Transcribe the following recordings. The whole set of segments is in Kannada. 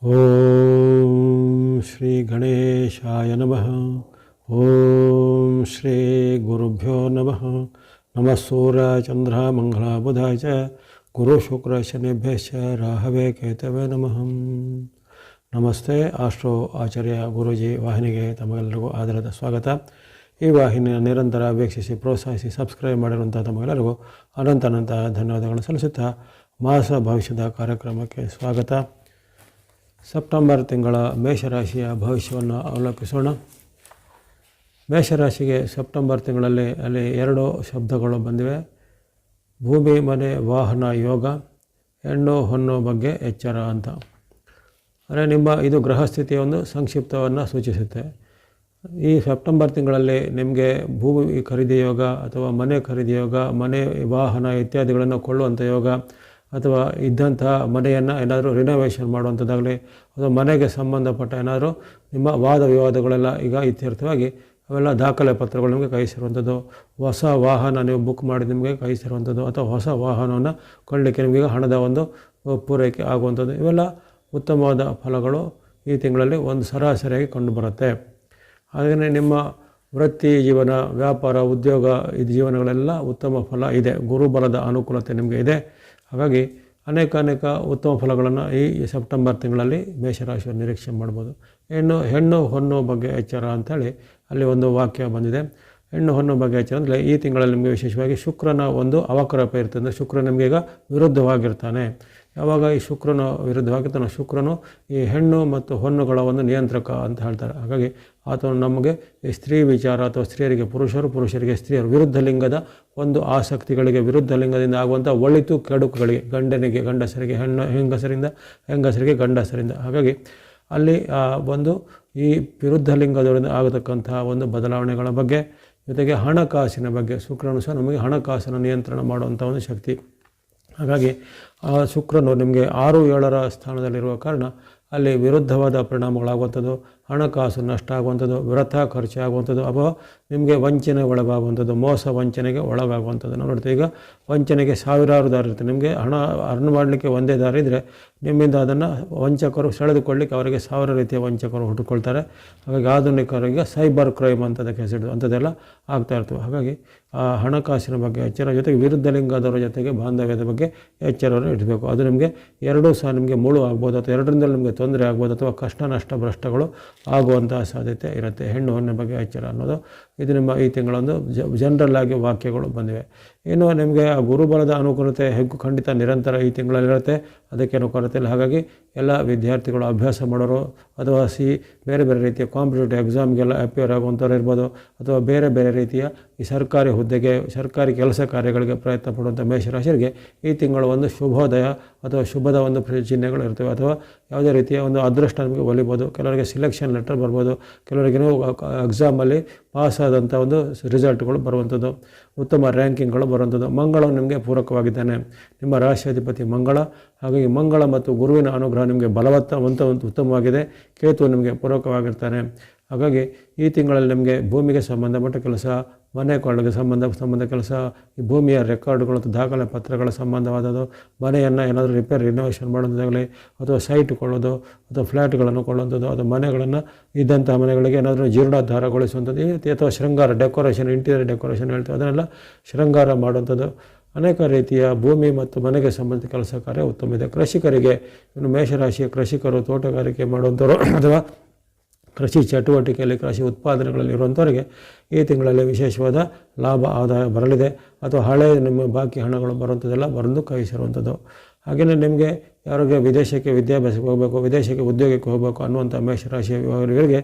ಓಂ ಶ್ರೀ ಗಣೇಶಾಯ ನಮಃ. ಓಂ ಶ್ರೀ ಗುರುಭ್ಯೋ ನಮಃ. ನಮಃ ಸೂರ್ಯ ಚಂದ್ರ ಮಂಗಳ ಬುಧ ಚ ಗುರು ಶುಕ್ರ ಶನಿಭ್ಯಶ್ಚ ರಾಹವೇ ಕೇತವೇ ನಮಃ. ನಮಸ್ತೆ. ಆಸ್ಟ್ರೋ ಆಚಾರ್ಯ ಗುರೂಜಿ ವಾಹಿನಿಗೆ ತಮಗೆಲ್ಲರಿಗೂ ಆಧಾರದ ಸ್ವಾಗತ. ಈ ವಾಹಿನಿಯ ನಿರಂತರ ವೀಕ್ಷಿಸಿ ಪ್ರೋತ್ಸಾಹಿಸಿ ಸಬ್ಸ್ಕ್ರೈಬ್ ಮಾಡಿರುವಂಥ ತಮಗೆಲ್ಲರಿಗೂ ಅನಂತ ಧನ್ಯವಾದಗಳನ್ನು ಸಲ್ಲಿಸುತ್ತಾ ಮಾಸ ಭವಿಷ್ಯದ ಕಾರ್ಯಕ್ರಮಕ್ಕೆ ಸ್ವಾಗತ. ಸೆಪ್ಟೆಂಬರ್ ತಿಂಗಳ ಮೇಷರಾಶಿಯ ಭವಿಷ್ಯವನ್ನು ಅವಲೋಕಿಸೋಣ. ಮೇಷರಾಶಿಗೆ ಸೆಪ್ಟೆಂಬರ್ ತಿಂಗಳಲ್ಲಿ ಅಲ್ಲಿ 2 ಶಬ್ದಗಳು ಬಂದಿವೆ. ಭೂಮಿ ಮನೆ ವಾಹನ ಯೋಗ, ಹೆಣ್ಣು ಹೊನ್ನು ಬಗ್ಗೆ ಎಚ್ಚರ ಅಂತ. ಅಂದರೆ ನಿಮ್ಮ ಇದು ಗ್ರಹಸ್ಥಿತಿಯ ಒಂದು ಸಂಕ್ಷಿಪ್ತವನ್ನು ಸೂಚಿಸುತ್ತೆ. ಈ ಸೆಪ್ಟೆಂಬರ್ ತಿಂಗಳಲ್ಲಿ ನಿಮಗೆ ಭೂಮಿ ಖರೀದಿ ಯೋಗ ಅಥವಾ ಮನೆ ಖರೀದಿ ಯೋಗ, ಮನೆ ವಾಹನ ಇತ್ಯಾದಿಗಳನ್ನು ಕೊಳ್ಳುವಂಥ ಯೋಗ, ಅಥವಾ ಇದ್ದಂತಹ ಮನೆಯನ್ನು ಏನಾದರೂ ರಿನೋವೇಷನ್ ಮಾಡುವಂಥದ್ದಾಗಲಿ, ಅಥವಾ ಮನೆಗೆ ಸಂಬಂಧಪಟ್ಟ ಏನಾದರೂ ನಿಮ್ಮ ವಾದ ವಿವಾದಗಳೆಲ್ಲ ಈಗ ಇತ್ಯರ್ಥವಾಗಿ ಅವೆಲ್ಲ ದಾಖಲೆ ಪತ್ರಗಳು ನಿಮಗೆ ಕೈ ಸೇರುವಂಥದ್ದು, ಹೊಸ ವಾಹನ ನೀವು ಬುಕ್ ಮಾಡಿ ನಿಮಗೆ ಕೈ ಸೇರುವಂಥದ್ದು, ಅಥವಾ ಹೊಸ ವಾಹನವನ್ನು ಕೊಳ್ಳಲಿಕ್ಕೆ ನಿಮಗೆ ಹಣದ ಒಂದು ಪೂರೈಕೆ ಆಗುವಂಥದ್ದು, ಇವೆಲ್ಲ ಉತ್ತಮವಾದ ಫಲಗಳು ಈ ತಿಂಗಳಲ್ಲಿ ಒಂದು ಸರಾಸರಿಯಾಗಿ ಕಂಡುಬರುತ್ತೆ. ಹಾಗೆಯೇ ನಿಮ್ಮ ವೃತ್ತಿ ಜೀವನ, ವ್ಯಾಪಾರ, ಉದ್ಯೋಗ ಇದು ಜೀವನಗಳೆಲ್ಲ ಉತ್ತಮ ಫಲ ಇದೆ. ಗುರುಬಲದ ಅನುಕೂಲತೆ ನಿಮಗೆ ಇದೆ. ಹಾಗಾಗಿ ಅನೇಕ ಉತ್ತಮ ಫಲಗಳನ್ನು ಈ ಸೆಪ್ಟೆಂಬರ್ ತಿಂಗಳಲ್ಲಿ ಮೇಷರಾಶಿಯನ್ನು ನಿರೀಕ್ಷೆ ಮಾಡ್ಬೋದು. ಹೆಣ್ಣು ಹೊನ್ನು ಬಗ್ಗೆ ಎಚ್ಚರ ಅಂಥೇಳಿ ಅಲ್ಲಿ ಒಂದು ವಾಕ್ಯ ಬಂದಿದೆ. ಹೆಣ್ಣು ಹೊನ್ನು ಬಗ್ಗೆ ಎಚ್ಚರ ಅಂದರೆ ಈ ತಿಂಗಳಲ್ಲಿ ನಿಮಗೆ ವಿಶೇಷವಾಗಿ ಶುಕ್ರನ ಒಂದು ಅವಕರಪ ಇರ್ತದೆ. ಅಂದರೆ ಶುಕ್ರ ನಿಮಗೆ ಈಗ ವಿರುದ್ಧವಾಗಿರ್ತಾನೆ. ಯಾವಾಗ ಈ ಶುಕ್ರನ ವಿರುದ್ಧವಾಗಿರ್ತಾನೆ, ಶುಕ್ರನು ಈ ಹೆಣ್ಣು ಮತ್ತು ಹೊನ್ನುಗಳ ಒಂದು ನಿಯಂತ್ರಕ ಅಂತ ಹೇಳ್ತಾರೆ. ಹಾಗಾಗಿ ಆತನು ನಮಗೆ ಈ ಸ್ತ್ರೀ ವಿಚಾರ ಅಥವಾ ಸ್ತ್ರೀಯರಿಗೆ ಪುರುಷರಿಗೆ ಸ್ತ್ರೀಯರು, ವಿರುದ್ಧ ಲಿಂಗದ ಒಂದು ಆಸಕ್ತಿಗಳಿಗೆ, ವಿರುದ್ಧ ಲಿಂಗದಿಂದ ಆಗುವಂಥ ಒಳಿತು ಕೆಡುಕುಗಳಿಗೆ, ಗಂಡನಿಗೆ ಗಂಡಸರಿಗೆ, ಹೆಂಗಸರಿಗೆ ಗಂಡಸರಿಂದ, ಹಾಗಾಗಿ ಅಲ್ಲಿ ಒಂದು ಈ ವಿರುದ್ಧ ಲಿಂಗದೊಳಗೆ ಆಗತಕ್ಕಂತಹ ಒಂದು ಬದಲಾವಣೆಗಳ ಬಗ್ಗೆ, ಜೊತೆಗೆ ಹಣಕಾಸಿನ ಬಗ್ಗೆ, ಶುಕ್ರನು ಸಹ ನಮಗೆ ಹಣಕಾಸನ್ನು ನಿಯಂತ್ರಣ ಮಾಡುವಂಥ ಒಂದು ಶಕ್ತಿ. ಹಾಗಾಗಿ ಆ ಶುಕ್ರನು ನಿಮಗೆ 6-7ರ ಸ್ಥಾನದಲ್ಲಿರುವ ಕಾರಣ ಅಲ್ಲಿ ವಿರುದ್ಧವಾದ ಪರಿಣಾಮಗಳಾಗುವಂಥದ್ದು, ಹಣಕಾಸು ನಷ್ಟ ಆಗುವಂಥದ್ದು, ವ್ಯರ್ಥ ಖರ್ಚು ಆಗುವಂಥದ್ದು, ಅಥವಾ ನಿಮಗೆ ವಂಚನೆ ಒಳಗಾಗುವಂಥದ್ದು, ಮೋಸ ವಂಚನೆಗೆ ಒಳಗಾಗುವಂಥದ್ದು ನಾವು ನೋಡ್ತೀವಿ. ಈಗ ವಂಚನೆಗೆ ಸಾವಿರಾರು ದಾರಿ ಇರುತ್ತೆ. ನಿಮಗೆ ಹಣ ಅರ್ನ್ ಮಾಡಲಿಕ್ಕೆ ಒಂದೇ ದಾರಿ ಇದ್ದರೆ ನಿಮ್ಮಿಂದ ಅದನ್ನು ವಂಚಕರು ಸೆಳೆದುಕೊಳ್ಳಿಕ್ಕೆ ಅವರಿಗೆ 1000 ರೀತಿಯ ವಂಚಕರು ಹುಟ್ಟುಕೊಳ್ತಾರೆ. ಹಾಗಾಗಿ ಆಧುನಿಕರಿಗೆ ಸೈಬರ್ ಕ್ರೈಮ್ ಅಂತದಕ್ಕೆ ಹೆಸರಿಡು ಅಂಥದ್ದೆಲ್ಲ ಆಗ್ತಾ ಇರ್ತವೆ. ಹಾಗಾಗಿ ಆ ಹಣಕಾಸಿನ ಬಗ್ಗೆ ಎಚ್ಚರ, ಜೊತೆಗೆ ವಿರುದ್ಧ ಲಿಂಗದವರ ಜೊತೆಗೆ ಬಾಂಧವ್ಯದ ಬಗ್ಗೆ ಎಚ್ಚರವನ್ನು ಇಡಬೇಕು. ಅದು ನಿಮಗೆ ಎರಡೂ ಸಹ ನಿಮಗೆ ಮುಳು ಆಗ್ಬೋದು, ಅಥವಾ ಎರಡರಿಂದಲೂ ನಿಮಗೆ ತೊಂದರೆ ಆಗ್ಬೋದು, ಅಥವಾ ಕಷ್ಟ ನಷ್ಟ ಭ್ರಷ್ಟಗಳು ಆಗುವಂತಹ ಸಾಧ್ಯತೆ ಇರುತ್ತೆ. ಹೆಣ್ಣು ಹೊನ್ನ ಬಗ್ಗೆ ಎಚ್ಚರ ಅನ್ನೋದು ಇದು ನಿಮ್ಮ ಈ ತಿಂಗಳೊಂದು ಜನರಲ್ ಆಗಿ ವಾಕ್ಯಗಳು ಬಂದಿವೆ. ಇನ್ನು ನಿಮಗೆ ಆ ಗುರುಬಲದ ಅನುಕೂಲತೆ ಹೆಗ್ಗು ಖಂಡಿತ ನಿರಂತರ ಈ ತಿಂಗಳಲ್ಲಿರುತ್ತೆ, ಅದಕ್ಕೇನು ಕೊರತೆ ಇಲ್ಲ. ಹಾಗಾಗಿ ಎಲ್ಲ ವಿದ್ಯಾರ್ಥಿಗಳು, ಅಭ್ಯಾಸ ಮಾಡೋರು, ಅಥವಾ ಬೇರೆ ರೀತಿಯ ಕಾಂಪಿಟೇಟಿವ್ ಎಕ್ಸಾಮ್ಗೆಲ್ಲ ಅಪಿಯರ್ ಆಗುವಂಥವ್ರು ಇರ್ಬೋದು, ಅಥವಾ ಬೇರೆ ರೀತಿಯ ಈ ಸರ್ಕಾರಿ ಹುದ್ದೆಗೆ, ಸರ್ಕಾರಿ ಕೆಲಸ ಕಾರ್ಯಗಳಿಗೆ ಪ್ರಯತ್ನ ಪಡುವಂಥ ಮೇಷರಾಶಿಯರಿಗೆ ಈ ತಿಂಗಳು ಒಂದು ಶುಭೋದಯ ಅಥವಾ ಶುಭದ ಒಂದು ಚಿಹ್ನೆಗಳು ಇರ್ತವೆ. ಅಥವಾ ಯಾವುದೇ ರೀತಿಯ ಒಂದು ಅದೃಷ್ಟ ನಿಮಗೆ ಒಲಿಬೋದು. ಕೆಲವರಿಗೆ ಸಿಲೆಕ್ಷನ್ ಲೆಟರ್ ಬರ್ಬೋದು, ಕೆಲವರಿಗೆ ಎಕ್ಸಾಮಲ್ಲಿ ಪಾಸ್ ಆದಂಥ ಒಂದು ರಿಸಲ್ಟ್ಗಳು ಬರುವಂಥದ್ದು, ಉತ್ತಮ ರ್ಯಾಂಕಿಂಗ್ಗಳು ಬರುವಂಥದ್ದು. ಮಂಗಳವು ನಿಮಗೆ ಪೂರಕವಾಗಿದ್ದಾನೆ, ನಿಮ್ಮ ರಾಶಿಯಾಧಿಪತಿ ಮಂಗಳ. ಹಾಗಾಗಿ ಮಂಗಳ ಮತ್ತು ಗುರುವಿನ ಅನುಗ್ರಹ ನಿಮಗೆ ಉತ್ತಮವಾಗಿದೆ. ಕೇತು ನಿಮಗೆ ಪೂರಕವಾಗಿರ್ತಾನೆ. ಹಾಗಾಗಿ ಈ ತಿಂಗಳಲ್ಲಿ ನಿಮಗೆ ಭೂಮಿಗೆ ಸಂಬಂಧಪಟ್ಟ ಕೆಲಸ, ಮನೆ ಕೊಳ್ಳಗೆ ಸಂಬಂಧ ಕೆಲಸ, ಈ ಭೂಮಿಯ ರೆಕಾರ್ಡ್ಗಳು ಮತ್ತು ದಾಖಲೆ ಪತ್ರಗಳ ಸಂಬಂಧವಾದದ್ದು, ಮನೆಯನ್ನು ಏನಾದರೂ ರಿನೋವೇಷನ್ ಮಾಡೋದಾಗಲಿ, ಅಥವಾ ಸೈಟ್ ಕೊಳ್ಳೋದು, ಅಥವಾ ಫ್ಲ್ಯಾಟ್ಗಳನ್ನು ಕೊಳ್ಳುವಂಥದ್ದು, ಅಥವಾ ಮನೆಗಳನ್ನು ಇದ್ದಂಥ ಮನೆಗಳಿಗೆ ಏನಾದರೂ ಜೀರ್ಣೋದ್ಧಾರಗೊಳಿಸುವಂಥದ್ದು, ಅಥವಾ ಶೃಂಗಾರ ಡೆಕೋರೇಷನ್, ಇಂಟೀರಿಯರ್ ಡೆಕೋರೇಷನ್ ಹೇಳ್ತೀವಿ, ಅದನ್ನೆಲ್ಲ ಶೃಂಗಾರ ಮಾಡುವಂಥದ್ದು, ಅನೇಕ ರೀತಿಯ ಭೂಮಿ ಮತ್ತು ಮನೆಗೆ ಸಂಬಂಧಿತ ಕೆಲಸ ಕಾರ್ಯ ಉತ್ತಮ ಇದೆ. ಕೃಷಿಕರಿಗೆ, ಇನ್ನು ಮೇಷರಾಶಿಯ ಕೃಷಿಕರು, ತೋಟಗಾರಿಕೆ ಮಾಡುವಂಥವರು, ಅಥವಾ ಕೃಷಿ ಚಟುವಟಿಕೆಯಲ್ಲಿ, ಕೃಷಿ ಉತ್ಪಾದನೆಗಳಲ್ಲಿ ಇರುವಂಥವರಿಗೆ ಈ ತಿಂಗಳಲ್ಲಿ ವಿಶೇಷವಾದ ಲಾಭ ಆದಾಯ ಬರಲಿದೆ. ಅಥವಾ ಹಳೆಯ ನಿಮ್ಮ ಬಾಕಿ ಹಣಗಳು ಬರುವಂಥದ್ದೆಲ್ಲ ಬರೆದು ಕೈ ಸೇರುವಂಥದ್ದು. ಹಾಗೆಯೇ ನಿಮಗೆ ಯಾರಿಗೆ ವಿದೇಶಕ್ಕೆ ವಿದ್ಯಾಭ್ಯಾಸಕ್ಕೆ ಹೋಗಬೇಕು, ವಿದೇಶಕ್ಕೆ ಉದ್ಯೋಗಕ್ಕೆ ಹೋಗಬೇಕು ಅನ್ನುವಂಥ ಮೇಷರಾಶಿಯವರಿಗೆ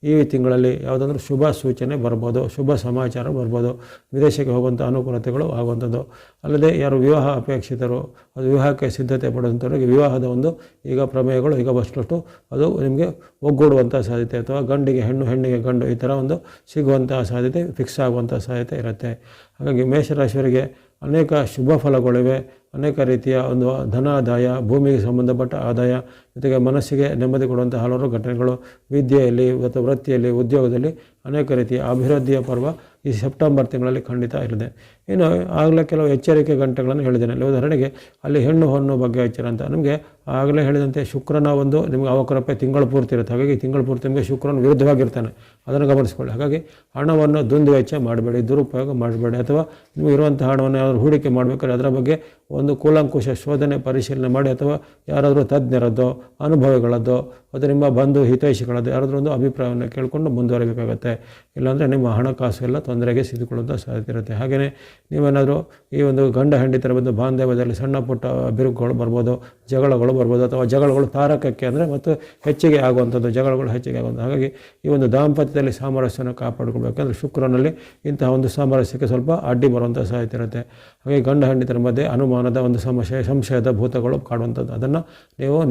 ಈ ತಿಂಗಳಲ್ಲಿ ಯಾವುದಾದ್ರೂ ಶುಭ ಸೂಚನೆ ಬರ್ಬೋದು, ಶುಭ ಸಮಾಚಾರ ಬರ್ಬೋದು, ವಿದೇಶಕ್ಕೆ ಹೋಗುವಂಥ ಅನುಕೂಲತೆಗಳು ಆಗುವಂಥದ್ದು. ಅಲ್ಲದೆ ಯಾರು ವಿವಾಹ ಅಪೇಕ್ಷಿತರು, ಅದು ವಿವಾಹಕ್ಕೆ ಸಿದ್ಧತೆ ಪಡುವಂಥವ್ರಿಗೆ ವಿವಾಹದ ಒಂದು ಈಗ ಪ್ರಮೇಯಗಳು ಈಗ ಬಸ್ಟಷ್ಟು ಅದು ನಿಮಗೆ ಒಗ್ಗೂಡುವಂಥ ಸಾಧ್ಯತೆ, ಅಥವಾ ಗಂಡಿಗೆ ಹೆಣ್ಣು, ಹೆಣ್ಣಿಗೆ ಗಂಡು, ಈ ಥರ ಒಂದು ಸಿಗುವಂಥ ಸಾಧ್ಯತೆ, ಫಿಕ್ಸ್ ಆಗುವಂಥ ಸಾಧ್ಯತೆ ಇರುತ್ತೆ. ಹಾಗಾಗಿ ಮೇಷರಾಶಿಯವರಿಗೆ ಅನೇಕ ಶುಭ ಫಲಗಳಿವೆ. ಅನೇಕ ರೀತಿಯ ಒಂದು ಧನಾದಾಯ, ಭೂಮಿಗೆ ಸಂಬಂಧಪಟ್ಟ ಆದಾಯ, ಜೊತೆಗೆ ಮನಸ್ಸಿಗೆ ನೆಮ್ಮದಿ ಕೊಡುವಂಥ ಹಲವಾರು ಘಟನೆಗಳು, ವಿದ್ಯೆಯಲ್ಲಿ ಅಥವಾ ವೃತ್ತಿಯಲ್ಲಿ, ಉದ್ಯೋಗದಲ್ಲಿ ಅನೇಕ ರೀತಿಯ ಅಭಿವೃದ್ಧಿಯ ಪರ್ವ ಈ ಸೆಪ್ಟೆಂಬರ್ ತಿಂಗಳಲ್ಲಿ ಖಂಡಿತ ಇರದೆ. ಇನ್ನು ಆಗಲೇ ಕೆಲವು ಎಚ್ಚರಿಕೆ ಗಂಟೆಗಳನ್ನು ಹೇಳಿದ್ದೇನೆ. ಉದಾಹರಣೆಗೆ ಅಲ್ಲಿ ಹೆಣ್ಣು ಹೊನ್ನು ಬಗ್ಗೆ ಎಚ್ಚರ ಅಂತ. ನಿಮಗೆ ಆಗಲೇ ಹೇಳಿದಂತೆ ಶುಕ್ರನ ಒಂದು ನಿಮಗೆ ಅವಕರಪೆ ತಿಂಗಳು ಪೂರ್ತಿ ಇರುತ್ತೆ. ಹಾಗಾಗಿ ತಿಂಗಳು ಪೂರ್ತಿ ನಿಮಗೆ ಶುಕ್ರನ ವಿರುದ್ಧವಾಗಿರ್ತಾನೆ, ಅದನ್ನು ಗಮನಿಸ್ಕೊಳ್ಳಿ. ಹಾಗಾಗಿ ಹಣವನ್ನು ದುಂದು ವೆಚ್ಚ ಮಾಡಬೇಡಿ, ದುರುಪಯೋಗ ಮಾಡಬೇಡಿ. ಅಥವಾ ನಿಮಗೆ ಇರುವಂಥ ಹಣವನ್ನು ಯಾರಾದರೂ ಹೂಡಿಕೆ ಮಾಡಬೇಕಾದ್ರೆ ಅದರ ಬಗ್ಗೆ ಒಂದು ಕೂಲಂಕುಷ ಶೋಧನೆ ಪರಿಶೀಲನೆ ಮಾಡಿ, ಅಥವಾ ಯಾರಾದರೂ ತಜ್ಞರದ್ದೋ ಅನುಭವಿಗಳದ್ದೋ ಅಥವಾ ನಿಮ್ಮ ಬಂಧು ಹಿತೈಷಿಗಳದ್ದು ಯಾರಾದರೂ ಒಂದು ಅಭಿಪ್ರಾಯವನ್ನು ಕೇಳಿಕೊಂಡು ಮುಂದುವರಿಬೇಕಾಗತ್ತೆ. ಇಲ್ಲಾಂದರೆ ನಿಮ್ಮ ಹಣಕಾಸು ಎಲ್ಲ ತೊಂದರೆಗೆ ಸಿದ್ದುಕೊಳ್ಳುವಂಥ ಸಾಧ್ಯತೆ ಇರುತ್ತೆ. ಹಾಗೆಯೇ ನೀವೇನಾದರೂ ಈ ಒಂದು ಗಂಡ ಹೆಂಡತಿಯರ ಒಂದು ಬಾಂಧವ್ಯದಲ್ಲಿ ಸಣ್ಣ ಪುಟ್ಟ ಬಿರುಕುಗಳು ಬರ್ಬೋದು, ಜಗಳಗಳು ಬರ್ಬೋದು, ಅಥವಾ ಜಗಳಗಳು ತಾರಕಕ್ಕೆ ಅಂದರೆ ಮತ್ತು ಹೆಚ್ಚಿಗೆ ಆಗುವಂಥದ್ದು, ಜಗಳಗಳು ಹೆಚ್ಚಿಗೆ ಆಗುವಂಥದ್ದು. ಹಾಗಾಗಿ ಈ ಒಂದು ದಾಂಪತ್ಯದಲ್ಲಿ ಸಾಮರಸ್ಯವನ್ನು ಕಾಪಾಡ್ಕೊಳ್ಬೇಕಂದ್ರೆ ಶುಕ್ರನಲ್ಲಿ ಇಂತಹ ಒಂದು ಸಾಮರಸ್ಯಕ್ಕೆ ಸ್ವಲ್ಪ ಅಡ್ಡಿ ಬರುವಂಥ ಸಾಧ್ಯತೆ ಇರುತ್ತೆ. ಹಾಗೆ ಗಂಡ ಹೆಂಡತಿಯರ ಮಧ್ಯೆ ಅನುಮಾನದ ಒಂದು ಸಂಶಯದ ಭೂತಗಳು ಕಾಡುವಂಥದ್ದು, ಅದನ್ನು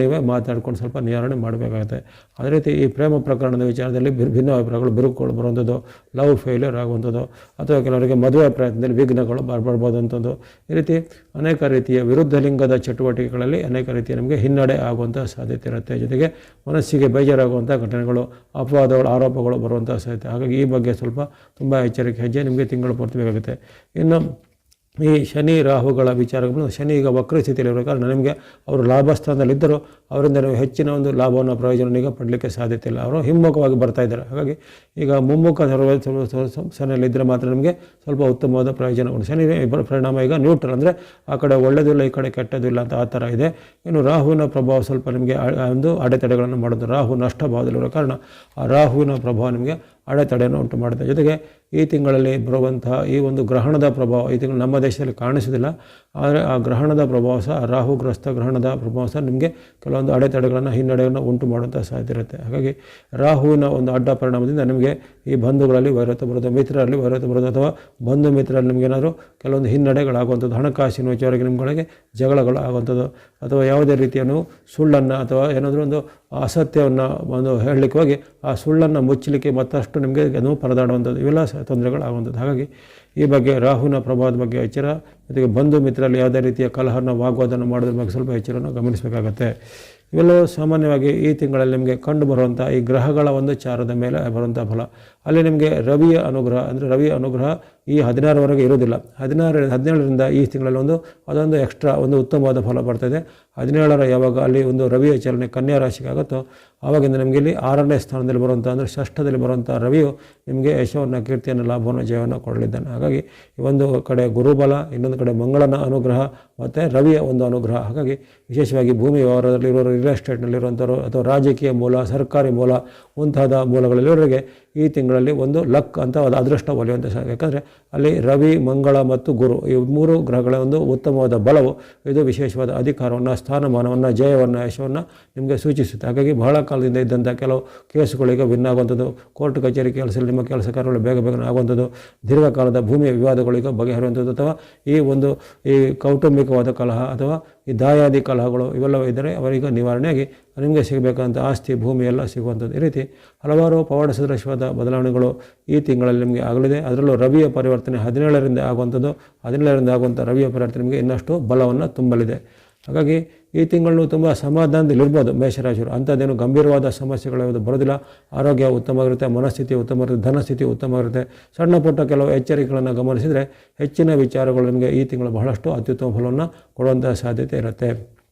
ನೀವೇ ಮಾತಾಡ್ಕೊಂಡು ಸ್ವಲ್ಪ ನಿವಾರಣೆ ಮಾಡಬೇಕಾಗುತ್ತೆ. ಅದೇ ರೀತಿ ಈ ಪ್ರೇಮ ಪ್ರಕರಣದ ವಿಚಾರದಲ್ಲಿ ಭಿನ್ನ ಅಭಿಪ್ರಾಯಗಳು, ಬಿರುಕುಗಳು ಬರುವಂಥದ್ದು, ಲವ್ ಫೇಲ್ಯೂರ್ ಆಗುವಂಥದ್ದು, ಅಥವಾ ಕೆಲವರಿಗೆ ಮದುವೆ ಪ್ರಯತ್ನದಲ್ಲಿ ವಿಘ್ನಗಳು ಬರ್ಬೋದಂಥದ್ದು. ಈ ರೀತಿ ಅನೇಕ ರೀತಿಯ ವಿರುದ್ಧ ಲಿಂಗದ ಚಟುವಟಿಕೆಗಳಲ್ಲಿ ಅನೇಕ ರೀತಿಯ ನಮಗೆ ಹಿನ್ನಡೆ ಆಗುವಂಥ ಸಾಧ್ಯತೆ ಇರುತ್ತೆ. ಜೊತೆಗೆ ಮನಸ್ಸಿಗೆ ಬೇಜಾರಾಗುವಂಥ ಘಟನೆಗಳು, ಅಪವಾದಗಳು, ಆರೋಪಗಳು ಬರುವಂಥ ಸಾಧ್ಯತೆ. ಹಾಗಾಗಿ ಈ ಬಗ್ಗೆ ಸ್ವಲ್ಪ ತುಂಬ ಎಚ್ಚರಿಕೆ ಹೆಜ್ಜೆ ನಿಮಗೆ ತಿಂಗಳು ಪೂರ್ತಿ ಬೇಕಾಗುತ್ತೆ. ಇನ್ನು ಈ ಶನಿ ರಾಹುಗಳ ವಿಚಾರಗಳು, ಶನಿ ಈಗ ವಕ್ರ ಸ್ಥಿತಿಯಲ್ಲಿರೋ ಕಾರಣ ನಿಮಗೆ ಅವರು ಲಾಭಸ್ಥಾನದಲ್ಲಿದ್ದರೂ ಅವರಿಂದ ನೀವು ಹೆಚ್ಚಿನ ಒಂದು ಲಾಭವನ್ನು ಪ್ರಯೋಜನ ಈಗ ಪಡಲಿಕ್ಕೆ ಸಾಧ್ಯತೆ ಇಲ್ಲ. ಅವರು ಹಿಮ್ಮುಖವಾಗಿ ಬರ್ತಾ ಇದ್ದಾರೆ. ಹಾಗಾಗಿ ಈಗ ಮುಮ್ಮುಖ ಶನಿಯಲ್ಲಿದ್ದರೆ ಮಾತ್ರ ನಿಮಗೆ ಸ್ವಲ್ಪ ಉತ್ತಮವಾದ ಪ್ರಯೋಜನ ಉಂಟು. ಶನಿ ಪರಿಣಾಮ ಈಗ ನ್ಯೂಟ್ರಲ್, ಅಂದರೆ ಆ ಕಡೆ ಒಳ್ಳೆಯದು ಇಲ್ಲ, ಈ ಕಡೆ ಕೆಟ್ಟದ್ದು ಇಲ್ಲ ಅಂತ ಆ ಥರ ಇದೆ. ಇನ್ನು ರಾಹುವಿನ ಪ್ರಭಾವ ಸ್ವಲ್ಪ ನಿಮಗೆ ಒಂದು ಅಡೆತಡೆಗಳನ್ನು ಮಾಡೋದು. ರಾಹು ನಷ್ಟ ಭಾವದಲ್ಲಿರೋ ಕಾರಣ ಆ ರಾಹುವಿನ ಪ್ರಭಾವ ನಿಮಗೆ ಅಡೆತಡೆಯನ್ನು ಉಂಟು ಮಾಡುತ್ತೆ. ಜೊತೆಗೆ ಈ ತಿಂಗಳಲ್ಲಿ ಬರುವಂತಹ ಈ ಒಂದು ಗ್ರಹಣದ ಪ್ರಭಾವ ಈ ತಿಂಗಳು ನಮ್ಮ ದೇಶದಲ್ಲಿ ಕಾಣಿಸೋದಿಲ್ಲ, ಆದರೆ ಆ ಗ್ರಹಣದ ಪ್ರಭಾವ ಸಹ, ರಾಹುಗ್ರಸ್ತ ಗ್ರಹಣದ ಪ್ರಭಾವ ಸಹ ನಿಮಗೆ ಕೆಲವೊಂದು ಅಡೆತಡೆಗಳನ್ನು, ಹಿನ್ನಡೆಯನ್ನು ಉಂಟು ಮಾಡುವಂಥ ಸಾಧ್ಯತೆ ಇರುತ್ತೆ. ಹಾಗಾಗಿ ರಾಹುವಿನ ಒಂದು ಅಡ್ಡ ಪರಿಣಾಮದಿಂದ ನಿಮಗೆ ಈ ಬಂಧುಗಳಲ್ಲಿ ವೈರತ್ವ ಬರೋದು, ಮಿತ್ರರಲ್ಲಿ ವೈರತ್ವ ಬರೋದು, ಅಥವಾ ಬಂಧು ಮಿತ್ರರಲ್ಲಿ ನಿಮಗೇನಾದರೂ ಕೆಲವೊಂದು ಹಿನ್ನಡೆಗಳಾಗುವಂಥದ್ದು, ಹಣಕಾಸಿನ ವಿಚಾರಕ್ಕೆ ನಿಮ್ಗಳಿಗೆ ಜಗಳಗಳು ಆಗುವಂಥದ್ದು, ಅಥವಾ ಯಾವುದೇ ರೀತಿಯನ್ನು ಸುಳ್ಳನ್ನು ಅಥವಾ ಏನಾದರೂ ಒಂದು ಅಸತ್ಯವನ್ನು ಒಂದು ಹೇಳಲಿಕ್ಕೆ ಹೋಗಿ ಆ ಸುಳ್ಳನ್ನು ಮುಚ್ಚಲಿಕ್ಕೆ ಮತ್ತಷ್ಟು ನಿಮಗೆ ನೋವು ಪರದಾಡುವಂಥದ್ದು, ಇವೆಲ್ಲ ತೊಂದರೆಗಳಾಗುವಂಥದ್ದು. ಹಾಗಾಗಿ ಈ ಬಗ್ಗೆ ರಾಹುವಿನ ಪ್ರಭಾವದ ಬಗ್ಗೆ ಎಚ್ಚರ, ಜೊತೆಗೆ ಬಂಧು ಮಿತ್ರರಲ್ಲಿ ಯಾವುದೇ ರೀತಿಯ ಕಲಹನ ವಾಗ್ವಾದನ ಮಾಡೋದ್ರ ಬಗ್ಗೆ ಸ್ವಲ್ಪ ಎಚ್ಚರವನ್ನು ಗಮನಿಸಬೇಕಾಗತ್ತೆ. ಇವೆಲ್ಲವೂ ಸಾಮಾನ್ಯವಾಗಿ ಈ ತಿಂಗಳಲ್ಲಿ ನಿಮಗೆ ಕಂಡು ಬರುವಂಥ ಈ ಗ್ರಹಗಳ ಒಂದು ಚಾರದ ಮೇಲೆ ಬರುವಂಥ ಫಲ. ಅಲ್ಲಿ ನಿಮಗೆ ರವಿಯ ಅನುಗ್ರಹ, ಅಂದರೆ ರವಿಯ ಅನುಗ್ರಹ ಈ 16ರವರೆಗೆ ಇರೋದಿಲ್ಲ. 17ರಿಂದ ಈ ತಿಂಗಳಲ್ಲಿ ಅದೊಂದು ಎಕ್ಸ್ಟ್ರಾ ಒಂದು ಉತ್ತಮವಾದ ಫಲ ಬರ್ತದೆ. 17ರ ಯಾವಾಗ ಅಲ್ಲಿ ಒಂದು ರವಿಯ ಚಲನೆ ಕನ್ಯಾ ರಾಶಿಗೆ ಆಗುತ್ತೋ ಆವಾಗಿಂದ ನಿಮಗೆ ಇಲ್ಲಿ 6ನೇ ಸ್ಥಾನದಲ್ಲಿ ಬರುವಂಥ, ಅಂದರೆ ಷಷ್ಠದಲ್ಲಿ ಬರುವಂಥ ರವಿಯು ನಿಮಗೆ ಯಶವನ್ನು, ಕೀರ್ತಿಯನ್ನು, ಲಾಭವನ್ನು, ಜಯವನ್ನು ಕೊಡಲಿದ್ದಾನೆ. ಹಾಗಾಗಿ ಒಂದು ಕಡೆ ಗುರುಬಲ, ಇನ್ನೊಂದು ಕಡೆ ಮಂಗಳನ ಅನುಗ್ರಹ ಮತ್ತು ರವಿಯ ಒಂದು ಅನುಗ್ರಹ. ಹಾಗಾಗಿ ವಿಶೇಷವಾಗಿ ಭೂಮಿ ವ್ಯವಹಾರದಲ್ಲಿರೋ, ರಿಯಲ್ ಎಸ್ಟೇಟ್ನಲ್ಲಿರುವಂಥವ್ರು, ಅಥವಾ ರಾಜಕೀಯ ಮೂಲ, ಸರ್ಕಾರಿ ಮೂಲ ಮುಂತಾದ ಮೂಲಗಳಲ್ಲಿರೋರಿಗೆ ಈ ತಿಂಗಳಲ್ಲಿ ಒಂದು ಲಕ್ ಅಂತ ಅದು ಅದೃಷ್ಟ ಒಲಿಯುವಂಥ ಸಾಧ್ಯ. ಯಾಕಂದರೆ ಅಲ್ಲಿ ರವಿ, ಮಂಗಳ ಮತ್ತು ಗುರು ಈ 3 ಗ್ರಹಗಳ ಒಂದು ಉತ್ತಮವಾದ ಬಲವು ಇದು ವಿಶೇಷವಾದ ಅಧಿಕಾರವನ್ನು, ಸ್ಥಾನಮಾನವನ್ನು, ಜಯವನ್ನು, ಯಶವನ್ನು ನಿಮಗೆ ಸೂಚಿಸುತ್ತೆ. ಹಾಗಾಗಿ ಬಹಳ ಕಾಲದಿಂದ ಇದ್ದಂಥ ಕೆಲವು ಕೇಸುಗಳಿಗೆ ವಿನ್ ಆಗುವಂಥದ್ದು, ಕೋರ್ಟ್ ಕಚೇರಿ ಕೆಲಸದಲ್ಲಿ ನಿಮ್ಮ ಕೆಲಸ ಕಾರ್ಯಗಳು ಬೇಗ ಆಗುವಂಥದ್ದು, ದೀರ್ಘಕಾಲದ ಭೂಮಿಯ ವಿವಾದಗಳಿಗೆ ಬಗೆಹರಿಯುವಂಥದ್ದು, ಅಥವಾ ಈ ಕೌಟುಂಬಿಕವಾದ ಕಲಹ ಅಥವಾ ಈ ದಾಯಾದಿ ಕಲಹಗಳು ಇವೆಲ್ಲವೂ ಇದ್ದರೆ ಅವರಿಗೆ ನಿವಾರಣೆಯಾಗಿ ನಿಮಗೆ ಸಿಗಬೇಕಂತ ಆಸ್ತಿ, ಭೂಮಿ ಎಲ್ಲ ಸಿಗುವಂಥದ್ದು. ಈ ರೀತಿ ಹಲವಾರು ಪವಾಡ ಸದೃಶವಾದ ಬದಲಾವಣೆಗಳು ಈ ತಿಂಗಳಲ್ಲಿ ನಿಮಗೆ ಆಗಲಿದೆ. ಅದರಲ್ಲೂ ರವಿಯ ಪರಿವರ್ತನೆ 17ರಿಂದ ಆಗುವಂಥದ್ದು, 17ರಿಂದ ಆಗುವಂಥ ರವಿಯ ಪರಿವರ್ತನೆ ನಿಮಗೆ ಇನ್ನಷ್ಟು ಬಲವನ್ನು ತುಂಬಲಿದೆ. ಹಾಗಾಗಿ ಈ ತಿಂಗಳು ತುಂಬ ಸಮಾಧಾನದಲ್ಲಿರ್ಬೋದು ಮೇಷರಾಶಿಯವರು. ಅಂಥದ್ದೇನು ಗಂಭೀರವಾದ ಸಮಸ್ಯೆಗಳು ಯಾವುದು ಬರೋದಿಲ್ಲ. ಆರೋಗ್ಯ ಉತ್ತಮವಾಗಿರುತ್ತೆ, ಮನಸ್ಥಿತಿ ಉತ್ತಮವಾಗಿರುತ್ತೆ, ಧನಸ್ಥಿತಿ ಉತ್ತಮವಾಗಿರುತ್ತೆ. ಸಣ್ಣ ಪುಟ್ಟ ಕೆಲವು ಎಚ್ಚರಿಕೆಗಳನ್ನು ಗಮನಿಸಿದರೆ ಹೆಚ್ಚಿನ ವಿಚಾರಗಳು ನಿಮಗೆ ಈ ತಿಂಗಳು ಬಹಳಷ್ಟು ಅತ್ಯುತ್ತಮ ಫಲವನ್ನು ಕೊಡುವಂಥ ಸಾಧ್ಯತೆ ಇರುತ್ತೆ.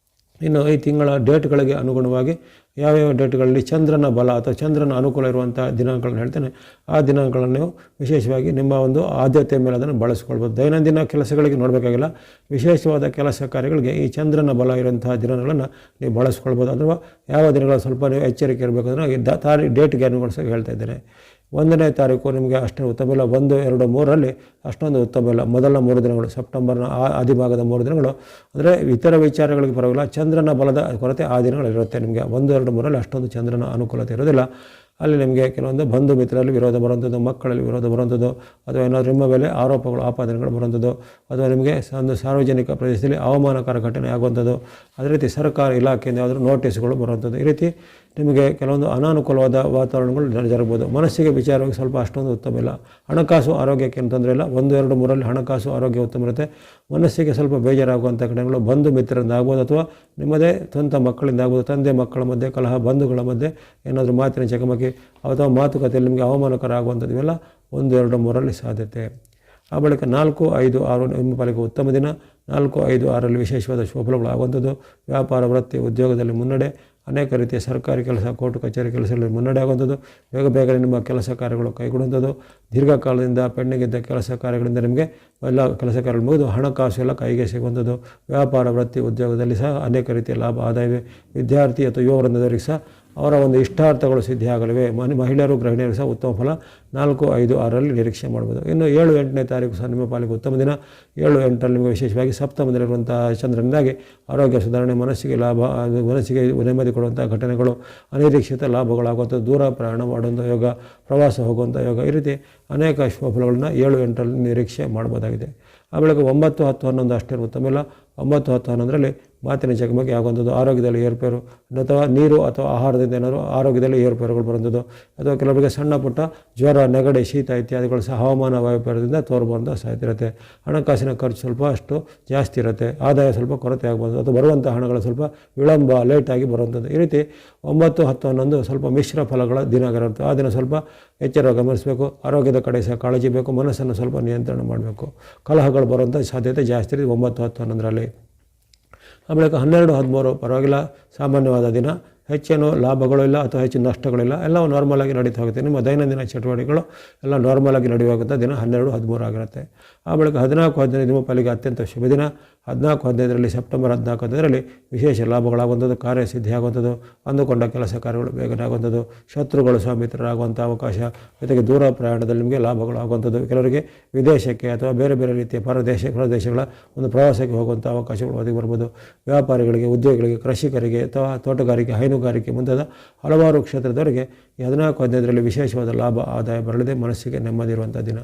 ಇನ್ನು ಈ ತಿಂಗಳ ಡೇಟ್ಗಳಿಗೆ ಅನುಗುಣವಾಗಿ ಯಾವ್ಯಾವ ಡೇಟ್ಗಳಲ್ಲಿ ಚಂದ್ರನ ಬಲ ಅಥವಾ ಚಂದ್ರನ ಅನುಕೂಲ ಇರುವಂಥ ದಿನಾಂಕಗಳನ್ನು ಹೇಳ್ತೇನೆ, ಆ ದಿನಾಂಕಗಳನ್ನು ನೀವು ವಿಶೇಷವಾಗಿ ನಿಮ್ಮ ಒಂದು ಆದ್ಯತೆ ಮೇಲೆ ಅದನ್ನು ಬಳಸ್ಕೊಳ್ಬೋದು. ದೈನಂದಿನ ಕೆಲಸಗಳಿಗೆ ನೋಡಬೇಕಾಗಿಲ್ಲ, ವಿಶೇಷವಾದ ಕೆಲಸ ಕಾರ್ಯಗಳಿಗೆ ಈ ಚಂದ್ರನ ಬಲ ಇರುವಂತಹ ದಿನಗಳನ್ನು ನೀವು ಬಳಸ್ಕೊಳ್ಬೋದು. ಅಥವಾ ಯಾವ ದಿನಗಳು ಸ್ವಲ್ಪ ನೀವು ಎಚ್ಚರಿಕೆ ಇರಬೇಕಂದ್ರೆ ಡೇಟ್ಗೆ ಅನುಗುಣಿಸಿ ಹೇಳ್ತಾ ಇದ್ದೇನೆ. 1ನೇ ತಾರೀಕು ನಿಮಗೆ ಅಷ್ಟೇ ಉತ್ತಮ ಇಲ್ಲ, 1, 2, 3ರಲ್ಲಿ ಅಷ್ಟೊಂದು ಉತ್ತಮ ಇಲ್ಲ. ಮೊದಲ 3 ದಿನಗಳು, ಸೆಪ್ಟೆಂಬರ್ನ ಆದಿಭಾಗದ 3 ದಿನಗಳು, ಅಂದರೆ ಇತರ ವಿಚಾರಗಳಿಗೆ ಪರವಾಗಿಲ್ಲ, ಚಂದ್ರನ ಬಲದ ಕೊರತೆ ಆ ದಿನಗಳಿರುತ್ತೆ. ನಿಮಗೆ 1, 2, 3ರಲ್ಲಿ ಅಷ್ಟೊಂದು ಚಂದ್ರನ ಅನುಕೂಲತೆ ಇರೋದಿಲ್ಲ. ಅಲ್ಲಿ ನಿಮಗೆ ಕೆಲವೊಂದು ಬಂಧು ಮಿತ್ರರಲ್ಲಿ ವಿರೋಧ ಬರುವಂಥದ್ದು, ಮಕ್ಕಳಲ್ಲಿ ವಿರೋಧ ಬರುವಂಥದ್ದು, ಅಥವಾ ಏನಾದರೂ ನಿಮ್ಮ ಮೇಲೆ ಆರೋಪಗಳು, ಆಪಾದನೆಗಳು ಬರುವಂಥದ್ದು, ಅಥವಾ ನಿಮಗೆ ಒಂದು ಸಾರ್ವಜನಿಕ ಪ್ರದೇಶದಲ್ಲಿ ಅವಮಾನಕರ ಘಟನೆ ಆಗುವಂಥದ್ದು, ಅದೇ ರೀತಿ ಸರ್ಕಾರ ಇಲಾಖೆಯಿಂದ ಯಾವುದಾದ್ರೂ ನೋಟಿಸ್ಗಳು ಬರುವಂಥದ್ದು. ಈ ರೀತಿ ನಿಮಗೆ ಕೆಲವೊಂದು ಅನಾನುಕೂಲವಾದ ವಾತಾವರಣಗಳು ಜರುಗಬಹುದು. ಮನಸ್ಸಿಗೆ ವಿಚಾರವಾಗಿ ಸ್ವಲ್ಪ ಅಷ್ಟೊಂದು ಉತ್ತಮ ಇಲ್ಲ. ಹಣಕಾಸು ಆರೋಗ್ಯಕ್ಕೆ ಏನು ತೊಂದರೆ ಇಲ್ಲ. 1, 2, 3ರಲ್ಲಿ ಹಣಕಾಸು ಆರೋಗ್ಯ ಉತ್ತಮ ಇರುತ್ತೆ. ಮನಸ್ಸಿಗೆ ಸ್ವಲ್ಪ ಬೇಜಾರಾಗುವಂಥ ಘಟನೆಗಳು ಬಂಧು ಮಿತ್ರರಿಂದ ಆಗ್ಬೋದು, ಅಥವಾ ನಿಮ್ಮದೇ ಸ್ವಂತ ಮಕ್ಕಳಿಂದ ಆಗ್ಬೋದು. ತಂದೆ ಮಕ್ಕಳ ಮಧ್ಯೆ ಕಲಹ, ಬಂಧುಗಳ ಮಧ್ಯೆ ಏನಾದರೂ ಮಾತಿನ ಚಕಮಕಿ ಅಥವಾ ಮಾತುಕತೆಯಲ್ಲಿ ನಿಮಗೆ ಅವಮಾನಕರ ಆಗುವಂಥದ್ದು, ಇವೆಲ್ಲ 1, 2, 3ರಲ್ಲಿ ಸಾಧ್ಯತೆ. ಆ ಬಳಿಕ 4, 5, 6 ನಿಮ್ಮ ಪಾಲಿಗೆ ಉತ್ತಮ ದಿನ. 4, 5, 6ರಲ್ಲಿ ವಿಶೇಷವಾದ ಶುಭಫಲಗಳಾಗುವಂಥದ್ದು. ವ್ಯಾಪಾರ, ವೃತ್ತಿ, ಉದ್ಯೋಗದಲ್ಲಿ ಮುನ್ನಡೆ. ಅನೇಕ ರೀತಿಯ ಸರ್ಕಾರಿ ಕೆಲಸ, ಕೋರ್ಟು ಕಚೇರಿ ಕೆಲಸಗಳಲ್ಲಿ ಮುನ್ನಡೆ ಆಗುವಂಥದ್ದು. ಬೇಗನೆ ನಿಮ್ಮ ಕೆಲಸ ಕಾರ್ಯಗಳು ಕೈಗೂಡುವಂಥದ್ದು. ದೀರ್ಘಕಾಲದಿಂದ ಪೆಂಡಿಂಗಿದ್ದ ಕೆಲಸ ಕಾರ್ಯಗಳಿಂದ ನಿಮಗೆ ಎಲ್ಲ ಕೆಲಸ ಕಾರ್ಯಗಳು ಮುಗಿದು ಹಣಕಾಸು ಎಲ್ಲ ಕೈಗೆ ಸಿಗುವಂಥದ್ದು. ವ್ಯಾಪಾರ, ವೃತ್ತಿ, ಉದ್ಯೋಗದಲ್ಲಿ ಸಹ ಅನೇಕ ರೀತಿಯ ಲಾಭ, ಆದಾಯವಿದೆ. ವಿದ್ಯಾರ್ಥಿ ಅಥವಾ ಯುವ ವೃಂದದವರಿಗೆ ಸಹ ಅವರ ಒಂದು ಇಷ್ಟಾರ್ಥಗಳು ಸಿದ್ಧಿಯಾಗಲಿವೆ. ಮಹಿಳೆಯರು, ಗೃಹಿಣಿಯರು ಸಹ ಉತ್ತಮ ಫಲ 4, 5, 6ರಲ್ಲಿ ನಿರೀಕ್ಷೆ ಮಾಡ್ಬೋದು. ಇನ್ನು 7, 8ನೇ ತಾರೀಕು ಸಹ ನಿಮ್ಮ ಪಾಲಿಗೆ ಉತ್ತಮ ದಿನ. 7, 8ರಲ್ಲಿ ನಿಮಗೆ ವಿಶೇಷವಾಗಿ ಸಪ್ತಮದಲ್ಲಿರುವಂಥ ಚಂದ್ರನಿಂದಾಗಿ ಆರೋಗ್ಯ ಸುಧಾರಣೆ, ಮನಸ್ಸಿಗೆ ಲಾಭ, ಮನಸ್ಸಿಗೆ ನೆಮ್ಮದಿ ಕೊಡುವಂಥ ಘಟನೆಗಳು, ಅನಿರೀಕ್ಷಿತ ಲಾಭಗಳಾಗುವಂಥದ್ದು, ದೂರ ಪ್ರಯಾಣ ಮಾಡುವಂಥ ಯೋಗ, ಪ್ರವಾಸ ಹೋಗುವಂಥ ಯೋಗ, ಈ ರೀತಿ ಅನೇಕ ಶುಭಫಲಗಳನ್ನ 7, 8ರಲ್ಲಿ ನಿರೀಕ್ಷೆ ಮಾಡ್ಬೋದಾಗಿದೆ. ಆ ಬಳಿಕ 9, 10, 11 ಅಷ್ಟೇ ಉತ್ತಮ ಇಲ್ಲ. 9, 10, 11ರಲ್ಲಿ ಮಾತಿನ ಚಕಮಕಿ ಆಗುವಂಥದ್ದು, ಆರೋಗ್ಯದಲ್ಲಿ ಏರುಪೇರು ಅಥವಾ ನೀರು ಅಥವಾ ಆಹಾರದಿಂದ ಏನಾದರೂ ಆರೋಗ್ಯದಲ್ಲಿ ಏರುಪೇರುಗಳು ಬರುವಂಥದ್ದು, ಅಥವಾ ಕೆಲವರಿಗೆ ಸಣ್ಣ ಪುಟ್ಟ ಜ್ವರ, ನೆಗಡಿ, ಶೀತ ಇತ್ಯಾದಿಗಳು ಸಹ ಹವಾಮಾನ ವೈಪರೀತ್ಯದಿಂದ ತೋರ್ಬರುವಂಥ ಸಾಧ್ಯತೆ ಇರುತ್ತೆ. ಹಣಕಾಸಿನ ಖರ್ಚು ಸ್ವಲ್ಪ ಅಷ್ಟು ಜಾಸ್ತಿ ಇರುತ್ತೆ. ಆದಾಯ ಸ್ವಲ್ಪ ಕೊರತೆ ಆಗ್ಬೋದು, ಅಥವಾ ಬರುವಂಥ ಹಣಗಳು ಸ್ವಲ್ಪ ವಿಳಂಬ, ಲೇಟಾಗಿ ಬರುವಂಥದ್ದು. ಈ ರೀತಿ 9, 10, 11 ಸ್ವಲ್ಪ ಮಿಶ್ರ ಫಲಗಳ ದಿನಗಳಿರುತ್ತೆ. ಆ ದಿನ ಸ್ವಲ್ಪ ಎಚ್ಚರ ಗಮನಿಸಬೇಕು. ಆರೋಗ್ಯದ ಕಡೆ ಸಹ ಕಾಳಜಿ ಬೇಕು. ಮನಸ್ಸನ್ನು ಸ್ವಲ್ಪ ನಿಯಂತ್ರಣ ಮಾಡಬೇಕು. ಕಲಹಗಳು ಬರುವಂಥ ಸಾಧ್ಯತೆ ಜಾಸ್ತಿ ಇದೆ 9, 10, 11ರಲ್ಲಿ. ಆ ಬಳಿಕ 12, 13 ಪರವಾಗಿಲ್ಲ, ಸಾಮಾನ್ಯವಾದ ದಿನ. ಹೆಚ್ಚೇನು ಲಾಭಗಳು ಇಲ್ಲ ಅಥವಾ ಹೆಚ್ಚು ನಷ್ಟಗಳಿಲ್ಲ, ಎಲ್ಲವೂ ನಾರ್ಮಲಾಗಿ ನಡೀತಾ ಹೋಗುತ್ತೆ. ನಿಮ್ಮ ದೈನಂದಿನ ಚಟುವಟಿಕೆಗಳು ಎಲ್ಲ ನಾರ್ಮಲಾಗಿ ನಡೆಯುವಂಥ ದಿನ 12, 13 ಆಗಿರುತ್ತೆ. ಆ ಬಳಿಕ 14, 15 ನಿಮ್ಮ ಪಾಲಿಗೆ ಅತ್ಯಂತ ಶುಭ ದಿನ. 14, 15ರಲ್ಲಿ ಸೆಪ್ಟೆಂಬರ್ 14, 15ರಲ್ಲಿ ವಿಶೇಷ ಲಾಭಗಳಾಗುವಂಥದ್ದು, ಕಾರ್ಯಸಿದ್ಧಿಯಾಗುವಂಥದ್ದು, ಅಂದುಕೊಂಡ ಕೆಲಸ ಕಾರ್ಯಗಳು ಬೇಗನೆ ಆಗುವಂಥದ್ದು, ಶತ್ರುಗಳು ಸಹ ಮಿತ್ರರಾಗುವಂಥ ಅವಕಾಶ, ಜೊತೆಗೆ ದೂರ ಪ್ರಯಾಣದಲ್ಲಿ ನಿಮಗೆ ಲಾಭಗಳು ಆಗುವಂಥದ್ದು, ಕೆಲವರಿಗೆ ವಿದೇಶಕ್ಕೆ ಅಥವಾ ಬೇರೆ ಬೇರೆ ರೀತಿಯ ಪ್ರದೇಶಗಳ ಒಂದು ಪ್ರವಾಸಕ್ಕೆ ಹೋಗುವಂಥ ಅವಕಾಶಗಳು ಒದಗಿ ಬರ್ಬೋದು. ವ್ಯಾಪಾರಿಗಳಿಗೆ, ಉದ್ಯೋಗಿಗಳಿಗೆ, ಕೃಷಿಕರಿಗೆ ಅಥವಾ ತೋಟಗಾರಿಕೆ, ಹೈನುಗಾರಿಕೆ ಮುಂತಾದ ಹಲವಾರು ಕ್ಷೇತ್ರದವರಿಗೆ ಈ 14, 15ರಲ್ಲಿ ವಿಶೇಷವಾದ ಲಾಭ, ಆದಾಯ ಬರಲಿದೆ. ಮನಸ್ಸಿಗೆ ನೆಮ್ಮದಿ ಇರುವಂಥ ದಿನ.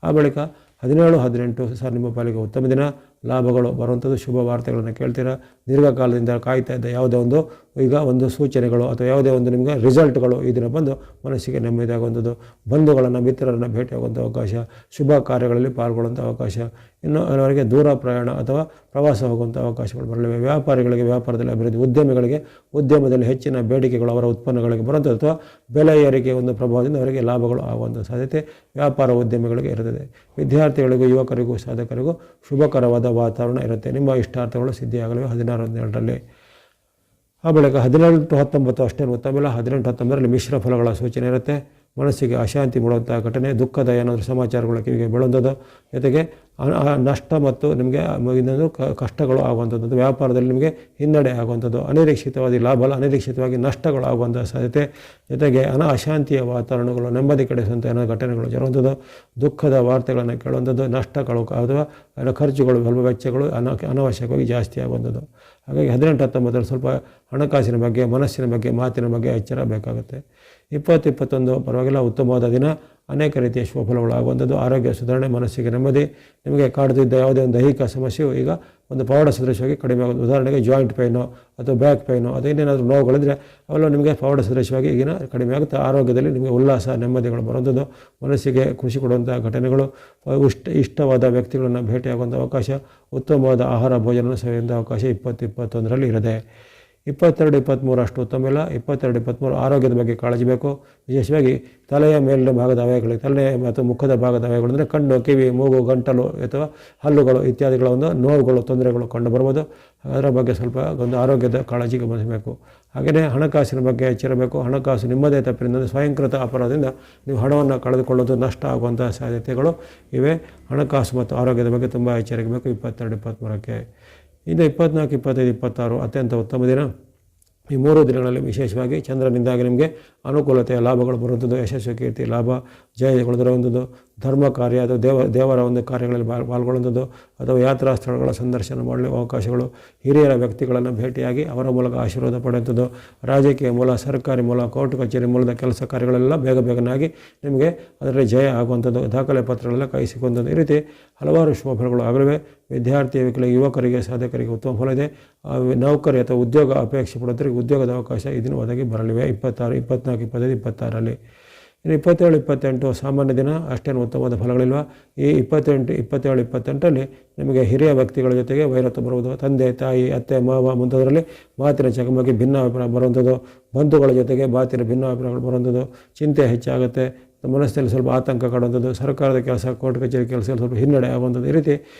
ಆ ಬಳಿಕ 17, 18 ಸಹ ನಿಮ್ಮ ಪಾಲಿಗೆ ಉತ್ತಮ ದಿನ. ಲಾಭಗಳು ಬರುವಂಥದ್ದು, ಶುಭ ವಾರ್ತೆಗಳನ್ನು ಕೇಳ್ತೀರಾ. ದೀರ್ಘಕಾಲದಿಂದ ಕಾಯ್ತಾ ಇದ್ದ ಯಾವುದೇ ಒಂದು ಈಗ ಒಂದು ಸೂಚನೆಗಳು ಅಥವಾ ಯಾವುದೇ ಒಂದು ನಿಮಗೆ ರಿಸಲ್ಟ್ಗಳು ಈ ದಿನ ಬಂದು ಮನಸ್ಸಿಗೆ ನೆಮ್ಮದಿ ಆಗುವಂಥದ್ದು. ಬಂಧುಗಳನ್ನು, ಮಿತ್ರರನ್ನು ಭೇಟಿಯಾಗುವಂಥ ಅವಕಾಶ, ಶುಭ ಕಾರ್ಯಗಳಲ್ಲಿ ಪಾಲ್ಗೊಳ್ಳುವಂಥ ಅವಕಾಶ. ಇನ್ನು ಅವರಿಗೆ ದೂರ ಪ್ರಯಾಣ ಅಥವಾ ಪ್ರವಾಸ ಹೋಗುವಂಥ ಅವಕಾಶಗಳು ಬರಲಿವೆ. ವ್ಯಾಪಾರಿಗಳಿಗೆ ವ್ಯಾಪಾರದಲ್ಲಿ ಅಭಿವೃದ್ಧಿ, ಉದ್ಯಮಿಗಳಿಗೆ ಉದ್ಯಮದಲ್ಲಿ ಹೆಚ್ಚಿನ ಬೇಡಿಕೆಗಳು ಅವರ ಉತ್ಪನ್ನಗಳಿಗೆ ಬರುವಂಥದ್ದು, ಅಥವಾ ಬೆಲೆ ಏರಿಕೆ ಒಂದು ಪ್ರಭಾವದಿಂದ ಅವರಿಗೆ ಲಾಭಗಳು ಆಗುವಂಥ ಸಾಧ್ಯತೆ ವ್ಯಾಪಾರ ಉದ್ಯಮಿಗಳಿಗೆ ಇರುತ್ತದೆ. ವಿದ್ಯಾರ್ಥಿಗಳಿಗೂ, ಯುವಕರಿಗೂ, ಸಾಧಕರಿಗೂ ಶುಭಕರವಾದ ವಾತಾವರಣ ಇರುತ್ತೆ. ನಿಮ್ಮ ಇಷ್ಟಾರ್ಥಗಳು ಸಿದ್ಧಿಯಾಗಲಿವೆ 16, 17ರಲ್ಲಿ. ಆ ಬಳಿಕ 18, 19 ಅಷ್ಟೇ ಉತ್ತಮ ಇಲ್ಲ. 18, 19ರಲ್ಲಿ ಮಿಶ್ರ ಫಲಗಳ ಸೂಚನೆ ಇರುತ್ತೆ. ಮನಸ್ಸಿಗೆ ಅಶಾಂತಿ ಮೂಡುವಂಥ ಘಟನೆ, ದುಃಖದ ಏನಾದರೂ ಸಮಾಚಾರಗಳ ಕಿವಿಗೆ ಬೀಳುವಂಥದ್ದು, ಜೊತೆಗೆ ನಷ್ಟ ಮತ್ತು ನಿಮಗೆ ಇನ್ನೊಂದು ಕಷ್ಟಗಳು ಆಗುವಂಥದ್ದು, ವ್ಯಾಪಾರದಲ್ಲಿ ನಿಮಗೆ ಹಿನ್ನಡೆ ಆಗುವಂಥದ್ದು, ಅನಿರೀಕ್ಷಿತವಾಗಿ ಲಾಭ, ಅನಿರೀಕ್ಷಿತವಾಗಿ ನಷ್ಟಗಳು ಆಗುವಂಥ ಸಾಧ್ಯತೆ, ಜೊತೆಗೆ ಅಶಾಂತಿಯ ವಾತಾವರಣಗಳು, ನೆಮ್ಮದಿ ಕೆಡಿಸುವಂಥ ಏನೋ ಘಟನೆಗಳು ಜರುವಂಥದ್ದು, ದುಃಖದ ವಾರ್ತೆಗಳನ್ನು ಕೇಳುವಂಥದ್ದು, ನಷ್ಟಗಳು ಅಥವಾ ಖರ್ಚುಗಳು, ಸ್ವಲ್ಪ ವೆಚ್ಚಗಳು ಅನಾವಶ್ಯಕವಾಗಿ ಜಾಸ್ತಿ ಆಗುವಂಥದ್ದು. ಹಾಗಾಗಿ 18, 19ರಲ್ಲಿ ಸ್ವಲ್ಪ ಹಣಕಾಸಿನ ಬಗ್ಗೆ, ಮನಸ್ಸಿನ ಬಗ್ಗೆ, ಮಾತಿನ ಬಗ್ಗೆ ಎಚ್ಚರ ಬೇಕಾಗುತ್ತೆ. 20, 21 ಪರವಾಗಿಲ್ಲ, ಉತ್ತಮವಾದ ದಿನ. ಅನೇಕ ರೀತಿಯ ಶುಭಫಲಗಳಾಗುವಂಥದ್ದು, ಆರೋಗ್ಯ ಸುಧಾರಣೆ, ಮನಸ್ಸಿಗೆ ನೆಮ್ಮದಿ. ನಿಮಗೆ ಕಾಡ್ತಿದ್ದ ಯಾವುದೇ ಒಂದು ದೈಹಿಕ ಸಮಸ್ಯೆಯು ಈಗ ಒಂದು ಪವಾಡ ಸದೃಶವಾಗಿ ಕಡಿಮೆ ಆಗುತ್ತೆ. ಉದಾಹರಣೆಗೆ ಜಾಯಿಂಟ್ ಪೈನು ಅಥವಾ ಬ್ಯಾಕ್ ಪೈನು ಅಥವಾ ಇನ್ನೇನಾದರೂ ನೋವುಗಳಿದ್ರೆ ಅವೆಲ್ಲ ನಿಮಗೆ ಪವಾಡ ಸದೃಶವಾಗಿ ಈಗಿನ ಕಡಿಮೆ ಆಗುತ್ತೆ. ಆರೋಗ್ಯದಲ್ಲಿ ನಿಮಗೆ ಉಲ್ಲಾಸ, ನೆಮ್ಮದಿಗಳು ಬರುವಂಥದ್ದು, ಮನಸ್ಸಿಗೆ ಖುಷಿ ಕೊಡುವಂಥ ಘಟನೆಗಳು, ಇಷ್ಟವಾದ ವ್ಯಕ್ತಿಗಳನ್ನು ಭೇಟಿಯಾಗುವಂಥ ಅವಕಾಶ, ಉತ್ತಮವಾದ ಆಹಾರ ಭೋಜನ ಸೇವೆಯುವಂಥ ಅವಕಾಶ 20, 21ರಲ್ಲಿ ಇರದೆ. 22, 23 ಅಷ್ಟು ಉತ್ತಮ ಇಲ್ಲ. 22, 23 ಆರೋಗ್ಯದ ಬಗ್ಗೆ ಕಾಳಜಿ ಬೇಕು. ವಿಶೇಷವಾಗಿ ತಲೆಯ ಮೇಲಿನ ಭಾಗದ ಅವಯಗಳಿಗೆ, ತಲೆ ಮತ್ತು ಮುಖದ ಭಾಗದ ಅವಯಗಳು ಅಂದರೆ ಕಣ್ಣು, ಕಿವಿ, ಮೂಗು, ಗಂಟಲು ಅಥವಾ ಹಲ್ಲುಗಳು ಇತ್ಯಾದಿಗಳ ಒಂದು ನೋವುಗಳು, ತೊಂದರೆಗಳು ಕಂಡು ಬರ್ಬೋದು. ಅದರ ಬಗ್ಗೆ ಸ್ವಲ್ಪ ಒಂದು ಆರೋಗ್ಯದ ಕಾಳಜಿ ಗಮನಿಸಬೇಕು. ಹಾಗೆಯೇ ಹಣಕಾಸಿನ ಬಗ್ಗೆ ಎಚ್ಚರಬೇಕು. ಹಣಕಾಸು ನಿಮ್ಮದೇ ತಪ್ಪಿನಿಂದ, ಸ್ವಯಂಕೃತ ಅಪರಾಧದಿಂದ ನೀವು ಹಣವನ್ನು ಕಳೆದುಕೊಳ್ಳೋದು, ನಷ್ಟ ಆಗುವಂಥ ಸಾಧ್ಯತೆಗಳು ಇವೆ. ಹಣಕಾಸು ಮತ್ತು ಆರೋಗ್ಯದ ಬಗ್ಗೆ ತುಂಬ ಎಚ್ಚರಿಕೆ ಬೇಕು 22, 23ಕ್ಕೆ. ಇದು 24, 25, 26 ಅತ್ಯಂತ ಉತ್ತಮ ದಿನ. ಈ 3 ದಿನಗಳಲ್ಲಿ ವಿಶೇಷವಾಗಿ ಚಂದ್ರನಿಂದಾಗಿ ನಿಮಗೆ ಅನುಕೂಲತೆಯ ಲಾಭಗಳು ಬರುವಂಥದ್ದು, ಯಶಸ್ವಿ, ಕೀರ್ತಿ, ಲಾಭ, ಜಯಗಳು ದೊರೆಯುವಂಥದ್ದು, ಧರ್ಮ ಕಾರ್ಯ ಅಥವಾ ದೇವರ ಒಂದು ಕಾರ್ಯಗಳಲ್ಲಿ ಪಾಲ್ಗೊಳ್ಳುವಂಥದ್ದು, ಅಥವಾ ಯಾತ್ರಾ ಸ್ಥಳಗಳ ಸಂದರ್ಶನ ಮಾಡಲು ಅವಕಾಶಗಳು, ಹಿರಿಯರ ವ್ಯಕ್ತಿಗಳನ್ನು ಭೇಟಿಯಾಗಿ ಅವರ ಮೂಲಕ ಆಶೀರ್ವಾದ ಪಡೆಯುವಂಥದ್ದು, ರಾಜಕೀಯ ಮೂಲ, ಸರ್ಕಾರಿ ಮೂಲ, ಕೋರ್ಟ್ ಕಚೇರಿ ಮೂಲದ ಕೆಲಸ ಕಾರ್ಯಗಳೆಲ್ಲ ಬೇಗನಾಗಿ ನಿಮಗೆ ಅದರಲ್ಲಿ ಜಯ ಆಗುವಂಥದ್ದು, ದಾಖಲೆ ಪತ್ರಗಳೆಲ್ಲ ಕೈ ಸಿಗುವಂಥದ್ದು, ಈ ರೀತಿ ಹಲವಾರು ಶುಭಫಲಗಳು ಆಗಲಿವೆ. ವಿದ್ಯಾರ್ಥಿ, ಯುವಕರಿಗೆ, ಸಾಧಕರಿಗೆ ಉತ್ತಮ ಫಲ ಇದೆ. ನೌಕರಿ ಅಥವಾ ಉದ್ಯೋಗ ಅಪೇಕ್ಷೆ ಪಡೋದ್ರಿಗೆ ಉದ್ಯೋಗದ ಅವಕಾಶ ಇದನ್ನು ಒದಗಿ ಬರಲಿವೆ 26, 24, 25, 26ರಲ್ಲಿ. ಇನ್ನು 27, 28 ಸಾಮಾನ್ಯ ದಿನ, ಅಷ್ಟೇನು ಉತ್ತಮವಾದ ಫಲಗಳಿಲ್ವ. ಈ 28, 27, 28ರಲ್ಲಿ ನಿಮಗೆ ಹಿರಿಯ ವ್ಯಕ್ತಿಗಳ ಜೊತೆಗೆ ವೈರತ್ವ ಬರುವುದು, ತಂದೆ, ತಾಯಿ, ಅತ್ತೆ, ಮಾವ ಮುಂತಾದರಲ್ಲಿ ಮಾತಿನ ಚಕಮಕಿ, ಭಿನ್ನಾಭಿಪ್ರಾಯ ಬರುವಂಥದ್ದು, ಬಂಧುಗಳ ಜೊತೆಗೆ ಮಾತಿನ ಭಿನ್ನಾಭಿಪ್ರಾಯಗಳು ಬರುವಂಥದ್ದು, ಚಿಂತೆ ಹೆಚ್ಚಾಗುತ್ತೆ, ಮನಸ್ಸಿನಲ್ಲಿ ಸ್ವಲ್ಪ ಆತಂಕ ಕಾಡುವಂಥದ್ದು, ಸರ್ಕಾರದ ಕೆಲಸ ಕೋರ್ಟ್ ಕಚೇರಿ ಕೆಲಸ ಸ್ವಲ್ಪ ಹಿನ್ನಡೆ ಆಗುವಂಥದ್ದು. ಈ ರೀತಿ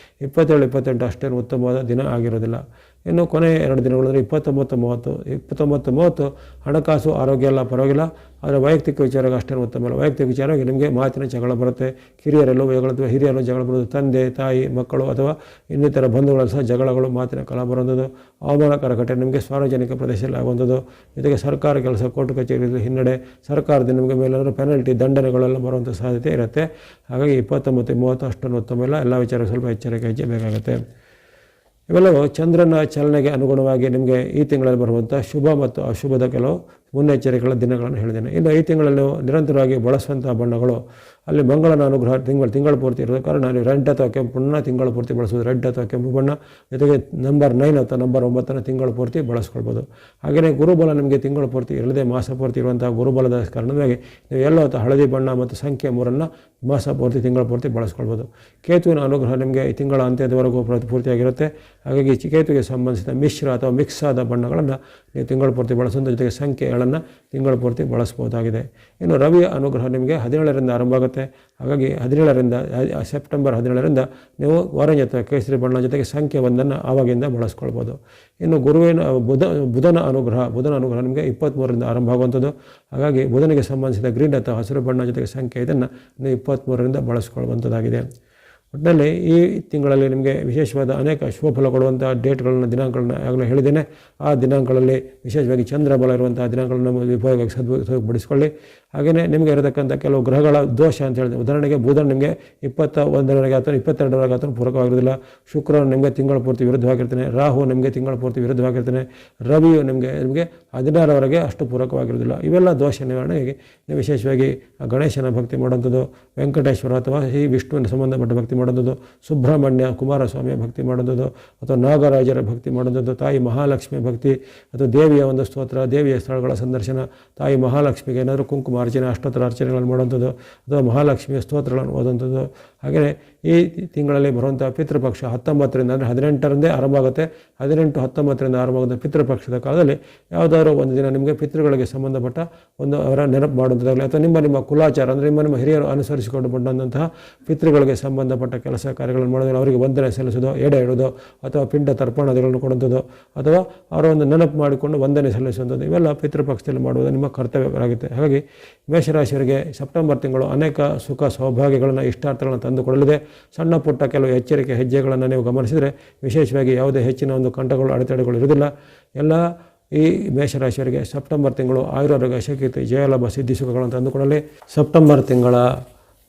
27, 28 ಅಷ್ಟೇನು ಉತ್ತಮವಾದ ದಿನ ಆಗಿರೋದಿಲ್ಲ. ಇನ್ನು ಕೊನೆ 2 ದಿನಗಳು ಅಂದರೆ 29, 30 ಹಣಕಾಸು ಆರೋಗ್ಯ ಎಲ್ಲ ಪರವಾಗಿಲ್ಲ, ಆದರೆ ವೈಯಕ್ತಿಕ ವಿಚಾರಕ್ಕೆ ಅಷ್ಟೇನು ಉತ್ತಮ ಇಲ್ಲ. ವೈಯಕ್ತಿಕ ವಿಚಾರವಾಗಿ ನಿಮಗೆ ಮಾತಿನ ಜಗಳ ಬರುತ್ತೆ, ಹಿರಿಯರೆಲ್ಲೋ ಜಗಳ ಬರೋದು, ತಂದೆ ತಾಯಿ ಮಕ್ಕಳು ಅಥವಾ ಇನ್ನಿತರ ಬಂಧುಗಳಲ್ಲಿ ಸಹ ಜಗಳಗಳು, ಮಾತಿನ ಕಲ ಬರುವಂಥದ್ದು, ಅವಮಾನಕರ ಘಟನೆ ನಿಮಗೆ ಸಾರ್ವಜನಿಕ ಪ್ರದೇಶದಲ್ಲಿ ಆಗುವಂಥದ್ದು, ಜೊತೆಗೆ ಸರ್ಕಾರ ಕೆಲಸ ಕೋರ್ಟ್ ಕಚೇರಿ ಹಿನ್ನಡೆ, ಸರ್ಕಾರದ ನಿಮಗೆ ಮೇಲಾದರೂ ಪೆನಲ್ಟಿ ದಂಡನೆಗಳೆಲ್ಲ ಬರುವಂಥ ಸಾಧ್ಯತೆ ಇರುತ್ತೆ. ಹಾಗಾಗಿ 29, 30 ಅಷ್ಟೊಂದು ಉತ್ತಮ ಇಲ್ಲ. ಎಲ್ಲ ವಿಚಾರಕ್ಕೆ ಸ್ವಲ್ಪ ಎಚ್ಚರಿಕೆ ಬೇಕಾಗುತ್ತೆ. ಇವೆಲ್ಲವೂ ಚಂದ್ರನ ಚಲನೆಗೆ ಅನುಗುಣವಾಗಿ ನಿಮಗೆ ಈ ತಿಂಗಳಲ್ಲಿ ಬರುವಂಥ ಶುಭ ಮತ್ತು ಅಶುಭದ ಕೆಲವು ಮುನ್ನೆಚ್ಚರಿಕೆಗಳ ದಿನಗಳನ್ನು ಹೇಳಿದ್ದೇನೆ. ಇನ್ನು ಈ ತಿಂಗಳಲ್ಲಿ ನಿರಂತರವಾಗಿ ಬಳಸುವಂಥ ಬಣ್ಣಗಳು, ಅಲ್ಲಿ ಮಂಗಳನ ಅನುಗ್ರಹ ತಿಂಗಳ ಪೂರ್ತಿ ಇರೋದು ಕಾರಣ ನೀವು ರೆಡ್ ಅಥವಾ ಕೆಂಪು ಬಣ್ಣ ತಿಂಗಳ ಪೂರ್ತಿ ಬಳಸೋದು, ರೆಡ್ ಅಥವಾ ಕೆಂಪು ಬಣ್ಣ, ಜೊತೆಗೆ ನಂಬರ್ 9 ಅಥವಾ ನಂಬರ್ 9 ತಿಂಗಳ ಪೂರ್ತಿ ಬಳಸ್ಕೊಳ್ಬೋದು. ಹಾಗೆಯೇ ಗುರುಬಲ ನಿಮಗೆ ತಿಂಗಳ ಪೂರ್ತಿ ಇರಲಿದೆ, ಮಾಸ ಪೂರ್ತಿ ಇರುವಂಥ ಗುರುಬಲದ ಕಾರಣವಾಗಿ ನೀವು ಎಲ್ಲೋ ಅಥವಾ ಹಳದಿ ಬಣ್ಣ ಮತ್ತು ಸಂಖ್ಯೆ 3 ಮಾಸ ಪೂರ್ತಿ ತಿಂಗಳ ಪೂರ್ತಿ ಬಳಸ್ಕೊಳ್ಬೋದು. ಕೇತುವಿನ ಅನುಗ್ರಹ ನಿಮಗೆ ಈ ತಿಂಗಳ ಅಂತ್ಯದವರೆಗೂ ಪೂರ್ತಿಯಾಗಿರುತ್ತೆ. ಹಾಗಾಗಿ ಕೇತುವಿಗೆ ಸಂಬಂಧಿಸಿದ ಮಿಶ್ರ ಅಥವಾ ಮಿಕ್ಸ್ ಆದ ಬಣ್ಣಗಳನ್ನು ನೀವು ತಿಂಗಳ ಪೂರ್ತಿ ಬಳಸೋದು, ಜೊತೆಗೆ ಸಂಖ್ಯೆಗಳನ್ನು ತಿಂಗಳ ಪೂರ್ತಿ ಬಳಸ್ಬೋದಾಗಿದೆ. ಇನ್ನು ರವಿಯ ಅನುಗ್ರಹ ನಿಮಗೆ 17ರಿಂದ ಆರಂಭ ಆಗುತ್ತೆ. ಹಾಗಾಗಿ 17ರಿಂದ ಸೆಪ್ಟೆಂಬರ್ 17ರಿಂದ ನೀವು ಆರೆಂಜ್ ಅಥವಾ ಕೇಸರಿ ಬಣ್ಣ ಜೊತೆಗೆ ಸಂಖ್ಯೆ 1 ಆವಾಗಿಂದ ಬಳಸ್ಕೊಳ್ಬೋದು. ಇನ್ನು ಬುಧನ ಅನುಗ್ರಹ ನಿಮಗೆ 23ರಿಂದ ಆರಂಭ ಆಗುವಂಥದ್ದು. ಹಾಗಾಗಿ ಬುಧನಿಗೆ ಸಂಬಂಧಿಸಿದ ಗ್ರೀನ್ ಅಥವಾ ಹಸಿರು ಬಣ್ಣ ಜೊತೆಗೆ ಸಂಖ್ಯೆ ಇದನ್ನು ನೀವು 23ರಿಂದ ಬಳಸ್ಕೊಳ್ಳುವಂಥದ್ದಾಗಿದೆ. ಒಟ್ಟಿನಲ್ಲಿ ಈ ತಿಂಗಳಲ್ಲಿ ನಿಮಗೆ ವಿಶೇಷವಾದ ಅನೇಕ ಶುಭ ಫಲ ಕೊಡುವಂಥ ಡೇಟ್ಗಳನ್ನು, ದಿನಾಂಕಗಳನ್ನು ಆಗಲೇ ಹೇಳಿದ್ದೇನೆ. ಆ ದಿನಾಂಕಗಳಲ್ಲಿ ವಿಶೇಷವಾಗಿ ಚಂದ್ರ ಬಲ ಇರುವಂಥ ದಿನಾಂಕಗಳನ್ನು ಉಪಯೋಗಕ್ಕೆ ಸದ್ಬಡಿಸ್ಕೊಳ್ಳಿ. ಹಾಗೆಯೇ ನಿಮಗೆ ಇರತಕ್ಕಂಥ ಕೆಲವು ಗ್ರಹಗಳ ದೋಷ ಅಂತ ಹೇಳಿದೆ. ಉದಾಹರಣೆಗೆ ಬುಧ ನಿಮಗೆ 21ರವರೆಗೆ ಅಥವಾ 22ರವರೆಗೆ ಅಥವಾ ಪೂರಕವಾಗಿರೋದಿಲ್ಲ. ಶುಕ್ರನು ನಿಮಗೆ ತಿಂಗಳ ಪೂರ್ತಿ ವಿರುದ್ಧವಾಗಿರ್ತಾನೆ. ರಾಹು ನಿಮಗೆ ತಿಂಗಳ ಪೂರ್ತಿ ವಿರುದ್ಧವಾಗಿರ್ತಾನೆ. ರವಿಯು ನಿಮಗೆ 16ರವರೆಗೆ ಅಷ್ಟು ಪೂರಕವಾಗಿರೋದಿಲ್ಲ. ಇವೆಲ್ಲ ದೋಷ ನಿವಾರಣೆಗೆ ನೀವು ವಿಶೇಷವಾಗಿ ಗಣೇಶನ ಭಕ್ತಿ ಮಾಡುವಂಥದ್ದು, ವೆಂಕಟೇಶ್ವರ ಅಥವಾ ಈ ವಿಷ್ಣುವಿನ ಸಂಬಂಧಪಟ್ಟ ಭಕ್ತಿ ಮಾಡುವಂಥದ್ದು, ಸುಬ್ರಹ್ಮಣ್ಯ ಕುಮಾರಸ್ವಾಮಿಯ ಭಕ್ತಿ ಮಾಡುವಂಥದ್ದು ಅಥವಾ ನಾಗರಾಜರ ಭಕ್ತಿ ಮಾಡುವಂಥದ್ದು, ತಾಯಿ ಮಹಾಲಕ್ಷ್ಮಿಯ ಭಕ್ತಿ ಅಥವಾ ದೇವಿಯ ಒಂದು ಸ್ತೋತ್ರ, ದೇವಿಯ ಸ್ಥಳಗಳ ಸಂದರ್ಶನ, ತಾಯಿ ಮಹಾಲಕ್ಷ್ಮಿಗೆ ಏನಾದರೂ ಕುಂಕುಮ ಅರ್ಚನೆ, ಅಷ್ಟೋತ್ತರ ಅರ್ಚನೆಗಳನ್ನು ಮಾಡುವಂಥದ್ದು ಅಥವಾ ಮಹಾಲಕ್ಷ್ಮಿಯ ಸ್ತೋತ್ರಗಳನ್ನು ಓದುವಂಥದ್ದು. ಹಾಗೆಯೇ ಈ ತಿಂಗಳಲ್ಲಿ ಬರುವಂಥ ಪಿತೃಪಕ್ಷ 19ರಿಂದ ಅಂದರೆ 18ರಂದೇ ಆರಂಭ ಆಗುತ್ತೆ. 18, 19ರಿಂದ ಆರಂಭ ಆಗುವಂಥ ಪಿತೃಪಕ್ಷದ ಕಾಲದಲ್ಲಿ ಯಾವುದಾದ್ರೂ ಒಂದು ದಿನ ನಿಮಗೆ ಪಿತೃಗಳಿಗೆ ಸಂಬಂಧಪಟ್ಟ ಒಂದು ಅವರ ನೆನಪು ಮಾಡುವಂಥದ್ದಾಗಲಿ ಅಥವಾ ನಿಮ್ಮ ಕುಲಾಚಾರ ಅಂದರೆ ನಿಮ್ಮ ಹಿರಿಯರು ಅನುಸರಿಸಿಕೊಂಡು ಬಂದಂತಹ ಪಿತೃಗಳಿಗೆ ಸಂಬಂಧಪಟ್ಟ ಕೆಲಸ ಕಾರ್ಯಗಳನ್ನು ಮಾಡೋದು, ಅವರಿಗೆ ವಂದನೆ ಸಲ್ಲಿಸೋದು, ಎಡೆ ಇಡೋದು ಅಥವಾ ಪಿಂಡ ತರ್ಪಣಾದಿಗಳನ್ನು ಕೊಡುವಂಥದ್ದು ಅಥವಾ ಅವರ ಒಂದು ನೆನಪು ಮಾಡಿಕೊಂಡು ವಂದನೆ ಸಲ್ಲಿಸುವಂಥದ್ದು, ಇವೆಲ್ಲ ಪಿತೃಪಕ್ಷದಲ್ಲಿ ಮಾಡುವುದು ನಿಮ್ಮ ಕರ್ತವ್ಯವಾಗುತ್ತೆ. ಹಾಗಾಗಿ ಮೇಷರಾಶಿಯವರಿಗೆ ಸೆಪ್ಟೆಂಬರ್ ತಿಂಗಳು ಅನೇಕ ಸುಖ ಸೌಭಾಗ್ಯಗಳನ್ನು, ಇಷ್ಟಾರ್ಥಗಳನ್ನು ತಂದುಕೊಡಲಿದೆ. ಸಣ್ಣ ಪುಟ್ಟ ಕೆಲವು ಎಚ್ಚರಿಕೆ ಹೆಜ್ಜೆಗಳನ್ನು ನೀವು ಗಮನಿಸಿದರೆ ವಿಶೇಷವಾಗಿ ಯಾವುದೇ ಹೆಚ್ಚಿನ ಒಂದು ಕಂಟಗಳು, ಅಡೆತಡೆಗಳು ಇರುವುದಿಲ್ಲ. ಎಲ್ಲ ಈ ಮೇಷರಾಶಿಯವರಿಗೆ ಸೆಪ್ಟೆಂಬರ್ ತಿಂಗಳು ಆಯುರಾರೋಗ್ಯ, ಶಕ್ತಿ, ಜಯಲಾಭ, ಸಿದ್ಧಿ ಸುಖಗಳನ್ನು ತಂದುಕೊಡಲಿ. ಸೆಪ್ಟೆಂಬರ್ ತಿಂಗಳ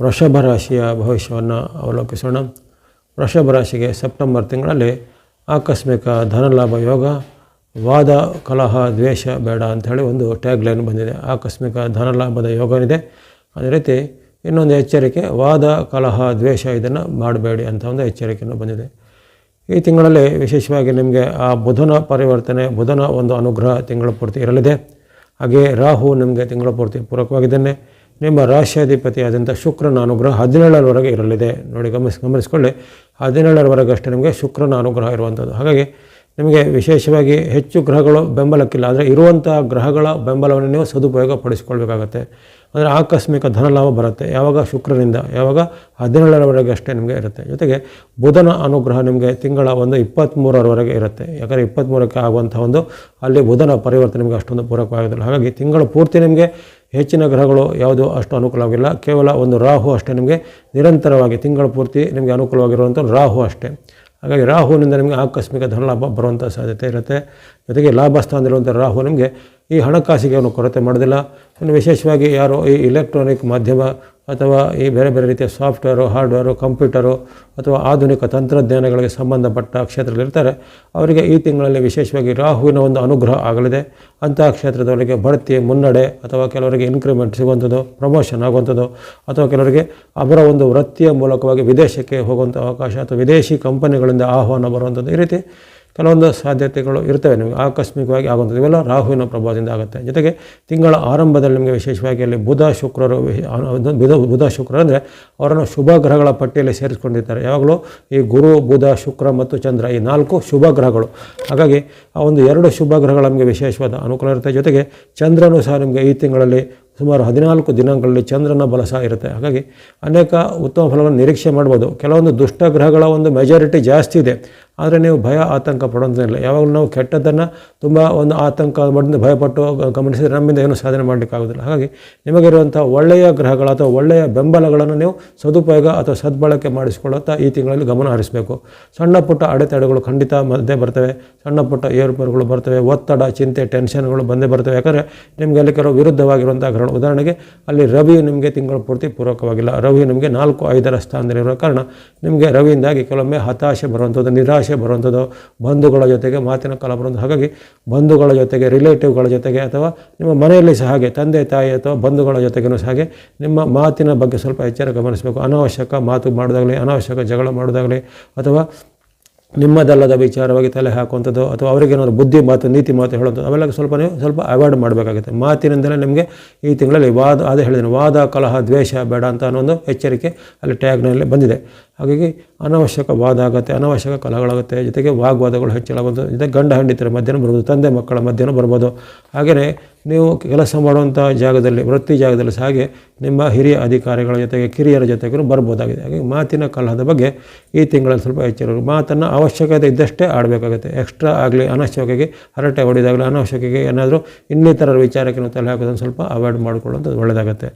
ವೃಷಭ ರಾಶಿಯ ಭವಿಷ್ಯವನ್ನು ಅವಲೋಕಿಸೋಣ. ವೃಷಭ ರಾಶಿಗೆ ಸೆಪ್ಟೆಂಬರ್ ತಿಂಗಳಲ್ಲಿ ಆಕಸ್ಮಿಕ ಧನಲಾಭ ಯೋಗ, ವಾದ ಕಲಹ ದ್ವೇಷ ಬೇಡ ಅಂಥೇಳಿ ಒಂದು ಟ್ಯಾಗ್ಲೈನ್ ಬಂದಿದೆ. ಆಕಸ್ಮಿಕ ಧನಲಾಭದ ಯೋಗನಿದೆ. ಅದೇ ರೀತಿ ಇನ್ನೊಂದು ಎಚ್ಚರಿಕೆ, ವಾದ ಕಲಹ ದ್ವೇಷ ಇದನ್ನು ಮಾಡಬೇಡಿ ಅಂತ ಒಂದು ಎಚ್ಚರಿಕೆಯನ್ನು ಬಂದಿದೆ. ಈ ತಿಂಗಳಲ್ಲಿ ವಿಶೇಷವಾಗಿ ನಿಮಗೆ ಆ ಬುಧನ ಪರಿವರ್ತನೆ, ಬುಧನ ಒಂದು ಅನುಗ್ರಹ ತಿಂಗಳ ಪೂರ್ತಿ ಇರಲಿದೆ. ಹಾಗೆ ರಾಹು ನಿಮಗೆ ತಿಂಗಳ ಪೂರ್ತಿ ಪೂರಕವಾಗಿದ್ದಾನೆ. ನಿಮ್ಮ ರಾಶ್ಯಾಧಿಪತಿಯಾದಂಥ ಶುಕ್ರನ ಅನುಗ್ರಹ 17ರವರೆಗೆ ಇರಲಿದೆ. ನೋಡಿ ಗಮನಿಸ್ಕೊಳ್ಳಿ, 17ರವರೆಗೆ ಅಷ್ಟೇ ನಿಮಗೆ ಶುಕ್ರನ ಅನುಗ್ರಹ ಇರುವಂಥದ್ದು. ಹಾಗಾಗಿ ನಿಮಗೆ ವಿಶೇಷವಾಗಿ ಹೆಚ್ಚು ಗ್ರಹಗಳು ಬೆಂಬಲಕ್ಕಿಲ್ಲ, ಆದರೆ ಇರುವಂಥ ಗ್ರಹಗಳ ಬೆಂಬಲವನ್ನು ನೀವು ಸದುಪಯೋಗ ಪಡಿಸ್ಕೊಳ್ಬೇಕಾಗತ್ತೆ. ಅಂದರೆ ಆಕಸ್ಮಿಕ ಧನಲಾಭ ಬರುತ್ತೆ ಯಾವಾಗ ಶುಕ್ರನಿಂದ, ಯಾವಾಗ 17ರವರೆಗೆ ಅಷ್ಟೇ ನಿಮಗೆ ಇರುತ್ತೆ. ಜೊತೆಗೆ ಬುಧನ ಅನುಗ್ರಹ ನಿಮಗೆ ತಿಂಗಳ ಒಂದು 23ರವರೆಗೆ ಇರುತ್ತೆ. ಯಾಕಂದರೆ 23ಕ್ಕೆ ಆಗುವಂಥ ಒಂದು ಅಲ್ಲಿ ಬುಧನ ಪರಿವರ್ತನೆ ನಿಮಗೆ ಅಷ್ಟೊಂದು ಪೂರಕವಾಗಿಲ್ಲ. ಹಾಗಾಗಿ ತಿಂಗಳ ಪೂರ್ತಿ ನಿಮಗೆ ಹೆಚ್ಚಿನ ಗ್ರಹಗಳು ಯಾವುದು ಅಷ್ಟು ಅನುಕೂಲವಾಗಿಲ್ಲ. ಕೇವಲ ಒಂದು ರಾಹು ಅಷ್ಟೇ ನಿಮಗೆ ನಿರಂತರವಾಗಿ ತಿಂಗಳ ಪೂರ್ತಿ ನಿಮಗೆ ಅನುಕೂಲವಾಗಿರುವಂಥ ರಾಹು ಅಷ್ಟೇ. ಹಾಗಾಗಿ ರಾಹುವಿನಿಂದ ನಿಮಗೆ ಆಕಸ್ಮಿಕ ಧನಲಾಭ ಬರುವಂಥ ಸಾಧ್ಯತೆ ಇರುತ್ತೆ. ಜೊತೆಗೆ ಲಾಭ ಸ್ಥಾನದಲ್ಲಿರುವಂಥ ರಾಹು ನಿಮಗೆ ಈ ಹಣಕಾಸಿಗೆ ಅವನು ಕೊರತೆ ಮಾಡೋದಿಲ್ಲ. ಇನ್ನು ವಿಶೇಷವಾಗಿ ಯಾರು ಈ ಇಲೆಕ್ಟ್ರಾನಿಕ್ ಮಾಧ್ಯಮ ಅಥವಾ ಈ ಬೇರೆ ಬೇರೆ ರೀತಿಯ ಸಾಫ್ಟ್ವೇರು, ಹಾರ್ಡ್ವೇರು, ಕಂಪ್ಯೂಟರು ಅಥವಾ ಆಧುನಿಕ ತಂತ್ರಜ್ಞಾನಗಳಿಗೆ ಸಂಬಂಧಪಟ್ಟ ಕ್ಷೇತ್ರದಲ್ಲಿರ್ತಾರೆ, ಅವರಿಗೆ ಈ ತಿಂಗಳಲ್ಲಿ ವಿಶೇಷವಾಗಿ ರಾಹುವಿನ ಒಂದು ಅನುಗ್ರಹ ಆಗಲಿದೆ. ಅಂತಹ ಕ್ಷೇತ್ರದವರಿಗೆ ಬಡ್ತಿ, ಮುನ್ನಡೆ ಅಥವಾ ಕೆಲವರಿಗೆ ಇನ್ಕ್ರಿಮೆಂಟ್ ಸಿಗುವಂಥದ್ದು, ಪ್ರಮೋಷನ್ ಆಗುವಂಥದ್ದು ಅಥವಾ ಕೆಲವರಿಗೆ ಅವರ ಒಂದು ವೃತ್ತಿಯ ಮೂಲಕವಾಗಿ ವಿದೇಶಕ್ಕೆ ಹೋಗುವಂಥ ಅವಕಾಶ ಅಥವಾ ವಿದೇಶಿ ಕಂಪನಿಗಳಿಂದ ಆಹ್ವಾನ ಬರುವಂಥದ್ದು, ಈ ರೀತಿ ಕೆಲವೊಂದು ಸಾಧ್ಯತೆಗಳು ಇರ್ತವೆ ನಿಮಗೆ ಆಕಸ್ಮಿಕವಾಗಿ ಆಗುವಂಥದ್ದು. ಇವೆಲ್ಲ ರಾಹುವಿನ ಪ್ರಭಾವದಿಂದ ಆಗುತ್ತೆ. ಜೊತೆಗೆ ತಿಂಗಳ ಆರಂಭದಲ್ಲಿ ನಿಮಗೆ ವಿಶೇಷವಾಗಿ ಅಲ್ಲಿ ಬುಧ ಶುಕ್ರರು ಅಂದರೆ ಅವರನ್ನು ಶುಭ ಗ್ರಹಗಳ ಪಟ್ಟಿಯಲ್ಲಿ ಸೇರಿಸ್ಕೊಂಡಿರ್ತಾರೆ. ಯಾವಾಗಲೂ ಈ ಗುರು, ಬುಧ, ಶುಕ್ರ ಮತ್ತು ಚಂದ್ರ ಈ 4 ಶುಭ ಗ್ರಹಗಳು. ಹಾಗಾಗಿ ಆ ಒಂದು 2 ಶುಭ ಗ್ರಹಗಳ ನಮಗೆ ವಿಶೇಷವಾದ ಅನುಕೂಲ ಇರುತ್ತೆ. ಜೊತೆಗೆ ಚಂದ್ರನೂ ಸಹ ನಿಮಗೆ ಈ ತಿಂಗಳಲ್ಲಿ ಸುಮಾರು 14 ದಿನಾಂಕಗಳಲ್ಲಿ ಚಂದ್ರನ ಬಲ ಸಹ ಇರುತ್ತೆ. ಹಾಗಾಗಿ ಅನೇಕ ಉತ್ತಮ ಫಲಗಳನ್ನು ನಿರೀಕ್ಷೆ ಮಾಡ್ಬೋದು. ಕೆಲವೊಂದು ದುಷ್ಟಗ್ರಹಗಳ ಒಂದು ಮೆಜಾರಿಟಿ ಜಾಸ್ತಿ ಇದೆ, ಆದರೆ ನೀವು ಭಯ ಆತಂಕ ಪಡೋದಿಲ್ಲ. ಯಾವಾಗಲೂ ನಾವು ಕೆಟ್ಟದ್ದನ್ನು ತುಂಬ ಒಂದು ಆತಂಕ ಮಾಡಿದ ಭಯಪಟ್ಟು ಗಮನಿಸಿದರೆ ನಮ್ಮಿಂದ ಏನು ಸಾಧನೆ ಮಾಡಲಿಕ್ಕಾಗೋದಿಲ್ಲ. ಹಾಗಾಗಿ ನಿಮಗಿರುವಂಥ ಒಳ್ಳೆಯ ಗ್ರಹಗಳ ಅಥವಾ ಒಳ್ಳೆಯ ಬೆಂಬಲಗಳನ್ನು ನೀವು ಸದುಪಯೋಗ ಅಥವಾ ಸದ್ಬಳಕೆ ಮಾಡಿಸಿಕೊಳ್ಳುತ್ತಾ ಈ ತಿಂಗಳಲ್ಲಿ ಗಮನ ಹರಿಸಬೇಕು. ಸಣ್ಣ ಪುಟ್ಟ ಅಡೆತಡೆಗಳು ಖಂಡಿತ ಮಧ್ಯೆ ಬರ್ತವೆ, ಸಣ್ಣ ಪುಟ್ಟ ಏರುಪೇರುಗಳು ಬರ್ತವೆ, ಒತ್ತಡ, ಚಿಂತೆ, ಟೆನ್ಷನ್ಗಳು ಬಂದೇ ಬರ್ತವೆ. ಯಾಕಂದರೆ ನಿಮಗೆ ಅಲ್ಲಿ ಕೆಲವು ವಿರುದ್ಧವಾಗಿರುವಂಥ ಗ್ರಹಗಳು, ಉದಾಹರಣೆಗೆ ಅಲ್ಲಿ ರವಿ ನಿಮಗೆ ತಿಂಗಳು ಪೂರ್ತಿ ಪೂರಕವಾಗಿಲ್ಲ. ರವಿ ನಿಮಗೆ 4-5ರ ಸ್ಥಾನದಲ್ಲಿರುವ ಕಾರಣ ನಿಮಗೆ ರವಿಯಿಂದಾಗಿ ಕೆಲವೊಮ್ಮೆ ಹತಾಶೆ ಬರುವಂಥದ್ದು, ನಿರಾಶೆ ಬರುವಂಥದ್ದು, ಬಂಧುಗಳ ಜೊತೆಗೆ ಮಾತಿನ ಕಾಲ ಬರುವಂಥದ್ದು. ಹಾಗಾಗಿ ಬಂಧುಗಳ ಜೊತೆಗೆ, ರಿಲೇಟಿವ್ಗಳ ಜೊತೆಗೆ ಅಥವಾ ನಿಮ್ಮ ಮನೆಯಲ್ಲಿ ಸಹ ಹಾಗೆ ತಂದೆ ತಾಯಿ ಅಥವಾ ಬಂಧುಗಳ ಜೊತೆಗೂ ಸಹ ಹಾಗೆ ನಿಮ್ಮ ಮಾತಿನ ಬಗ್ಗೆ ಸ್ವಲ್ಪ ಎಚ್ಚರ ಗಮನಿಸಬೇಕು. ಅನಾವಶ್ಯಕ ಮಾತು ಮಾಡೋದಾಗಲಿ, ಅನಾವಶ್ಯಕ ಜಗಳ ಮಾಡೋದಾಗಲಿ ಅಥವಾ ನಿಮ್ಮದಲ್ಲದ ವಿಚಾರವಾಗಿ ತಲೆ ಹಾಕುವಂಥದ್ದು ಅಥವಾ ಅವರಿಗೇನಾದ್ರು ಬುದ್ಧಿ ಮಾತು, ನೀತಿ ಮಾತು ಹೇಳುವಂಥದ್ದು ಅವೆಲ್ಲ ಸ್ವಲ್ಪ ಅವಾಯ್ಡ್ ಮಾಡಬೇಕಾಗುತ್ತೆ. ಮಾತಿನಿಂದಲೇ ನಿಮಗೆ ಈ ತಿಂಗಳಲ್ಲಿ ಅದೇ ಹೇಳಿದ್ದೀನಿ, ವಾದ, ಕಲಹ, ದ್ವೇಷ ಬೇಡ ಅಂತ ಅನ್ನೋ ಒಂದು ಎಚ್ಚರಿಕೆ ಅಲ್ಲಿ ಟ್ಯಾಗ್ನಲ್ಲಿ ಬಂದಿದೆ. ಹಾಗಾಗಿ ಅನಾವಶ್ಯಕ ವಾದ ಆಗುತ್ತೆ, ಅನಾವಶ್ಯಕ ಕಲಹಗಳಾಗುತ್ತೆ, ಜೊತೆಗೆ ವಾಗ್ವಾದಗಳು ಹೆಚ್ಚಳಾಗುವಂಥದ್ದು, ಜೊತೆಗೆ ಗಂಡ ಹೆಂಡತಿಯರ ಮಧ್ಯೆ ಬರ್ಬೋದು, ತಂದೆ ಮಕ್ಕಳ ಮಧ್ಯೆ ಬರ್ಬೋದು. ಹಾಗೆಯೇ ನೀವು ಕೆಲಸ ಮಾಡುವಂಥ ಜಾಗದಲ್ಲಿ, ವೃತ್ತಿ ಜಾಗದಲ್ಲಿ ಸಹ ಹಾಗೆ ನಿಮ್ಮ ಹಿರಿಯ ಅಧಿಕಾರಿಗಳ ಜೊತೆಗೆ, ಕಿರಿಯರ ಜೊತೆಗೂ ಬರ್ಬೋದಾಗಿದೆ. ಹಾಗೆ ಮಾತಿನ ಕಲಹದ ಬಗ್ಗೆ ಈ ತಿಂಗಳಲ್ಲಿ ಸ್ವಲ್ಪ ಎಚ್ಚರ. ಮಾತನ್ನು ಅವಶ್ಯಕತೆ ಇದ್ದಷ್ಟೇ ಆಡಬೇಕಾಗುತ್ತೆ. ಎಕ್ಸ್ಟ್ರಾ ಆಗಲಿ, ಅನಾವಶ್ಯಕವಾಗಿ ಹರಟೆ ಹೊಡೆದಾಗಲಿ, ಅನಾವಶ್ಯಕವಾಗಿ ಏನಾದರೂ ಇನ್ನಿತರ ವಿಚಾರಕ್ಕೆ ನಾವು ತಲೆ ಹಾಕೋದನ್ನು ಸ್ವಲ್ಪ ಅವಾಯ್ಡ್ ಮಾಡಿಕೊಳ್ಳೋದು ಒಳ್ಳೆಯದಾಗುತ್ತೆ.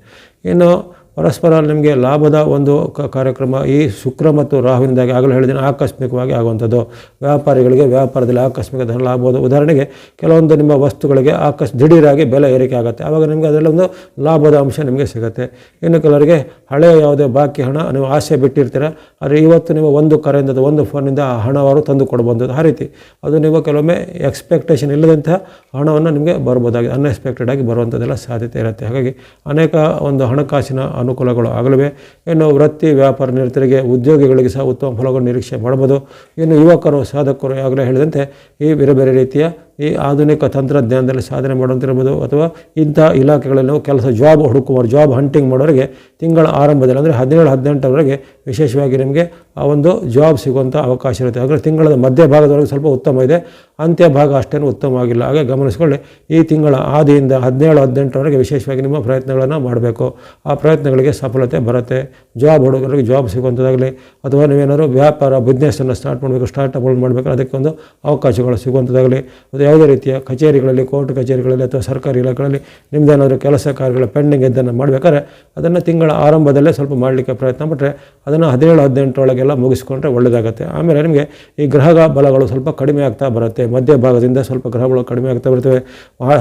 ಇನ್ನು ಪರಸ್ಪರ ನಿಮಗೆ ಲಾಭದ ಒಂದು ಕಾರ್ಯಕ್ರಮ ಈ ಶುಕ್ರ ಮತ್ತು ರಾಹುವಿನಿಂದಾಗಿ ಆಗಲೂ ಹೇಳಿದ್ದೀನಿ ಆಕಸ್ಮಿಕವಾಗಿ ಆಗುವಂಥದ್ದು. ವ್ಯಾಪಾರಿಗಳಿಗೆ ವ್ಯಾಪಾರದಲ್ಲಿ ಆಕಸ್ಮಿಕ ಧನ ಲಾಭ. ಉದಾಹರಣೆಗೆ ಕೆಲವೊಂದು ನಿಮ್ಮ ವಸ್ತುಗಳಿಗೆ ದಿಢೀರಾಗಿ ಬೆಲೆ ಏರಿಕೆ ಆಗುತ್ತೆ, ಆವಾಗ ನಿಮಗೆ ಅದರಲ್ಲೊಂದು ಲಾಭದ ಅಂಶ ನಿಮಗೆ ಸಿಗುತ್ತೆ. ಇನ್ನು ಕೆಲವರಿಗೆ ಹಳೆಯ ಯಾವುದೇ ಬಾಕಿ ಹಣ ನೀವು ಆಸೆ ಬಿಟ್ಟಿರ್ತೀರ, ಆದರೆ ಇವತ್ತು ನೀವು ಒಂದು ಕರೆಯಿಂದ ಒಂದು ಫೋನಿಂದ ಆ ಹಣವರು ತಂದು ಕೊಡ್ಬೋದು. ಆ ರೀತಿ ಅದು ನೀವು ಕೆಲವೊಮ್ಮೆ ಎಕ್ಸ್ಪೆಕ್ಟೇಷನ್ ಇಲ್ಲದಂತಹ ಹಣವನ್ನು ನಿಮಗೆ ಬರ್ಬೋದಾಗಿದೆ, ಅನ್ಎಕ್ಸ್ಪೆಕ್ಟೆಡ್ ಆಗಿ ಬರುವಂಥದ್ದೆಲ್ಲ ಸಾಧ್ಯತೆ ಇರುತ್ತೆ. ಹಾಗಾಗಿ ಅನೇಕ ಒಂದು ಹಣಕಾಸಿನ ಅನುಕೂಲಗಳು ಆಗಲಿವೆ. ಇನ್ನು ವೃತ್ತಿ ವ್ಯಾಪಾರ ನಿರತರಿಗೆ, ಉದ್ಯೋಗಿಗಳಿಗೆ ಸಹ ಉತ್ತಮ ಫಲಗಳನ್ನು ನಿರೀಕ್ಷೆ ಮಾಡ್ಬೋದು. ಇನ್ನು ಯುವಕರು, ಸಾಧಕರು ಆಗಲೇ ಹೇಳಿದಂತೆ ಈ ಬೇರೆ ಬೇರೆ ರೀತಿಯ ಈ ಆಧುನಿಕ ತಂತ್ರಜ್ಞಾನದಲ್ಲಿ ಸಾಧನೆ ಮಾಡುವಂತಿರ್ಬೋದು ಅಥವಾ ಇಂಥ ಇಲಾಖೆಗಳಲ್ಲಿ ನಾವು ಕೆಲಸ ಜಾಬ್ ಹಂಟಿಂಗ್ ಮಾಡೋರಿಗೆ ತಿಂಗಳ ಆರಂಭದಲ್ಲಿ ಅಂದರೆ 17-18ರವರೆಗೆ ವಿಶೇಷವಾಗಿ ನಿಮಗೆ ಆ ಒಂದು ಜಾಬ್ ಸಿಗುವಂಥ ಅವಕಾಶ ಇರುತ್ತೆ. ಹಾಗಾಗಿ ತಿಂಗಳ ಮಧ್ಯಭಾಗದವರೆಗೆ ಸ್ವಲ್ಪ ಉತ್ತಮ ಇದೆ, ಅಂತ್ಯ ಭಾಗ ಅಷ್ಟೇನು ಉತ್ತಮವಾಗಿಲ್ಲ. ಹಾಗೆ ಗಮನಿಸ್ಕೊಳ್ಳಿ, ಈ ತಿಂಗಳ ಆದಿಯಿಂದ 17-18ರವರೆಗೆ ವಿಶೇಷವಾಗಿ ನಿಮ್ಮ ಪ್ರಯತ್ನಗಳನ್ನು ಮಾಡಬೇಕು. ಆ ಪ್ರಯತ್ನಗಳಿಗೆ ಸಫಲತೆ ಬರುತ್ತೆ. ಜಾಬ್ ಹುಡುಗರಿಗೆ ಜಾಬ್ ಸಿಗುವಂಥದ್ದಾಗಲಿ ಅಥವಾ ನೀವೇನಾದ್ರು ವ್ಯಾಪಾರ ಬಿಸ್ನೆಸ್ಸನ್ನು ಸ್ಟಾರ್ಟಪ್ಗಳು ಮಾಡಬೇಕು, ಅದಕ್ಕೆ ಒಂದು ಅವಕಾಶಗಳು ಸಿಗುವಂಥದ್ದಾಗಲಿ, ಅದು ಯಾವುದೇ ರೀತಿಯ ಕಚೇರಿಗಳಲ್ಲಿ, ಕೋರ್ಟ್ ಕಚೇರಿಗಳಲ್ಲಿ ಅಥವಾ ಸರ್ಕಾರಿ ಇಲಾಖೆಗಳಲ್ಲಿ ನಿಮ್ಮದೇನಾದರೂ ಕೆಲಸ ಕಾರ್ಯಗಳ ಪೆಂಡಿಂಗ್ ಇದ್ದನ್ನು ಮಾಡಬೇಕಾದ್ರೆ ಅದನ್ನು ತಿಂಗಳ ಆರಂಭದಲ್ಲೇ ಸ್ವಲ್ಪ ಮಾಡಲಿಕ್ಕೆ ಪ್ರಯತ್ನ ಪಟ್ಟರೆ ಅದನ್ನು 17-18ರೊಳಗೆಲ್ಲ ಮುಗಿಸ್ಕೊಂಡ್ರೆ ಒಳ್ಳೆಯದಾಗುತ್ತೆ. ಆಮೇಲೆ ನಿಮಗೆ ಈ ಗ್ರಹ ಬಲಗಳು ಸ್ವಲ್ಪ ಕಡಿಮೆ ಆಗ್ತಾ ಬರುತ್ತೆ, ಮಧ್ಯಭಾಗದಿಂದ ಸ್ವಲ್ಪ ಗ್ರಹಗಳು ಕಡಿಮೆ ಆಗ್ತಾ ಬರ್ತವೆ.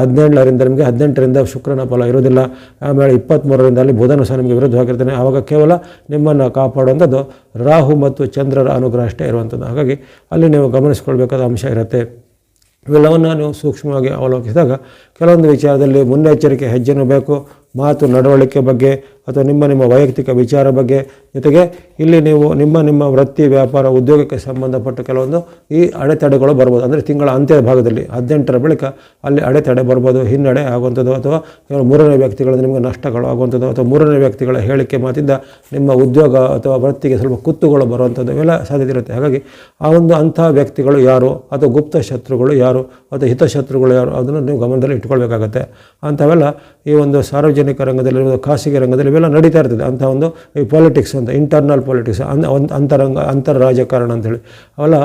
17ರಿಂದ ನಿಮಗೆ 18ರಿಂದ ಶುಕ್ರನ ಫಲ ಇರೋದಿಲ್ಲ. ಆಮೇಲೆ 23ರಿಂದ ಅಲ್ಲಿ ಬುಧನು ಸಹ ನಿಮಗೆ ವಿರುದ್ಧವಾಗಿರ್ತಾನೆ. ಆವಾಗ ಕೇವಲ ನಿಮ್ಮನ್ನು ಕಾಪಾಡುವಂಥದ್ದು ರಾಹು ಮತ್ತು ಚಂದ್ರರ ಅನುಗ್ರಹ ಅಷ್ಟೇ ಇರುವಂಥದ್ದು. ಹಾಗಾಗಿ ಅಲ್ಲಿ ನೀವು ಗಮನಿಸ್ಕೊಳ್ಬೇಕಾದ ಅಂಶ ಇರುತ್ತೆ. ಇವೆಲ್ಲವನ್ನು ನೀವು ಸೂಕ್ಷ್ಮವಾಗಿ ಅವಲೋಕಿಸಿದಾಗ ಕೆಲವೊಂದು ವಿಚಾರದಲ್ಲಿ ಮುನ್ನೆಚ್ಚರಿಕೆ ಹೆಜ್ಜೆನೂ ಬೇಕು. ಮಾತು ನಡವಳಿಕೆ ಬಗ್ಗೆ ಅಥವಾ ನಿಮ್ಮ ವೈಯಕ್ತಿಕ ವಿಚಾರ ಬಗ್ಗೆ, ಜೊತೆಗೆ ಇಲ್ಲಿ ನೀವು ನಿಮ್ಮ ವೃತ್ತಿ ವ್ಯಾಪಾರ ಉದ್ಯೋಗಕ್ಕೆ ಸಂಬಂಧಪಟ್ಟ ಕೆಲವೊಂದು ಈ ಅಡೆತಡೆಗಳು ಬರ್ಬೋದು. ಅಂದರೆ ತಿಂಗಳ ಅಂತ್ಯದ ಭಾಗದಲ್ಲಿ 18ರ ಬಳಿಕ ಅಲ್ಲಿ ಅಡೆತಡೆ ಬರ್ಬೋದು, ಹಿನ್ನಡೆ ಆಗುವಂಥದ್ದು ಅಥವಾ ಕೆಲವು ಮೂರನೇ ವ್ಯಕ್ತಿಗಳಿಂದ ನಿಮಗೆ ನಷ್ಟಗಳು ಆಗುವಂಥದ್ದು ಅಥವಾ ಮೂರನೇ ವ್ಯಕ್ತಿಗಳ ಹೇಳಿಕೆ ಮಾತಿಂದ ನಿಮ್ಮ ಉದ್ಯೋಗ ಅಥವಾ ವೃತ್ತಿಗೆ ಸ್ವಲ್ಪ ಕುತ್ತುಗಳು ಬರುವಂಥದ್ದು ಇವೆಲ್ಲ ಸಾಧ್ಯತೆ ಇರುತ್ತೆ. ಹಾಗಾಗಿ ಆ ಒಂದು ಅಂಥ ವ್ಯಕ್ತಿಗಳು ಯಾರು ಅಥವಾ ಗುಪ್ತ ಶತ್ರುಗಳು ಯಾರು ಅಥವಾ ಹಿತಶತ್ರುಗಳು ಯಾರು ಅದನ್ನು ನೀವು ಗಮನದಲ್ಲಿ ಇಟ್ಕೊಳ್ಬೇಕಾಗತ್ತೆ. ಅಂಥವೆಲ್ಲ ಈ ಒಂದು ಸಾರ್ವಜನಿಕ ರಂಗದಲ್ಲಿ, ಖಾಸಗಿ ರಂಗದಲ್ಲಿ ಇವೆಲ್ಲ ನಡೀತಾ ಇರ್ತದೆ. ಅಂಥ ಒಂದು ಈ ಪಾಲಿಟಿಕ್ಸ್ ಅಂತ, ಇಂಟರ್ನಲ್ ಪಾಲಿಟಿಕ್ಸ್, ಅಂತರ ರಾಜಕಾರಣ ಅಂಥೇಳಿ ಅವೆಲ್ಲ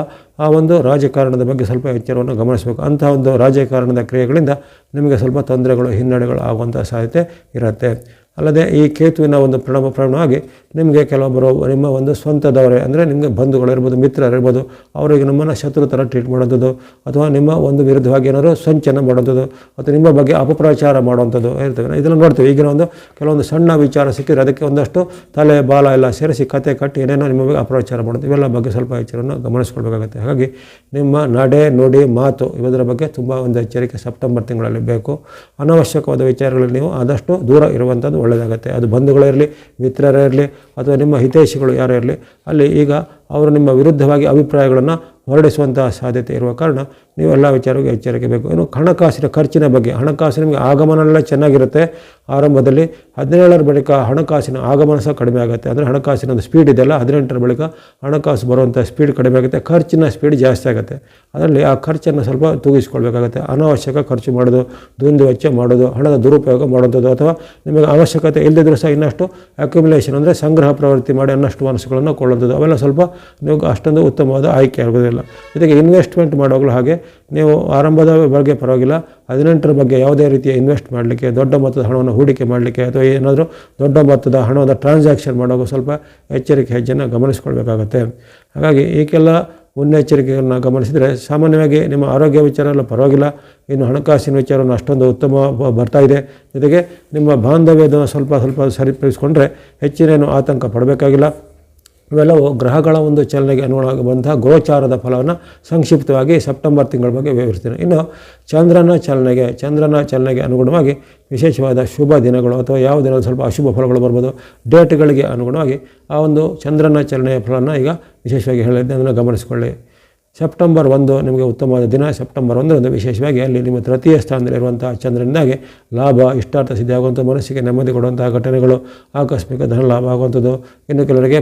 ಆ ಒಂದು ರಾಜಕಾರಣದ ಬಗ್ಗೆ ಸ್ವಲ್ಪ ಎಚ್ಚರವನ್ನು ಗಮನಿಸಬೇಕು. ಅಂಥ ಒಂದು ರಾಜಕಾರಣದ ಕ್ರಿಯೆಗಳಿಂದ ನಿಮಗೆ ಸ್ವಲ್ಪ ತೊಂದರೆಗಳು, ಹಿನ್ನಡೆಗಳು ಆಗುವಂಥ ಸಾಧ್ಯತೆ ಇರುತ್ತೆ. ಅಲ್ಲದೆ ಈ ಕೇತುವಿನ ಒಂದು ಪರಿಣಾಮವಾಗಿ ನಿಮಗೆ ಕೆಲವೊಬ್ಬರು ನಿಮ್ಮ ಒಂದು ಸ್ವಂತದವರೇ ಅಂದರೆ ನಿಮಗೆ ಬಂಧುಗಳಿರ್ಬೋದು, ಮಿತ್ರರಿರ್ಬೋದು, ಅವರಿಗೆ ನಿಮ್ಮನ್ನು ಶತ್ರು ಥರ ಟ್ರೀಟ್ ಮಾಡೋಂಥದ್ದು ಅಥವಾ ನಿಮ್ಮ ಒಂದು ವಿರುದ್ಧವಾಗಿ ಏನಾದರೂ ಸಂಚನ ಮಾಡೋಂಥದ್ದು ಅಥವಾ ನಿಮ್ಮ ಬಗ್ಗೆ ಅಪಪ್ರಚಾರ ಮಾಡುವಂಥದ್ದು ಇರ್ತವೆ. ಇದನ್ನು ನೋಡ್ತೀವಿ. ಈಗಿನ ಒಂದು ಕೆಲವೊಂದು ಸಣ್ಣ ವಿಚಾರ ಸಿಕ್ಕಿದ್ರೆ ಅದಕ್ಕೆ ಒಂದಷ್ಟು ತಲೆ ಬಾಲ ಎಲ್ಲ ಸೇರಿಸಿ ಕತೆ ಕಟ್ಟಿ ಏನೇನೋ ನಿಮ್ಮ ಬಗ್ಗೆ ಅಪಪ್ರಚಾರ ಮಾಡೋದು, ಇವೆಲ್ಲ ಬಗ್ಗೆ ಸ್ವಲ್ಪ ಎಚ್ಚರವನ್ನು ಗಮನಿಸ್ಕೊಳ್ಬೇಕಾಗುತ್ತೆ. ಹಾಗಾಗಿ ನಿಮ್ಮ ನಡೆ, ನುಡಿ, ಮಾತು ಇವುದರ ಬಗ್ಗೆ ತುಂಬ ಒಂದು ಎಚ್ಚರಿಕೆ ಸೆಪ್ಟೆಂಬರ್ ತಿಂಗಳಲ್ಲಿ ಬೇಕು. ಅನಾವಶ್ಯಕವಾದ ವಿಚಾರಗಳಲ್ಲಿ ನೀವು ಆದಷ್ಟು ದೂರ ಇರುವಂಥದ್ದು ಒಳ್ಳೆಯದಾಗುತ್ತೆ. ಅದು ಬಂಧುಗಳಿರಲಿ, ಮಿತ್ರರೇ ಇರಲಿ ಅಥವಾ ನಿಮ್ಮ ಹಿತೈಷಿಗಳು ಯಾರೇ ಇರಲಿ, ಅಲ್ಲಿ ಈಗ ಅವರು ನಿಮ್ಮ ವಿರುದ್ಧವಾಗಿ ಅಭಿಪ್ರಾಯಗಳನ್ನು ಹೊರಡಿಸುವಂಥ ಸಾಧ್ಯತೆ ಇರುವ ಕಾರಣ ನೀವು ಎಲ್ಲ ವಿಚಾರಕ್ಕೂ ಎಚ್ಚರಿಕೆ ಬೇಕು. ಇನ್ನು ಹಣಕಾಸಿನ ಖರ್ಚಿನ ಬಗ್ಗೆ, ಹಣಕಾಸು ನಿಮಗೆ ಆಗಮನ ಚೆನ್ನಾಗಿರುತ್ತೆ ಆರಂಭದಲ್ಲಿ. 17ರ ಬಳಿಕ ಹಣಕಾಸಿನ ಆಗಮನ ಸಹ ಕಡಿಮೆ ಆಗುತ್ತೆ. ಅಂದರೆ ಹಣಕಾಸಿನ ಒಂದು ಸ್ಪೀಡ್ ಇದೆಯಲ್ಲ, 18ರ ಬಳಿಕ ಹಣಕಾಸು ಬರುವಂಥ ಸ್ಪೀಡ್ ಕಡಿಮೆ ಆಗುತ್ತೆ, ಖರ್ಚಿನ ಸ್ಪೀಡ್ ಜಾಸ್ತಿ ಆಗುತ್ತೆ. ಅದರಲ್ಲಿ ಆ ಖರ್ಚನ್ನು ಸ್ವಲ್ಪ ತೂಗಿಸ್ಕೊಳ್ಬೇಕಾಗುತ್ತೆ. ಅನಾವಶ್ಯಕ ಖರ್ಚು ಮಾಡೋದು, ದುಂದು ವೆಚ್ಚ ಮಾಡೋದು, ಹಣದ ದುರುಪಯೋಗ ಮಾಡುವಂಥದ್ದು, ಅಥವಾ ನಿಮಗೆ ಅವಶ್ಯಕತೆ ಇಲ್ಲದಿದ್ದರೂ ಸಹ ಇನ್ನಷ್ಟು ಅಕ್ಯುಮುಲೇಷನ್ ಅಂದರೆ ಸಂಗ್ರಹ ಪ್ರವೃತ್ತಿ ಮಾಡಿ ಅನ್ನಷ್ಟು ವಸ್ತುಗಳನ್ನು ಕೊಳ್ಳುವಂಥದ್ದು, ಅವೆಲ್ಲ ಸ್ವಲ್ಪ ನೀವು ಅಷ್ಟೊಂದು ಉತ್ತಮವಾದ ಆಯ್ಕೆ ಆಗೋದಿಲ್ಲ. ಜೊತೆಗೆ ಇನ್ವೆಸ್ಟ್ಮೆಂಟ್ ಮಾಡುವಾಗಲೂ ಹಾಗೆ, ನೀವು ಆರಂಭದ ಬಗ್ಗೆ ಪರವಾಗಿಲ್ಲ, 18ರ ಬಗ್ಗೆ ಯಾವುದೇ ರೀತಿಯ ಇನ್ವೆಸ್ಟ್ ಮಾಡಲಿಕ್ಕೆ, ದೊಡ್ಡ ಮೊತ್ತದ ಹಣವನ್ನು ಹೂಡಿಕೆ ಮಾಡಲಿಕ್ಕೆ ಅಥವಾ ಏನಾದರೂ ದೊಡ್ಡ ಮೊತ್ತದ ಹಣದ ಟ್ರಾನ್ಸಾಕ್ಷನ್ ಮಾಡುವಾಗ ಸ್ವಲ್ಪ ಎಚ್ಚರಿಕೆ ಹೆಜ್ಜೆಯನ್ನು ಗಮನಿಸ್ಕೊಳ್ಬೇಕಾಗತ್ತೆ. ಹಾಗಾಗಿ ಈಗೆಲ್ಲ ಮುನ್ನೆಚ್ಚರಿಕೆಯನ್ನು ಗಮನಿಸಿದರೆ ಸಾಮಾನ್ಯವಾಗಿ ನಿಮ್ಮ ಆರೋಗ್ಯ ವಿಚಾರ ಎಲ್ಲ ಪರವಾಗಿಲ್ಲ. ಇನ್ನು ಹಣಕಾಸಿನ ವಿಚಾರವನ್ನು ಅಷ್ಟೊಂದು ಉತ್ತಮ ಬರ್ತಾ ಇದೆ. ಜೊತೆಗೆ ನಿಮ್ಮ ಬಾಂಧವ್ಯದ ಸ್ವಲ್ಪ ಸರಿಪಡಿಸಿಕೊಂಡ್ರೆ ಹೆಚ್ಚಿನೇನು ಆತಂಕ ಪಡಬೇಕಾಗಿಲ್ಲ. ಇವೆಲ್ಲವೂ ಗ್ರಹಗಳ ಒಂದು ಚಲನೆಗೆ ಅನುಗುಣವಾಗುವಂತಹ ಗೋಚಾರದ ಫಲವನ್ನು ಸಂಕ್ಷಿಪ್ತವಾಗಿ ಸೆಪ್ಟೆಂಬರ್ ತಿಂಗಳ ಬಗ್ಗೆ ವಿವರಿಸ್ತೀನಿ. ಇನ್ನು ಚಂದ್ರನ ಚಲನೆಗೆ ಅನುಗುಣವಾಗಿ ವಿಶೇಷವಾದ ಶುಭ ದಿನಗಳು ಅಥವಾ ಯಾವ ದಿನ ಸ್ವಲ್ಪ ಅಶುಭ ಫಲಗಳು ಬರ್ಬೋದು, ಡೇಟ್ಗಳಿಗೆ ಅನುಗುಣವಾಗಿ ಆ ಒಂದು ಚಂದ್ರನ ಚಲನೆಯ ಫಲವನ್ನು ಈಗ ವಿಶೇಷವಾಗಿ ಹೇಳಿದ್ದೆ, ಅದನ್ನು ಗಮನಿಸಿಕೊಳ್ಳಿ. ಸೆಪ್ಟೆಂಬರ್ 1 ನಿಮಗೆ ಉತ್ತಮವಾದ ದಿನ. ಸೆಪ್ಟೆಂಬರ್ 1ರಂದು ವಿಶೇಷವಾಗಿ ಅಲ್ಲಿ ನಿಮ್ಮ ತೃತೀಯ ಸ್ಥಾನದಲ್ಲಿರುವಂತಹ ಚಂದ್ರನಿಂದಾಗಿ ಲಾಭ, ಇಷ್ಟಾರ್ಥ ಸಿದ್ಧಿ ಆಗುವಂಥ, ಮನಸ್ಸಿಗೆ ನೆಮ್ಮದಿ ಕೊಡುವಂತಹ ಘಟನೆಗಳು, ಆಕಸ್ಮಿಕ ಧನ ಲಾಭ ಆಗುವಂಥದ್ದು, ಇನ್ನು ಕೆಲವರಿಗೆ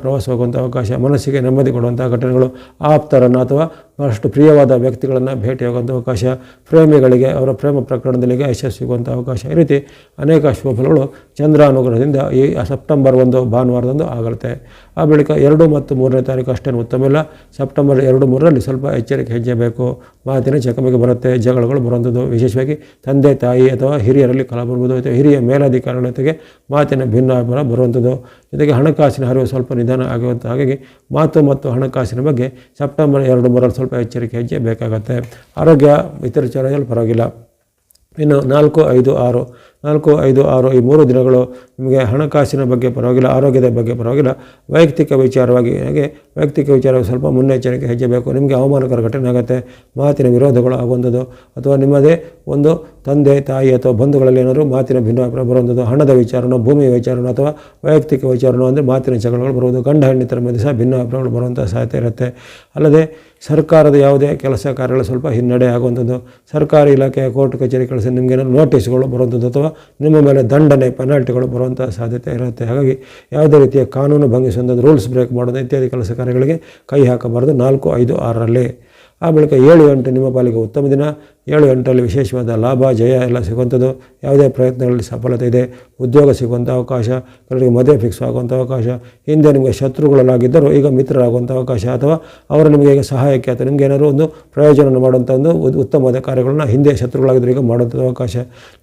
ಪ್ರವಾಸ ಹೋಗುವಂಥ ಅವಕಾಶ, ಮನಸ್ಸಿಗೆ ನೆಮ್ಮದಿ ಕೊಡುವಂಥ ಘಟನೆಗಳು, ಆಪ್ತರನ್ನು ಅಥವಾ ಬಹಳಷ್ಟು ಪ್ರಿಯವಾದ ವ್ಯಕ್ತಿಗಳನ್ನು ಭೇಟಿಯಾಗುವಂಥ ಅವಕಾಶ, ಪ್ರೇಮಿಗಳಿಗೆ ಅವರ ಪ್ರೇಮ ಪ್ರಕರಣದಲ್ಲಿ ಯಶಸ್ಸು ಸಿಗುವಂಥ ಅವಕಾಶ, ಈ ರೀತಿ ಅನೇಕ ಶುಭ ಫಲಗಳು ಚಂದ್ರ ಅನುಗ್ರಹದಿಂದ ಈ ಸೆಪ್ಟೆಂಬರ್ 1 ಭಾನುವಾರದಂದು ಆಗುತ್ತೆ. ಆ ಬಳಿಕ 2 ಮತ್ತು 3ನೇ ತಾರೀಕು ಅಷ್ಟೇನು ಉತ್ತಮ ಇಲ್ಲ. ಸೆಪ್ಟೆಂಬರ್ 2, 3ರಲ್ಲಿ ಸ್ವಲ್ಪ ಎಚ್ಚರಿಕೆ ಹೆಜ್ಜೆ ಬೇಕು. ಮಾತಿನ ಚಕಮಕಿ ಬರುತ್ತೆ, ಜಗಳಗಳು ಬರುವಂಥದ್ದು, ವಿಶೇಷವಾಗಿ ತಂದೆ ತಾಯಿ ಅಥವಾ ಹಿರಿಯರಲ್ಲಿ ಕಲ ಬರ್ಬೋದು, ಅಥವಾ ಹಿರಿಯ ಮೇಲಧಿಕಾರಿಗಳ ಜೊತೆಗೆ ಮಾತಿನ ಭಿನ್ನಾಭಿಪ್ರಾಯ ಬರುವಂಥದ್ದು. ಜೊತೆಗೆ ಹಣಕಾಸಿನ ಹರಿವು ಸ್ವಲ್ಪ ನಿಧಾನ ಆಗುವಂಥ, ಹಾಗಾಗಿ ಮಾತು ಮತ್ತು ಹಣಕಾಸಿನ ಬಗ್ಗೆ ಸೆಪ್ಟೆಂಬರ್ 2, 3ರಲ್ಲಿ ಸ್ವಲ್ಪ ಎಚ್ಚರಿಕೆ ಹೆಜ್ಜೆ ಬೇಕಾಗುತ್ತೆ. ಆರೋಗ್ಯ ಇತರ ವಿಚಾರದಲ್ಲಿ ಪರವಾಗಿಲ್ಲ. ಇನ್ನು 4, 5, 6 ಈ 3 ದಿನಗಳು ನಿಮಗೆ ಹಣಕಾಸಿನ ಬಗ್ಗೆ ಪರವಾಗಿಲ್ಲ, ಆರೋಗ್ಯದ ಬಗ್ಗೆ ಪರವಾಗಿಲ್ಲ. ವೈಯಕ್ತಿಕ ವಿಚಾರವಾಗಿ ಸ್ವಲ್ಪ ಮುನ್ನೆಚ್ಚರಿಕೆ ಹೆಜ್ಜೆ ಬೇಕು. ನಿಮಗೆ ಅವಮಾನಕರ ಘಟನೆ ಆಗುತ್ತೆ, ಮಾತಿನ ವಿರೋಧಗಳು ಆಗುವಂಥದ್ದು, ಅಥವಾ ನಿಮ್ಮದೇ ಒಂದು ತಂದೆ ತಾಯಿ ಅಥವಾ ಬಂಧುಗಳಲ್ಲಿ ಏನಾದರೂ ಮಾತಿನ ಭಿನ್ನಾಭಿಪ್ರಾಯ ಬರುವಂಥದ್ದು, ಹಣದ ವಿಚಾರನೋ, ಭೂಮಿಯ ವಿಚಾರನೋ ಅಥವಾ ವೈಯಕ್ತಿಕ ವಿಚಾರನೋ ಅಂದರೆ ಮಾತಿನ ಜಗಳಗಳು ಬರುವುದು, ಗಂಡ ಹೆಣ್ಣಿತರ ಮಧ್ಯೆ ಸಹ ಭಿನ್ನಾಭಿಪ್ರಾಯಗಳು ಬರುವಂಥ ಸಾಧ್ಯತೆ ಇರುತ್ತೆ. ಅಲ್ಲದೆ ಸರ್ಕಾರದ ಯಾವುದೇ ಕೆಲಸ ಕಾರ್ಯಗಳು ಸ್ವಲ್ಪ ಹಿನ್ನಡೆ ಆಗುವಂಥದ್ದು, ಸರ್ಕಾರಿ ಇಲಾಖೆಯ ಕೋರ್ಟ್ ಕಚೇರಿ ಕೆಲಸ ನಿಮಗೇನಾದ್ರು ನೋಟಿಸ್ಗಳು ಬರುವಂಥದ್ದು, ಅಥವಾ ನಿಮ್ಮ ಮೇಲೆ ದಂಡನೆ, ಪೆನಾಲ್ಟಿಗಳು ಬರುವಂಥ ಸಾಧ್ಯತೆ ಇರುತ್ತೆ. ಹಾಗಾಗಿ ಯಾವುದೇ ರೀತಿಯ ಕಾನೂನು ಭಂಗಿಸುವಂಥದ್ದು, ರೂಲ್ಸ್ ಬ್ರೇಕ್ ಮಾಡೋದು ಇತ್ಯಾದಿ ಕೆಲಸ ಕಾರ್ಯಗಳಿಗೆ ಕೈ ಹಾಕಬಾರ್ದು 4, 5, 6ರಲ್ಲಿ. ಆ ಬಳಿಕ 7, 8 ನಿಮ್ಮ ಪಾಲಿಗೆ ಉತ್ತಮ ದಿನ. 7, 8ರಲ್ಲಿ ವಿಶೇಷವಾದ ಲಾಭ, ಜಯ ಎಲ್ಲ ಸಿಗುವಂಥದ್ದು, ಯಾವುದೇ ಪ್ರಯತ್ನಗಳಲ್ಲಿ ಸಫಲತೆ ಇದೆ, ಉದ್ಯೋಗ ಸಿಗುವಂಥ ಅವಕಾಶ, ಕೆಲವರಿಗೆ ಮದುವೆ ಫಿಕ್ಸ್ ಆಗುವಂಥ ಅವಕಾಶ, ಹಿಂದೆ ನಿಮಗೆ ಶತ್ರುಗಳಾಗಿದ್ದರೂ ಈಗ ಮಿತ್ರರಾಗುವಂಥ ಅವಕಾಶ, ಅಥವಾ ಅವರು ನಿಮಗೆ ಈಗ ಸಹಾಯಕ್ಕೆ ಅಥವಾ ನಿಮಗೆ ಏನಾದರೂ ಒಂದು ಪ್ರಯೋಜನ ಮಾಡುವಂಥ ಒಂದು ಉತ್ತಮವಾದ ಕಾರ್ಯಗಳನ್ನು ಹಿಂದೆ ಶತ್ರುಗಳಾಗಿದ್ದರೂ ಈಗ ಮಾಡುವಂಥದ್ದು ಅವಕಾಶ.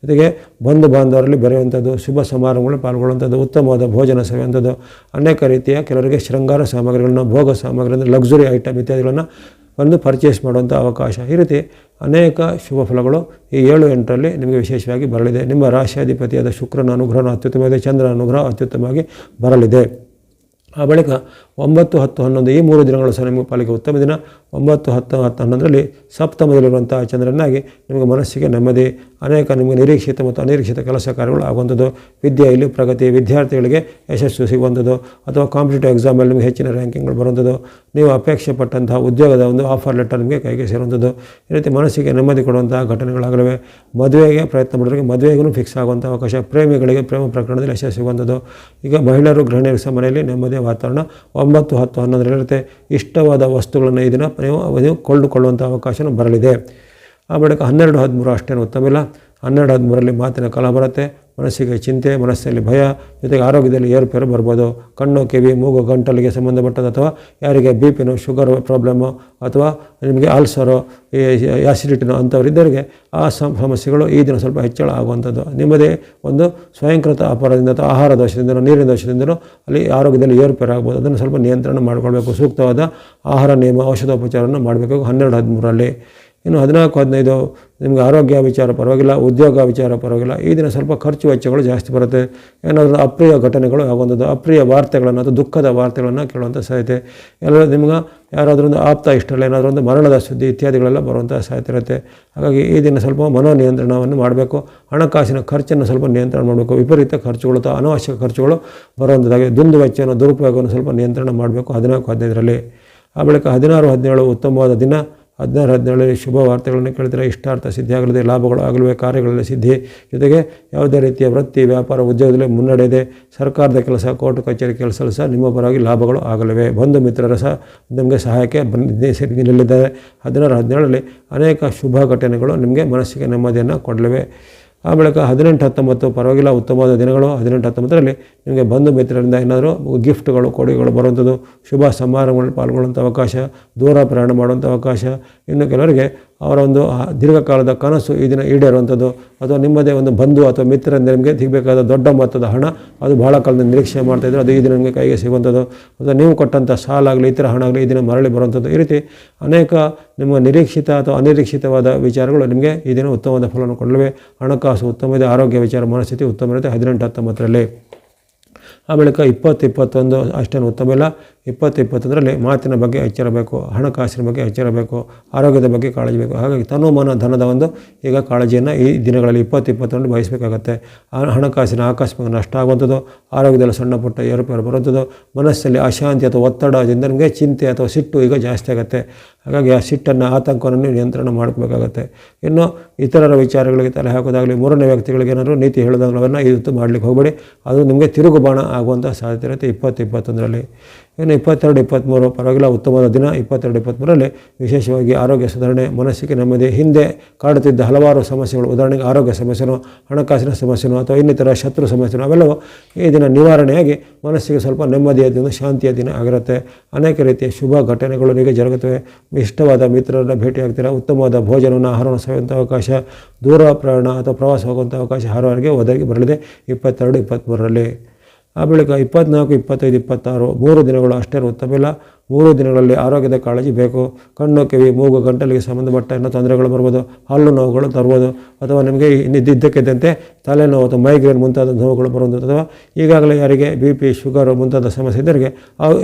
ಜೊತೆಗೆ ಬಂಧು ಬಾಂಧವರಲ್ಲಿ ಬೆರೆಯುವಂಥದ್ದು, ಶುಭ ಸಮಾರಂಭಗಳಲ್ಲಿ ಪಾಲ್ಗೊಳ್ಳುವಂಥದ್ದು, ಉತ್ತಮವಾದ ಭೋಜನ ಸೇವೆಯುವಂಥದ್ದು, ಅನೇಕ ರೀತಿಯ ಕೆಲವರಿಗೆ ಶೃಂಗಾರ ಸಾಮಗ್ರಿಗಳನ್ನು, ಭೋಗ ಸಾಮಗ್ರಿ ಅಂದರೆ ಲಕ್ಸುರಿ ಐಟಮ್ ಇತ್ಯಾದಿಗಳನ್ನು ಪರ್ಚೇಸ್ ಮಾಡುವಂಥ ಅವಕಾಶ. ಈ ರೀತಿ ಅನೇಕ ಶುಭ ಫಲಗಳು ಈ 7, 8ರಲ್ಲಿ ನಿಮಗೆ ವಿಶೇಷವಾಗಿ ಬರಲಿದೆ. ನಿಮ್ಮ ರಾಶಿಯಾಧಿಪತಿಯಾದ ಶುಕ್ರನ ಅನುಗ್ರಹ ಅತ್ಯುತ್ತಮವಾಗಿದೆ, ಚಂದ್ರನ ಅನುಗ್ರಹ ಅತ್ಯುತ್ತಮವಾಗಿ ಬರಲಿದೆ. ಆ ಬಳಿಕ 9, 10, 11 ಈ 3 ದಿನಗಳು ಸಹ ನಿಮಗೆ ಪಾಲಿಗೆ ಉತ್ತಮ ದಿನ. 9, 10, 11ರಲ್ಲಿ ಸಪ್ತಮದಲ್ಲಿರುವಂಥ ಚಂದ್ರನಾಗಿ ನಿಮಗೆ ಮನಸ್ಸಿಗೆ ನೆಮ್ಮದಿ, ಅನೇಕ ನಿಮಗೆ ನಿರೀಕ್ಷಿತ ಮತ್ತು ಅನಿರೀಕ್ಷಿತ ಕೆಲಸ ಕಾರ್ಯಗಳು ಆಗುವಂಥದ್ದು, ವಿದ್ಯೆಯಲ್ಲಿ ಪ್ರಗತಿ, ವಿದ್ಯಾರ್ಥಿಗಳಿಗೆ ಯಶಸ್ಸು ಸಿಗುವಂಥದ್ದು, ಅಥವಾ ಕಾಂಪಿಟೇಟಿವ್ ಎಕ್ಸಾಮಲ್ಲಿ ನಿಮಗೆ ಹೆಚ್ಚಿನ ರ್ಯಾಂಕಿಂಗ್ಗಳು ಬರುವಂಥದ್ದು, ನೀವು ಅಪೇಕ್ಷೆ ಪಟ್ಟಂತಹ ಉದ್ಯೋಗದ ಒಂದು ಆಫರ್ ಲೆಟರ್ ನಿಮಗೆ ಕೈಗೆ ಸೇರುವಂಥದ್ದು, ಈ ರೀತಿ ಮನಸ್ಸಿಗೆ ನೆಮ್ಮದಿ ಕೊಡುವಂತಹ ಘಟನೆಗಳಾಗಲಿವೆ. ಮದುವೆಗೆ ಪ್ರಯತ್ನ ಮಾಡೋರಿಗೆ ಮದುವೆಗೂ ಫಿಕ್ಸ್ ಆಗುವಂಥ ಅವಕಾಶ, ಪ್ರೇಮಿಗಳಿಗೆ ಪ್ರೇಮ ಪ್ರಕರಣದಲ್ಲಿ ಯಶಸ್ಸು ಸಿಗುವಂಥದ್ದು. ಈಗ ಮಹಿಳೆಯರು ಗೃಹಿಣಿಯರ ಸಹ ಮನೆಯಲ್ಲಿ ನೆಮ್ಮದಿಯ ವಾತಾವರಣ. 9, 10, 11ರಲ್ಲಿ ಇಷ್ಟವಾದ ವಸ್ತುಗಳನ್ನು ಈ ದಿನ ನೀವು ಕೊಳ್ಳುಕೊಳ್ಳುವಂಥ ಅವಕಾಶ ಬರಲಿದೆ. ಆ ಬಳಿಕ 12, 13 ಅಷ್ಟೇನು ಉತ್ತಮಿಲ್ಲ. 12, 13ರಲ್ಲಿ ಮಾತಿನ ಕಲ ಬರುತ್ತೆ, ಮನಸ್ಸಿಗೆ ಚಿಂತೆ, ಮನಸ್ಸಲ್ಲಿ ಭಯ, ಜೊತೆಗೆ ಆರೋಗ್ಯದಲ್ಲಿ ಏರುಪೇರು ಬರ್ಬೋದು. ಕಣ್ಣು, ಕಿವಿ, ಮೂಗು, ಗಂಟಲಿಗೆ ಸಂಬಂಧಪಟ್ಟದ್ದು, ಅಥವಾ ಯಾರಿಗೆ BP, ಶುಗರ್ ಪ್ರಾಬ್ಲಮ್ಮು, ಅಥವಾ ನಿಮಗೆ ಆಲ್ಸರು, ಆ್ಯಸಿಡಿಟಿನೋ ಅಂಥವರಿದ್ದವರಿಗೆ ಆ ಸಮಸ್ಯೆಗಳು ಈ ದಿನ ಸ್ವಲ್ಪ ಹೆಚ್ಚಳ ಆಗುವಂಥದ್ದು. ನಿಮ್ಮದೇ ಒಂದು ಸ್ವಯಂಕೃತ ಅಪರಾಧದಿಂದ ಅಥವಾ ಆಹಾರ ದೋಷದಿಂದನೋ, ನೀರಿನ ದೋಷದಿಂದನೋ ಅಲ್ಲಿ ಆರೋಗ್ಯದಲ್ಲಿ ಏರುಪೇರು ಆಗ್ಬೋದು. ಅದನ್ನು ಸ್ವಲ್ಪ ನಿಯಂತ್ರಣ ಮಾಡಿಕೊಳ್ಬೇಕು. ಸೂಕ್ತವಾದ ಆಹಾರ ನಿಯಮ, ಔಷಧೋಪಚಾರವನ್ನು ಮಾಡಬೇಕು 12, 13ರಲ್ಲಿ. ಇನ್ನು 14, 15 ನಿಮಗೆ ಆರೋಗ್ಯ ವಿಚಾರ ಪರವಾಗಿಲ್ಲ, ಉದ್ಯೋಗ ವಿಚಾರ ಪರವಾಗಿಲ್ಲ. ಈ ದಿನ ಸ್ವಲ್ಪ ಖರ್ಚು ವೆಚ್ಚಗಳು ಜಾಸ್ತಿ ಬರುತ್ತೆ. ಏನಾದರೂ ಅಪ್ರಿಯ ಘಟನೆಗಳು ಆಗುವಂಥದ್ದು, ಅಪ್ರಿಯ ವಾರ್ತೆಗಳನ್ನು ಅಥವಾ ದುಃಖದ ವಾರ್ತೆಗಳನ್ನು ಕೇಳುವಂಥ ಸಾಧ್ಯತೆ, ಎಲ್ಲ ನಿಮ್ಗೆ ಯಾರಾದ್ರೊಂದು ಆಪ್ತ ಇಷ್ಟಲ್ಲ ಏನಾದರೂ ಒಂದು ಮರಣದ ಸುದ್ದಿ ಇತ್ಯಾದಿಗಳೆಲ್ಲ ಬರುವಂಥ ಸಾಧ್ಯತೆ ಇರುತ್ತೆ. ಹಾಗಾಗಿ ಈ ದಿನ ಸ್ವಲ್ಪ ಮನೋನಿಯಂತ್ರಣವನ್ನು ಮಾಡಬೇಕು. ಹಣಕಾಸಿನ ಖರ್ಚನ್ನು ಸ್ವಲ್ಪ ನಿಯಂತ್ರಣ ಮಾಡಬೇಕು. ವಿಪರೀತ ಖರ್ಚುಗಳು ಅಥವಾ ಅನಾವಶ್ಯಕ ಖರ್ಚುಗಳು ಬರುವಂಥದ್ದಾಗಿ ದುಂದು ವೆಚ್ಚವನ್ನು, ದುರುಪಯೋಗವನ್ನು ಸ್ವಲ್ಪ ನಿಯಂತ್ರಣ ಮಾಡಬೇಕು 14, 15ರಲ್ಲಿ. ಆ ಬಳಿಕ 16, 17 ಉತ್ತಮವಾದ ದಿನ. 16 ಶುಭ ವಾರ್ತೆಗಳನ್ನು ಕೇಳಿದರೆ ಇಷ್ಟಾರ್ಥ ಸಿದ್ಧಿಯಾಗಲಿದೆ, ಲಾಭಗಳು ಆಗಲಿವೆ, ಕಾರ್ಯಗಳಲ್ಲಿ ಸಿದ್ಧಿ, ಜೊತೆಗೆ ಯಾವುದೇ ರೀತಿಯ ವೃತ್ತಿ ವ್ಯಾಪಾರ ಉದ್ಯೋಗದಲ್ಲಿ ಮುನ್ನಡೆಯಿದೆ. ಸರ್ಕಾರದ ಕೆಲಸ, ಕೋರ್ಟ್ ಕಚೇರಿ ಕೆಲಸಗಳು ಸಹ ನಿಮ್ಮ ಪರವಾಗಿ ಲಾಭಗಳು ಆಗಲಿವೆ. ಬಂಧು ಮಿತ್ರರ ಸಹ ನಿಮಗೆ ಸಹಾಯಕ್ಕೆ ನಿಲ್ಲಿದ್ದಾರೆ. 16 ಅನೇಕ ಶುಭ ಘಟನೆಗಳು ನಿಮಗೆ ಮನಸ್ಸಿಗೆ ನೆಮ್ಮದಿಯನ್ನು ಕೊಡಲಿವೆ. ಆ ಬಳಿಕ 18-19 ಪರವಾಗಿಲ್ಲ, ಉತ್ತಮವಾದ ದಿನಗಳು. 18-19ರಲ್ಲಿ ನಿಮಗೆ ಬಂಧು ಮಿತ್ರರಿಂದ ಏನಾದರೂ ಗಿಫ್ಟ್ಗಳು, ಕೊಡುಗೆಗಳು ಬರುವಂಥದ್ದು, ಶುಭ ಸಮಾರಂಭಗಳಲ್ಲಿ ಪಾಲ್ಗೊಳ್ಳುವಂಥ ಅವಕಾಶ, ದೂರ ಪ್ರಯಾಣ ಮಾಡುವಂಥ ಅವಕಾಶ, ಇನ್ನು ಕೆಲವರಿಗೆ ಅವರ ಒಂದು ದೀರ್ಘಕಾಲದ ಕನಸು ಈ ದಿನ ಈಡೇರುವಂಥದ್ದು, ಅಥವಾ ನಿಮ್ಮದೇ ಒಂದು ಬಂಧು ಅಥವಾ ಮಿತ್ರರಿಂದ ನಿಮಗೆ ಸಿಗಬೇಕಾದ ದೊಡ್ಡ ಮೊತ್ತದ ಹಣ, ಅದು ಬಹಳ ಕಾಲದ ನಿರೀಕ್ಷೆ ಮಾಡ್ತಾಯಿದ್ರು, ಅದು ಈ ದಿನ ನಿಮಗೆ ಕೈಗೆ ಸಿಗುವಂಥದ್ದು, ಅಥವಾ ನೀವು ಕೊಟ್ಟಂಥ ಸಾಲ ಆಗಲಿ ಇತರ ಹಣ ಆಗಲಿ ಈ ದಿನ ಮರಳಿ ಬರುವಂಥದ್ದು. ಈ ರೀತಿ ಅನೇಕ ನಿಮ್ಮ ನಿರೀಕ್ಷಿತ ಅಥವಾ ಅನಿರೀಕ್ಷಿತವಾದ ವಿಚಾರಗಳು ನಿಮಗೆ ಈ ದಿನ ಉತ್ತಮವಾದ ಫಲವನ್ನು ಕೊಡಲಿವೆ. ಹಣಕಾಸು ಉತ್ತಮವಾದ, ಆರೋಗ್ಯ ವಿಚಾರ, ಮನಸ್ಥಿತಿ ಉತ್ತಮ ಇರುತ್ತೆ 18-19ರಲ್ಲಿ. ಆ ಬಳಿಕ 20-21 ಅಷ್ಟೇನು ಉತ್ತಮ ಇಲ್ಲ. 20-21ರಲ್ಲಿ ಮಾತಿನ ಬಗ್ಗೆ ಎಚ್ಚರಬೇಕು, ಹಣಕಾಸಿನ ಬಗ್ಗೆ ಎಚ್ಚರಬೇಕು, ಆರೋಗ್ಯದ ಬಗ್ಗೆ ಕಾಳಜಿ ಬೇಕು. ಹಾಗಾಗಿ ತನುಮನ ಧನದ ಒಂದು ಈಗ ಕಾಳಜಿಯನ್ನು ಈ ದಿನಗಳಲ್ಲಿ 20-22 ವಹಿಸಬೇಕಾಗತ್ತೆ. ಹಣಕಾಸಿನ ಆಕಸ್ಮಿಕ ನಷ್ಟ ಆಗುವಂಥದ್ದು, ಆರೋಗ್ಯದಲ್ಲಿ ಸಣ್ಣ ಪುಟ್ಟ ಏರುಪೇರು ಬರುವಂಥದ್ದು, ಮನಸ್ಸಲ್ಲಿ ಅಶಾಂತಿ ಅಥವಾ ಒತ್ತಡದಿಂದ ನಿಮಗೆ ಚಿಂತೆ ಅಥವಾ ಸಿಟ್ಟು ಈಗ ಜಾಸ್ತಿ ಆಗುತ್ತೆ. ಹಾಗಾಗಿ ಆ ಸಿಟ್ಟನ್ನು, ಆತಂಕವನ್ನು ನಿಯಂತ್ರಣ ಮಾಡಬೇಕಾಗತ್ತೆ. ಇನ್ನು ಇತರರ ವಿಚಾರಗಳಿಗೆ ತಲೆ ಹಾಕೋದಾಗಲಿ, ಮೂರನೇ ವ್ಯಕ್ತಿಗಳಿಗೆ ಏನಾದರೂ ನೀತಿ ಹೇಳೋದಾಗಲಿ ಅವೆಲ್ಲ ಇವತ್ತು ಮಾಡಲಿಕ್ಕೆ ಹೋಗಬೇಡಿ, ಅದು ನಿಮಗೆ ತಿರುಗುಬಾಣ ಆಗುವಂಥ ಸಾಧ್ಯತೆ ಇರುತ್ತೆ 20-21ರಲ್ಲಿ. ಇನ್ನು 22-23 ಪರವಾಗಿಲ್ಲ, ಉತ್ತಮವಾದ ದಿನ. 22-23ರಲ್ಲಿ ವಿಶೇಷವಾಗಿ ಆರೋಗ್ಯ ಸುಧಾರಣೆ, ಮನಸ್ಸಿಗೆ ನೆಮ್ಮದಿ. ಹಿಂದೆ ಕಾಡುತ್ತಿದ್ದ ಹಲವಾರು ಸಮಸ್ಯೆಗಳು, ಉದಾಹರಣೆಗೆ ಆರೋಗ್ಯ ಸಮಸ್ಯೆನೋ, ಹಣಕಾಸಿನ ಸಮಸ್ಯೆನೋ ಅಥವಾ ಇನ್ನಿತರ ಶತ್ರು ಸಮಸ್ಯೆನೋ ಅವೆಲ್ಲವೂ ಈ ದಿನ ನಿವಾರಣೆಯಾಗಿ ಮನಸ್ಸಿಗೆ ಸ್ವಲ್ಪ ನೆಮ್ಮದಿಯ ದಿನ, ಶಾಂತಿಯ ದಿನ ಆಗಿರುತ್ತೆ. ಅನೇಕ ರೀತಿಯ ಶುಭ ಘಟನೆಗಳು ನಿಮಗೆ ಜರುಗುತ್ತವೆ. ಇಷ್ಟವಾದ ಮಿತ್ರರನ್ನ ಭೇಟಿಯಾಗ್ತೀರಾ, ಉತ್ತಮವಾದ ಭೋಜನವನ್ನು, ಆಹಾರವನ್ನು ಸೇವಿಸುವಂಥ ಅವಕಾಶ, ದೂರ ಪ್ರಯಾಣ ಅಥವಾ ಪ್ರವಾಸ ಹೋಗುವಂಥ ಅವಕಾಶ ಹಲವರಿಗೆ ಒದಗಿ ಬರಲಿದೆ 22-23ರಲ್ಲಿ. ಆ ಬಳಿಕ 24, 25, 26 3 ದಿನಗಳು ಅಷ್ಟೇ ಉತ್ತಮಿಲ್ಲ. 3 ದಿನಗಳಲ್ಲಿ ಆರೋಗ್ಯದ ಕಾಳಜಿ ಬೇಕು. ಕಣ್ಣು, ಕಿವಿ, ಮೂಗು, ಗಂಟಲಿಗೆ ಸಂಬಂಧಪಟ್ಟ ಏನೋ ತೊಂದರೆಗಳು ಬರ್ಬೋದು, ಹಲ್ಲು ನೋವುಗಳು ತರ್ಬೋದು, ಅಥವಾ ನಿಮಗೆ ಇದ್ದಕ್ಕಿದ್ದಂತೆ ತಲೆನೋವು ಅಥವಾ ಮೈಗ್ರೇನ್ ಮುಂತಾದ ನೋವುಗಳು ಬರುವಂಥದ್ದು, ಅಥವಾ ಈಗಾಗಲೇ ಯಾರಿಗೆ BP, ಶುಗರು ಮುಂತಾದ ಸಮಸ್ಯೆ ಇದ್ದವರಿಗೆ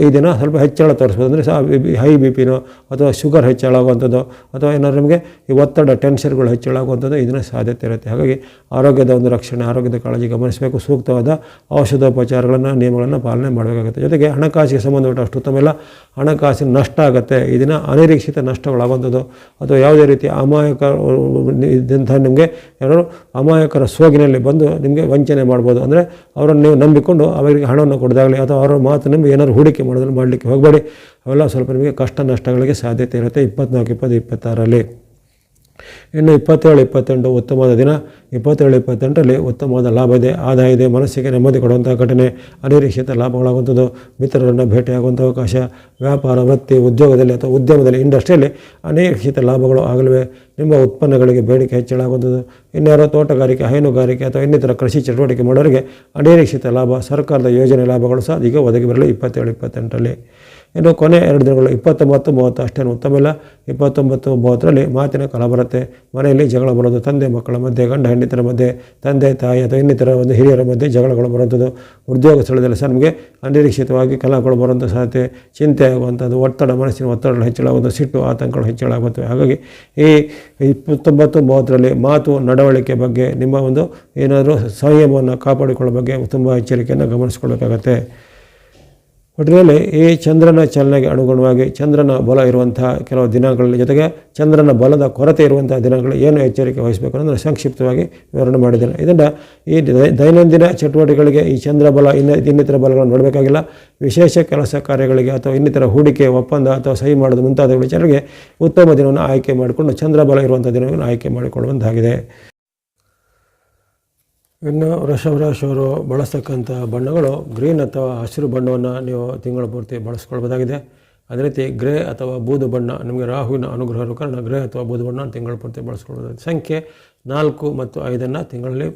ಈ ದಿನ ಸ್ವಲ್ಪ ಹೆಚ್ಚಳ ತೋರಿಸ್ಬೋದು. ಅಂದರೆ ಹೈ BPನೋ ಅಥವಾ ಶುಗರ್ ಹೆಚ್ಚಳ ಆಗುವಂಥದ್ದು, ಅಥವಾ ಏನಾದರೂ ನಿಮಗೆ ಈ ಒತ್ತಡ, ಟೆನ್ಷನ್ಗಳು ಹೆಚ್ಚಳ ಆಗುವಂಥದ್ದು ಈ ದಿನ ಸಾಧ್ಯತೆ ಇರುತ್ತೆ. ಹಾಗಾಗಿ ಆರೋಗ್ಯದ ಒಂದು ರಕ್ಷಣೆ, ಆರೋಗ್ಯದ ಕಾಳಜಿ ಗಮನಿಸಬೇಕು. ಸೂಕ್ತವಾದ ಔಷಧೋಪಚಾರಗಳನ್ನು, ನಿಯಮಗಳನ್ನು ಪಾಲನೆ ಮಾಡಬೇಕಾಗುತ್ತೆ. ಜೊತೆಗೆ ಹಣಕಾಸಿಗೆ ಸಂಬಂಧಪಟ್ಟ ಅಷ್ಟು ಉತ್ತಮ ಇಲ್ಲ. ಹಣಕಾಸಿನ ನಷ್ಟ ಆಗುತ್ತೆ ಈ ದಿನ, ಅನಿರೀಕ್ಷಿತ ನಷ್ಟಗಳಾಗುವಂಥದ್ದು, ಅಥವಾ ಯಾವುದೇ ರೀತಿಯ ಇದ್ದಂಥ ನಿಮಗೆ ಯಾರು ಅಮಾಯಕರ ಸೋಗಿನಲ್ಲಿ ಬಂದು ನಿಮಗೆ ವಂಚನೆ ಮಾಡ್ಬೋದು. ಅಂದರೆ ಅವರನ್ನು ನೀವು ನಂಬಿಕೊಂಡು ಅವರಿಗೆ ಹಣವನ್ನು ಕೊಡೋದಾಗಲಿ ಅಥವಾ ಅವರ ಮಾತು ನಂಬಿ ಏನಾದ್ರು ಹೂಡಿಕೆ ಮಾಡೋದನ್ನು ಮಾಡಲಿಕ್ಕೆ ಹೋಗಬೇಡಿ. ಅವೆಲ್ಲ ಸ್ವಲ್ಪ ನಿಮಗೆ ಕಷ್ಟ ನಷ್ಟಗಳಿಗೆ ಸಾಧ್ಯತೆ ಇರುತ್ತೆ 24, 20, 26ರಲ್ಲಿ. ಇನ್ನು 27, 28 ಉತ್ತಮವಾದ ದಿನ. 27, 28ರಲ್ಲಿ ಉತ್ತಮವಾದ ಲಾಭ ಇದೆ, ಆದಾಯ ಇದೆ, ಮನಸ್ಸಿಗೆ ನೆಮ್ಮದಿ ಕೊಡುವಂಥ ಘಟನೆ, ಅನಿರೀಕ್ಷಿತ ಲಾಭಗಳಾಗುವಂಥದ್ದು, ಮಿತ್ರರನ್ನು ಭೇಟಿಯಾಗುವಂಥ ಅವಕಾಶ, ವ್ಯಾಪಾರ, ವೃತ್ತಿ, ಉದ್ಯೋಗದಲ್ಲಿ ಅಥವಾ ಉದ್ಯಮದಲ್ಲಿ, ಇಂಡಸ್ಟ್ರಿಯಲ್ಲಿ ಅನಿರೀಕ್ಷಿತ ಲಾಭಗಳು ಆಗಲಿವೆ. ನಿಮ್ಮ ಉತ್ಪನ್ನಗಳಿಗೆ ಬೇಡಿಕೆ ಹೆಚ್ಚಳ ಆಗುವಂಥದ್ದು. ಇನ್ಯಾರೋ ತೋಟಗಾರಿಕೆ, ಹೈನುಗಾರಿಕೆ ಅಥವಾ ಇನ್ನಿತರ ಕೃಷಿ ಚಟುವಟಿಕೆ ಮಾಡೋರಿಗೆ ಅನಿರೀಕ್ಷಿತ ಲಾಭ, ಸರ್ಕಾರದ ಯೋಜನೆ ಲಾಭಗಳು ಸಹ ಈಗ ಒದಗಿ ಬರಲಿ 27, 28ರಲ್ಲಿ. ಇನ್ನು ಕೊನೆ 2 ದಿನಗಳು 29, 30 ಅಷ್ಟೇನು ಉತ್ತಮ ಇಲ್ಲ. 29, 30ರಲ್ಲಿ ಮಾತಿನ ಕಲ ಬರುತ್ತೆ, ಮನೆಯಲ್ಲಿ ಜಗಳ ಬರೋದು, ತಂದೆ ಮಕ್ಕಳ ಮಧ್ಯೆ, ಗಂಡ ಹೆಂಡತಿರ ಮಧ್ಯೆ, ತಂದೆ ತಾಯಿ ಅಥವಾ ಇನ್ನಿತರ ಒಂದು ಹಿರಿಯರ ಮಧ್ಯೆ ಜಗಳಗಳು ಬರುವಂಥದ್ದು. ಉದ್ಯೋಗ ಸ್ಥಳದಲ್ಲಿ ಸಹ ನಮಗೆ ಅನಿರೀಕ್ಷಿತವಾಗಿ ಕಲಹಗಳು ಬರುವಂಥ ಸಾಧ್ಯತೆ, ಚಿಂತೆ ಆಗುವಂಥದ್ದು, ಒತ್ತಡ, ಮನಸ್ಸಿನ ಒತ್ತಡಗಳು ಹೆಚ್ಚಳಾಗುವುದು, ಸಿಟ್ಟು, ಆತಂಕಗಳು ಹೆಚ್ಚಳಾಗುತ್ತವೆ. ಹಾಗಾಗಿ ಈ 29, 30ರಲ್ಲಿ ಮಾತು, ನಡವಳಿಕೆ ಬಗ್ಗೆ ನಿಮ್ಮ ಒಂದು ಏನಾದರೂ ಸಂಯಮವನ್ನು ಕಾಪಾಡಿಕೊಳ್ಳೋ ಬಗ್ಗೆ ತುಂಬ ಎಚ್ಚರಿಕೆಯನ್ನು ಗಮನಿಸಿಕೊಳ್ಬೇಕಾಗತ್ತೆ. ಒಟ್ಟಿನಲ್ಲಿ ಈ ಚಂದ್ರನ ಚಲನೆಗೆ ಅನುಗುಣವಾಗಿ ಚಂದ್ರನ ಬಲ ಇರುವಂಥ ಕೆಲವು ದಿನಗಳಲ್ಲಿ, ಜೊತೆಗೆ ಚಂದ್ರನ ಬಲದ ಕೊರತೆ ಇರುವಂಥ ದಿನಗಳು ಏನು ಎಚ್ಚರಿಕೆ ವಹಿಸಬೇಕು ಅನ್ನೋದನ್ನು ಸಂಕ್ಷಿಪ್ತವಾಗಿ ವಿವರಣೆ ಮಾಡಿದ್ದೇನೆ. ಇದನ್ನು ಈ ದೈನಂದಿನ ಚಟುವಟಿಕೆಗಳಿಗೆ ಈ ಚಂದ್ರ ಬಲ ಇನ್ನಿತರ ಬಲಗಳನ್ನು ನೋಡಬೇಕಾಗಿಲ್ಲ. ವಿಶೇಷ ಕೆಲಸ ಕಾರ್ಯಗಳಿಗೆ ಅಥವಾ ಇನ್ನಿತರ ಹೂಡಿಕೆ, ಒಪ್ಪಂದ ಅಥವಾ ಸಹಿ ಮಾಡೋದು ಮುಂತಾದ ವಿಚಾರಗಳಿಗೆ ಉತ್ತಮ ದಿನವನ್ನು ಆಯ್ಕೆ ಮಾಡಿಕೊಂಡು ಚಂದ್ರ ಬಲ ಇರುವಂಥ ದಿನವನ್ನು ಆಯ್ಕೆ ಮಾಡಿಕೊಳ್ಳುವಂತಾಗಿದೆ. ಇನ್ನು ವೃಷಭ ರಾಶಿಯವರು ಬಳಸ್ತಕ್ಕಂಥ ಬಣ್ಣಗಳು ಗ್ರೀನ್ ಅಥವಾ ಹಸಿರು ಬಣ್ಣವನ್ನು ನೀವು ತಿಂಗಳ ಪೂರ್ತಿ ಬಳಸ್ಕೊಳ್ಬೋದಾಗಿದೆ. ಅದೇ ರೀತಿ ಗ್ರೇ ಅಥವಾ ಬೂದು ಬಣ್ಣ, ನಿಮಗೆ ರಾಹುವಿನ ಅನುಗ್ರಹ ಕಾರಣ ಗ್ರೇ ಅಥವಾ ಬೂದು ಬಣ್ಣ ತಿಂಗಳ ಪೂರ್ತಿ ಬಳಸ್ಕೊಳ್ಬೋದಾಗಿದೆ. ಸಂಖ್ಯೆ 4 ಮತ್ತು 5 ತಿಂಗಳಲ್ಲಿ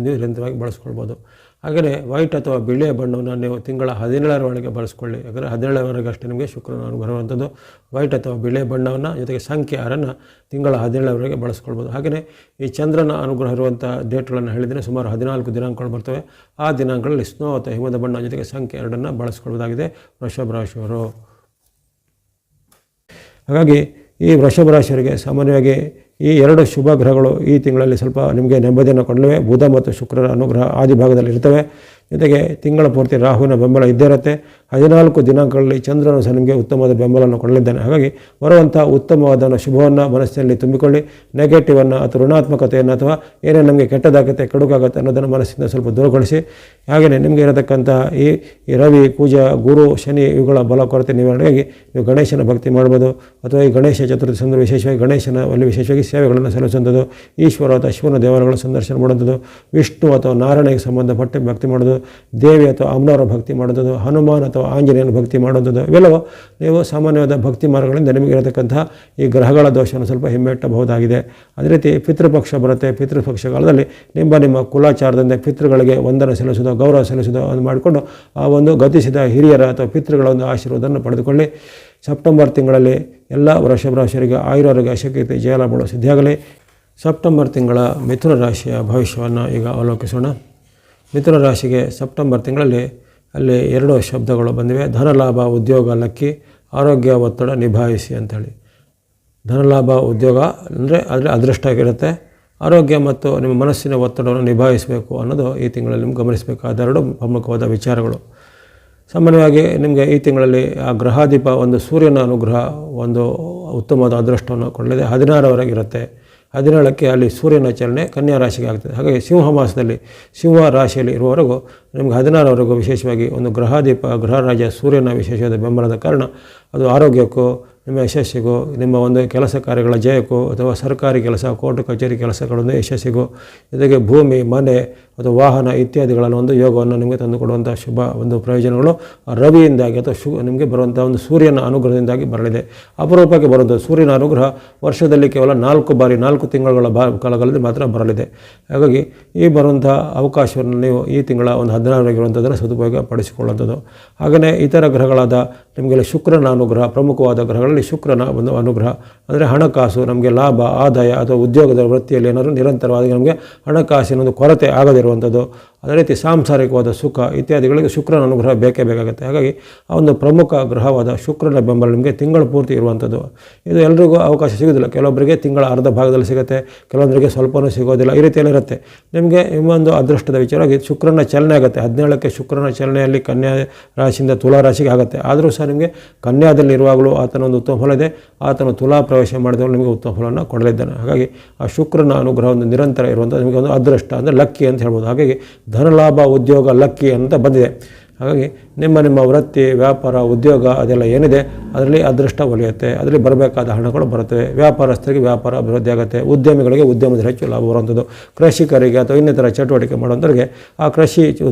ನಿರಂತರವಾಗಿ ಬಳಸ್ಕೊಳ್ಬೋದು. ಹಾಗೆಯೇ ವೈಟ್ ಅಥವಾ ಬಿಳಿಯ ಬಣ್ಣವನ್ನು ನೀವು ತಿಂಗಳ 17ರವರೆಗೆ ಬಳಸ್ಕೊಳ್ಳಿ. ಯಾಕಂದರೆ 17ರವರೆಗೆ ಅಷ್ಟೇ ನಿಮಗೆ ಶುಕ್ರನ ಬರುವಂಥದ್ದು. ವೈಟ್ ಅಥವಾ ಬಿಳಿಯ ಬಣ್ಣವನ್ನು ಜೊತೆಗೆ ಸಂಖ್ಯೆ 6 ತಿಂಗಳ 17ರವರೆಗೆ ಬಳಸ್ಕೊಳ್ಬೋದು. ಹಾಗೆಯೇ ಈ ಚಂದ್ರನ ಅನುಗ್ರಹ ಇರುವಂಥ ಡೇಟ್ಗಳನ್ನು ಹೇಳಿದರೆ ಸುಮಾರು 14 ದಿನಾಂಕಗಳು ಬರ್ತವೆ. ಆ ದಿನಾಂಕಗಳಲ್ಲಿ ಸ್ನೋ ಅಥವಾ ಹಿಮದ ಬಣ್ಣ ಜೊತೆಗೆ ಸಂಖ್ಯೆ 2 ಬಳಸ್ಕೊಳ್ಬೋದಾಗಿದೆ ವೃಷಭ ರಾಶಿಯವರು. ಹಾಗಾಗಿ ಈ ವೃಷಭ ರಾಶಿಯವರಿಗೆ ಸಾಮಾನ್ಯವಾಗಿ ಈ 2 ಶುಭ ಗ್ರಹಗಳು ಈ ತಿಂಗಳಲ್ಲಿ ಸ್ವಲ್ಪ ನಿಮಗೆ ನೆಮ್ಮದಿಯನ್ನು ಕೊಡಲಿವೆ. ಬುಧ ಮತ್ತು ಶುಕ್ರರ ಅನುಗ್ರಹ ಆದಿಭಾಗದಲ್ಲಿ ಇರ್ತವೆ. ಜೊತೆಗೆ ತಿಂಗಳ ಪೂರ್ತಿ ರಾಹುವಿನ ಬೆಂಬಲ ಇದ್ದೇ ಇರುತ್ತೆ. 14 ದಿನಾಂಕಗಳಲ್ಲಿ ಚಂದ್ರನು ಸಹ ನಿಮಗೆ ಉತ್ತಮವಾದ ಬೆಂಬಲವನ್ನು ಕೊಡಲಿದ್ದಾನೆ. ಹಾಗಾಗಿ ಬರುವಂಥ ಉತ್ತಮವಾದ ಶುಭವನ್ನು ಮನಸ್ಸಿನಲ್ಲಿ ತುಂಬಿಕೊಳ್ಳಿ. ನೆಗೆಟಿವನ್ನು ಅಥವಾ ಋಣಾತ್ಮಕತೆಯನ್ನು ಅಥವಾ ಏನೇ ನಮಗೆ ಕೆಟ್ಟದಾಗುತ್ತೆ ಕೆಡುಕಾಗುತ್ತೆ ಅನ್ನೋದನ್ನು ಮನಸ್ಸಿಂದ ಸ್ವಲ್ಪ ದೂರಗೊಳಿಸಿ. ಹಾಗೆಯೇ ನಿಮಗೆ ಇರತಕ್ಕಂಥ ಈ ರವಿ, ಕುಜ, ಗುರು, ಶನಿ ಇವುಗಳ ಬಲ ಕೊರತೆ ನಿವಾರಣೆಗಾಗಿ ನೀವು ಗಣೇಶನ ಭಕ್ತಿ ಮಾಡ್ಬೋದು. ಅಥವಾ ಈ ಗಣೇಶ ಚತುರ್ಥಿ ಸಂದರ್ಭ ವಿಶೇಷವಾಗಿ ಗಣೇಶನಲ್ಲಿ ವಿಶೇಷವಾಗಿ ಸೇವೆಗಳನ್ನು ಸಲ್ಲಿಸುವಂಥದ್ದು, ಈಶ್ವರ ಅಥವಾ ಶಿವನ ದೇವರುಗಳ ಸಂದರ್ಶನ ಮಾಡುವಂಥದ್ದು, ವಿಷ್ಣು ಅಥವಾ ನಾರಾಯಣಿಗೆ ಸಂಬಂಧಪಟ್ಟ ಭಕ್ತಿ ಮಾಡೋದು, ದೇವಿ ಅಥವಾ ಅಮ್ಮನವರ ಭಕ್ತಿ ಮಾಡುವಂಥದ್ದು, ಹನುಮಾನ್ ಅಥವಾ ಆಂಜನೇಯನ ಭಕ್ತಿ ಮಾಡುವಂಥದ್ದು, ಇವೆಲ್ಲವೂ ನೀವು ಸಾಮಾನ್ಯವಾದ ಭಕ್ತಿ ಮಾರ್ಗಗಳಿಂದ ನಿಮಗಿರತಕ್ಕಂತಹ ಈ ಗ್ರಹಗಳ ದೋಷವನ್ನು ಸ್ವಲ್ಪ ಹಿಮ್ಮೆಟ್ಟಬಹುದಾಗಿದೆ. ಅದೇ ರೀತಿ ಪಿತೃಪಕ್ಷ ಬರುತ್ತೆ. ಪಿತೃಪಕ್ಷ ಕಾಲದಲ್ಲಿ ನಿಮ್ಮ ಕುಲಾಚಾರದಿಂದ ಪಿತೃಗಳಿಗೆ ವಂದನೆ ಸಲ್ಲಿಸೋದು, ಗೌರವ ಸಲ್ಲಿಸೋದು ಅದು ಮಾಡಿಕೊಂಡು ಆ ಒಂದು ಗತಿಸಿದ ಹಿರಿಯರ ಅಥವಾ ಪಿತೃಗಳ ಒಂದು ಆಶೀರ್ವಾದವನ್ನು ಪಡೆದುಕೊಳ್ಳಿ. ಸೆಪ್ಟೆಂಬರ್ ತಿಂಗಳಲ್ಲಿ ಎಲ್ಲ ವೃಷಭ ರಾಶಿಯವರಿಗೆ ಆಯುರಾರೋಗ್ಯ ಶಕ್ತಿ ಜಯಲಾಭಗಳು ಸಿದ್ಧಿಯಾಗಲಿ. ಸೆಪ್ಟೆಂಬರ್ ತಿಂಗಳ ಮಿಥುನ ರಾಶಿಯ ಭವಿಷ್ಯವನ್ನು ಈಗ ಅವಲೋಕಿಸೋಣ. ಮಿಥುನ ರಾಶಿಗೆ ಸೆಪ್ಟೆಂಬರ್ ತಿಂಗಳಲ್ಲಿ ಅಲ್ಲಿ 2 ಶಬ್ದಗಳು ಬಂದಿವೆ. ಧನಲಾಭ, ಉದ್ಯೋಗ ಲಕ್ಕಿ, ಆರೋಗ್ಯ ಒತ್ತಡ ನಿಭಾಯಿಸಿ ಅಂಥೇಳಿ. ಧನಲಾಭ, ಉದ್ಯೋಗ ಅಂದರೆ ಅದೃಷ್ಟ ಆಗಿರುತ್ತೆ. ಆರೋಗ್ಯ ಮತ್ತು ನಿಮ್ಮ ಮನಸ್ಸಿನ ಒತ್ತಡವನ್ನು ನಿಭಾಯಿಸಬೇಕು ಅನ್ನೋದು ಈ ತಿಂಗಳಲ್ಲಿ ನಿಮ್ಗೆ ಗಮನಿಸಬೇಕಾದ 2 ಪ್ರಮುಖವಾದ ವಿಚಾರಗಳು. ಸಾಮಾನ್ಯವಾಗಿ ನಿಮಗೆ ಈ ತಿಂಗಳಲ್ಲಿ ಆ ಗ್ರಹಾಧಿಪ ಒಂದು ಸೂರ್ಯನ ಅನುಗ್ರಹ ಒಂದು ಉತ್ತಮವಾದ ಅದೃಷ್ಟವನ್ನು ಕೊಡಲಿದೆ. 16ರವರೆಗೆ ಇರುತ್ತೆ. 17ಕ್ಕೆ ಅಲ್ಲಿ ಸೂರ್ಯನ ಚಲನೆ ಕನ್ಯಾ ರಾಶಿಗೆ ಆಗ್ತದೆ. ಹಾಗಾಗಿ ಸಿಂಹ ಮಾಸದಲ್ಲಿ ಸಿಂಹ ರಾಶಿಯಲ್ಲಿ ಇರುವವರೆಗೂ ನಿಮ್ಗೆ 16ರವರೆಗೂ ವಿಶೇಷವಾಗಿ ಒಂದು ಗ್ರಹಾಧಿಪ ಗ್ರಹರಾಜ ಸೂರ್ಯನ ವಿಶೇಷವಾದ ಬೆಂಬಲದ ಕಾರಣ ಅದು ಆರೋಗ್ಯಕ್ಕೂ ನಿಮ್ಮ ಯಶಸ್ಸಿಗೂ ನಿಮ್ಮ ಒಂದು ಕೆಲಸ ಕಾರ್ಯಗಳ ಜಯಕ್ಕೂ ಅಥವಾ ಸರ್ಕಾರಿ ಕೆಲಸ ಕೋರ್ಟ್ ಕಚೇರಿ ಕೆಲಸಗಳನ್ನು ಯಶಸ್ಸಿಗೂ ಜೊತೆಗೆ ಭೂಮಿ ಮನೆ ಅಥವಾ ವಾಹನ ಇತ್ಯಾದಿಗಳನ್ನು ಒಂದು ಯೋಗವನ್ನು ನಿಮಗೆ ತಂದುಕೊಡುವಂಥ ಶುಭ ಒಂದು ಪ್ರಯೋಜನಗಳು ರವಿಯಿಂದಾಗಿ ಅಥವಾ ನಿಮಗೆ ಬರುವಂಥ ಒಂದು ಸೂರ್ಯನ ಅನುಗ್ರಹದಿಂದಾಗಿ ಬರಲಿದೆ. ಅಪರೂಪಕ್ಕೆ ಬರುವಂಥ ಸೂರ್ಯನ ಅನುಗ್ರಹ ವರ್ಷದಲ್ಲಿ ಕೇವಲ 4 ಬಾರಿ 4 ತಿಂಗಳ ಕಾಲಗಳಲ್ಲಿ ಮಾತ್ರ ಬರಲಿದೆ. ಹಾಗಾಗಿ ಈ ಬರುವಂಥ ಅವಕಾಶವನ್ನು ನೀವು ಈ ತಿಂಗಳ ಒಂದು 16ರವರೆಗಿರುವಂಥದ್ದನ್ನು ಸದುಪಯೋಗ ಪಡಿಸಿಕೊಳ್ಳುವಂಥದ್ದು. ಹಾಗೆಯೇ ಇತರ ಗ್ರಹಗಳಾದ ನಿಮಗೆ ಶುಕ್ರನ ಅನುಗ್ರಹ, ಪ್ರಮುಖವಾದ ಗ್ರಹಗಳಲ್ಲಿ ಶುಕ್ರನ ಒಂದು ಅನುಗ್ರಹ ಅಂದರೆ ಹಣಕಾಸು, ನಮಗೆ ಲಾಭ, ಆದಾಯ ಅಥವಾ ಉದ್ಯೋಗದ ವೃತ್ತಿಯಲ್ಲಿ ಏನಾದರೂ ನಿರಂತರವಾಗಿ ನಮಗೆ ಹಣಕಾಸಿನ ಒಂದು ಕೊರತೆ ಆಗದಿರುವಂಥದ್ದು, ಅದೇ ರೀತಿ ಸಾಂಸಾರಿಕವಾದ ಸುಖ ಇತ್ಯಾದಿಗಳಿಗೆ ಶುಕ್ರನ ಅನುಗ್ರಹ ಬೇಕೇ ಬೇಕಾಗುತ್ತೆ. ಹಾಗಾಗಿ ಆ ಒಂದು ಪ್ರಮುಖ ಗ್ರಹವಾದ ಶುಕ್ರನ ಬೆಂಬಲ ನಿಮಗೆ ತಿಂಗಳ ಪೂರ್ತಿ ಇರುವಂಥದ್ದು. ಇದು ಎಲ್ರಿಗೂ ಅವಕಾಶ ಸಿಗೋದಿಲ್ಲ. ಕೆಲವೊಬ್ಬರಿಗೆ ತಿಂಗಳ ಅರ್ಧ ಭಾಗದಲ್ಲಿ ಸಿಗುತ್ತೆ, ಕೆಲವೊಬ್ಬರಿಗೆ ಸ್ವಲ್ಪನೂ ಸಿಗೋದಿಲ್ಲ. ಈ ರೀತಿಯಲ್ಲಿ ಇರುತ್ತೆ. ನಿಮಗೆ ಇನ್ನೊಂದು ಅದೃಷ್ಟದ ವಿಚಾರವಾಗಿ ಶುಕ್ರನ ಚಲನೆ ಆಗುತ್ತೆ. 17ಕ್ಕೆ ಶುಕ್ರನ ಚಲನೆಯಲ್ಲಿ ಕನ್ಯಾ ರಾಶಿಯಿಂದ ತುಲಾ ರಾಶಿಗೆ ಆಗುತ್ತೆ. ಆದರೂ ಸಹ ನಿಮಗೆ ಕನ್ಯಾದಲ್ಲಿ ಇರುವಾಗಲೂ ಆತನ ಒಂದು ಉತ್ತಮ ಫಲ ಇದೆ. ಆತನು ತುಲಾ ಪ್ರವೇಶ ಮಾಡಿದವರು ನಿಮಗೆ ಉತ್ತಮ ಫಲವನ್ನು ಕೊಡಲಿದ್ದಾನೆ. ಹಾಗಾಗಿ ಆ ಶುಕ್ರನ ಅನುಗ್ರಹ ಒಂದು ನಿರಂತರ ಇರುವಂಥ ನಿಮಗೆ ಒಂದು ಅದೃಷ್ಟ ಅಂದರೆ ಲಕ್ಕಿ ಅಂತ ಹೇಳ್ಬೋದು. ಹಾಗಾಗಿ ಧನಲಾಭ, ಉದ್ಯೋಗ ಲಕ್ಕಿ ಅಂತ ಬಂದಿದೆ. ಹಾಗಾಗಿ ನಿಮ್ಮ ವೃತ್ತಿ, ವ್ಯಾಪಾರ, ಉದ್ಯೋಗ ಅದೆಲ್ಲ ಏನಿದೆ ಅದರಲ್ಲಿ ಅದೃಷ್ಟ ಒಲಿಯುತ್ತೆ. ಅದರಲ್ಲಿ ಬರಬೇಕಾದ ಹಣಗಳು ಬರುತ್ತವೆ. ವ್ಯಾಪಾರಸ್ಥರಿಗೆ ವ್ಯಾಪಾರ ಅಭಿವೃದ್ಧಿ ಆಗುತ್ತೆ. ಉದ್ಯಮಿಗಳಿಗೆ ಉದ್ಯಮದಲ್ಲಿ ಹೆಚ್ಚು ಲಾಭ ಬರುವಂಥದ್ದು. ಕೃಷಿಕರಿಗೆ ಅಥವಾ ಇನ್ನಿತರ ಚಟುವಟಿಕೆ ಮಾಡುವಂಥವ್ರಿಗೆ ಆ ಕೃಷಿ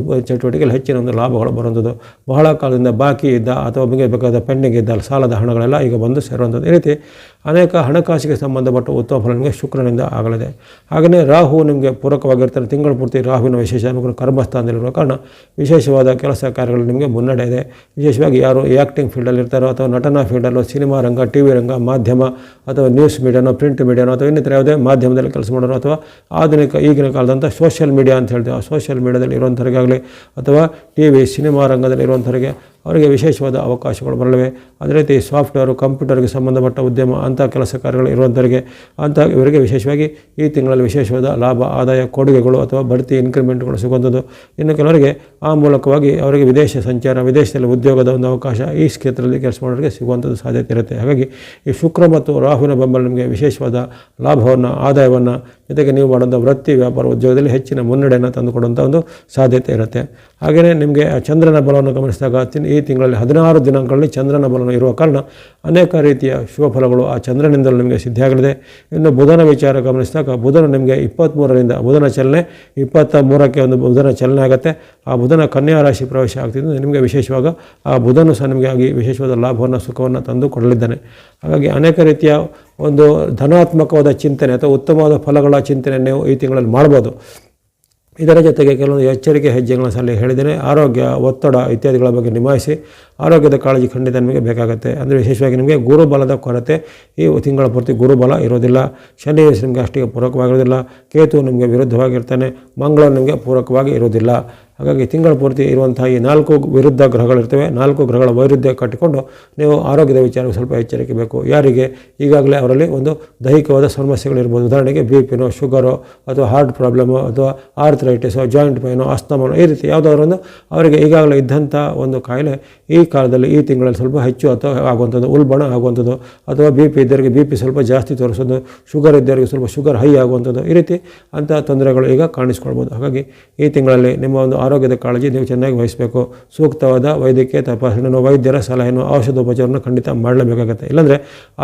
ಚಟುವಟಿಕೆಯಲ್ಲಿ ಹೆಚ್ಚಿನ ಒಂದು ಲಾಭಗಳು ಬರುವಂಥದ್ದು. ಬಹಳ ಕಾಲದಿಂದ ಬಾಕಿ ಇದ್ದ ಅಥವಾ ನಿಮಗೆ ಬೇಕಾದ ಪೆಂಡಿಂಗ್ ಇದ್ದ ಸಾಲದ ಹಣಗಳೆಲ್ಲ ಈಗ ಬಂದು ಸೇರುವಂಥದ್ದು. ಈ ರೀತಿ ಅನೇಕ ಹಣಕಾಸಿಗೆ ಸಂಬಂಧಪಟ್ಟ ಉತ್ತಮ ಫಲ ನಿಮಗೆ ಶುಕ್ರನಿಂದ ಆಗಲಿದೆ. ಹಾಗೆಯೇ ರಾಹು ನಿಮಗೆ ಪೂರಕವಾಗಿರ್ತಾನೆ. ತಿಂಗಳ ಪೂರ್ತಿ ರಾಹುವಿನ ವಿಶೇಷ ಅನುಗ್ರಹ ಕರ್ಮಸ್ಥಾನದಲ್ಲಿರುವ ಕಾರಣ ವಿಶೇಷವಾದ ಕೆಲಸ ಕಾರ್ಯಗಳು ನಿಮಗೆ ಮುನ್ನಡೆ ಇದೆ. ವಿಶೇಷವಾಗಿ ಯಾರು ಆ್ಯಕ್ಟಿಂಗ್ ಫೀಲ್ಡಲ್ಲಿ ಇರ್ತಾರೋ ಅಥವಾ ನಟನಾ ಫೀಲ್ಡಲ್ಲೋ, ಸಿನಿಮಾ ರಂಗ, ಟಿ ವಿ ರಂಗ, ಮಾಧ್ಯಮ ಅಥವಾ ನ್ಯೂಸ್ ಮೀಡಿಯಾನೋ, ಪ್ರಿಂಟ್ ಮೀಡಿಯಾನೋ ಅಥವಾ ಇನ್ನಿತರ ಯಾವುದೇ ಮಾಧ್ಯಮದಲ್ಲಿ ಕೆಲಸ ಮಾಡೋರು ಅಥವಾ ಈಗಿನ ಕಾಲದಂಥ ಸೋಷಿಯಲ್ ಮೀಡಿಯಾ ಅಂತ ಹೇಳ್ತೀವಿ, ಆ ಸೋಷಿಯಲ್ ಮೀಡಿಯಾದಲ್ಲಿ ಇರುವಂಥವ್ರಿಗಾಗಲಿ ಅಥವಾ ಟಿ ವಿ ಸಿನಿಮಾ ರಂಗದಲ್ಲಿ ಇರುವಂಥವರಿಗೆ ಅವರಿಗೆ ವಿಶೇಷವಾದ ಅವಕಾಶಗಳು ಬರಲಿವೆ. ಅದೇ ರೀತಿ ಸಾಫ್ಟ್ವೇರು, ಕಂಪ್ಯೂಟರ್ಗೆ ಸಂಬಂಧಪಟ್ಟ ಉದ್ಯಮ ಅಂಥ ಕೆಲಸ ಕಾರ್ಯಗಳು ಇರುವಂಥವರಿಗೆ ಇವರಿಗೆ ವಿಶೇಷವಾಗಿ ಈ ತಿಂಗಳಲ್ಲಿ ವಿಶೇಷವಾದ ಲಾಭ, ಆದಾಯ, ಕೊಡುಗೆಗಳು ಅಥವಾ ಬಡ್ತಿ, ಇನ್ಕ್ರಿಮೆಂಟ್ಗಳು ಸಿಗುವಂಥದ್ದು. ಇನ್ನು ಕೆಲವರಿಗೆ ಆ ಮೂಲಕವಾಗಿ ಅವರಿಗೆ ವಿದೇಶ ಸಂಚಾರ, ವಿದೇಶದಲ್ಲಿ ಉದ್ಯೋಗದ ಒಂದು ಅವಕಾಶ ಈ ಕ್ಷೇತ್ರದಲ್ಲಿ ಕೆಲಸ ಮಾಡೋರಿಗೆ ಸಿಗುವಂಥದ್ದು ಸಾಧ್ಯತೆ ಇರುತ್ತೆ. ಹಾಗಾಗಿ ಈ ಶುಕ್ರ ಮತ್ತು ರಾಹುವಿನ ಬೆಂಬಲ ನಿಮಗೆ ವಿಶೇಷವಾದ ಲಾಭವನ್ನು, ಆದಾಯವನ್ನು ಜೊತೆಗೆ ನೀವು ಮಾಡುವಂಥ ವೃತ್ತಿ, ವ್ಯಾಪಾರ, ಉದ್ಯೋಗದಲ್ಲಿ ಹೆಚ್ಚಿನ ಮುನ್ನಡೆಯನ್ನು ತಂದುಕೊಡುವಂಥ ಒಂದು ಸಾಧ್ಯತೆ ಇರುತ್ತೆ. ಹಾಗೆಯೇ ನಿಮಗೆ ಚಂದ್ರನ ಬಲವನ್ನು ಗಮನಿಸಿದಾಗ ಈ ತಿಂಗಳಲ್ಲಿ 16 ದಿನಾಂಕಗಳಲ್ಲಿ ಚಂದ್ರನ ಬಲವನ್ನು ಇರುವ ಕಾರಣ ಅನೇಕ ರೀತಿಯ ಶುಭ ಫಲಗಳು ಆ ಚಂದ್ರನಿಂದಲೂ ನಿಮಗೆ ಸಿದ್ಧಿಯಾಗಲಿದೆ. ಇನ್ನು ಬುಧನ ವಿಚಾರ ಗಮನಿಸಿದಾಗ ಬುಧನ ನಿಮಗೆ 23ರಿಂದ ಬುಧನ ಚಲನೆ 23ಕ್ಕೆ ಒಂದು ಬುಧನ ಚಲನೆ ಆಗುತ್ತೆ. ಆ ಬುಧನ ಕನ್ಯಾ ರಾಶಿ ಪ್ರವೇಶ ಆಗ್ತಿದ್ದು ನಿಮಗೆ ವಿಶೇಷವಾಗ ಆ ಬುಧನು ಸಹ ನಿಮಗೆ ಆಗಿ ವಿಶೇಷವಾದ ಲಾಭವನ್ನು, ಸುಖವನ್ನು ತಂದು ಕೊಡಲಿದ್ದಾನೆ. ಹಾಗಾಗಿ ಅನೇಕ ರೀತಿಯ ಒಂದು ಧನಾತ್ಮಕವಾದ ಚಿಂತನೆ ಅಥವಾ ಉತ್ತಮವಾದ ಫಲಗಳ ಚಿಂತನೆ ನೀವು ಈ ತಿಂಗಳಲ್ಲಿ ಮಾಡ್ಬೋದು. ಇದರ ಜೊತೆಗೆ ಕೆಲವೊಂದು ಎಚ್ಚರಿಕೆ ಹೆಜ್ಜೆಗಳನ್ನು ಸಹ ಹೇಳಿದ್ದೇನೆ. ಆರೋಗ್ಯ, ಒತ್ತಡ ಇತ್ಯಾದಿಗಳ ಬಗ್ಗೆ ನಿಭಾಯಿಸಿ. ಆರೋಗ್ಯದ ಕಾಳಜಿ ಖಂಡಿತ ನಿಮಗೆ ಬೇಕಾಗುತ್ತೆ. ಅಂದರೆ ವಿಶೇಷವಾಗಿ ನಿಮಗೆ ಗುರುಬಲದ ಕೊರತೆ ಈ ತಿಂಗಳ ಪೂರ್ತಿ ಗುರುಬಲ ಇರೋದಿಲ್ಲ. ಶನಿ ನಿಮಗೆ ಅಷ್ಟಿಗೆ ಪೂರಕವಾಗಿರೋದಿಲ್ಲ. ಕೇತು ನಿಮಗೆ ವಿರುದ್ಧವಾಗಿರ್ತಾನೆ. ಮಂಗಳ ನಿಮಗೆ ಪೂರಕವಾಗಿ ಇರೋದಿಲ್ಲ. ಹಾಗಾಗಿ ತಿಂಗಳ ಪೂರ್ತಿ ಇರುವಂತಹ ಈ 4 ವಿರುದ್ಧ ಗ್ರಹಗಳಿರ್ತವೆ. 4 ಗ್ರಹಗಳ ವೈರುಧ್ಯ ಕಟ್ಟಿಕೊಂಡು ನೀವು ಆರೋಗ್ಯದ ವಿಚಾರಕ್ಕೆ ಸ್ವಲ್ಪ ಎಚ್ಚರಿಕೆ ಬೇಕು. ಯಾರಿಗೆ ಈಗಾಗಲೇ ಅವರಲ್ಲಿ ಒಂದು ದೈಹಿಕವಾದ ಸಮಸ್ಯೆಗಳಿರ್ಬೋದು, ಉದಾಹರಣೆಗೆ BP-ನೋ, ಶುಗರೋ, ಅಥವಾ ಹಾರ್ಟ್ ಪ್ರಾಬ್ಲಮು, ಅಥವಾ ಆರ್ಥರೈಟಿಸೋ, ಜಾಯಿಂಟ್ ಪೈನೋ, ಅಸ್ತಮನೋ, ಈ ರೀತಿ ಯಾವುದಾದ್ರು ಒಂದು ಅವರಿಗೆ ಈಗಾಗಲೇ ಇದ್ದಂಥ ಒಂದು ಕಾಯಿಲೆ ಈ ಕಾಲದಲ್ಲಿ ಈ ತಿಂಗಳಲ್ಲಿ ಸ್ವಲ್ಪ ಹೆಚ್ಚು ಅಥವಾ ಆಗುವಂಥದ್ದು, ಉಲ್ಬಣ ಆಗುವಂಥದ್ದು, ಅಥವಾ BP ಇದ್ದವರಿಗೆ BP ಸ್ವಲ್ಪ ಜಾಸ್ತಿ ತೋರಿಸೋದು, ಶುಗರ್ ಇದ್ದವರಿಗೆ ಸ್ವಲ್ಪ ಶುಗರ್ ಹೈ ಆಗುವಂಥದ್ದು, ಈ ರೀತಿ ಅಂಥ ತೊಂದರೆಗಳು ಈಗ ಕಾಣಿಸ್ಕೊಳ್ಬೋದು. ಹಾಗಾಗಿ ಈ ತಿಂಗಳಲ್ಲಿ ನಿಮ್ಮ ಒಂದು ಆರೋಗ್ಯದ ಕಾಳಜಿ ನೀವು ಚೆನ್ನಾಗಿ ವಹಿಸಬೇಕು. ಸೂಕ್ತವಾದ ವೈದ್ಯಕೀಯ ತಪಾಸಣೆಯನ್ನು, ವೈದ್ಯರ ಸಲಹೆಯನ್ನು, ಔಷಧೋಪಚಾರವನ್ನು ಖಂಡಿತ ಮಾಡಲೇಬೇಕಾಗುತ್ತೆ. ಇಲ್ಲಾಂದರೆ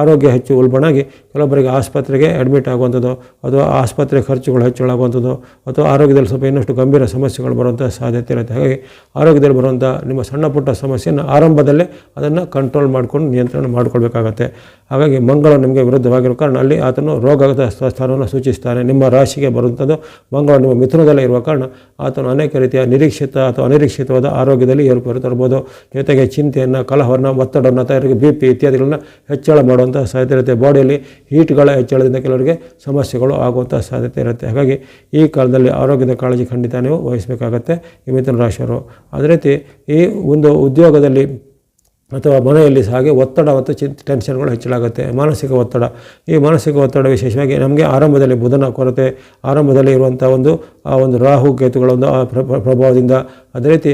ಆರೋಗ್ಯ ಹೆಚ್ಚು ಉಲ್ಬಣಾಗಿ ಕೆಲವೊಬ್ಬರಿಗೆ ಆಸ್ಪತ್ರೆಗೆ ಅಡ್ಮಿಟ್ ಆಗುವಂಥದ್ದು, ಅಥವಾ ಆಸ್ಪತ್ರೆ ಖರ್ಚುಗಳು ಹೆಚ್ಚಳಾಗುವಂಥದ್ದು, ಅಥವಾ ಆರೋಗ್ಯದಲ್ಲಿ ಸ್ವಲ್ಪ ಇನ್ನಷ್ಟು ಗಂಭೀರ ಸಮಸ್ಯೆಗಳು ಬರುವಂಥ ಸಾಧ್ಯತೆ ಇರುತ್ತೆ. ಹಾಗಾಗಿ ಆರೋಗ್ಯದಲ್ಲಿ ಬರುವಂಥ ನಿಮ್ಮ ಸಣ್ಣ ಪುಟ್ಟ ಸಮಸ್ಯೆಯನ್ನು ಆರಂಭದಲ್ಲೇ ಅದನ್ನು ಕಂಟ್ರೋಲ್ ಮಾಡಿಕೊಂಡು ನಿಯಂತ್ರಣ ಮಾಡಿಕೊಳ್ಬೇಕಾಗತ್ತೆ. ಹಾಗಾಗಿ ಮಂಗಳ ನಿಮಗೆ ವಿರುದ್ಧವಾಗಿರೋ ಕಾರಣ ಅಲ್ಲಿ ಆತನು ರೋಗದ ಸ್ಥಾನವನ್ನು ಸೂಚಿಸ್ತಾನೆ. ನಿಮ್ಮ ರಾಶಿಗೆ ಬರುವಂಥದ್ದು ಮಂಗಳ ನಿಮ್ಮ ಮಿಥುನದಲ್ಲೇ ಇರುವ ಕಾರಣ ಆತನು ಅನೇಕ ರೀತಿಯ ನಿರೀಕ್ಷಿತ ಅಥವಾ ಅನಿರೀಕ್ಷಿತವಾದ ಆರೋಗ್ಯದಲ್ಲಿ ಏರುಪೇರು ತರ್ಬೋದು. ಜೊತೆಗೆ ಚಿಂತೆಯನ್ನು, ಕಲಹವನ್ನು, ಒತ್ತಡವನ್ನು, ತಯಾರಿಗೆ BP ಇತ್ಯಾದಿಗಳನ್ನು ಹೆಚ್ಚಳ ಮಾಡುವಂಥ ಸಾಧ್ಯತೆ ಇರುತ್ತೆ. ಬಾಡಿಯಲ್ಲಿ ಹೀಟ್ಗಳ ಹೆಚ್ಚಳದಿಂದ ಕೆಲವರಿಗೆ ಸಮಸ್ಯೆಗಳು ಆಗುವಂಥ ಸಾಧ್ಯತೆ ಇರುತ್ತೆ. ಹಾಗಾಗಿ ಈ ಕಾಲದಲ್ಲಿ ಆರೋಗ್ಯದ ಕಾಳಜಿ ಖಂಡಿತ ನೀವು ವಹಿಸಬೇಕಾಗತ್ತೆ ಈ ಮಿಥುನ ರಾಶಿಯವರು. ಅದೇ ರೀತಿ ಈ ಒಂದು ಉದ್ಯೋಗದಲ್ಲಿ ಅಥವಾ ಮನೆಯಲ್ಲಿ ಸಹ ಹಾಗೆ ಒತ್ತಡ ಮತ್ತು ಟೆನ್ಷನ್ಗಳು ಹೆಚ್ಚಳಾಗುತ್ತೆ. ಮಾನಸಿಕ ಒತ್ತಡ, ಈ ಮಾನಸಿಕ ಒತ್ತಡ ವಿಶೇಷವಾಗಿ ನಮಗೆ ಆರಂಭದಲ್ಲಿ ಬುಧನ ಕೊರತೆ, ಆರಂಭದಲ್ಲಿ ಇರುವಂಥ ಒಂದು ರಾಹು ಕೇತುಗಳ ಒಂದು ಪ್ರಭಾವದಿಂದ, ಅದೇ ರೀತಿ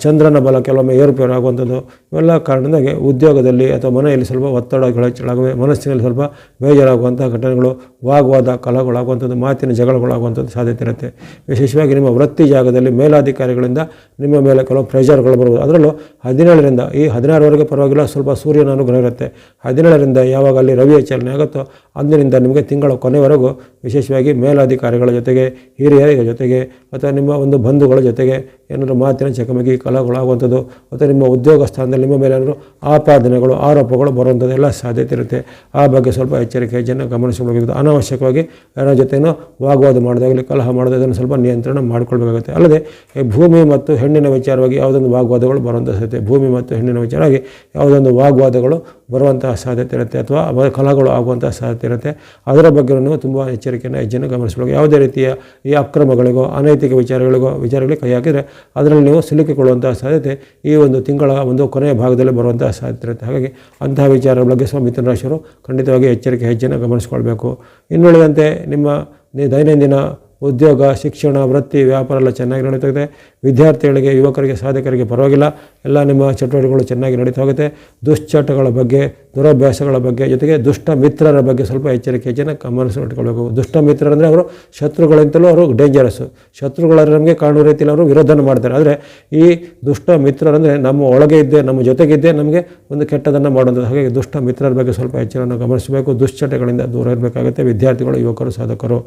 ಚಂದ್ರನ ಬಲ ಕೆಲವೊಮ್ಮೆ ಏರುಪೇರು ಆಗುವಂಥದ್ದು, ಇವೆಲ್ಲ ಕಾರಣದಾಗಿ ಉದ್ಯೋಗದಲ್ಲಿ ಅಥವಾ ಮನೆಯಲ್ಲಿ ಸ್ವಲ್ಪ ಒತ್ತಡಗಳು ಹೆಚ್ಚಳಾಗುವೆ. ಮನಸ್ಸಿನಲ್ಲಿ ಸ್ವಲ್ಪ ಬೇಜಾರಾಗುವಂಥ ಘಟನೆಗಳು, ವಾಗ್ವಾದ, ಕಲಹಗಳಾಗುವಂಥದ್ದು, ಮಾತಿನ ಜಗಳಗಳಾಗುವಂಥದ್ದು ಸಾಧ್ಯತೆ ಇರುತ್ತೆ. ವಿಶೇಷವಾಗಿ ನಿಮ್ಮ ವೃತ್ತಿ ಜಾಗದಲ್ಲಿ ಮೇಲಾಧಿಕಾರಿಗಳಿಂದ ನಿಮ್ಮ ಮೇಲೆ ಕೆಲವು ಪ್ರೆಷರ್ಗಳು ಬರ್ಬೋದು. ಅದರಲ್ಲೂ 17ರಿಂದ ಈ 16ವರೆಗೆ ಪರವಾಗಿಲ್ಲ, ಸ್ವಲ್ಪ ಸೂರ್ಯನ ಅನುಗ್ರಹ ಇರುತ್ತೆ. 17ರಿಂದ ಯಾವಾಗ ಅಲ್ಲಿ ರವಿಯ ಚಲನೆ ಆಗುತ್ತೋ ಅಂದಿನಿಂದ ನಿಮಗೆ ತಿಂಗಳ ಕೊನೆವರೆಗೂ ವಿಶೇಷವಾಗಿ ಮೇಲಾಧಿಕಾರಿಗಳ ಜೊತೆಗೆ, ಹಿರಿಯರ ಜೊತೆಗೆ, ಅಥವಾ ನಿಮ್ಮ ಒಂದು ಬಂಧುಗಳ ಜೊತೆಗೆ ಏನಾದರೂ ಮಾತಿನ ಚಕಮಕಿ, ಕಲಹಗಳಾಗುವಂಥದ್ದು, ಅಥವಾ ನಿಮ್ಮ ಉದ್ಯೋಗ ಸ್ಥಾನದಲ್ಲಿ ನಿಮ್ಮ ಮೇಲೆ ಏನಾದರೂ ಆಪಾದನೆಗಳು, ಆರೋಪಗಳು ಬರುವಂಥದ್ದು ಎಲ್ಲ ಸಾಧ್ಯತೆ ಇರುತ್ತೆ. ಆ ಬಗ್ಗೆ ಸ್ವಲ್ಪ ಎಚ್ಚರಿಕೆ ಜನ ಗಮನಿಸಬೇಕಾಗುತ್ತೆ. ಅನಾವಶ್ಯಕವಾಗಿ ಯಾರ ಜೊತೆನೋ ವಾಗ್ವಾದ ಮಾಡೋದಾಗಲಿ, ಕಲಹ ಮಾಡೋದನ್ನು ಸ್ವಲ್ಪ ನಿಯಂತ್ರಣ ಮಾಡಿಕೊಳ್ಬೇಕಾಗುತ್ತೆ. ಅಲ್ಲದೆ ಭೂಮಿ ಮತ್ತು ಹೆಣ್ಣಿನ ವಿಚಾರವಾಗಿ ಯಾವುದೊಂದು ವಾಗ್ವಾದಗಳು ಬರುವಂಥ ಸಾಧ್ಯತೆ, ಭೂಮಿ ಮತ್ತು ಹೆಣ್ಣಿನ ವಿಚಾರವಾಗಿ ಯಾವುದೊಂದು ವಾಗ್ವಾದಗಳು ಬರುವಂತಹ ಸಾಧ್ಯತೆ ಇರುತ್ತೆ, ಅಥವಾ ಕಲಹಗಳು ಆಗುವಂಥ ಸಾಧ್ಯತೆ ಇರುತ್ತೆ. ಅದರ ಬಗ್ಗೆ ನೀವು ತುಂಬ ಎಚ್ಚರಿಕೆಯನ್ನು ಹೆಜ್ಜೆಯನ್ನು ಗಮನಿಸಬೇಕು. ಯಾವುದೇ ರೀತಿಯ ಈ ಅಕ್ರಮಗಳಿಗೋ, ಅನೈತಿಕ ವಿಚಾರಗಳಿಗೆ ಕೈ ಹಾಕಿದರೆ ಅದರಲ್ಲಿ ನೀವು ಸಿಲುಕಿಕೊಳ್ಳುವಂಥ ಸಾಧ್ಯತೆ ಈ ಒಂದು ತಿಂಗಳ ಒಂದು ಕೊನೆಯ ಭಾಗದಲ್ಲಿ ಬರುವಂಥ ಸಾಧ್ಯತೆ ಇರುತ್ತೆ. ಹಾಗಾಗಿ ಅಂತಹ ವಿಚಾರಗಳ ಬಗ್ಗೆ ಮಿಥುನ ರಾಶಿಯವರು ಖಂಡಿತವಾಗಿ ಎಚ್ಚರಿಕೆ ಹೆಜ್ಜೆಯನ್ನು ಗಮನಿಸಿಕೊಳ್ಬೇಕು. ಇನ್ನುಳಿದಂತೆ ನಿಮ್ಮ ದೈನಂದಿನ ಉದ್ಯೋಗ, ಶಿಕ್ಷಣ, ವೃತ್ತಿ, ವ್ಯಾಪಾರ ಎಲ್ಲ ಚೆನ್ನಾಗಿ ನಡೀತಾ ಇದೆ. ವಿದ್ಯಾರ್ಥಿಗಳಿಗೆ, ಯುವಕರಿಗೆ, ಸಾಧಕರಿಗೆ ಪರವಾಗಿಲ್ಲ, ಎಲ್ಲ ನಿಮ್ಮ ಚಟುವಟಿಕೆಗಳು ಚೆನ್ನಾಗಿ ನಡೀತಾ ಹೋಗುತ್ತೆ. ದುಶ್ಚಟಗಳ ಬಗ್ಗೆ, ದುರಭ್ಯಾಸಗಳ ಬಗ್ಗೆ, ಜೊತೆಗೆ ದುಷ್ಟ ಮಿತ್ರರ ಬಗ್ಗೆ ಸ್ವಲ್ಪ ಎಚ್ಚರಿಕೆಯನ್ನು ಗಮನಿಸಿಟ್ಕೊಳ್ಬೇಕು. ದುಷ್ಟ ಮಿತ್ರರಂದರೆ ಅವರು ಶತ್ರುಗಳಿಂತಲೂ ಅವರು ಡೇಂಜರಸ್ಸು. ಶತ್ರುಗಳಂದರೆ ನಮಗೆ ಕಾಣುವ ರೀತಿಯಲ್ಲಿ ಅವರು ವಿರೋಧನ ಮಾಡ್ತಾರೆ. ಆದರೆ ಈ ದುಷ್ಟ ಮಿತ್ರರಂದರೆ ನಮ್ಮ ಒಳಗೆ ಇದ್ದೇ, ನಮ್ಮ ಜೊತೆಗಿದ್ದೇ ನಮಗೆ ಒಂದು ಕೆಟ್ಟದನ್ನು ಮಾಡುವಂಥದ್ದು. ಹಾಗಾಗಿ ದುಷ್ಟ ಮಿತ್ರರ ಬಗ್ಗೆ ಸ್ವಲ್ಪ ಎಚ್ಚರವನ್ನು ಗಮನಿಸಬೇಕು. ದುಶ್ಚಟಗಳಿಂದ ದೂರ ಇರಬೇಕಾಗುತ್ತೆ ವಿದ್ಯಾರ್ಥಿಗಳು, ಯುವಕರು, ಸಾಧಕರು.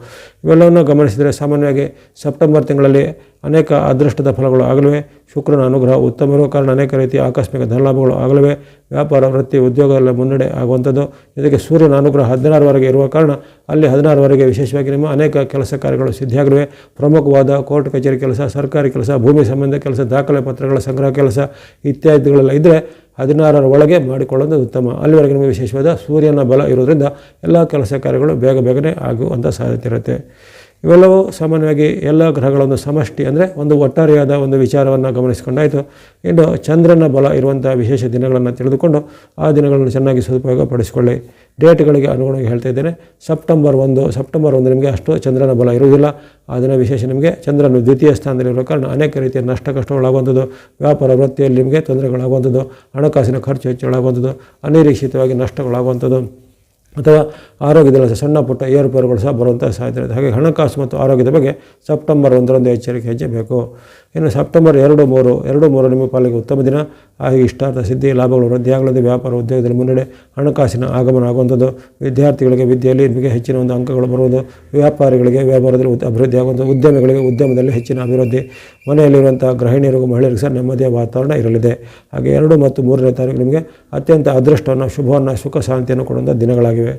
ಇವೆಲ್ಲವನ್ನು ಗಮನಿಸಿದರೆ ಸಾಮಾನ್ಯವಾಗಿ ಸೆಪ್ಟೆಂಬರ್ ತಿಂಗಳಲ್ಲಿ ಅನೇಕ ಅದೃಷ್ಟದ ಫಲಗಳು ಆಗಲಿವೆ. ಶುಕ್ರನ ಅನುಗ್ರಹ ಉತ್ತಮ ಇರುವ ಕಾರಣ ಅನೇಕ ರೀತಿಯ ಆಕಸ್ಮಿಕ ಧನಲಾಭಗಳು ಆಗಲಿವೆ. ವ್ಯಾಪಾರ, ವೃತ್ತಿ, ಉದ್ಯೋಗದಲ್ಲಿ ಮುನ್ನಡೆ ಆಗುವಂಥದ್ದು. ಜೊತೆಗೆ ಸೂರ್ಯನ ಅನುಗ್ರಹ 16ವರೆಗೆ ಇರುವ ಕಾರಣ ಅಲ್ಲಿ 16ವರೆಗೆ ವಿಶೇಷವಾಗಿ ನಿಮ್ಮ ಅನೇಕ ಕೆಲಸ ಕಾರ್ಯಗಳು ಸಿದ್ಧಿಯಾಗಲಿವೆ. ಪ್ರಮುಖವಾದ ಕೋರ್ಟ್ ಕಚೇರಿ ಕೆಲಸ, ಸರ್ಕಾರಿ ಕೆಲಸ, ಭೂಮಿ ಸಂಬಂಧ ಕೆಲಸ, ದಾಖಲೆ ಪತ್ರಗಳ ಸಂಗ್ರಹ ಕೆಲಸ ಇತ್ಯಾದಿಗಳೆಲ್ಲ ಇದ್ದರೆ 16ರ ಒಳಗೆ ಮಾಡಿಕೊಳ್ಳೋದು ಉತ್ತಮ. ಅಲ್ಲಿವರೆಗೆ ನಿಮಗೆ ವಿಶೇಷವಾದ ಸೂರ್ಯನ ಬಲ ಇರೋದ್ರಿಂದ ಎಲ್ಲ ಕೆಲಸ ಕಾರ್ಯಗಳು ಬೇಗನೆ ಆಗುವಂಥ ಸಾಧ್ಯತೆ ಇರುತ್ತೆ. ಇವೆಲ್ಲವೂ ಸಾಮಾನ್ಯವಾಗಿ ಎಲ್ಲ ಗ್ರಹಗಳ ಒಂದು ಸಮಷ್ಟಿ, ಅಂದರೆ ಒಂದು ಒಟ್ಟಾರೆಯಾದ ಒಂದು ವಿಚಾರವನ್ನು ಗಮನಿಸಿಕೊಂಡಾಯಿತು. ಇನ್ನು ಚಂದ್ರನ ಬಲ ಇರುವಂಥ ವಿಶೇಷ ದಿನಗಳನ್ನು ತಿಳಿದುಕೊಂಡು ಆ ದಿನಗಳನ್ನು ಚೆನ್ನಾಗಿ ಸದುಪಯೋಗ ಪಡಿಸಿಕೊಳ್ಳಿ. ಡೇಟ್ಗಳಿಗೆ ಅನುಗುಣವಾಗಿ ಹೇಳ್ತಾ ಇದ್ದೇನೆ. ಸೆಪ್ಟೆಂಬರ್ 1 ನಿಮಗೆ ಅಷ್ಟು ಚಂದ್ರನ ಬಲ ಇರುವುದಿಲ್ಲ. ಆ ದಿನ ವಿಶೇಷ ನಿಮಗೆ ಚಂದ್ರನು ದ್ವಿತೀಯ ಸ್ಥಾನದಲ್ಲಿರೋ ಕಾರಣ ಅನೇಕ ರೀತಿಯ ನಷ್ಟ ಕಷ್ಟಗಳಾಗುವಂಥದ್ದು, ವ್ಯಾಪಾರ ವೃತ್ತಿಯಲ್ಲಿ ನಿಮಗೆ ತೊಂದರೆಗಳಾಗುವಂಥದ್ದು, ಹಣಕಾಸಿನ ಖರ್ಚು ಹೆಚ್ಚಳಾಗುವಂಥದ್ದು, ಅನಿರೀಕ್ಷಿತವಾಗಿ ನಷ್ಟಗಳಾಗುವಂಥದ್ದು, ಅಥವಾ ಆರೋಗ್ಯದಲ್ಲಿ ಸಣ್ಣ ಪುಟ್ಟ ಏರುಪೇರುಗಳು ಸಹ ಬರುವಂಥ ಸಾಧ್ಯತೆ ಇದೆ. ಹಾಗೆ ಹಣಕಾಸು ಮತ್ತು ಆರೋಗ್ಯದ ಬಗ್ಗೆ ಸೆಪ್ಟೆಂಬರ್ 1 ಎಚ್ಚರಿಕೆ ಹೆಜ್ಜೆ ಬೇಕು. ಇನ್ನು ಸೆಪ್ಟೆಂಬರ್ 2-3 ನಿಮ್ಮ ಪಾಲಿಗೆ ಉತ್ತಮ ದಿನ. ಹಾಗೆ ಇಷ್ಟಾರ್ಥ ಸಿದ್ಧಿ, ಲಾಭಗಳು ವೃದ್ಧಿಯಾಗಲಿದೆ. ವ್ಯಾಪಾರ, ಉದ್ಯೋಗದಲ್ಲಿ ಮುನ್ನಡೆ, ಹಣಕಾಸಿನ ಆಗಮನ ಆಗುವಂಥದ್ದು, ವಿದ್ಯಾರ್ಥಿಗಳಿಗೆ ವಿದ್ಯೆಯಲ್ಲಿ ನಿಮಗೆ ಹೆಚ್ಚಿನ ಒಂದು ಅಂಕಗಳು ಬರುವುದು, ವ್ಯಾಪಾರಿಗಳಿಗೆ ವ್ಯಾಪಾರದಲ್ಲಿ ಅಭಿವೃದ್ಧಿ ಆಗುವಂಥದ್ದು, ಉದ್ಯಮಿಗಳಿಗೆ ಉದ್ಯಮದಲ್ಲಿ ಹೆಚ್ಚಿನ ಅಭಿವೃದ್ಧಿ, ಮನೆಯಲ್ಲಿರುವಂಥ ಗೃಹಿಣಿಯರಿಗೂ ಮಹಿಳೆಯರಿಗೂ ಸಹ ನೆಮ್ಮದಿಯ ವಾತಾವರಣ ಇರಲಿದೆ. ಹಾಗೆ 2 ಮತ್ತು 3ನೇ ತಾರೀಕು ನಿಮಗೆ ಅತ್ಯಂತ ಅದೃಷ್ಟವನ್ನು, ಶುಭವನ್ನು, ಸುಖ ಶಾಂತಿಯನ್ನು ಕೊಡುವಂಥ ದಿನಗಳಾಗಿವೆ.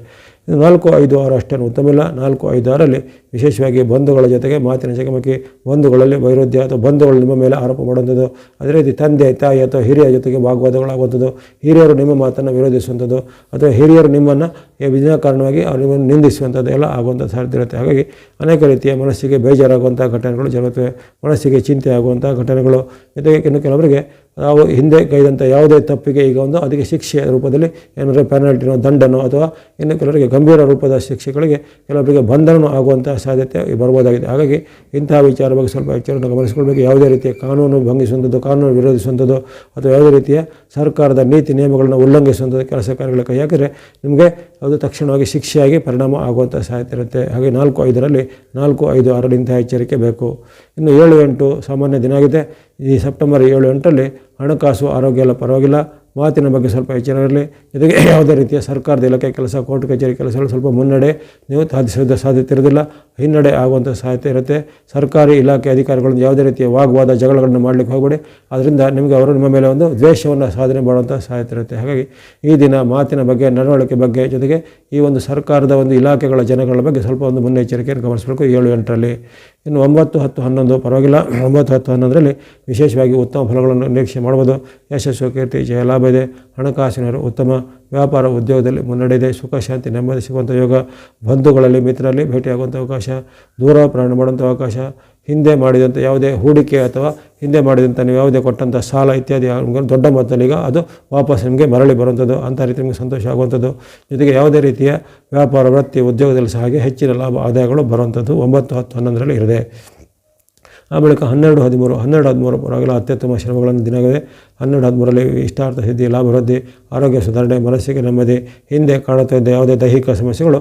ಇದು 4, 5, 6 ಅಷ್ಟೇನು ಉತ್ತಮಿಲ್ಲ. 4, 5, 6ರಲ್ಲಿ ವಿಶೇಷವಾಗಿ ಬಂಧುಗಳ ಜೊತೆಗೆ ಮಾತಿನ ಚಕಮಕಿ, ಬಂಧುಗಳಲ್ಲಿ ವೈರುಧ್ಯ ಅಥವಾ ಬಂಧುಗಳು ನಿಮ್ಮ ಮೇಲೆ ಆರೋಪ ಮಾಡುವಂಥದ್ದು, ಅದೇ ರೀತಿ ತಂದೆ ತಾಯಿ ಅಥವಾ ಹಿರಿಯರ ಜೊತೆಗೆ ವಾಗ್ವಾದಗಳಾಗುವಂಥದ್ದು, ಹಿರಿಯರು ನಿಮ್ಮ ಮಾತನ್ನು ವಿರೋಧಿಸುವಂಥದ್ದು ಅಥವಾ ಹಿರಿಯರು ನಿಮ್ಮನ್ನು ವಿನಾಕಾರಣವಾಗಿ ನಿಮ್ಮನ್ನು ನಿಂದಿಸುವಂಥದ್ದು ಎಲ್ಲ ಆಗುವಂಥ ಸಾಧ್ಯತೆ ಇರುತ್ತೆ. ಹಾಗಾಗಿ ಅನೇಕ ರೀತಿಯ ಮನಸ್ಸಿಗೆ ಬೇಜಾರಾಗುವಂಥ ಘಟನೆಗಳು ಜರುಗುತ್ತವೆ, ಮನಸ್ಸಿಗೆ ಚಿಂತೆ ಆಗುವಂಥ ಘಟನೆಗಳು. ಜೊತೆಗೆ ಇನ್ನು ಕೆಲವರಿಗೆ ನಾವು ಹಿಂದೆ ಕೈದಂಥ ಯಾವುದೇ ತಪ್ಪಿಗೆ ಈಗ ಅದಕ್ಕೆ ಶಿಕ್ಷೆಯ ರೂಪದಲ್ಲಿ ಏನಾದರೂ ಪೆನಾಲ್ಟಿನೋ ದಂಡನೋ ಅಥವಾ ಇನ್ನು ಕೆಲವರಿಗೆ ಗಂಭೀರ ರೂಪದ ಶಿಕ್ಷೆಗಳಿಗೆ ಕೆಲವರಿಗೆ ಬಂಧನವೂ ಆಗುವಂಥ ಸಾಧ್ಯತೆ ಬರ್ಬೋದಾಗಿದೆ. ಹಾಗಾಗಿ ಇಂತಹ ವಿಚಾರ ಬಗ್ಗೆ ಸ್ವಲ್ಪ ಎಚ್ಚರವನ್ನು ಗಮನಿಸಿಕೊಳ್ಬೇಕು. ಯಾವುದೇ ರೀತಿಯ ಕಾನೂನು ಭಂಗಿಸುವಂಥದ್ದು, ಕಾನೂನು ವಿರೋಧಿಸುವಂಥದ್ದು ಅಥವಾ ಯಾವುದೇ ರೀತಿಯ ಸರ್ಕಾರದ ನೀತಿ ನಿಯಮಗಳನ್ನು ಉಲ್ಲಂಘಿಸುವಂಥದ್ದು ಕೆಲಸ ಕಾರ್ಯಗಳ ಕೈ ಹಾಕಿದರೆ ನಿಮಗೆ ಅದು ತಕ್ಷಣವಾಗಿ ಶಿಕ್ಷೆಯಾಗಿ ಪರಿಣಾಮ ಆಗುವಂಥ ಸಾಧ್ಯತೆ ಇರುತ್ತೆ. ಹಾಗೆ 4, 5ರಲ್ಲಿ 4, 5, 6ರಲ್ಲಿ ಇಂತಹ ಎಚ್ಚರಿಕೆ ಬೇಕು. ಇನ್ನು 7, 8 ಸಾಮಾನ್ಯ ದಿನ ಆಗಿದೆ. ಈ ಸೆಪ್ಟೆಂಬರ್ 7, 8ರಲ್ಲಿ ಹಣಕಾಸು ಆರೋಗ್ಯ ಎಲ್ಲ ಪರವಾಗಿಲ್ಲ, ಮಾತಿನ ಬಗ್ಗೆ ಸ್ವಲ್ಪ ಎಚ್ಚರ ಇರಲಿ. ಜೊತೆಗೆ ಯಾವುದೇ ರೀತಿಯ ಸರ್ಕಾರದ ಇಲಾಖೆ ಕೆಲಸ, ಕೋರ್ಟ್ ಕಚೇರಿ ಕೆಲಸಗಳು ಸ್ವಲ್ಪ ಮುನ್ನಡೆ ನೀವು ಸಾಧ್ಯತೆ ಇರೋದಿಲ್ಲ, ಹಿನ್ನಡೆ ಆಗುವಂಥ ಸಾಧ್ಯತೆ ಇರುತ್ತೆ. ಸರ್ಕಾರಿ ಇಲಾಖೆ ಅಧಿಕಾರಿಗಳಿಂದ ಯಾವುದೇ ರೀತಿಯ ವಾಗ್ವಾದ ಜಗಳಗಳನ್ನು ಮಾಡಲಿಕ್ಕೆ ಹೋಗಬೇಡಿ. ಅದರಿಂದ ನಿಮಗೆ ಅವರು ನಿಮ್ಮ ಮೇಲೆ ಒಂದು ದ್ವೇಷವನ್ನು ಸಾಧನೆ ಮಾಡುವಂಥ ಸಾಧ್ಯತೆ ಇರುತ್ತೆ. ಹಾಗಾಗಿ ಈ ದಿನ ಮಾತಿನ ಬಗ್ಗೆ, ನಡವಳಿಕೆ ಬಗ್ಗೆ, ಜೊತೆಗೆ ಈ ಒಂದು ಸರ್ಕಾರದ ಒಂದು ಇಲಾಖೆಗಳ ಜನಗಳ ಬಗ್ಗೆ ಸ್ವಲ್ಪ ಒಂದು ಮುನ್ನೆಚ್ಚರಿಕೆಯನ್ನು ಗಮನಿಸಬೇಕು 7, 8ರಲ್ಲಿ. ಇನ್ನು 9, 10, 11 ಪರವಾಗಿಲ್ಲ. 9, 10, 11ರಲ್ಲಿ ವಿಶೇಷವಾಗಿ ಉತ್ತಮ ಫಲಗಳನ್ನು ನಿರೀಕ್ಷೆ ಮಾಡ್ಬೋದು. ಯಶಸ್ಸು, ಕೀರ್ತಿ, ಜಯ, ಲಾಭ ಇದೆ. ಹಣಕಾಸಿನವರು ಉತ್ತಮ, ವ್ಯಾಪಾರ ಉದ್ಯೋಗದಲ್ಲಿ ಮುನ್ನಡೆ ಇದೆ. ಸುಖ, ಶಾಂತಿ, ನೆಮ್ಮದಿ ಸಿಗುವಂಥ ಯೋಗ. ಬಂಧುಗಳಲ್ಲಿ, ಮಿತ್ರರಲ್ಲಿ ಭೇಟಿಯಾಗುವಂಥ ಅವಕಾಶ, ದೂರ ಪ್ರಯಾಣ ಮಾಡುವಂಥ ಅವಕಾಶ. ಹಿಂದೆ ಮಾಡಿದಂಥ ಯಾವುದೇ ಹೂಡಿಕೆ ಅಥವಾ ಹಿಂದೆ ಮಾಡಿದಂಥ ನೀವು ಯಾವುದೇ ಕೊಟ್ಟಂಥ ಸಾಲ ಇತ್ಯಾದಿ ದೊಡ್ಡ ಮೊತ್ತದಲ್ಲಿ ಈಗ ಅದು ವಾಪಸ್ ನಿಮಗೆ ಮರಳಿ ಬರುವಂಥದ್ದು, ಅಂಥ ರೀತಿ ನಿಮಗೆ ಸಂತೋಷ ಆಗುವಂಥದ್ದು. ಜೊತೆಗೆ ಯಾವುದೇ ರೀತಿಯ ವ್ಯಾಪಾರ, ವೃತ್ತಿ, ಉದ್ಯೋಗದಲ್ಲಿ ಸಹ ಹಾಗೆ ಹೆಚ್ಚಿನ ಲಾಭ, ಆದಾಯಗಳು ಬರುವಂಥದ್ದು 9, 10, 11ರಲ್ಲಿ ಇರದೆ. ಆ ಬಳಿಕ 12, 13 ಪರವಾಗಿಲ್ಲ, ಅತ್ಯುತ್ತಮ ಶ್ರಮಗಳನ್ನು ದಿನವಿದೆ. 12, 13ರಲ್ಲಿ ಇಷ್ಟಾರ್ಥ ಸಿದ್ಧಿ, ಲಾಭ ವೃದ್ಧಿ, ಆರೋಗ್ಯ ಸುಧಾರಣೆ, ಮನಸ್ಸಿಗೆ ನೆಮ್ಮದಿ. ಹಿಂದೆ ಕಾಣುತ್ತಾ ಇದ್ದ ಯಾವುದೇ ದೈಹಿಕ ಸಮಸ್ಯೆಗಳು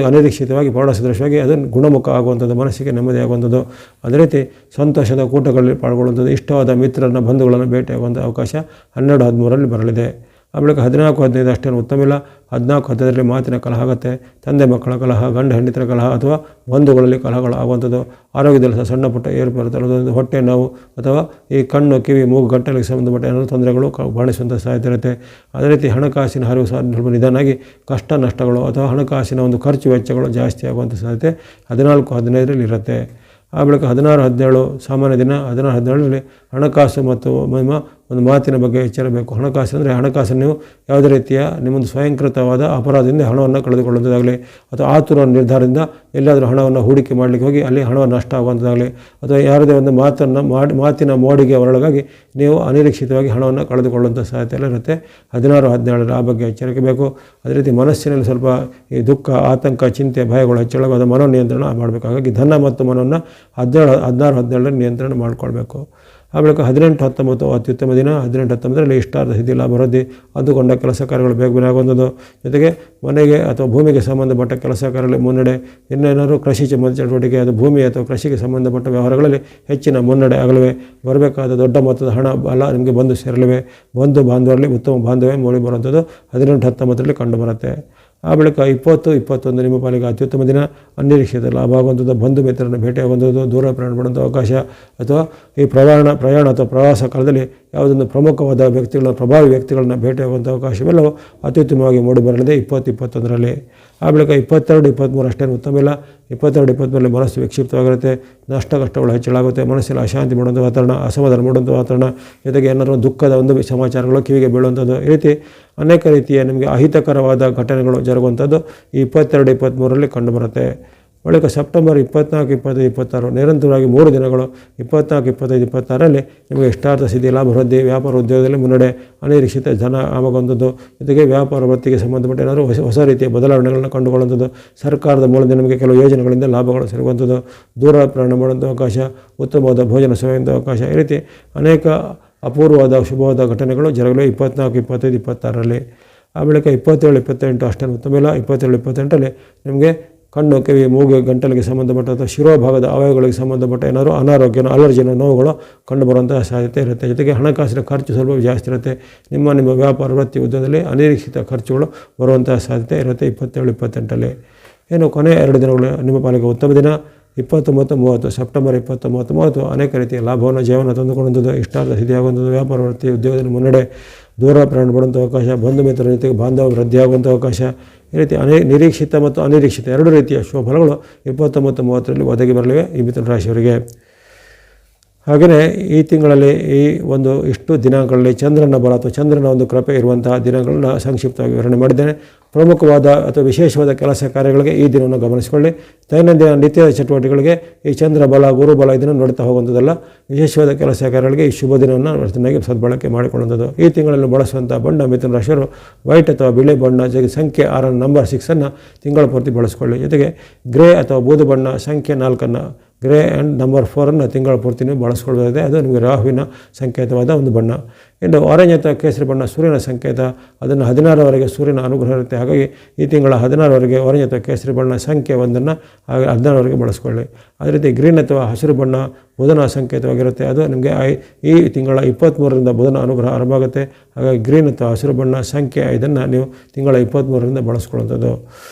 ಅನಿರೀಕ್ಷಿತವಾಗಿ ಪ್ರೌಢಸದೃಶವಾಗಿ ಅದನ್ನು ಗುಣಮುಖ ಆಗುವಂಥದ್ದು, ಮನಸ್ಸಿಗೆ ನೆಮ್ಮದಿ ಆಗುವಂಥದ್ದು. ಅದೇ ರೀತಿ ಸಂತೋಷದ ಕೂಟಗಳಲ್ಲಿ ಪಾಲ್ಗೊಳ್ಳುವಂಥದ್ದು, ಇಷ್ಟವಾದ ಮಿತ್ರರನ್ನ, ಬಂಧುಗಳನ್ನು ಭೇಟಿಯಾಗುವಂಥ ಅವಕಾಶ 12, 13ರಲ್ಲಿ ಬರಲಿದೆ. ಆ ಬಳಿಕ 14, 15 ಅಷ್ಟೇನು ಉತ್ತಮಿಲ್ಲ. 14, 15ರಲ್ಲಿ ಮಾತಿನ ಕಲಹ ಆಗುತ್ತೆ. ತಂದೆ ಮಕ್ಕಳ ಕಲಹ, ಗಂಡ ಹೆಂಡತಿರ ಕಲಹ ಅಥವಾ ಬಂಧುಗಳಲ್ಲಿ ಕಲಹಗಳು ಆಗುವಂಥದ್ದು. ಆರೋಗ್ಯದಲ್ಲಿ ಸಹ ಸಣ್ಣ ಪುಟ್ಟ ಏರ್ಪಡುತ್ತೆ. ಹೊಟ್ಟೆ ನೋವು ಅಥವಾ ಈ ಕಣ್ಣು, ಕಿವಿ, ಮೂಗು, ಗಂಟಲಿಗೆ ಸಂಬಂಧಪಟ್ಟ ಏನಾದರೂ ತೊಂದರೆಗಳು ಕಾಣಿಸುವಂಥ ಸಾಧ್ಯತೆ ಇರುತ್ತೆ. ಅದೇ ರೀತಿ ಹಣಕಾಸಿನ ಹರಿವು ಸಹ ಸ್ವಲ್ಪ ನಿಧಾನಾಗಿ ಕಷ್ಟ ನಷ್ಟಗಳು ಅಥವಾ ಹಣಕಾಸಿನ ಒಂದು ಖರ್ಚು ವೆಚ್ಚಗಳು ಜಾಸ್ತಿ ಆಗುವಂಥ ಸಾಧ್ಯತೆ 14, 15ರಲ್ಲಿ ಇರುತ್ತೆ. ಆ ಬಳಿಕ 16, 17 ಸಾಮಾನ್ಯ ದಿನ. 16, 17ರಲ್ಲಿ ಹಣಕಾಸು ಮತ್ತು ಒಂದು ಮಾತಿನ ಬಗ್ಗೆ ಎಚ್ಚರ ಬೇಕು. ಹಣಕಾಸು ಅಂದರೆ ಹಣಕಾಸನ್ನು ನೀವು ಯಾವುದೇ ರೀತಿಯ ನಿಮ್ಮೊಂದು ಸ್ವಯಂಕೃತವಾದ ಅಪರಾಧದಿಂದ ಹಣವನ್ನು ಕಳೆದುಕೊಳ್ಳುವಂಥದ್ದಾಗಲಿ ಅಥವಾ ಆತುರ ನಿರ್ಧಾರದಿಂದ ಎಲ್ಲಾದರೂ ಹಣವನ್ನು ಹೂಡಿಕೆ ಮಾಡಲಿಕ್ಕೆ ಹೋಗಿ ಅಲ್ಲಿ ಹಣವನ್ನು ನಷ್ಟ ಆಗುವಂಥದ್ದಾಗಲಿ ಅಥವಾ ಯಾವುದೇ ಒಂದು ಮಾತಿನ ಮೋಡಿಗೆ ಒಳಗಾಗಿ ನೀವು ಅನಿರೀಕ್ಷಿತವಾಗಿ ಹಣವನ್ನು ಕಳೆದುಕೊಳ್ಳುವಂಥ ಸಾಧ್ಯತೆ ಎಲ್ಲ ಇರುತ್ತೆ 16, 17ರಲ್ಲಿ. ಆ ಬಗ್ಗೆ ಎಚ್ಚರಿಕೆ ಬೇಕು. ಅದೇ ರೀತಿ ಮನಸ್ಸಿನಲ್ಲಿ ಸ್ವಲ್ಪ ಈ ದುಃಖ, ಆತಂಕ, ಚಿಂತೆ, ಭಯಗಳು ಹೆಚ್ಚಳವಾದ ಮನೋನಿಯಂತ್ರಣ ಮಾಡಬೇಕು. ಹಾಗಾಗಿ ಧನ ಮತ್ತು ಮನವನ್ನು 16, 17ರಲ್ಲಿ ನಿಯಂತ್ರಣ ಮಾಡಿಕೊಳ್ಬೇಕು. ಆ ಬಳಿಕ 18, 19 ಅತ್ಯುತ್ತಮ ದಿನ. 18, 19ರಲ್ಲಿ ಇಷ್ಟಾರ್ಥ ಸಿದ್ಧಿ, ಲಾಭ ವೃದ್ಧಿ, ಅಂದುಕೊಂಡ ಕೆಲಸ ಕಾರ್ಯಗಳು ಬೇಗ ಆಗುವಂಥದ್ದು. ಜೊತೆಗೆ ಮನೆಗೆ ಅಥವಾ ಭೂಮಿಗೆ ಸಂಬಂಧಪಟ್ಟ ಕೆಲಸ ಕಾರ್ಯಗಳಲ್ಲಿ ಮುನ್ನಡೆ. ಇನ್ನೇನಾದರೂ ಕೃಷಿ ಚಟುವಟಿಕೆ ಅದು ಭೂಮಿ ಅಥವಾ ಕೃಷಿಗೆ ಸಂಬಂಧಪಟ್ಟ ವ್ಯವಹಾರಗಳಲ್ಲಿ ಹೆಚ್ಚಿನ ಮುನ್ನಡೆ ಆಗಲಿವೆ. ಬರಬೇಕಾದ ದೊಡ್ಡ ಮೊತ್ತದ ಹಣ ಬಲ ನಿಮಗೆ ಬಂದು ಸೇರಲಿವೆ. ಬಂಧು ಬಾಂಧವರಲ್ಲಿ ಉತ್ತಮ ಬಾಂಧವ್ಯ ಮೂಡಿ ಬರುವಂಥದ್ದು 18, 19ರಲ್ಲಿ ಕಂಡುಬರುತ್ತೆ. ಆ ಬಳಿಕ 20, 21 ನಿಮ್ಮ ಪಾಲಿಗೆ ಅತ್ಯುತ್ತಮ ದಿನ. ಅನಿರೀಕ್ಷಿತ ಲಾಭ ಆಗುವಂಥದ್ದು, ಬಂಧು ಮಿತ್ರರನ್ನು ಭೇಟಿಯಾಗುವಂಥದ್ದು, ದೂರ ಪ್ರಯಾಣ ಮಾಡುವಂಥ ಅವಕಾಶ ಅಥವಾ ಈ ಪ್ರಯಾಣ ಅಥವಾ ಪ್ರವಾಸ ಕಾಲದಲ್ಲಿ ಯಾವುದೊಂದು ಪ್ರಮುಖವಾದ ಪ್ರಭಾವಿ ವ್ಯಕ್ತಿಗಳನ್ನ ಭೇಟಿಯಾಗುವಂಥ ಅವಕಾಶವೆಲ್ಲವೂ ಅತ್ಯುತ್ತಮವಾಗಿ ಮೂಡಿಬರಲಿದೆ 20, 21ರಲ್ಲಿ. ಆ ಬಳಿಕ 22, 23 ಅಷ್ಟೇನು ಉತ್ತಮ ಇಲ್ಲ. 22, 23ರಲ್ಲಿ ಮನಸ್ಸು ವಿಕ್ಷಿಪ್ತವಾಗಿರುತ್ತೆ. ಕಷ್ಟಗಳು ಹೆಚ್ಚಳಾಗುತ್ತೆ. ಮನಸ್ಸಲ್ಲಿ ಅಶಾಂತಿ ಮಾಡುವಂಥ ವಾತಾವರಣ, ಅಸಮಾಧಾನ ಮಾಡುವಂಥ ವಾತಾವರಣ, ಜೊತೆಗೆ ಏನಾದರೂ ದುಃಖದ ಒಂದು ಸಮಾಚಾರಗಳು ಕಿವಿಗೆ ಬೀಳುವಂಥದ್ದು, ಈ ರೀತಿ ಅನೇಕ ರೀತಿಯ ನಿಮಗೆ ಅಹಿತಕರವಾದ ಘಟನೆಗಳು ಜರುಗುವಂಥದ್ದು ಈ 22, 23ರಲ್ಲಿ ಕಂಡುಬರುತ್ತೆ. ಬಳಿಕ ಸೆಪ್ಟೆಂಬರ್ 24, 25, 26 ನಿರಂತರವಾಗಿ 3 ದಿನಗಳು 24, 25, 26ರಲ್ಲಿ ನಿಮಗೆ ಇಷ್ಟಾರ್ಥ ಸಿದ್ಧಿ, ಲಾಭ ವೃದ್ಧಿ, ವ್ಯಾಪಾರ ಉದ್ಯೋಗದಲ್ಲಿ ಮುನ್ನಡೆ, ಅನಿರೀಕ್ಷಿತ ಧನ ಆಗುವಂಥದ್ದು. ಜೊತೆಗೆ ವ್ಯಾಪಾರ ವೃತ್ತಿಗೆ ಸಂಬಂಧಪಟ್ಟ ಏನಾದರೂ ಹೊಸ ರೀತಿಯ ಬದಲಾವಣೆಗಳನ್ನು ಕಂಡುಕೊಳ್ಳುವಂಥದ್ದು, ಸರ್ಕಾರದ ಮೂಲದಿಂದ ನಿಮಗೆ ಕೆಲವು ಯೋಜನೆಗಳಿಂದ ಲಾಭಗಳು ಸಿಗುವಂಥದ್ದು, ದೂರ ಪ್ರಯಾಣ ಮಾಡುವಂಥ ಅವಕಾಶ, ಉತ್ತಮವಾದ ಭೋಜನ ಸೇವೆಯುವಂಥ ಅವಕಾಶ, ಈ ರೀತಿ ಅನೇಕ ಅಪೂರ್ವವಾದ ಶುಭವಾದ ಘಟನೆಗಳು ಜರುಗಲು 24, 25, 26ರಲ್ಲಿ. ಆ ಬಳಿಕ 27, 28 ಅಷ್ಟೇನು ಉತ್ತಮ ಇಲ್ಲ. 27, 28ರಲ್ಲಿ ನಿಮಗೆ ಕಣ್ಣು, ಕಿವಿ, ಮೂಗು, ಗಂಟಲಿಗೆ ಸಂಬಂಧಪಟ್ಟ ಅಥವಾ ಶಿರೋಭಾಗದ ಅವಯವಗಳಿಗೆ ಸಂಬಂಧಪಟ್ಟ ಏನಾದರೂ ಅನಾರೋಗ್ಯನೋ ಅಲರ್ಜಿನೋ ನೋವುಗಳು ಕಂಡುಬರುವಂಥ ಸಾಧ್ಯತೆ ಇರುತ್ತೆ. ಜೊತೆಗೆ ಹಣಕಾಸಿನ ಖರ್ಚು ಸ್ವಲ್ಪ ಜಾಸ್ತಿ ಇರುತ್ತೆ. ನಿಮ್ಮ ವ್ಯಾಪಾರ ವೃತ್ತಿ ಉದ್ಯೋಗದಲ್ಲಿ ಅನಿರೀಕ್ಷಿತ ಖರ್ಚುಗಳು ಬರುವಂಥ ಸಾಧ್ಯತೆ ಇರುತ್ತೆ 27, 28ರಲ್ಲಿ. ಕೊನೆಯ 2 ದಿನಗಳು ನಿಮ್ಮ ಪಾಲಿಗೆ ಉತ್ತಮ ದಿನ. 29-30 ಸೆಪ್ಟೆಂಬರ್ 29-30 ಅನೇಕ ರೀತಿಯ ಲಾಭವನ್ನು ಜೀವನ ತಂದುಕೊಳ್ಳುವಂಥದ್ದು, ಇಷ್ಟಾರ್ಥ ಸಿದ್ಧಿಯಾಗುವಂಥದ್ದು, ವ್ಯಾಪಾರ ವೃತ್ತಿ ಉದ್ಯೋಗದಲ್ಲಿ ಮುನ್ನಡೆ, ದೂರ ಪ್ರಯಾಣ ಮಾಡುವಂಥ ಅವಕಾಶ, ಬಂಧು ಮಿತ್ರರ ಜೊತೆಗೆ ಬಾಂಧವ್ಯ ವೃದ್ಧಿಯಾಗುವಂಥ ಅವಕಾಶ, ಈ ರೀತಿ ನಿರೀಕ್ಷಿತ ಮತ್ತು ಅನಿರೀಕ್ಷಿತ ಎರಡು ರೀತಿಯ ಶುಭ ಫಲಗಳು 29-30ರಲ್ಲಿ ಒದಗಿ ಬರಲಿವೆ ಈ ಮಿಥುನ ರಾಶಿಯವರಿಗೆ. ಹಾಗೆಯೇ ಈ ತಿಂಗಳಲ್ಲಿ ಈ ಒಂದು ಇಷ್ಟು ದಿನಾಂಕಗಳಲ್ಲಿ ಚಂದ್ರನ ಬಲ ಅಥವಾ ಚಂದ್ರನ ಒಂದು ಕೃಪೆ ಇರುವಂತಹ ದಿನಗಳನ್ನು ಸಂಕ್ಷಿಪ್ತವಾಗಿ ವಿವರಣೆ ಮಾಡಿದ್ದೇನೆ. ಪ್ರಮುಖವಾದ ಅಥವಾ ವಿಶೇಷವಾದ ಕೆಲಸ ಕಾರ್ಯಗಳಿಗೆ ಈ ದಿನವನ್ನು ಗಮನಿಸಿಕೊಳ್ಳಿ. ದೈನಂದಿನ ನಿತ್ಯದ ಚಟುವಟಿಕೆಗಳಿಗೆ ಈ ಚಂದ್ರ ಬಲ ಗುರು ಬಲ ಇದನ್ನು ನೋಡ್ತಾ ಹೋಗುವಂಥದ್ದಲ್ಲ. ವಿಶೇಷವಾದ ಕೆಲಸ ಕಾರ್ಯಗಳಿಗೆ ಈ ಶುಭ ದಿನವನ್ನು ಚೆನ್ನಾಗಿ ಸದ್ಬಳಕೆ ಮಾಡಿಕೊಳ್ಳುವಂಥದ್ದು. ಈ ತಿಂಗಳಲ್ಲಿ ಬಳಸುವಂಥ ಬಣ್ಣ ಮಿಥುನ ರಾಶಿಯವರು ವೈಟ್ ಅಥವಾ ಬಿಳಿ ಬಣ್ಣ, ಜೊತೆಗೆ ಸಂಖ್ಯೆ 6 ನಂಬರ್ 6 ತಿಂಗಳ ಪೂರ್ತಿ ಬಳಸಿಕೊಳ್ಳಿ. ಜೊತೆಗೆ ಗ್ರೇ ಅಥವಾ ಬೂದು ಬಣ್ಣ ಸಂಖ್ಯೆ 4 ಗ್ರೇ ಆ್ಯಂಡ್ ನಂಬರ್ 4 ತಿಂಗಳ ಪೂರ್ತಿ ನೀವು ಬಳಸ್ಕೊಳ್ಬೋದಿದೆ. ಅದು ನಿಮಗೆ ರಾಹುವಿನ ಸಂಕೇತವಾದ ಒಂದು ಬಣ್ಣ. ಇನ್ನು ಆರೆಂಜ್ ಅಥವಾ ಕೇಸರಿ ಬಣ್ಣ ಸೂರ್ಯನ ಸಂಕೇತ, ಅದನ್ನು 16ರವರೆಗೆ ಸೂರ್ಯನ ಅನುಗ್ರಹ ಇರುತ್ತೆ. ಹಾಗಾಗಿ ಈ ತಿಂಗಳ 16ರವರೆಗೆ ಆರೆಂಜ್ ಅಥವಾ ಕೇಸರಿ ಬಣ್ಣ ಸಂಖ್ಯೆ 1 ಹಾಗೆ 16ರವರೆಗೆ ಬಳಸ್ಕೊಳ್ಳಿ. ಅದೇ ರೀತಿ ಗ್ರೀನ್ ಅಥವಾ ಹಸಿರು ಬಣ್ಣ ಬುಧನ ಸಂಕೇತವಾಗಿರುತ್ತೆ. ಅದು ನಿಮಗೆ ಈ ತಿಂಗಳ 23ರಿಂದ ಬುಧನ ಅನುಗ್ರಹ ಆರಂಭ ಆಗುತ್ತೆ. ಹಾಗಾಗಿ ಗ್ರೀನ್ ಅಥವಾ ಹಸಿರು ಬಣ್ಣ ಸಂಖ್ಯೆ 5 ನೀವು ತಿಂಗಳ 23ರಿಂದ ಬಳಸ್ಕೊಳ್ಳುವಂಥದ್ದು.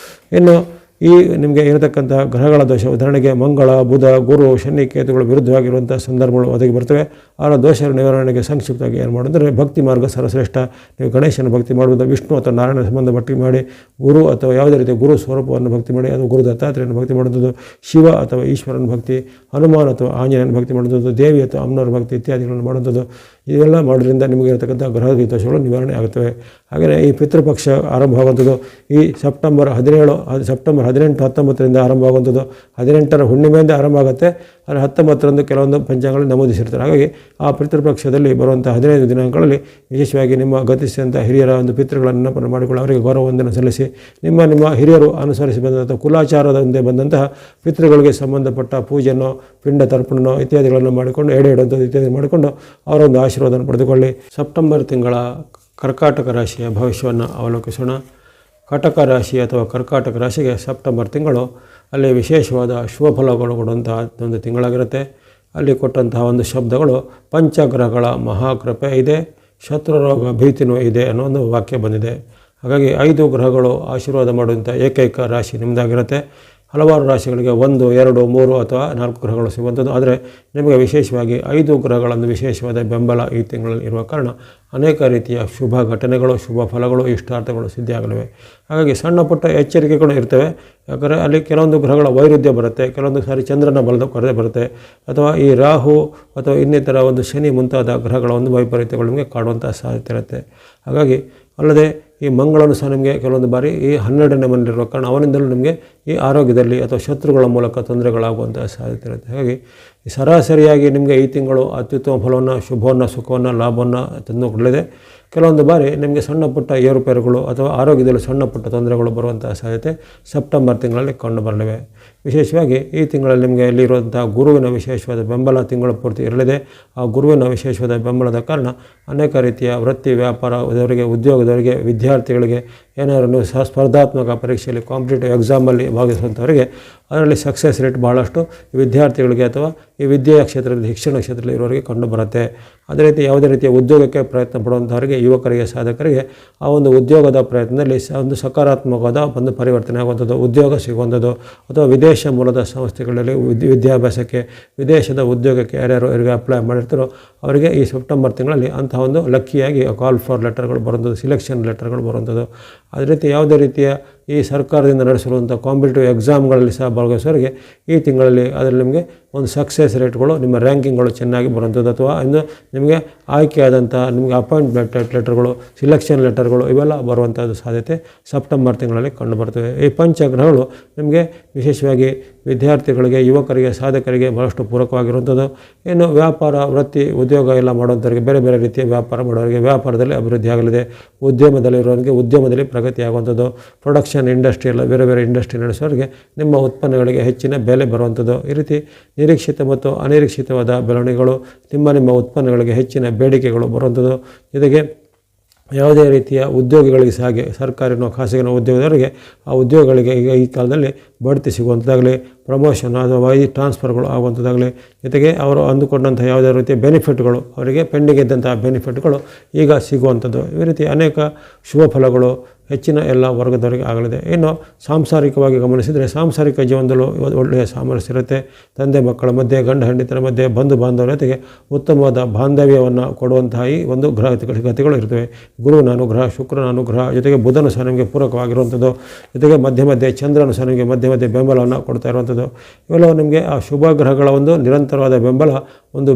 ಇನ್ನು ಈ ನಿಮಗೆ ಇರತಕ್ಕಂಥ ಗ್ರಹಗಳ ದೋಷ, ಉದಾಹರಣೆಗೆ ಮಂಗಳ, ಬುಧ, ಗುರು, ಶನಿ, ಕೇತುಗಳು ವಿರುದ್ಧವಾಗಿರುವಂಥ ಸಂದರ್ಭಗಳು ಒದಗಿ ಬರ್ತವೆ. ಅವರ ದೋಷ ನಿವಾರಣೆಗೆ ಸಂಕ್ಷಿಪ್ತವಾಗಿ ಏನು ಮಾಡಿದ್ರೆ ಭಕ್ತಿ ಮಾರ್ಗ ಸರ್ವಶ್ರೇಷ್ಠ. ನೀವು ಗಣೇಶನ ಭಕ್ತಿ ಮಾಡುವುದು, ವಿಷ್ಣು ಅಥವಾ ನಾರಾಯಣ ಸಂಬಂಧ ಭಕ್ತಿ ಮಾಡಿ, ಗುರು ಅಥವಾ ಯಾವುದೇ ರೀತಿಯ ಗುರು ಸ್ವರೂಪವನ್ನು ಭಕ್ತಿ ಮಾಡಿ, ಅದು ಗುರು ದತ್ತಾತ್ರೇಯನ ಭಕ್ತಿ ಮಾಡುವಂಥದ್ದು, ಶಿವ ಅಥವಾ ಈಶ್ವರನ ಭಕ್ತಿ, ಹನುಮಾನ್ ಅಥವಾ ಆಂಜನೇಯನ ಭಕ್ತಿ ಮಾಡುವಂಥದ್ದು, ದೇವಿ ಅಥವಾ ಅಮ್ಮನವರ ಭಕ್ತಿ ಇತ್ಯಾದಿಗಳನ್ನು ಮಾಡುವಂಥದ್ದು. ಇವೆಲ್ಲ ಮಾಡೋದ್ರಿಂದ ನಿಮಗೆ ಇರತಕ್ಕಂಥ ಗ್ರಹ ದೋಷಗಳು ನಿವಾರಣೆ ಆಗುತ್ತವೆ. ಹಾಗೆಯೇ ಈ ಪಿತೃಪಕ್ಷ ಆರಂಭವಾಗುವಂಥದ್ದು ಈ ಸೆಪ್ಟೆಂಬರ್ 18, 19ರಿಂದ ಆರಂಭವಾಗುವಂಥದ್ದು. 18ರ ಹುಣ್ಣಿಮೆಯಿಂದ ಆರಂಭ ಆಗುತ್ತೆ. ಆದರೆ 19ರಂದು ಕೆಲವೊಂದು ಪಂಚಾಂಗಗಳಲ್ಲಿ ನಮೂದಿಸಿರ್ತಾರೆ. ಹಾಗಾಗಿ ಆ ಪಿತೃಪಕ್ಷದಲ್ಲಿ ಬರುವಂಥ 15 ದಿನಾಂಕಗಳಲ್ಲಿ ವಿಶೇಷವಾಗಿ ನಿಮ್ಮ ಗತಿಸಿದಂಥ ಹಿರಿಯರ ಒಂದು ಪಿತೃಗಳನ್ನು ನೆನಪನ್ನು ಮಾಡಿಕೊಳ್ಳಿ, ಅವರಿಗೆ ಗೌರವವನ್ನು ಸಲ್ಲಿಸಿ, ನಿಮ್ಮ ಹಿರಿಯರು ಅನುಸರಿಸಿ ಬಂದಂಥ ಕುಲಾಚಾರದಿಂದ ಬಂದಂತಹ ಪಿತೃಗಳಿಗೆ ಸಂಬಂಧಪಟ್ಟ ಪೂಜೆಯನ್ನು, ಪಿಂಡ ತರ್ಪಣನೋ ಇತ್ಯಾದಿಗಳನ್ನು ಮಾಡಿಕೊಂಡು ಎಡೆ ಇಡುವಂಥದ್ದು ಇತ್ಯಾದಿ ಮಾಡಿಕೊಂಡು ಅವರ ಒಂದು ಆಶೀರ್ವಾದವನ್ನು ಪಡೆದುಕೊಳ್ಳಿ. ಸೆಪ್ಟೆಂಬರ್ ತಿಂಗಳ ಕರ್ಕಾಟಕ ರಾಶಿಯ ಭವಿಷ್ಯವನ್ನು ಅವಲೋಕಿಸೋಣ. ಕಟಕ ರಾಶಿ ಅಥವಾ ಕರ್ಕಾಟಕ ರಾಶಿಗೆ ಸೆಪ್ಟೆಂಬರ್ ತಿಂಗಳು ಅಲ್ಲಿ ವಿಶೇಷವಾದ ಶುಭ ಫಲಗಳು ಕೊಡುವಂತಹ ಒಂದು ತಿಂಗಳಾಗಿರುತ್ತೆ. ಅಲ್ಲಿ ಕೊಟ್ಟಂತಹ ಒಂದು ಶಬ್ದಗಳು ಪಂಚಗ್ರಹಗಳ ಮಹಾಕೃಪೆ ಇದೆ, ಶತ್ರುರೋಗ ಭೀತಿನೂ ಇದೆ ಅನ್ನೋ ಒಂದು ವಾಕ್ಯ ಬಂದಿದೆ. ಹಾಗಾಗಿ 5 ಗ್ರಹಗಳು ಆಶೀರ್ವಾದ ಮಾಡುವಂಥ ಏಕೈಕ ರಾಶಿ ನಿಮ್ಮದಾಗಿರುತ್ತೆ. ಹಲವಾರು ರಾಶಿಗಳಿಗೆ 1, 2, 3 ಅಥವಾ 4 ಗ್ರಹಗಳು ಸಿಗುವಂಥದ್ದು. ಆದರೆ ನಿಮಗೆ ವಿಶೇಷವಾಗಿ 5 ಗ್ರಹಗಳನ್ನು ವಿಶೇಷವಾದ ಬೆಂಬಲ ಈ ತಿಂಗಳಲ್ಲಿ ಇರುವ ಕಾರಣ ಅನೇಕ ರೀತಿಯ ಶುಭ ಘಟನೆಗಳು, ಶುಭ ಫಲಗಳು, ಇಷ್ಟಾರ್ಥಗಳು ಸಿದ್ಧಿಯಾಗಲಿವೆ. ಹಾಗಾಗಿ ಸಣ್ಣ ಪುಟ್ಟ ಎಚ್ಚರಿಕೆಗಳು ಇರ್ತವೆ. ಯಾಕಂದರೆ ಅಲ್ಲಿ ಕೆಲವೊಂದು ಗ್ರಹಗಳ ವೈರುಧ್ಯ ಬರುತ್ತೆ, ಕೆಲವೊಂದು ಸಾರಿ ಚಂದ್ರನ ಬಲದ ಕೊರತೆ ಬರುತ್ತೆ, ಅಥವಾ ಈ ರಾಹು ಅಥವಾ ಇನ್ನಿತರ ಒಂದು ಶನಿ ಮುಂತಾದ ಗ್ರಹಗಳ ಒಂದು ವೈಪರೀತ್ಯಗಳು ನಿಮಗೆ ಕಾಡುವಂಥ ಸಾಧ್ಯತೆ ಇರುತ್ತೆ. ಹಾಗಾಗಿ ಅಲ್ಲದೆ ಈ ಮಂಗಳನು ಸಹ ನಿಮಗೆ ಕೆಲವೊಂದು ಬಾರಿ ಈ 12ನೇ ಮನೆಯಲ್ಲಿರುವ ಕಾರಣ ಅವನಿಂದಲೂ ನಿಮಗೆ ಈ ಆರೋಗ್ಯದಲ್ಲಿ ಅಥವಾ ಶತ್ರುಗಳ ಮೂಲಕ ತೊಂದರೆಗಳಾಗುವಂಥ ಸಾಧ್ಯತೆ ಇರುತ್ತೆ. ಹಾಗಾಗಿ ಸರಾಸರಿಯಾಗಿ ನಿಮಗೆ ಈ ತಿಂಗಳು ಅತ್ಯುತ್ತಮ ಫಲವನ್ನು, ಶುಭವನ್ನು, ಸುಖವನ್ನು, ಲಾಭವನ್ನು ತಂದುಕೊಳ್ಳಲಿದೆ. ಕೆಲವೊಂದು ಬಾರಿ ನಿಮಗೆ ಸಣ್ಣ ಪುಟ್ಟ ಏರುಪೇರುಗಳು ಅಥವಾ ಆರೋಗ್ಯದಲ್ಲಿ ಸಣ್ಣ ಪುಟ್ಟ ತೊಂದರೆಗಳು ಬರುವಂಥ ಸಾಧ್ಯತೆ ಸೆಪ್ಟೆಂಬರ್ ತಿಂಗಳಲ್ಲಿ ಕಂಡು ಬರಲಿವೆ. ವಿಶೇಷವಾಗಿ ಈ ತಿಂಗಳಲ್ಲಿ ನಿಮಗೆ ಇಲ್ಲಿರುವಂಥ ಗುರುವಿನ ವಿಶೇಷವಾದ ಬೆಂಬಲ ತಿಂಗಳ ಪೂರ್ತಿ ಇರಲಿದೆ. ಆ ಗುರುವಿನ ವಿಶೇಷವಾದ ಬೆಂಬಲದ ಕಾರಣ ಅನೇಕ ರೀತಿಯ ವೃತ್ತಿ ವ್ಯಾಪಾರದವರಿಗೆ, ಉದ್ಯೋಗದವರಿಗೆ, ವಿದ್ಯಾರ್ಥಿಗಳಿಗೆ, ಏನಾದರೂ ನೀವು ಸ್ಪರ್ಧಾತ್ಮಕ ಪರೀಕ್ಷೆಯಲ್ಲಿ ಕಾಂಪಿಟೇಟಿವ್ ಎಕ್ಸಾಮಲ್ಲಿ ಭಾಗವಹಿಸುವಂಥವರಿಗೆ ಅದರಲ್ಲಿ ಸಕ್ಸಸ್ ರೇಟ್ ಭಾಳಷ್ಟು ವಿದ್ಯಾರ್ಥಿಗಳಿಗೆ ಅಥವಾ ಈ ವಿದ್ಯೆಯ ಕ್ಷೇತ್ರದಲ್ಲಿ, ಶಿಕ್ಷಣ ಕ್ಷೇತ್ರದಲ್ಲಿ ಇರೋರಿಗೆ ಕಂಡು ಬರುತ್ತೆ. ಅದೇ ರೀತಿ ಯಾವುದೇ ರೀತಿಯ ಉದ್ಯೋಗಕ್ಕೆ ಪ್ರಯತ್ನ ಪಡುವಂಥವರಿಗೆ, ಯುವಕರಿಗೆ, ಸಾಧಕರಿಗೆ ಆ ಒಂದು ಉದ್ಯೋಗದ ಪ್ರಯತ್ನದಲ್ಲಿ ಒಂದು ಸಕಾರಾತ್ಮಕವಾದ ಒಂದು ಪರಿವರ್ತನೆ ಆಗುವಂಥದ್ದು, ಉದ್ಯೋಗ ಸಿಗುವಂಥದ್ದು, ಅಥವಾ ವಿದೇಶ ಮೂಲದ ಸಂಸ್ಥೆಗಳಲ್ಲಿ ವಿದ್ಯಾಭ್ಯಾಸಕ್ಕೆ, ವಿದೇಶದ ಉದ್ಯೋಗಕ್ಕೆ ಯಾರ್ಯಾರು ಅವರಿಗೆ ಅಪ್ಲೈ ಮಾಡಿರ್ತಾರೋ ಅವರಿಗೆ ಈ ಸೆಪ್ಟೆಂಬರ್ ತಿಂಗಳಲ್ಲಿ ಅಂತಹ ಒಂದು ಲಕ್ಕಿಯಾಗಿ ಕಾಲ್ ಫಾರ್ ಲೆಟರ್ಗಳು ಬರುವಂಥದ್ದು, ಸಿಲೆಕ್ಷನ್ ಲೆಟರ್ಗಳು ಬರುವಂಥದ್ದು. ಅದೇ ರೀತಿ ಯಾವುದೇ ರೀತಿಯ ಈ ಸರ್ಕಾರದಿಂದ ನಡೆಸಿರುವಂಥ ಕಾಂಪಿಟೇಟಿವ್ ಎಕ್ಸಾಮ್ಗಳಲ್ಲಿ ಸಹ ಭಾಗವಹಿಸೋರಿಗೆ ಈ ತಿಂಗಳಲ್ಲಿ ಅದರಲ್ಲಿ ನಿಮಗೆ ಒಂದು ಸಕ್ಸಸ್ ರೇಟ್ಗಳು, ನಿಮ್ಮ ರ್ಯಾಂಕಿಂಗ್ಗಳು ಚೆನ್ನಾಗಿ ಬರುವಂಥದ್ದು, ಅಥವಾ ಇನ್ನು ನಿಮಗೆ ಆಯ್ಕೆಯಾದಂಥ ನಿಮಗೆ ಅಪಾಯಿಂಟ್ಮೆಂಟ್ ಲೆಟರ್ಗಳು, ಸಿಲೆಕ್ಷನ್ ಲೆಟರ್ಗಳು ಇವೆಲ್ಲ ಬರುವಂಥದ್ದು ಸಾಧ್ಯತೆ ಸೆಪ್ಟೆಂಬರ್ ತಿಂಗಳಲ್ಲಿ ಕಂಡುಬರ್ತವೆ. ಈ ಪಂಚಗ್ರಹಗಳು ನಿಮಗೆ ವಿಶೇಷವಾಗಿ ವಿದ್ಯಾರ್ಥಿಗಳಿಗೆ, ಯುವಕರಿಗೆ, ಸಾಧಕರಿಗೆ ಬಹಳಷ್ಟು ಪೂರಕವಾಗಿರುವಂಥದ್ದು. ಇನ್ನು ವ್ಯಾಪಾರ, ವೃತ್ತಿ, ಉದ್ಯೋಗ ಎಲ್ಲ ಮಾಡುವಂಥವರಿಗೆ, ಬೇರೆ ಬೇರೆ ರೀತಿಯ ವ್ಯಾಪಾರ ಮಾಡೋರಿಗೆ ವ್ಯಾಪಾರದಲ್ಲಿ ಅಭಿವೃದ್ಧಿ ಆಗಲಿದೆ. ಉದ್ಯಮದಲ್ಲಿರೋರಿಗೆ ಉದ್ಯಮದಲ್ಲಿ ಪ್ರಗತಿ ಆಗುವಂಥದ್ದು. ಪ್ರೊಡಕ್ಷನ್ ಇಂಡಸ್ಟ್ರಿ ಎಲ್ಲ ಬೇರೆ ಬೇರೆ ಇಂಡಸ್ಟ್ರಿ ನಡೆಸೋರಿಗೆ ನಿಮ್ಮ ಉತ್ಪನ್ನಗಳಿಗೆ ಹೆಚ್ಚಿನ ಬೆಲೆ ಬರುವಂಥದ್ದು. ಈ ರೀತಿ ನಿರೀಕ್ಷಿತ ಮತ್ತು ಅನಿರೀಕ್ಷಿತವಾದ ಬೆಳವಣಿಗೆಗಳು, ನಿಮ್ಮ ಉತ್ಪನ್ನಗಳಿಗೆ ಹೆಚ್ಚಿನ ಬೇಡಿಕೆಗಳು ಬರುವಂಥದ್ದು. ಜೊತೆಗೆ ಯಾವುದೇ ರೀತಿಯ ಉದ್ಯೋಗಿಗಳಿಗೆ ಸಹ ಹಾಗೆ ಸರ್ಕಾರಿನೋ ಖಾಸಗಿನೋ ಉದ್ಯೋಗದವರಿಗೆ ಆ ಉದ್ಯೋಗಗಳಿಗೆ ಈಗ ಈ ಕಾಲದಲ್ಲಿ ಬಡ್ತಿ ಸಿಗುವಂಥದ್ದಾಗಲಿ, ಪ್ರಮೋಷನ್ ಅಥವಾ ಟ್ರಾನ್ಸ್ಫರ್ಗಳು ಆಗುವಂಥದ್ದಾಗಲಿ, ಜೊತೆಗೆ ಅವರು ಅಂದುಕೊಂಡಂಥ ಯಾವುದೇ ರೀತಿಯ ಬೆನಿಫಿಟ್ಗಳು, ಅವರಿಗೆ ಪೆಂಡಿಂಗ್ ಇದ್ದಂಥ ಬೆನಿಫಿಟ್ಗಳು ಈಗ ಸಿಗುವಂಥದ್ದು. ಈ ರೀತಿ ಅನೇಕ ಶುಭ ಫಲಗಳು ಹೆಚ್ಚಿನ ಎಲ್ಲ ವರ್ಗದವರಿಗೆ ಆಗಲಿದೆ. ಇನ್ನು ಸಾಂಸಾರಿಕವಾಗಿ ಗಮನಿಸಿದರೆ ಸಾಂಸಾರಿಕ ಜೀವನದಲ್ಲೂ ಒಳ್ಳೆಯ ಸಾಮರಸ್ಯ ಇರುತ್ತೆ. ತಂದೆ ಮಕ್ಕಳ ಮಧ್ಯೆ, ಗಂಡ ಹೆಂಡತಿರ ಮಧ್ಯೆ, ಬಂಧು ಬಾಂಧವರ ಜೊತೆಗೆ ಉತ್ತಮವಾದ ಬಾಂಧವ್ಯವನ್ನು ಕೊಡುವಂತಹ ಈ ಒಂದು ಗತಿಗಳು ಇರ್ತವೆ. ಗುರುವಿನ ಅನುಗ್ರಹ, ಶುಕ್ರನ ಅನುಗ್ರಹ, ಜೊತೆಗೆ ಬುಧನು ಸಹ ನಿಮಗೆ ಪೂರಕವಾಗಿರುವಂಥದ್ದು, ಜೊತೆಗೆ ಮಧ್ಯೆ ಮಧ್ಯೆ ಚಂದ್ರನು ಸಹ ನಿಮಗೆ ಮಧ್ಯೆ ಮಧ್ಯೆ ಬೆಂಬಲವನ್ನು ಕೊಡ್ತಾ ಇರುವಂಥದ್ದು. ಇವೆಲ್ಲವೂ ನಿಮಗೆ ಆ ಶುಭ ಗ್ರಹಗಳ ಒಂದು ನಿರಂತರವಾದ ಬೆಂಬಲ ಒಂದು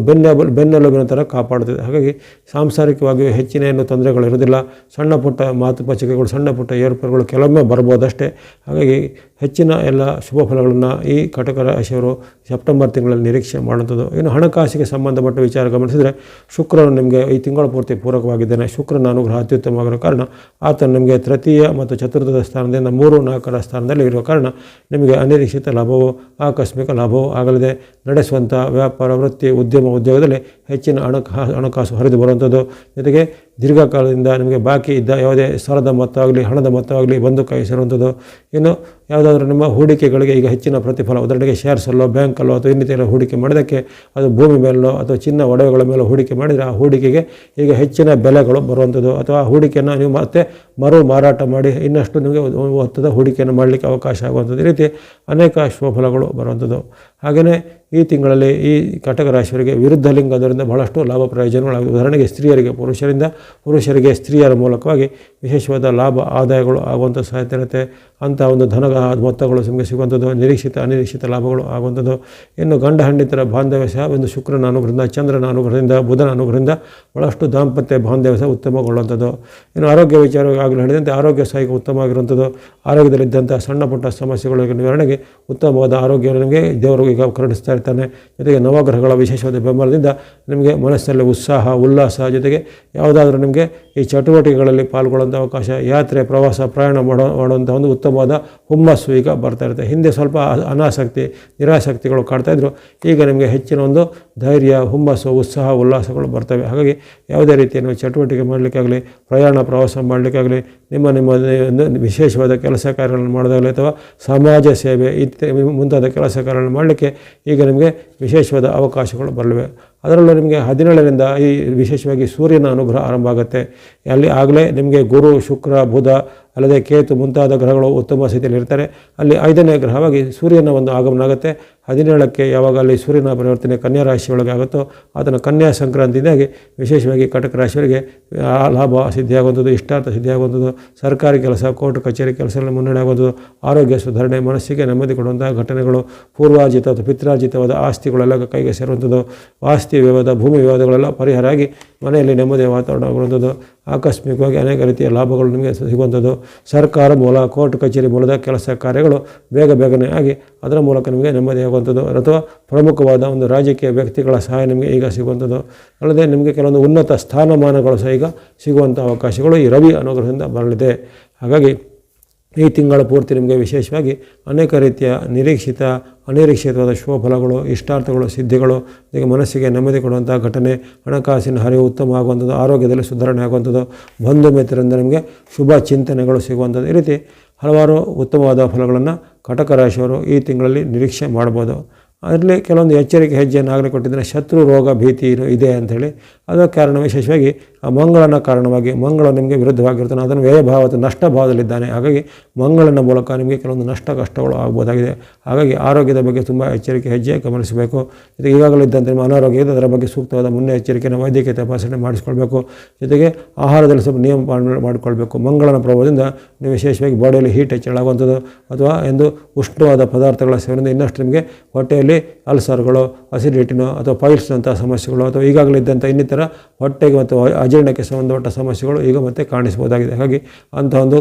ಬೆನ್ನೆಲುಬಿನ ಥರ ಕಾಪಾಡುತ್ತದೆ. ಹಾಗಾಗಿ ಸಾಂಸಾರಿಕವಾಗಿಯೂ ಹೆಚ್ಚಿನ ಏನು ತೊಂದರೆಗಳು ಇರೋದಿಲ್ಲ. ಸಣ್ಣ ಪುಟ್ಟ ಮಾತುಕತೆಗಳು, ಸಣ್ಣ ಪುಟ್ಟ ಏರ್ಪೇರುಗಳು ಕೆಲವೊಮ್ಮೆ ಬರ್ಬೋದಷ್ಟೇ. ಹಾಗಾಗಿ ಹೆಚ್ಚಿನ ಎಲ್ಲ ಶುಭ ಫಲಗಳನ್ನು ಈ ಕಟಕ ರಾಶಿಯವರು ಸೆಪ್ಟೆಂಬರ್ ತಿಂಗಳಲ್ಲಿ ನಿರೀಕ್ಷೆ ಮಾಡುವಂಥದ್ದು. ಇನ್ನು ಹಣಕಾಸಿಗೆ ಸಂಬಂಧಪಟ್ಟ ವಿಚಾರ ಗಮನಿಸಿದರೆ ಶುಕ್ರನು ನಿಮಗೆ ಈ ತಿಂಗಳ ಪೂರ್ತಿ ಪೂರಕವಾಗಿದ್ದಾನೆ. ಶುಕ್ರನ ಅನುಗ್ರಹ ಅತ್ಯುತ್ತಮವಾಗಿರೋ ಕಾರಣ ಆತನು ನಿಮಗೆ ತೃತೀಯ ಮತ್ತು ಚತುರ್ಥದ ಸ್ಥಾನದಿಂದ 3-4ರ ಸ್ಥಾನದಲ್ಲಿ ಇರುವ ಕಾರಣ ನಿಮಗೆ ಅನಿರೀಕ್ಷಿತ ಲಾಭವು, ಆಕಸ್ಮಿಕ ಲಾಭವು ಆಗಲಿದೆ. ನಡೆಸುವಂಥ ವ್ಯಾಪಾರ, ವೃತ್ತಿ, ಉದ್ಯೋಗದಲ್ಲಿ ಹೆಚ್ಚಿನ ಹಣಕಾಸು ಹರಿದು ಬರುವಂಥದ್ದು, ಜೊತೆಗೆ ದೀರ್ಘಕಾಲದಿಂದ ನಿಮಗೆ ಬಾಕಿ ಇದ್ದ ಯಾವುದೇ ಸಾಲದ ಮೊತ್ತವಾಗಲಿ, ಹಣದ ಮೊತ್ತವಾಗಲಿ ಬಂದು ಕೈ ಸೇರುವಂಥದ್ದು. ಇನ್ನು ಯಾವುದಾದ್ರೂ ನಿಮ್ಮ ಹೂಡಿಕೆಗಳಿಗೆ ಈಗ ಹೆಚ್ಚಿನ ಪ್ರತಿಫಲ, ಉದಾಹರಣೆಗೆ ಶೇರ್ಸಲ್ಲೋ, ಬ್ಯಾಂಕಲ್ಲೋ ಅಥವಾ ಇನ್ನಿತರ ಹೂಡಿಕೆ ಮಾಡೋದಕ್ಕೆ, ಅದು ಭೂಮಿ ಮೇಲೋ ಅಥವಾ ಚಿನ್ನ ಒಡವೆಗಳ ಮೇಲೆ ಹೂಡಿಕೆ ಮಾಡಿದರೆ ಆ ಹೂಡಿಕೆಗೆ ಈಗ ಹೆಚ್ಚಿನ ಬೆಲೆಗಳು ಬರುವಂಥದ್ದು. ಅಥವಾ ಆ ಹೂಡಿಕೆಯನ್ನು ನೀವು ಮತ್ತೆ ಮಾರಾಟ ಮಾಡಿ ಇನ್ನಷ್ಟು ನಿಮಗೆ ಮೊತ್ತದ ಹೂಡಿಕೆಯನ್ನು ಮಾಡಲಿಕ್ಕೆ ಅವಕಾಶ ಆಗುವಂಥದ್ದು. ಈ ರೀತಿ ಅನೇಕ ಶುಭಫಲಗಳು ಬರುವಂಥದ್ದು. ಹಾಗೆಯೇ ಈ ತಿಂಗಳಲ್ಲಿ ಈ ಕಟಕ ರಾಶಿಯವರಿಗೆ ವಿರುದ್ಧ ಲಿಂಗದವರಿಂದ ಬಹಳಷ್ಟು ಲಾಭ ಪ್ರಯೋಜನಗಳಾಗುತ್ತೆ. ಉದಾಹರಣೆಗೆ ಸ್ತ್ರೀಯರಿಗೆ ಪುರುಷರಿಗೆ ಸ್ತ್ರೀಯರ ಮೂಲಕವಾಗಿ ವಿಶೇಷವಾದ ಲಾಭ ಆದಾಯಗಳು ಆಗುವಂಥ ಸಾಧ್ಯತೆ ಇರುತ್ತೆ. ಅಂಥ ಒಂದು ಧನ ಮೊತ್ತಗಳು ನಿಮಗೆ ಸಿಗುವಂಥದ್ದು, ನಿರೀಕ್ಷಿತ ಅನಿರೀಕ್ಷಿತ ಲಾಭಗಳು ಆಗುವಂಥದ್ದು. ಇನ್ನು ಗಂಡ ಹೆಂಡತಿರ ಬಾಂಧವ್ಯ ಸಹ ಒಂದು ಶುಕ್ರನ ಅನುಗ್ರಹದಿಂದ, ಚಂದ್ರನ ಅನುಗ್ರಹದಿಂದ, ಬುಧನ ಅನುಗ್ರಹದಿಂದ ಬಹಳಷ್ಟು ದಾಂಪತ್ಯ ಬಾಂಧವ್ಯ ಸಹ ಉತ್ತಮಗೊಳ್ಳುವಂಥದ್ದು. ಇನ್ನು ಆರೋಗ್ಯ ವಿಚಾರವಾಗಲೂ ಹೇಳಿದಂತೆ ಆರೋಗ್ಯ ಸಹ ಈಗ ಉತ್ತಮವಾಗಿರುವಂಥದ್ದು. ಆರೋಗ್ಯದಲ್ಲಿದ್ದಂಥ ಸಣ್ಣ ಪುಟ್ಟ ಸಮಸ್ಯೆಗಳಿಗೆ ನಿವಾರಣೆಗೆ ಉತ್ತಮವಾದ ಆರೋಗ್ಯವನ್ನು ನಿಮಗೆ ದೇವರು ಈಗ ಕರುಣಿಸ್ತಾ ಇರ್ತಾನೆ. ಜೊತೆಗೆ ನವಗ್ರಹಗಳ ವಿಶೇಷವಾದ ಬೆಂಬಲದಿಂದ ನಿಮಗೆ ಮನಸ್ಸಲ್ಲಿ ಉತ್ಸಾಹ, ಉಲ್ಲಾಸ, ಜೊತೆಗೆ ಯಾವುದಾದ್ರೂ ನಿಮಗೆ ಈ ಚಟುವಟಿಕೆಗಳಲ್ಲಿ ಪಾಲ್ಗೊಳ್ಳುವಂಥ ಅವಕಾಶ, ಯಾತ್ರೆ, ಪ್ರವಾಸ, ಪ್ರಯಾಣ ಮಾಡುವಂಥ ಒಂದು ಉತ್ತಮವಾದ ಹುಮ್ಮಸ್ಸು ಈಗ ಬರ್ತಾ ಇರುತ್ತೆ. ಹಿಂದೆ ಸ್ವಲ್ಪ ಅನಾಸಕ್ತಿ, ನಿರಾಸಕ್ತಿಗಳು ಕಾಡ್ತಾಯಿದ್ರು. ಈಗ ನಿಮಗೆ ಹೆಚ್ಚಿನ ಒಂದು ಧೈರ್ಯ, ಹುಮ್ಮಸ್ಸು, ಉತ್ಸಾಹ, ಉಲ್ಲಾಸಗಳು ಬರ್ತವೆ. ಹಾಗಾಗಿ ಯಾವುದೇ ರೀತಿಯ ನೀವು ಚಟುವಟಿಕೆ ಮಾಡಲಿಕ್ಕಾಗಲಿ, ಪ್ರವಾಸ ಮಾಡಲಿಕ್ಕಾಗಲಿ, ನಿಮ್ಮ ವಿಶೇಷವಾದ ಕೆಲಸ ಕಾರ್ಯಗಳನ್ನು ಮಾಡೋದಾಗಲಿ ಅಥವಾ ಸಮಾಜ ಸೇವೆ ಮುಂತಾದ ಕೆಲಸ ಕಾರ್ಯಗಳನ್ನು ಮಾಡಲಿಕ್ಕೆ ಈಗ ನಿಮಗೆ ವಿಶೇಷವಾದ ಅವಕಾಶಗಳು ಬರಲಿವೆ. ಅದರಲ್ಲೂ ನಿಮಗೆ 17ರಿಂದ ಈ ವಿಶೇಷವಾಗಿ ಸೂರ್ಯನ ಅನುಗ್ರಹ ಆರಂಭ ಆಗುತ್ತೆ. ಅಲ್ಲಿ ಆಗಲೇ ನಿಮಗೆ ಗುರು, ಶುಕ್ರ, ಬುಧ ಅಲ್ಲದೆ ಕೇತು ಮುಂತಾದ ಗ್ರಹಗಳು ಉತ್ತಮ ಸ್ಥಿತಿಯಲ್ಲಿ ಇರ್ತಾರೆ. ಅಲ್ಲಿ 5ನೇ ಗ್ರಹವಾಗಿ ಸೂರ್ಯನ ಒಂದು ಆಗಮನ ಆಗುತ್ತೆ. 17ಕ್ಕೆ ಯಾವಾಗ ಅಲ್ಲಿ ಸೂರ್ಯನ ಪರಿವರ್ತನೆ ಕನ್ಯಾ ರಾಶಿಯೊಳಗೆ ಆಗುತ್ತೋ ಅದನ್ನು ಕನ್ಯಾ ಸಂಕ್ರಾಂತಿಯಿಂದಾಗಿ ವಿಶೇಷವಾಗಿ ಕಟಕ ರಾಶಿಯವರಿಗೆ ಲಾಭ ಸಿದ್ಧಿಯಾಗುವಂಥದ್ದು, ಇಷ್ಟಾರ್ಥ ಸಿದ್ಧಿಯಾಗುವಂಥದ್ದು, ಸರ್ಕಾರಿ ಕೆಲಸ, ಕೋರ್ಟ್ ಕಚೇರಿ ಕೆಲಸಗಳಲ್ಲಿ ಮುನ್ನಡೆ ಆಗುವಂಥದ್ದು, ಆರೋಗ್ಯ ಸುಧಾರಣೆ, ಮನಸ್ಸಿಗೆ ನೆಮ್ಮದಿ ಕೊಡುವಂತಹ ಘಟನೆಗಳು, ಪೂರ್ವಾರ್ಜಿತ ಅಥವಾ ಪಿತ್ರಾರ್ಜಿತವಾದ ಆಸ್ತಿಗಳೆಲ್ಲ ಕೈಗೆ ಸೇರುವಂಥದ್ದು, ಆಸ್ತಿ ವಿವಾದ, ಭೂಮಿ ವಿವಾದಗಳೆಲ್ಲ ಪರಿಹಾರ ಆಗಿ ಮನೆಯಲ್ಲಿ ನೆಮ್ಮದಿಯ ವಾತಾವರಣ ಆಗುವಂಥದ್ದು, ಆಕಸ್ಮಿಕವಾಗಿ ಅನೇಕ ರೀತಿಯ ಲಾಭಗಳು ನಿಮಗೆ ಸಿಗುವಂಥದ್ದು, ಸರ್ಕಾರ ಮೂಲ, ಕೋರ್ಟ್ ಕಚೇರಿ ಮೂಲದ ಕೆಲಸ ಕಾರ್ಯಗಳು ಬೇಗನೆ ಆಗಿ ಅದರ ಮೂಲಕ ನಿಮಗೆ ನೆಮ್ಮದಿಯಾಗುವಂಥದ್ದು, ಅಥವಾ ಪ್ರಮುಖವಾದ ಒಂದು ರಾಜಕೀಯ ವ್ಯಕ್ತಿಗಳ ಸಹಾಯ ನಿಮಗೆ ಈಗ ಸಿಗುವಂಥದ್ದು, ಅಲ್ಲದೆ ನಿಮಗೆ ಕೆಲವೊಂದು ಉನ್ನತ ಸ್ಥಾನಮಾನಗಳು ಸಹ ಈಗ ಸಿಗುವಂಥ ಅವಕಾಶಗಳು ಈ ರವಿ ಅನುಗ್ರಹದಿಂದ ಬರಲಿದೆ. ಹಾಗಾಗಿ ಈ ತಿಂಗಳ ಪೂರ್ತಿ ನಿಮಗೆ ವಿಶೇಷವಾಗಿ ಅನೇಕ ರೀತಿಯ ನಿರೀಕ್ಷಿತ ಅನಿರೀಕ್ಷಿತವಾದ ಶುಭ ಫಲಗಳು, ಇಷ್ಟಾರ್ಥಗಳು, ಸಿದ್ಧಿಗಳು, ಜೊತೆಗೆ ಮನಸ್ಸಿಗೆ ನೆಮ್ಮದಿ ಕೊಡುವಂಥ ಘಟನೆ, ಹಣಕಾಸಿನ ಹರಿವು ಉತ್ತಮ ಆಗುವಂಥದ್ದು, ಆರೋಗ್ಯದಲ್ಲಿ ಸುಧಾರಣೆ ಆಗುವಂಥದ್ದು, ಬಂಧು ಮಿತ್ರರಿಂದ ನಿಮಗೆ ಶುಭ ಚಿಂತನೆಗಳು ಸಿಗುವಂಥದ್ದು, ಈ ರೀತಿ ಹಲವಾರು ಉತ್ತಮವಾದ ಫಲಗಳನ್ನು ಕಟಕ ರಾಶಿಯವರು ಈ ತಿಂಗಳಲ್ಲಿ ನಿರೀಕ್ಷೆ ಮಾಡ್ಬೋದು. ಅದರಲ್ಲಿ ಕೆಲವೊಂದು ಎಚ್ಚರಿಕೆ ಹೆಜ್ಜೆಯನ್ನು ಆಗಲೇ ಕೊಟ್ಟಿದ್ದರೆ ಶತ್ರು ರೋಗ ಭೀತಿ ಇದೆ ಅಂಥೇಳಿ. ಅದರ ಕಾರಣ ವಿಶೇಷವಾಗಿ ಆ ಮಂಗಳನ ಕಾರಣವಾಗಿ, ಮಂಗಳ ನಿಮಗೆ ವಿರುದ್ಧವಾಗಿರ್ತಾನೆ, ಅದನ್ನು ವ್ಯಯಭಾವ ಅಥವಾ ನಷ್ಟ ಭಾವದಲ್ಲಿದ್ದಾನೆ. ಹಾಗಾಗಿ ಮಂಗಳನ ಮೂಲಕ ನಿಮಗೆ ಕೆಲವೊಂದು ನಷ್ಟ ಕಷ್ಟಗಳು ಆಗ್ಬೋದಾಗಿದೆ. ಹಾಗಾಗಿ ಆರೋಗ್ಯದ ಬಗ್ಗೆ ತುಂಬ ಎಚ್ಚರಿಕೆ ಹೆಜ್ಜೆ ಗಮನಿಸಬೇಕು. ಜೊತೆಗೆ ಈಗಾಗಲಿದ್ದಂತೆ ನಿಮ್ಮ ಅನಾರೋಗ್ಯ ಇದೆ, ಅದರ ಬಗ್ಗೆ ಸೂಕ್ತವಾದ ಮುನ್ನೆಚ್ಚರಿಕೆಯನ್ನು ವೈದ್ಯಕೀಯ ತಪಾಸಣೆ ಮಾಡಿಸ್ಕೊಳ್ಬೇಕು. ಜೊತೆಗೆ ಆಹಾರದಲ್ಲಿ ಸ್ವಲ್ಪ ನಿಯಮ ಮಾಡಿಕೊಳ್ಬೇಕು. ಮಂಗಳನ ಪ್ರಭಾವದಿಂದ ನೀವು ವಿಶೇಷವಾಗಿ ಬಾಡಿಯಲ್ಲಿ ಹೀಟ್ ಹೆಚ್ಚಳಾಗುವಂಥದ್ದು ಅಥವಾ ಎಂದು ಉಷ್ಣವಾದ ಪದಾರ್ಥಗಳ ಸೇವನೆಯಿಂದ ಇನ್ನಷ್ಟು ನಿಮಗೆ ಹೊಟ್ಟೆಯಲ್ಲಿ ಅಲ್ಸರ್ಗಳು, ಅಸಿಡಿಟಿನೋ ಅಥವಾ ಪೈಲ್ಸ್ನಂಥ ಸಮಸ್ಯೆಗಳು ಅಥವಾ ಈಗಾಗಲಿದ್ದಂಥ ಇನ್ನಿತರ ಹೊಟ್ಟೆಗೆ ಮತ್ತು ಅಜೀರ್ಣಕ್ಕೆ ಸಂಬಂಧಪಟ್ಟ ಸಮಸ್ಯೆಗಳು ಈಗ ಮತ್ತೆ ಕಾಣಿಸ್ಬೋದಾಗಿದೆ. ಹಾಗಾಗಿ ಅಂಥ ಒಂದು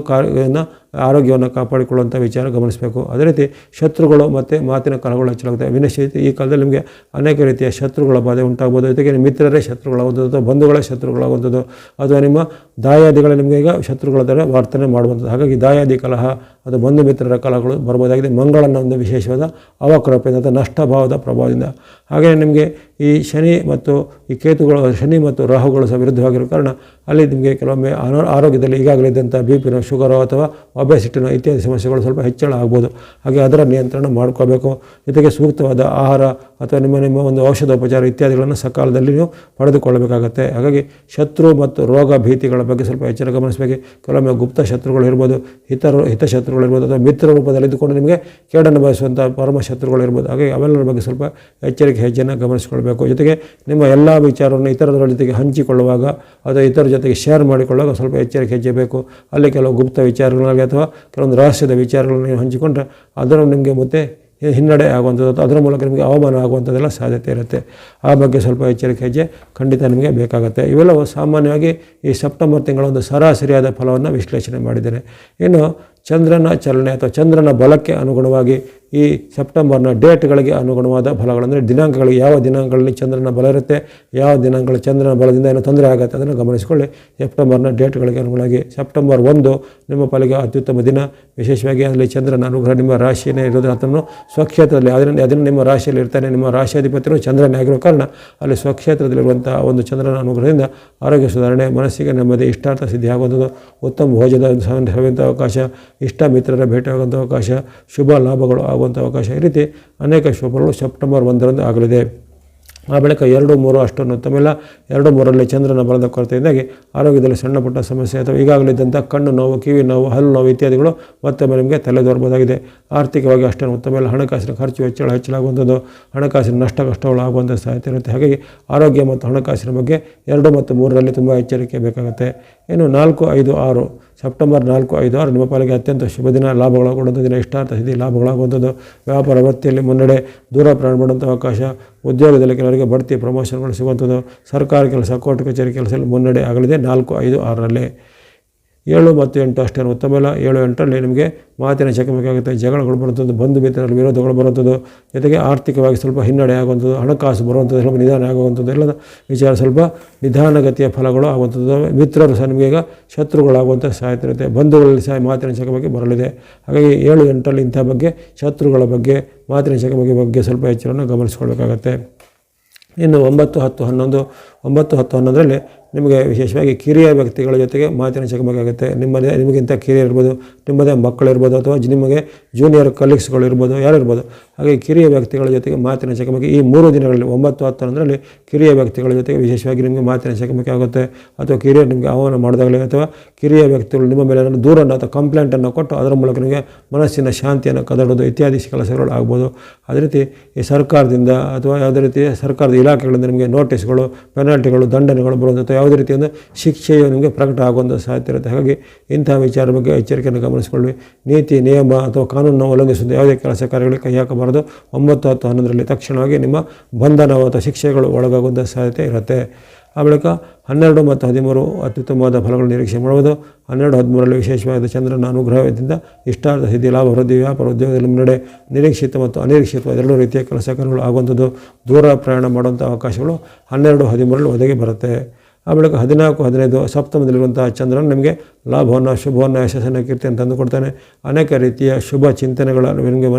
ಆರೋಗ್ಯವನ್ನು ಕಾಪಾಡಿಕೊಳ್ಳುವಂಥ ವಿಚಾರ ಗಮನಿಸಬೇಕು. ಅದೇ ರೀತಿ ಶತ್ರುಗಳು ಮತ್ತು ಮಾತಿನ ಕಲಹಗಳು ಹೆಚ್ಚಾಗುತ್ತವೆ. ವಿನಶ್ಚಿತ ಈ ಕಾಲದಲ್ಲಿ ನಿಮಗೆ ಅನೇಕ ರೀತಿಯ ಶತ್ರುಗಳ ಬಾಧೆ ಉಂಟಾಗ್ಬೋದು. ಜೊತೆಗೆ ನಿಮ್ಮ ಮಿತ್ರರೇ ಶತ್ರುಗಳಾಗುವಂಥದ್ದು ಅಥವಾ ಬಂಧುಗಳೇ ಶತ್ರುಗಳಾಗುವಂಥದ್ದು ಅಥವಾ ನಿಮ್ಮ ದಾಯಾದಿಗಳೇ ನಿಮಗೆ ಈಗ ಶತ್ರುಗಳ ಥರ ವರ್ತನೆ ಮಾಡುವಂಥದ್ದು. ಹಾಗಾಗಿ ದಾಯಾದಿ ಕಲಹ ಅಥವಾ ಬಂಧು ಮಿತ್ರರ ಕಲಹಗಳು ಬರ್ಬೋದಾಗಿದೆ ಮಂಗಳನ ಒಂದು ವಿಶೇಷವಾದ ಅವಕೃಪೆಯಿಂದ ಅಥವಾ ನಷ್ಟಭಾವದ ಪ್ರಭಾವದಿಂದ. ಹಾಗೆಯೇ ನಿಮಗೆ ಈ ಶನಿ ಮತ್ತು ಈ ಕೇತುಗಳು, ಶನಿ ಮತ್ತು ರಾಹುಗಳು ಸಹ ವಿರುದ್ಧವಾಗಿರೋ ಕಾರಣ ಅಲ್ಲಿ ನಿಮಗೆ ಕೆಲವೊಮ್ಮೆ ಆರೋಗ್ಯದಲ್ಲಿ ಈಗಾಗಲೇ ಇದ್ದಂಥ BP ಶುಗರೋ ಅಥವಾ ಒಬೆಸಿಟಿನ ಇತ್ಯಾದಿ ಸಮಸ್ಯೆಗಳು ಸ್ವಲ್ಪ ಹೆಚ್ಚಳ ಆಗ್ಬೋದು. ಹಾಗೆ ಅದರ ನಿಯಂತ್ರಣ ಮಾಡ್ಕೋಬೇಕು. ಜೊತೆಗೆ ಸೂಕ್ತವಾದ ಆಹಾರ ಅಥವಾ ನಿಮ್ಮ ಒಂದು ಔಷಧೋಪಚಾರ ಇತ್ಯಾದಿಗಳನ್ನು ಸಕಾಲದಲ್ಲಿ ನೀವು ಪಡೆದುಕೊಳ್ಳಬೇಕಾಗತ್ತೆ. ಹಾಗಾಗಿ ಶತ್ರು ಮತ್ತು ರೋಗ ಭೀತಿಗಳ ಬಗ್ಗೆ ಸ್ವಲ್ಪ ಎಚ್ಚರ ಗಮನಿಸಬೇಕು. ಕೆಲವೊಮ್ಮೆ ಗುಪ್ತ ಶತ್ರುಗಳು ಇರ್ಬೋದು, ಹಿತಶತ್ರುಗಳಿರ್ಬೋದು, ಅಥವಾ ಮಿತ್ರ ರೂಪದಲ್ಲಿ ಇದ್ದುಕೊಂಡು ನಿಮಗೆ ಕೇಡನ್ನು ಬಯಸುವಂಥ ಪರಮ ಶತ್ರುಗಳಿರ್ಬೋದು. ಹಾಗಾಗಿ ಅವೆಲ್ಲರ ಬಗ್ಗೆ ಸ್ವಲ್ಪ ಎಚ್ಚರಿಕೆ ಹೆಜ್ಜೆಯನ್ನು ಗಮನಿಸಿಕೊಳ್ಬೇಕು. ಜೊತೆಗೆ ನಿಮ್ಮ ಎಲ್ಲ ವಿಚಾರವನ್ನು ಇತರರ ಜೊತೆಗೆ ಹಂಚಿಕೊಳ್ಳುವಾಗ ಅಥವಾ ಇತರ ಜೊತೆಗೆ ಶೇರ್ ಮಾಡಿಕೊಳ್ಳುವಾಗ ಸ್ವಲ್ಪ ಎಚ್ಚರಿಕೆ ಹೆಜ್ಜೆ ಬೇಕು. ಅಲ್ಲಿ ಕೆಲವು ಗುಪ್ತ ವಿಚಾರಗಳಾಗಲಿ ಅಥವಾ ಕೆಲವೊಂದು ರಹಸ್ಯದ ವಿಚಾರಗಳನ್ನು ನೀವು ಹಂಚಿಕೊಂಡ್ರೆ ಅದನ್ನು ನಿಮಗೆ ಮತ್ತೆ ಹಿನ್ನಡೆ ಆಗುವಂಥದ್ದು, ಅದರ ಮೂಲಕ ನಿಮಗೆ ಅವಮಾನ ಆಗುವಂಥದ್ದೆಲ್ಲ ಸಾಧ್ಯತೆ ಇರುತ್ತೆ. ಆ ಬಗ್ಗೆ ಸ್ವಲ್ಪ ಎಚ್ಚರಿಕೆ ಹೆಜ್ಜೆ ಖಂಡಿತ ನಿಮಗೆ ಬೇಕಾಗುತ್ತೆ. ಇವೆಲ್ಲವೂ ಸಾಮಾನ್ಯವಾಗಿ ಈ ಸೆಪ್ಟೆಂಬರ್ ತಿಂಗಳ ಒಂದು ಸರಾಸರಿಯಾದ ಫಲವನ್ನು ವಿಶ್ಲೇಷಣೆ ಮಾಡಿದ್ದೇನೆ. ಇನ್ನು ಚಂದ್ರನ ಚಲನೆ ಅಥವಾ ಚಂದ್ರನ ಬಲಕ್ಕೆ ಅನುಗುಣವಾಗಿ ಈ ಸೆಪ್ಟೆಂಬರ್ನ ಡೇಟ್ಗಳಿಗೆ ಅನುಗುಣವಾದ ಫಲಗಳಂದರೆ ದಿನಾಂಕಗಳಿಗೆ, ಯಾವ ದಿನಾಂಕಗಳಲ್ಲಿ ಚಂದ್ರನ ಬಲ ಇರುತ್ತೆ, ಯಾವ ದಿನಾಂಕಗಳಲ್ಲಿ ಚಂದ್ರನ ಬಲದಿಂದ ಏನೋ ತೊಂದರೆ ಆಗುತ್ತೆ ಅದನ್ನು ಗಮನಿಸಿಕೊಳ್ಳಿ. ಸೆಪ್ಟೆಂಬರ್ನ ಡೇಟ್ಗಳಿಗೆ ಅನುಗುಣವಾಗಿ ಸೆಪ್ಟೆಂಬರ್ 1 ನಿಮ್ಮ ಪಾಲಿಗೆ ಅತ್ಯುತ್ತಮ ದಿನ. ವಿಶೇಷವಾಗಿ ಅಲ್ಲಿ ಚಂದ್ರನ ಅನುಗ್ರಹ ನಿಮ್ಮ ರಾಶಿಯೇ ಇರೋದು, ಅದನ್ನು ಸ್ವಕ್ಷೇತ್ರದಲ್ಲಿ ಅದನ್ನು ನಿಮ್ಮ ರಾಶಿಯಲ್ಲಿ ಇರ್ತಾನೆ. ನಿಮ್ಮ ರಾಶಿಯಾಧಿಪತಿಯು ಚಂದ್ರನೇ ಆಗಿರೋ ಕಾರಣ ಅಲ್ಲಿ ಸ್ವಕ್ಷೇತ್ರದಲ್ಲಿರುವಂಥ ಒಂದು ಚಂದ್ರನ ಅನುಗ್ರಹದಿಂದ ಆರೋಗ್ಯ ಸುಧಾರಣೆ, ಮನಸ್ಸಿಗೆ ನೆಮ್ಮದಿ, ಇಷ್ಟಾರ್ಥ ಸಿದ್ಧಿ ಆಗುವಂಥದ್ದು, ಉತ್ತಮ ಭೋಜನ ಸೇವಿಸುವಂಥ ಅವಕಾಶ, ಇಷ್ಟ ಮಿತ್ರರ ಭೇಟಿಯಾಗುವಂಥ ಅವಕಾಶ, ಶುಭ ಲಾಭಗಳು ಆಗುವಂಥ ಅವಕಾಶ, ಈ ರೀತಿ ಅನೇಕ ಶುಭಗಳು ಸೆಪ್ಟೆಂಬರ್ 1 ಆಗಲಿದೆ. ಆ ಬಳಿಕ 2, 3 ಅಷ್ಟೊಂದು ಉತ್ತಮಿಲ್ಲ. 2, 3ರಲ್ಲಿ ಚಂದ್ರನ ಬಲದ ಕೊರತೆಯಿಂದಾಗಿ ಆರೋಗ್ಯದಲ್ಲಿ ಸಣ್ಣ ಪುಟ್ಟ ಸಮಸ್ಯೆ ಅಥವಾ ಈಗಾಗಲಿದ್ದಂಥ ಕಣ್ಣು ನೋವು, ಕಿವಿ ನೋವು, ಹಲ್ಲು ನೋವು ಇತ್ಯಾದಿಗಳು ಮತ್ತೊಮ್ಮೆ ನಿಮಗೆ ತಲೆದೋರ್ಬೋದಾಗಿದೆ. ಆರ್ಥಿಕವಾಗಿ ಅಷ್ಟೊಂದು ಉತ್ತಮಿಲ್ಲ. ಹಣಕಾಸಿನ ಖರ್ಚು ಹೆಚ್ಚಳಾಗುವಂಥದ್ದು, ಹಣಕಾಸಿನ ಕಷ್ಟಗಳು ಆಗುವಂಥ ಸಾಧ್ಯತೆ ಇರುತ್ತೆ. ಹಾಗಾಗಿ ಆರೋಗ್ಯ ಮತ್ತು ಹಣಕಾಸಿನ ಬಗ್ಗೆ 2 ಮತ್ತು 3ರಲ್ಲಿ ತುಂಬ ಎಚ್ಚರಿಕೆ ಬೇಕಾಗುತ್ತೆ. ಇನ್ನು 4, 5, 6 ಸೆಪ್ಟೆಂಬರ್ 4, 5, 6 ನಿಮ್ಮ ಪಾಲಿಗೆ ಅತ್ಯಂತ ಶುಭ ದಿನ. ಲಾಭಗಳಾಗುವಂಥ ದಿನ, ಇಷ್ಟಾರ್ಥ ಸಿದ್ಧಿ ಲಾಭಗಳಾಗುವಂಥದ್ದು, ವ್ಯಾಪಾರ ವೃತ್ತಿಯಲ್ಲಿ ಮುನ್ನಡೆ, ದೂರ ಪ್ರಯಾಣ ಮಾಡುವಂಥ ಅವಕಾಶ, ಉದ್ಯೋಗದಲ್ಲಿ ಕೆಲವರಿಗೆ ಬಡ್ತಿ ಪ್ರಮೋಷನ್ಗಳು ಸಿಗುವಂಥದ್ದು, ಸರ್ಕಾರಿ ಕೆಲಸ, ಕೋರ್ಟ್ ಕಚೇರಿ ಕೆಲಸದಲ್ಲಿ ಮುನ್ನಡೆ ಆಗಲಿದೆ 4, 5, 6ರಲ್ಲಿ. 7 ಮತ್ತು 8 ಅಷ್ಟೇನು ಉತ್ತಮ ಇಲ್ಲ. 7, 8ರಲ್ಲಿ ನಿಮಗೆ ಮಾತಿನ ಚಕಮಕಾಗುತ್ತೆ, ಜಗಳಗಳು ಬರುವಂಥದ್ದು, ಬಂಧು ಮಿತ್ರರಲ್ಲಿ ವಿರೋಧಗಳು ಬರುವಂಥದ್ದು, ಜೊತೆಗೆ ಆರ್ಥಿಕವಾಗಿ ಸ್ವಲ್ಪ ಹಿನ್ನಡೆ ಆಗುವಂಥದ್ದು, ಹಣಕಾಸು ಬರುವಂಥದ್ದು, ಸ್ವಲ್ಪ ನಿಧಾನ ಆಗುವಂಥದ್ದು, ಎಲ್ಲ ವಿಚಾರ ಸ್ವಲ್ಪ ನಿಧಾನಗತಿಯ ಫಲಗಳು ಆಗುವಂಥದ್ದು. ಮಿತ್ರರು ಸಹ ನಿಮಗೆ ಈಗ ಶತ್ರುಗಳಾಗುವಂಥ ಸಾಧ್ಯತೆ ಇರುತ್ತೆ. ಬಂಧುಗಳಲ್ಲಿ ಸಹ ಮಾತಿನ ಚಕಮಕಿ ಬರಲಿದೆ. ಹಾಗಾಗಿ 7, 8ರಲ್ಲಿ ಇಂಥ ಬಗ್ಗೆ, ಶತ್ರುಗಳ ಬಗ್ಗೆ, ಮಾತಿನ ಚಕಮಕಿ ಬಗ್ಗೆ ಸ್ವಲ್ಪ ಎಚ್ಚರವನ್ನು ಗಮನಿಸಿಕೊಳ್ಬೇಕಾಗತ್ತೆ. ಇನ್ನು 9, 10, 11 9, 10, 11ರಲ್ಲಿ ನಿಮಗೆ ವಿಶೇಷವಾಗಿ ಕಿರಿಯ ವ್ಯಕ್ತಿಗಳ ಜೊತೆಗೆ ಮಾತಿನ ಚಕಮಕಿ ಆಗುತ್ತೆ. ನಿಮಗಿಂತ ಕಿರಿಯರಿರ್ಬೋದು, ನಿಮ್ಮದೇ ಮಕ್ಕಳಿರ್ಬೋದು, ಅಥವಾ ನಿಮಗೆ ಜೂನಿಯರ್ ಕಲೀಗ್ಸ್ಗಳು ಇರ್ಬೋದು, ಯಾರಿರ್ಬೋದು. ಹಾಗೆ ಕಿರಿಯ ವ್ಯಕ್ತಿಗಳ ಜೊತೆಗೆ ಮಾತಿನ ಚಕಮಕಿ ಈ 3 ದಿನಗಳಲ್ಲಿ 9, 10, 11ರಲ್ಲಿ ಕಿರಿಯ ವ್ಯಕ್ತಿಗಳ ಜೊತೆಗೆ ವಿಶೇಷವಾಗಿ ನಿಮಗೆ ಮಾತಿನ ಚಕಮಕಿ ಆಗುತ್ತೆ. ಅಥವಾ ಕಿರಿಯರು ನಿಮಗೆ ಆಹ್ವಾನ ಮಾಡಿದಾಗಲೇ ಅಥವಾ ಕಿರಿಯ ವ್ಯಕ್ತಿಗಳು ನಿಮ್ಮ ಮೇಲೆ ದೂರನ್ನು ಅಥವಾ ಕಂಪ್ಲೇಂಟನ್ನು ಕೊಟ್ಟು ಅದರ ಮೂಲಕ ನಿಮಗೆ ಮನಸ್ಸಿನ ಶಾಂತಿಯನ್ನು ಕದಡೋದು ಇತ್ಯಾದಿ ಕೆಲಸಗಳು ಆಗ್ಬೋದು. ಅದೇ ರೀತಿ ಈ ಸರ್ಕಾರದಿಂದ ಅಥವಾ ಯಾವುದೇ ರೀತಿಯ ಸರ್ಕಾರದ ಇಲಾಖೆಗಳಿಂದ ನಿಮಗೆ ನೋಟಿಸ್ಗಳು, ಪೆನಾಲ್ಟಿಗಳು, ದಂಡನೆಗಳು ಬರುವಂಥ ಯಾವುದೇ ರೀತಿಯ ಶಿಕ್ಷೆಯು ನಿಮಗೆ ಪ್ರಕಟ ಆಗುವಂಥ ಸಾಧ್ಯತೆ ಇರುತ್ತೆ. ಹಾಗಾಗಿ ಇಂಥ ವಿಚಾರ ಬಗ್ಗೆ ಎಚ್ಚರಿಕೆಯನ್ನು ಗಮನಿಸಿಕೊಳ್ಳಿ. ನೀತಿ ನಿಯಮ ಅಥವಾ ಕಾನೂನನ್ನು ಉಲ್ಲಂಘಿಸುವಂಥ ಯಾವುದೇ ಕೆಲಸ ಕಾರ್ಯಗಳಿಗೆ ಕೈ ಹಾಕಬಾರದು. 9, 10, 11ರಲ್ಲಿ ತಕ್ಷಣವಾಗಿ ನಿಮ್ಮ ಬಂಧನ ಅಥವಾ ಶಿಕ್ಷೆಗಳು ಒಳಗಾಗುವಂಥ ಸಾಧ್ಯತೆ ಇರುತ್ತೆ. ಆ ಬಳಿಕ 12 ಮತ್ತು 13 ಅತ್ಯುತ್ತಮವಾದ ಫಲಗಳು ನಿರೀಕ್ಷೆ ಮಾಡುವುದು. 12, 13ರಲ್ಲಿ ವಿಶೇಷವಾದ ಚಂದ್ರನ ಅನುಗ್ರಹದಿಂದ ಇಷ್ಟಾರ್ಥ ಸಿದ್ಧಿ, ಲಾಭ ವೃದ್ಧಿ, ವ್ಯಾಪಾರ ಉದ್ಯೋಗದಲ್ಲಿ ಮುನ್ನಡೆ, ನಿರೀಕ್ಷಿತ ಮತ್ತು ಅನಿರೀಕ್ಷಿತವಾದ 2 ರೀತಿಯ ಕೆಲಸ ಕಾರ್ಯಗಳು ಆಗುವಂಥದ್ದು, ದೂರ ಪ್ರಯಾಣ ಮಾಡುವಂಥ ಅವಕಾಶಗಳು 12, 13ರಲ್ಲಿ ಒದಗಿ ಬರುತ್ತೆ. ಆ ಬಳಿಕ 14, 15 ಸಪ್ತಮದಲ್ಲಿರುವಂಥ ಚಂದ್ರನ ನಿಮಗೆ ಲಾಭವನ್ನು, ಶುಭವನ್ನು, ಯಶಸ್ಸನ್ನು, ಕೀರ್ತಿಯನ್ನು ತಂದುಕೊಡ್ತಾನೆ. ಅನೇಕ ರೀತಿಯ ಶುಭ ಚಿಂತನೆಗಳನ್ನು ನಿಮಗೆ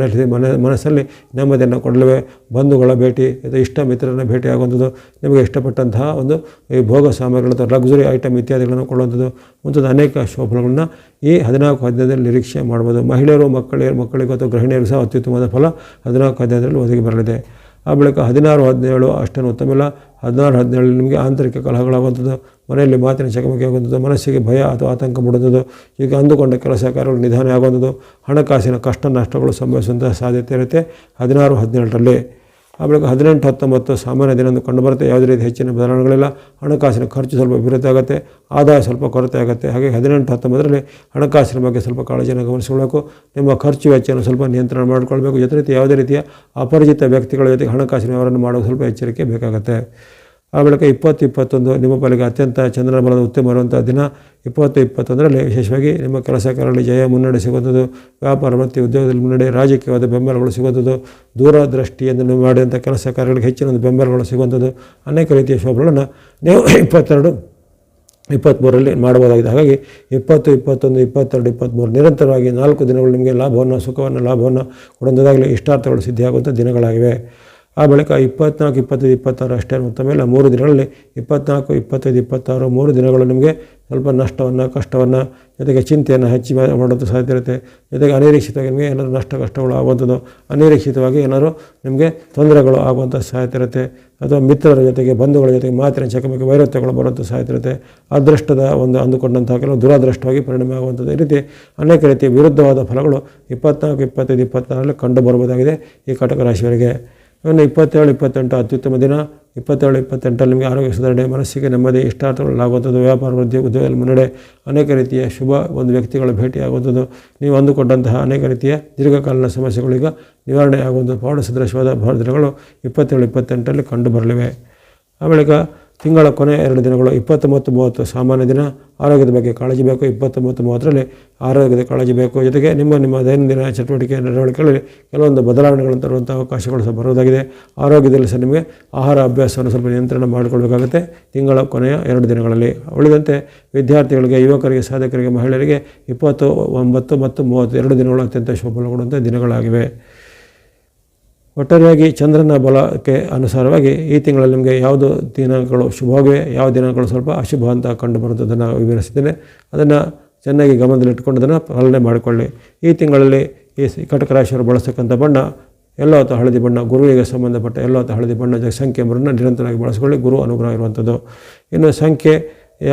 ಮನಸ್ಸಲ್ಲಿ ನೆಮ್ಮದಿಯನ್ನು ಕೊಡಲಿವೆ. ಬಂಧುಗಳ ಭೇಟಿ, ಇಷ್ಟ ಮಿತ್ರರನ್ನ ಭೇಟಿ ಆಗುವಂಥದ್ದು, ನಿಮಗೆ ಇಷ್ಟಪಟ್ಟಂತಹ ಒಂದು ಈ ಭೋಗ ಸಾಮಗ್ರಿಗಳು ಅಥವಾ ಲಕ್ಸುರಿ ಐಟಮ್ ಇತ್ಯಾದಿಗಳನ್ನು ಕೊಡುವಂಥದ್ದು ಮುಂತಾದ ಅನೇಕ ಶುಭಗಳನ್ನು ಈ 14, 15ರಲ್ಲಿ ನಿರೀಕ್ಷೆ ಮಾಡ್ಬೋದು. ಮಹಿಳೆಯರು, ಮಕ್ಕಳಿಗೂ ಅಥವಾ ಗೃಹಿಣಿಯರು ಸಹ ಅತ್ಯುತ್ತಮವಾದ ಫಲ 14, 15ರಲ್ಲಿ ಒದಗಿ ಬರಲಿದೆ. ಆ ಬಳಿಕ 16, 17 ಅಷ್ಟೇನು ಉತ್ತಮಿಲ್ಲ. 16, 17ರಲ್ಲಿ ನಿಮಗೆ ಆಂತರಿಕ ಕಲಹಗಳಾಗುವಂಥದ್ದು, ಮನೆಯಲ್ಲಿ ಮಾತಿನ ಚಕಮಕಿ ಆಗುವಂಥದ್ದು, ಮನಸ್ಸಿಗೆ ಭಯ ಅಥವಾ ಆತಂಕ ಮೂಡುವಂಥದ್ದು, ಈಗ ಅಂದುಕೊಂಡ ಕೆಲಸ ಕಾರ್ಯಗಳು ನಿಧಾನ ಆಗುವಂಥದ್ದು, ಹಣಕಾಸಿನ ಕಷ್ಟ ನಷ್ಟಗಳು ಸಂಭವಿಸುವಂಥ ಸಾಧ್ಯತೆ ಇರುತ್ತೆ 16, 17ರಲ್ಲಿ. ಆ ಬಳಿಕ 18, 19 ಸಾಮಾನ್ಯ ದಿನದಂದು ಕಂಡುಬರುತ್ತೆ. ಯಾವುದೇ ರೀತಿ ಹೆಚ್ಚಿನ ಬದಲಾವಣೆಗಳಿಲ್ಲ. ಹಣಕಾಸಿನ ಖರ್ಚು ಸ್ವಲ್ಪ ವಿಪರೀತ ಆಗುತ್ತೆ, ಆದಾಯ ಸ್ವಲ್ಪ ಕೊರತೆ ಆಗುತ್ತೆ. ಹಾಗೆ 18, 19ರಲ್ಲಿ ಹಣಕಾಸಿನ ಬಗ್ಗೆ ಸ್ವಲ್ಪ ಕಾಳಜಿಯನ್ನು ಗಮನಿಸಿಕೊಳ್ಳಬೇಕು. ನಿಮ್ಮ ಖರ್ಚು ವೆಚ್ಚವನ್ನು ಸ್ವಲ್ಪ ನಿಯಂತ್ರಣ ಮಾಡಿಕೊಳ್ಬೇಕು. ಜೊತೆ ರೀತಿ ಯಾವುದೇ ರೀತಿಯ ಅಪರಿಚಿತ ವ್ಯಕ್ತಿಗಳ ಜೊತೆಗೆ ಹಣಕಾಸಿನ ವ್ಯವಹಾರವನ್ನು ಮಾಡೋದು ಸ್ವಲ್ಪ ಎಚ್ಚರಿಕೆ ಬೇಕಾಗುತ್ತೆ. ಆ ಬಳಿಕ 20, 21 ನಿಮ್ಮ ಪಾಲಿಗೆ ಅತ್ಯಂತ ಚಂದ್ರನ ಬಲದ ಉತ್ತಮ ಇರುವಂಥ ದಿನ. 20, 21ರಲ್ಲಿ ವಿಶೇಷವಾಗಿ ನಿಮ್ಮ ಕೆಲಸ ಕಾರ್ಯಗಳಲ್ಲಿ ಜಯ, ಮುನ್ನಡೆ ಸಿಗುವಂಥದ್ದು, ವ್ಯಾಪಾರ ವೃತ್ತಿ ಉದ್ಯೋಗದಲ್ಲಿ ಮುನ್ನಡೆ, ರಾಜಕೀಯವಾದ ಬೆಂಬಲಗಳು ಸಿಗುವಂಥದ್ದು, ದೂರದೃಷ್ಟಿಯಿಂದ ನೀವು ಮಾಡಿದಂಥ ಕೆಲಸ ಕಾರ್ಯಗಳಿಗೆ ಹೆಚ್ಚಿನ ಒಂದು ಬೆಂಬಲಗಳು ಸಿಗುವಂಥದ್ದು, ಅನೇಕ ರೀತಿಯ ಶೋಭಗಳನ್ನು ನೀವು 22, 23ರಲ್ಲಿ ಮಾಡ್ಬೋದಾಗಿದೆ. ಹಾಗಾಗಿ 20, 21, 22, 23 ನಿರಂತರವಾಗಿ 4 ದಿನಗಳು ನಿಮಗೆ ಲಾಭವನ್ನು, ಸುಖವನ್ನು, ಲಾಭವನ್ನು ಕೊಡುವಂಥದ್ದಾಗಲಿ ಇಷ್ಟಾರ್ಥಗಳು ಸಿದ್ಧಿಯಾಗುವಂಥ ದಿನಗಳಾಗಿವೆ. ಆ ಬಳಿಕ 24, 25, 26 ಅಷ್ಟೇ ಮೊತ್ತ ಮೇಲೆ 3 ದಿನಗಳಲ್ಲಿ 24, 25, 26 3 ದಿನಗಳು ನಿಮಗೆ ಸ್ವಲ್ಪ ನಷ್ಟವನ್ನು, ಕಷ್ಟವನ್ನು, ಜೊತೆಗೆ ಚಿಂತೆಯನ್ನು ಹೆಚ್ಚು ಮಾಡೋದು ಸಾಧ್ಯತೆ ಇರುತ್ತೆ. ಜೊತೆಗೆ ಅನಿರೀಕ್ಷಿತವಾಗಿ ನಿಮಗೆ ಏನಾದರೂ ನಷ್ಟ ಕಷ್ಟಗಳು ಆಗುವಂಥದ್ದು, ಅನಿರೀಕ್ಷಿತವಾಗಿ ಏನಾದರೂ ನಿಮಗೆ ತೊಂದರೆಗಳು ಆಗುವಂಥ ಸಾಧ್ಯತೆ ಇರುತ್ತೆ. ಅಥವಾ ಮಿತ್ರರ ಜೊತೆಗೆ, ಬಂಧುಗಳ ಜೊತೆಗೆ ಮಾತಿನ ಚಕಮಕಿ ವೈರತ್ವಗಳು ಬರುವಂಥ ಸಾಧ್ಯತೆ ಇರುತ್ತೆ. ಅದೃಷ್ಟದ ಒಂದು ಅಂದುಕೊಂಡಂತಹ ಕೆಲವು ದುರಾದೃಷ್ಟವಾಗಿ ಪರಿಣಾಮ ಆಗುವಂಥದ್ದು. ಈ ರೀತಿ ಅನೇಕ ರೀತಿಯ ವಿರುದ್ಧವಾದ ಫಲಗಳು 24, 25, 26ರಲ್ಲಿ ಕಂಡು ಬರಬಹುದಾಗಿದೆ ಈ ಕಟಕ ರಾಶಿಯವರಿಗೆ. ಇನ್ನು 27, 28 ಅತ್ಯುತ್ತಮ ದಿನ. 27, 28ರಲ್ಲಿ ನಿಮಗೆ ಆರೋಗ್ಯ ಸುಧಾರಣೆ, ಮನಸ್ಸಿಗೆ ನೆಮ್ಮದಿ, ಇಷ್ಟಾರ್ಥಗಳಾಗುವಂಥದ್ದು, ವ್ಯಾಪಾರ ವೃದ್ಧಿ, ಉದ್ಯೋಗದಲ್ಲಿ ಮುನ್ನಡೆ, ಅನೇಕ ರೀತಿಯ ಶುಭ ಒಂದು ವ್ಯಕ್ತಿಗಳ ಭೇಟಿಯಾಗುವಂಥದ್ದು, ನೀವು ಅಂದುಕೊಂಡಂತಹ ಅನೇಕ ರೀತಿಯ ದೀರ್ಘಕಾಲೀನ ಸಮಸ್ಯೆಗಳೀಗ ನಿವಾರಣೆ ಆಗುವಂಥ ಪ್ರೌಢ ಸದೃಶವಾದ ದಿನಗಳು 27, 28ರಲ್ಲಿ ಕಂಡು ಬರಲಿವೆ. ಆ ಬಳಿಕ ತಿಂಗಳ ಕೊನೆ 2 ದಿನಗಳು 20 ಮತ್ತು 30 ಸಾಮಾನ್ಯ ದಿನ. ಆರೋಗ್ಯದ ಬಗ್ಗೆ ಕಾಳಜಿ ಬೇಕು. 20 ಮತ್ತು 30ರಲ್ಲಿ ಆರೋಗ್ಯದ ಕಾಳಜಿ ಬೇಕು. ಜೊತೆಗೆ ನಿಮ್ಮ ದೈನಂದಿನ ಚಟುವಟಿಕೆ ನಡವಳಿಕೆಗಳಲ್ಲಿ ಕೆಲವೊಂದು ಬದಲಾವಣೆಗಳನ್ನು ತರುವಂಥ ಅವಕಾಶಗಳು ಸಹ ಬರುವುದಾಗಿದೆ. ಆರೋಗ್ಯದಲ್ಲಿ ಸಹ ನಿಮಗೆ ಆಹಾರ ಅಭ್ಯಾಸವನ್ನು ಸ್ವಲ್ಪ ನಿಯಂತ್ರಣ ಮಾಡಿಕೊಳ್ಬೇಕಾಗುತ್ತೆ ತಿಂಗಳ ಕೊನೆಯ 2 ದಿನಗಳಲ್ಲಿ. ಉಳಿದಂತೆ ವಿದ್ಯಾರ್ಥಿಗಳಿಗೆ, ಯುವಕರಿಗೆ, ಸಾಧಕರಿಗೆ, ಮಹಿಳೆಯರಿಗೆ 29 ಮತ್ತು 30 2 ದಿನಗಳು ಅತ್ಯಂತ ಶುಭ ಕೊಡುವಂಥ ದಿನಗಳಾಗಿವೆ. ಒಟ್ಟಾರೆಯಾಗಿ ಚಂದ್ರನ ಬಲಕ್ಕೆ ಅನುಸಾರವಾಗಿ ಈ ತಿಂಗಳಲ್ಲಿ ನಿಮಗೆ ಯಾವುದು ದಿನಾಂಕಗಳು ಶುಭವಾಗಿವೆ, ಯಾವ ದಿನಾಂಕಗಳು ಸ್ವಲ್ಪ ಅಶುಭ ಅಂತ ಕಂಡು ಬರುವಂಥದ್ದನ್ನು ವಿವರಿಸಿದ್ದೇನೆ. ಅದನ್ನು ಚೆನ್ನಾಗಿ ಗಮನದಲ್ಲಿಟ್ಟುಕೊಂಡು ಅದನ್ನು ಪಾಲನೆ ಮಾಡಿಕೊಳ್ಳಿ. ಈ ತಿಂಗಳಲ್ಲಿ ಈ ಕಟಕ ರಾಶಿಯವರು ಬಳಸ್ತಕ್ಕಂಥ ಬಣ್ಣ ಎಲ್ಲೋ ಅಥವಾ ಹಳದಿ ಬಣ್ಣ, ಗುರುವಿಗೆ ಸಂಬಂಧಪಟ್ಟ ಎಲ್ಲೋ ಅಥವಾ ಹಳದಿ ಬಣ್ಣ ಸಂಖ್ಯೆ 3 ನಿರಂತರವಾಗಿ ಬಳಸಿಕೊಳ್ಳಿ. ಗುರು ಅನುಗ್ರಹ ಇರುವಂಥದ್ದು. ಇನ್ನು ಸಂಖ್ಯೆ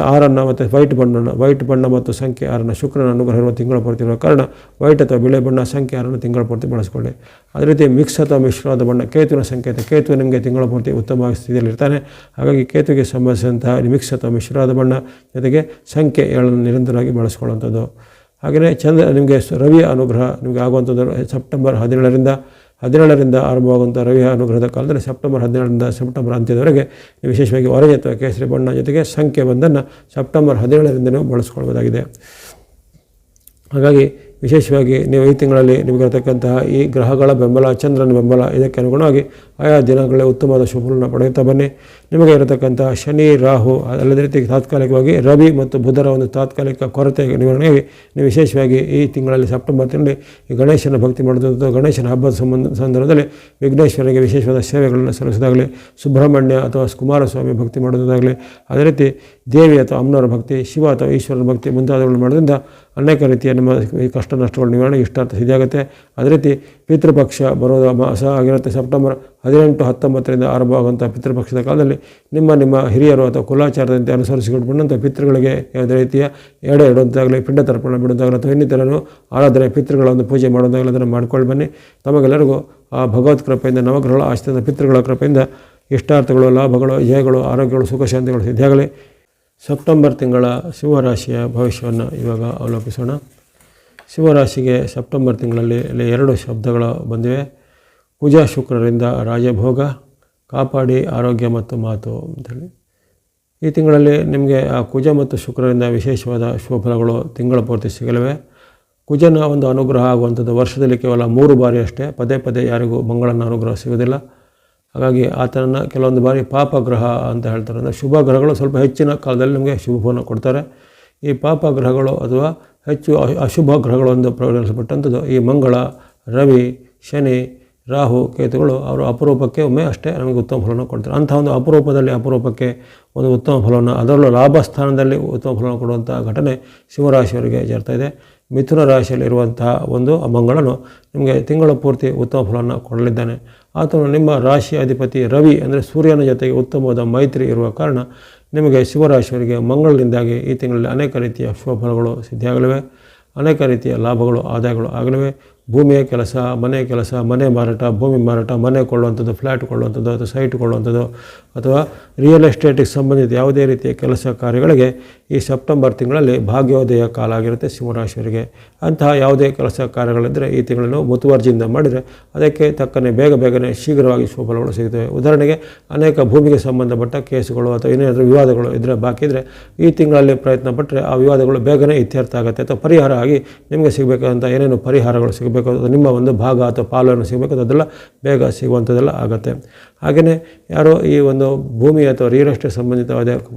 6 ಮತ್ತು ವೈಟ್ ಬಣ್ಣ ಮತ್ತು ಸಂಖ್ಯೆ 6 ಶುಕ್ರನ ಅನುಗ್ರಹ ಇರುವ ತಿಂಗಳ ಪೂರ್ತಿ ಇರುವ ಕಾರಣ ವೈಟ್ ಅಥವಾ ಬಿಳೆ ಬಣ್ಣ ಸಂಖ್ಯೆ 6 ತಿಂಗಳ ಪೂರ್ತಿ ಬಳಸಿಕೊಳ್ಳಿ. ಅದೇ ರೀತಿ ಮಿಕ್ಸ್ ಅಥವಾ ಮಿಶ್ರವಾದ ಬಣ್ಣ ಕೇತುವಿನ ಸಂಕೇತ. ಕೇತು ನಿಮಗೆ ತಿಂಗಳ ಪೂರ್ತಿ ಉತ್ತಮ ಸ್ಥಿತಿಯಲ್ಲಿ ಇರ್ತಾನೆ. ಹಾಗಾಗಿ ಕೇತುವಿಗೆ ಸಂಬಂಧಿಸಿದಂತಹ ಮಿಕ್ಸ್ ಅಥವಾ ಮಿಶ್ರವಾದ ಬಣ್ಣ ಜೊತೆಗೆ ಸಂಖ್ಯೆ 7 ನಿರಂತರವಾಗಿ ಬಳಸಿಕೊಳ್ಳುವಂಥದ್ದು. ಹಾಗೆಯೇ ನಿಮಗೆ ರವಿಯ ಅನುಗ್ರಹ ನಿಮಗೆ ಆಗುವಂಥದ್ದು ಸೆಪ್ಟೆಂಬರ್ 17ರಿಂದ ಆರಂಭವಾಗುವಂಥ ರವಿಯ ಅನುಗ್ರಹದ ಕಾಲದಲ್ಲಿ ಸೆಪ್ಟೆಂಬರ್ 17ರಿಂದ ಸೆಪ್ಟೆಂಬರ್ ಅಂತ್ಯದವರೆಗೆ ವಿಶೇಷವಾಗಿ ಆರೆಂಜ್ ಅಥವಾ ಕೇಸರಿ ಬಣ್ಣ ಜೊತೆಗೆ ಸಂಖ್ಯೆ 1 ಸೆಪ್ಟೆಂಬರ್ 17ರಿಂದ ನೀವು ಬಳಸಿಕೊಳ್ಳಬಹುದಾಗಿದೆ. ಹಾಗಾಗಿ ವಿಶೇಷವಾಗಿ ನೀವು ಈ ತಿಂಗಳಲ್ಲಿ ನಿಮಗಿರತಕ್ಕಂತಹ ಈ ಗ್ರಹಗಳ ಬೆಂಬಲ, ಚಂದ್ರನ ಬೆಂಬಲ, ಇದಕ್ಕೆ ಅನುಗುಣವಾಗಿ ಆಯಾ ದಿನಗಳೇ ಉತ್ತಮವಾದ ಶುಭಗಳನ್ನು ಪಡೆಯುತ್ತಾ ಬನ್ನಿ. ನಿಮಗೆ ಇರತಕ್ಕಂತಹ ಶನಿ, ರಾಹು, ಅಲ್ಲದೇ ರೀತಿ ತಾತ್ಕಾಲಿಕವಾಗಿ ರವಿ ಮತ್ತು ಬುಧರ ಒಂದು ತಾತ್ಕಾಲಿಕ ಕೊರತೆ ನಿವಾರಣೆಯಾಗಿ ನೀವು ವಿಶೇಷವಾಗಿ ಈ ತಿಂಗಳಲ್ಲಿ ಸೆಪ್ಟೆಂಬರ್ ತಿಂಗಳಲ್ಲಿ ಈ ಗಣೇಶನ ಭಕ್ತಿ ಮಾಡೋದು, ಗಣೇಶನ ಹಬ್ಬದ ಸಂದರ್ಭದಲ್ಲಿ ವಿಘ್ನೇಶ್ವರನಿಗೆ ವಿಶೇಷವಾದ ಸೇವೆಗಳನ್ನು ಸಲ್ಲಿಸೋದಾಗಲಿ, ಸುಬ್ರಹ್ಮಣ್ಯ ಅಥವಾ ಕುಮಾರಸ್ವಾಮಿ ಭಕ್ತಿ ಮಾಡೋದಾಗಲಿ, ಅದೇ ರೀತಿ ದೇವಿ ಅಥವಾ ಅಮ್ಮನವರ ಭಕ್ತಿ, ಶಿವ ಅಥವಾ ಈಶ್ವರನ ಭಕ್ತಿ ಮುಂತಾದವುಗಳನ್ನು ಮಾಡೋದ್ರಿಂದ ಅನೇಕ ರೀತಿಯ ನಿಮ್ಮ ಈ ಕಷ್ಟ ನಷ್ಟಗಳ ನಿವಾರಣೆ ಇಷ್ಟಾರ್ಥ ಸಿದ್ಧಿಯಾಗುತ್ತೆ. ಅದೇ ರೀತಿ ಪಿತೃಪಕ್ಷ ಬರೋದು ಮಾಸ ಆಗಿರುತ್ತೆ. ಸೆಪ್ಟೆಂಬರ್ 18, 19ರಿಂದ ಆರಂಭವಾಗುವಂಥ ಪಿತೃಪಕ್ಷದ ಕಾಲದಲ್ಲಿ ನಿಮ್ಮ ಹಿರಿಯರು ಅಥವಾ ಕುಲಾಚಾರದಂತೆ ಅನುಸರಿಸಿಕೊಂಡು ಬಂದಂಥ ಪಿತೃಗಳಿಗೆ ಯಾವುದೇ ರೀತಿಯ ಎಡೆ ಇಡುವಂತಾಗಲಿ, ಪಿಂಡ ತರ್ಪಣ ಬಿಡೋದಾಗಲಿ ಅಥವಾ ಇನ್ನಿತರನು ಆರಾಧನೆ ಪಿತೃಗಳ ಒಂದು ಪೂಜೆ ಮಾಡೋದಾಗಲಿ ಅದನ್ನು ಮಾಡ್ಕೊಂಡು ಬನ್ನಿ. ತಮಗೆಲ್ಲರಿಗೂ ಆ ಭಗವತ್ ಕೃಪೆಯಿಂದ, ನವಗ್ರಹಗಳ ಆಶ್ರಯದ ಪಿತೃಗಳ ಕೃಪೆಯಿಂದ ಇಷ್ಟಾರ್ಥಗಳು, ಲಾಭಗಳು, ಜಯಗಳು, ಆರೋಗ್ಯಗಳು, ಸುಖ ಶಾಂತಿಗಳು ಸಿದ್ಧಿಯಾಗಲಿ. ಸೆಪ್ಟೆಂಬರ್ ತಿಂಗಳ ಸಿಂಹರಾಶಿಯ ಭವಿಷ್ಯವನ್ನು ಇವಾಗ ಅವಲೋಕಿಸೋಣ. ಸಿಂಹರಾಶಿಗೆ ಸೆಪ್ಟೆಂಬರ್ ತಿಂಗಳಲ್ಲಿ 2 ಶಬ್ದಗಳು ಬಂದಿವೆ. ಕುಜ ಶುಕ್ರರಿಂದ ರಾಜಭೋಗ, ಕಾಪಾಡಿ ಆರೋಗ್ಯ ಮತ್ತು ಮಾತು ಅಂತೇಳಿ. ಈ ತಿಂಗಳಲ್ಲಿ ನಿಮಗೆ ಆ ಕುಜ ಮತ್ತು ಶುಕ್ರರಿಂದ ವಿಶೇಷವಾದ ಶುಭಫಲಗಳು ತಿಂಗಳ ಪೂರ್ತಿ ಸಿಗಲಿವೆ. ಕುಜನ ಒಂದು ಅನುಗ್ರಹ ಆಗುವಂಥದ್ದು ವರ್ಷದಲ್ಲಿ ಕೇವಲ 3 ಬಾರಿ ಅಷ್ಟೇ. ಪದೇ ಪದೇ ಯಾರಿಗೂ ಮಂಗಳನ ಅನುಗ್ರಹ ಸಿಗೋದಿಲ್ಲ. ಹಾಗಾಗಿ ಆತನನ್ನು ಕೆಲವೊಂದು ಬಾರಿ ಪಾಪ ಗ್ರಹ ಅಂತ ಹೇಳ್ತಾರೆ. ಅಂದರೆ ಶುಭ ಗ್ರಹಗಳು ಸ್ವಲ್ಪ ಹೆಚ್ಚಿನ ಕಾಲದಲ್ಲಿ ನಮಗೆ ಶುಭವನ್ನು ಕೊಡ್ತಾರೆ. ಈ ಪಾಪ ಗ್ರಹಗಳು ಅಥವಾ ಹೆಚ್ಚು ಅಶುಭ ಗ್ರಹಗಳು ಎಂದು ಪರಿಗಣಿಸಲ್ಪಟ್ಟಂಥದ್ದು ಈ ಮಂಗಳ, ರವಿ, ಶನಿ, ರಾಹು, ಕೇತುಗಳು ಅವರು ಅಪರೂಪಕ್ಕೆ ಒಮ್ಮೆ ಅಷ್ಟೇ ನಮಗೆ ಉತ್ತಮ ಫಲವನ್ನು ಕೊಡ್ತಾರೆ. ಅಂಥ ಒಂದು ಅಪರೂಪಕ್ಕೆ ಒಂದು ಉತ್ತಮ ಫಲವನ್ನು, ಅದರಲ್ಲೂ ಲಾಭ ಸ್ಥಾನದಲ್ಲಿ ಉತ್ತಮ ಫಲವನ್ನು ಕೊಡುವಂಥ ಘಟನೆ ಸಿಂಹರಾಶಿಯವರಿಗೆ ಜರ್ತಾ ಇದೆ. ಮಿಥುನ ರಾಶಿಯಲ್ಲಿರುವಂತಹ ಒಂದು ಮಂಗಳನು ನಿಮಗೆ ತಿಂಗಳ ಪೂರ್ತಿ ಉತ್ತಮ ಫಲವನ್ನು ಕೊಡಲಿದ್ದಾನೆ. ಆತನು ನಿಮ್ಮ ರಾಶಿ ಅಧಿಪತಿ ರವಿ ಅಂದರೆ ಸೂರ್ಯನ ಜೊತೆಗೆ ಉತ್ತಮವಾದ ಮೈತ್ರಿ ಇರುವ ಕಾರಣ ನಿಮಗೆ ಸಿಂಹರಾಶಿಯವರಿಗೆ ಮಂಗಳದಿಂದಾಗಿ ಈ ತಿಂಗಳಲ್ಲಿ ಅನೇಕ ರೀತಿಯ ಶುಭ ಫಲಗಳು ಸಿದ್ಧಿಯಾಗಲಿವೆ. ಅನೇಕ ರೀತಿಯ ಲಾಭಗಳು, ಆದಾಯಗಳು ಆಗಲಿವೆ. ಭೂಮಿಯ ಕೆಲಸ, ಮನೆ ಮಾರಾಟ, ಭೂಮಿ ಮಾರಾಟ, ಮನೆ ಕೊಳ್ಳುವಂಥದ್ದು, ಫ್ಲ್ಯಾಟ್ ಕೊಳ್ಳುವಂಥದ್ದು ಅಥವಾ ಸೈಟ್ ಕೊಳ್ಳುವಂಥದ್ದು ಅಥವಾ ರಿಯಲ್ ಎಸ್ಟೇಟಿಗೆ ಸಂಬಂಧಿತ ಯಾವುದೇ ರೀತಿಯ ಕೆಲಸ ಕಾರ್ಯಗಳಿಗೆ ಈ ಸೆಪ್ಟೆಂಬರ್ ತಿಂಗಳಲ್ಲಿ ಭಾಗ್ಯೋದಯ ಕಾಲ ಆಗಿರುತ್ತೆ ಸಿಂಹರಾಶಿಯವರಿಗೆ. ಅಂತಹ ಯಾವುದೇ ಕೆಲಸ ಕಾರ್ಯಗಳಿದ್ದರೆ ಈ ತಿಂಗಳನ್ನು ಮುತುವರ್ಜಿಯಿಂದ ಮಾಡಿದರೆ ಅದಕ್ಕೆ ತಕ್ಕನೆ ಬೇಗನೆ ಶೀಘ್ರವಾಗಿ ಶುಭಫಲಗಳು ಸಿಗುತ್ತವೆ. ಉದಾಹರಣೆಗೆ ಅನೇಕ ಭೂಮಿಗೆ ಸಂಬಂಧಪಟ್ಟ ಕೇಸುಗಳು ಅಥವಾ ಏನಾದರೂ ವಿವಾದಗಳು ಇದ್ದರೆ ಬಾಕಿ ಇದ್ದರೆ ಈ ತಿಂಗಳಲ್ಲಿ ಪ್ರಯತ್ನ ಪಟ್ಟರೆ ಆ ವಿವಾದಗಳು ಬೇಗನೆ ಇತ್ಯರ್ಥ ಆಗುತ್ತೆ ಅಥವಾ ಪರಿಹಾರ ಆಗಿ ನಿಮಗೆ ಸಿಗಬೇಕಾದಂಥ ಏನೇನು ಪರಿಹಾರಗಳು ಸಿಗಬೇಕು ಸಿಗಬೇಕು, ನಿಮ್ಮ ಒಂದು ಭಾಗ ಅಥವಾ ಪಾಲನ್ನು ಸಿಗಬೇಕು, ಅದೆಲ್ಲ ಬೇಗ ಸಿಗುವಂಥದ್ದೆಲ್ಲ ಆಗುತ್ತೆ. ಹಾಗೆಯೇ ಯಾರೋ ಈ ಒಂದು ಭೂಮಿ ಅಥವಾ ರಿಯಲ್ ಎಸ್ಟೇಟ್ ಸಂಬಂಧಿತವಾದ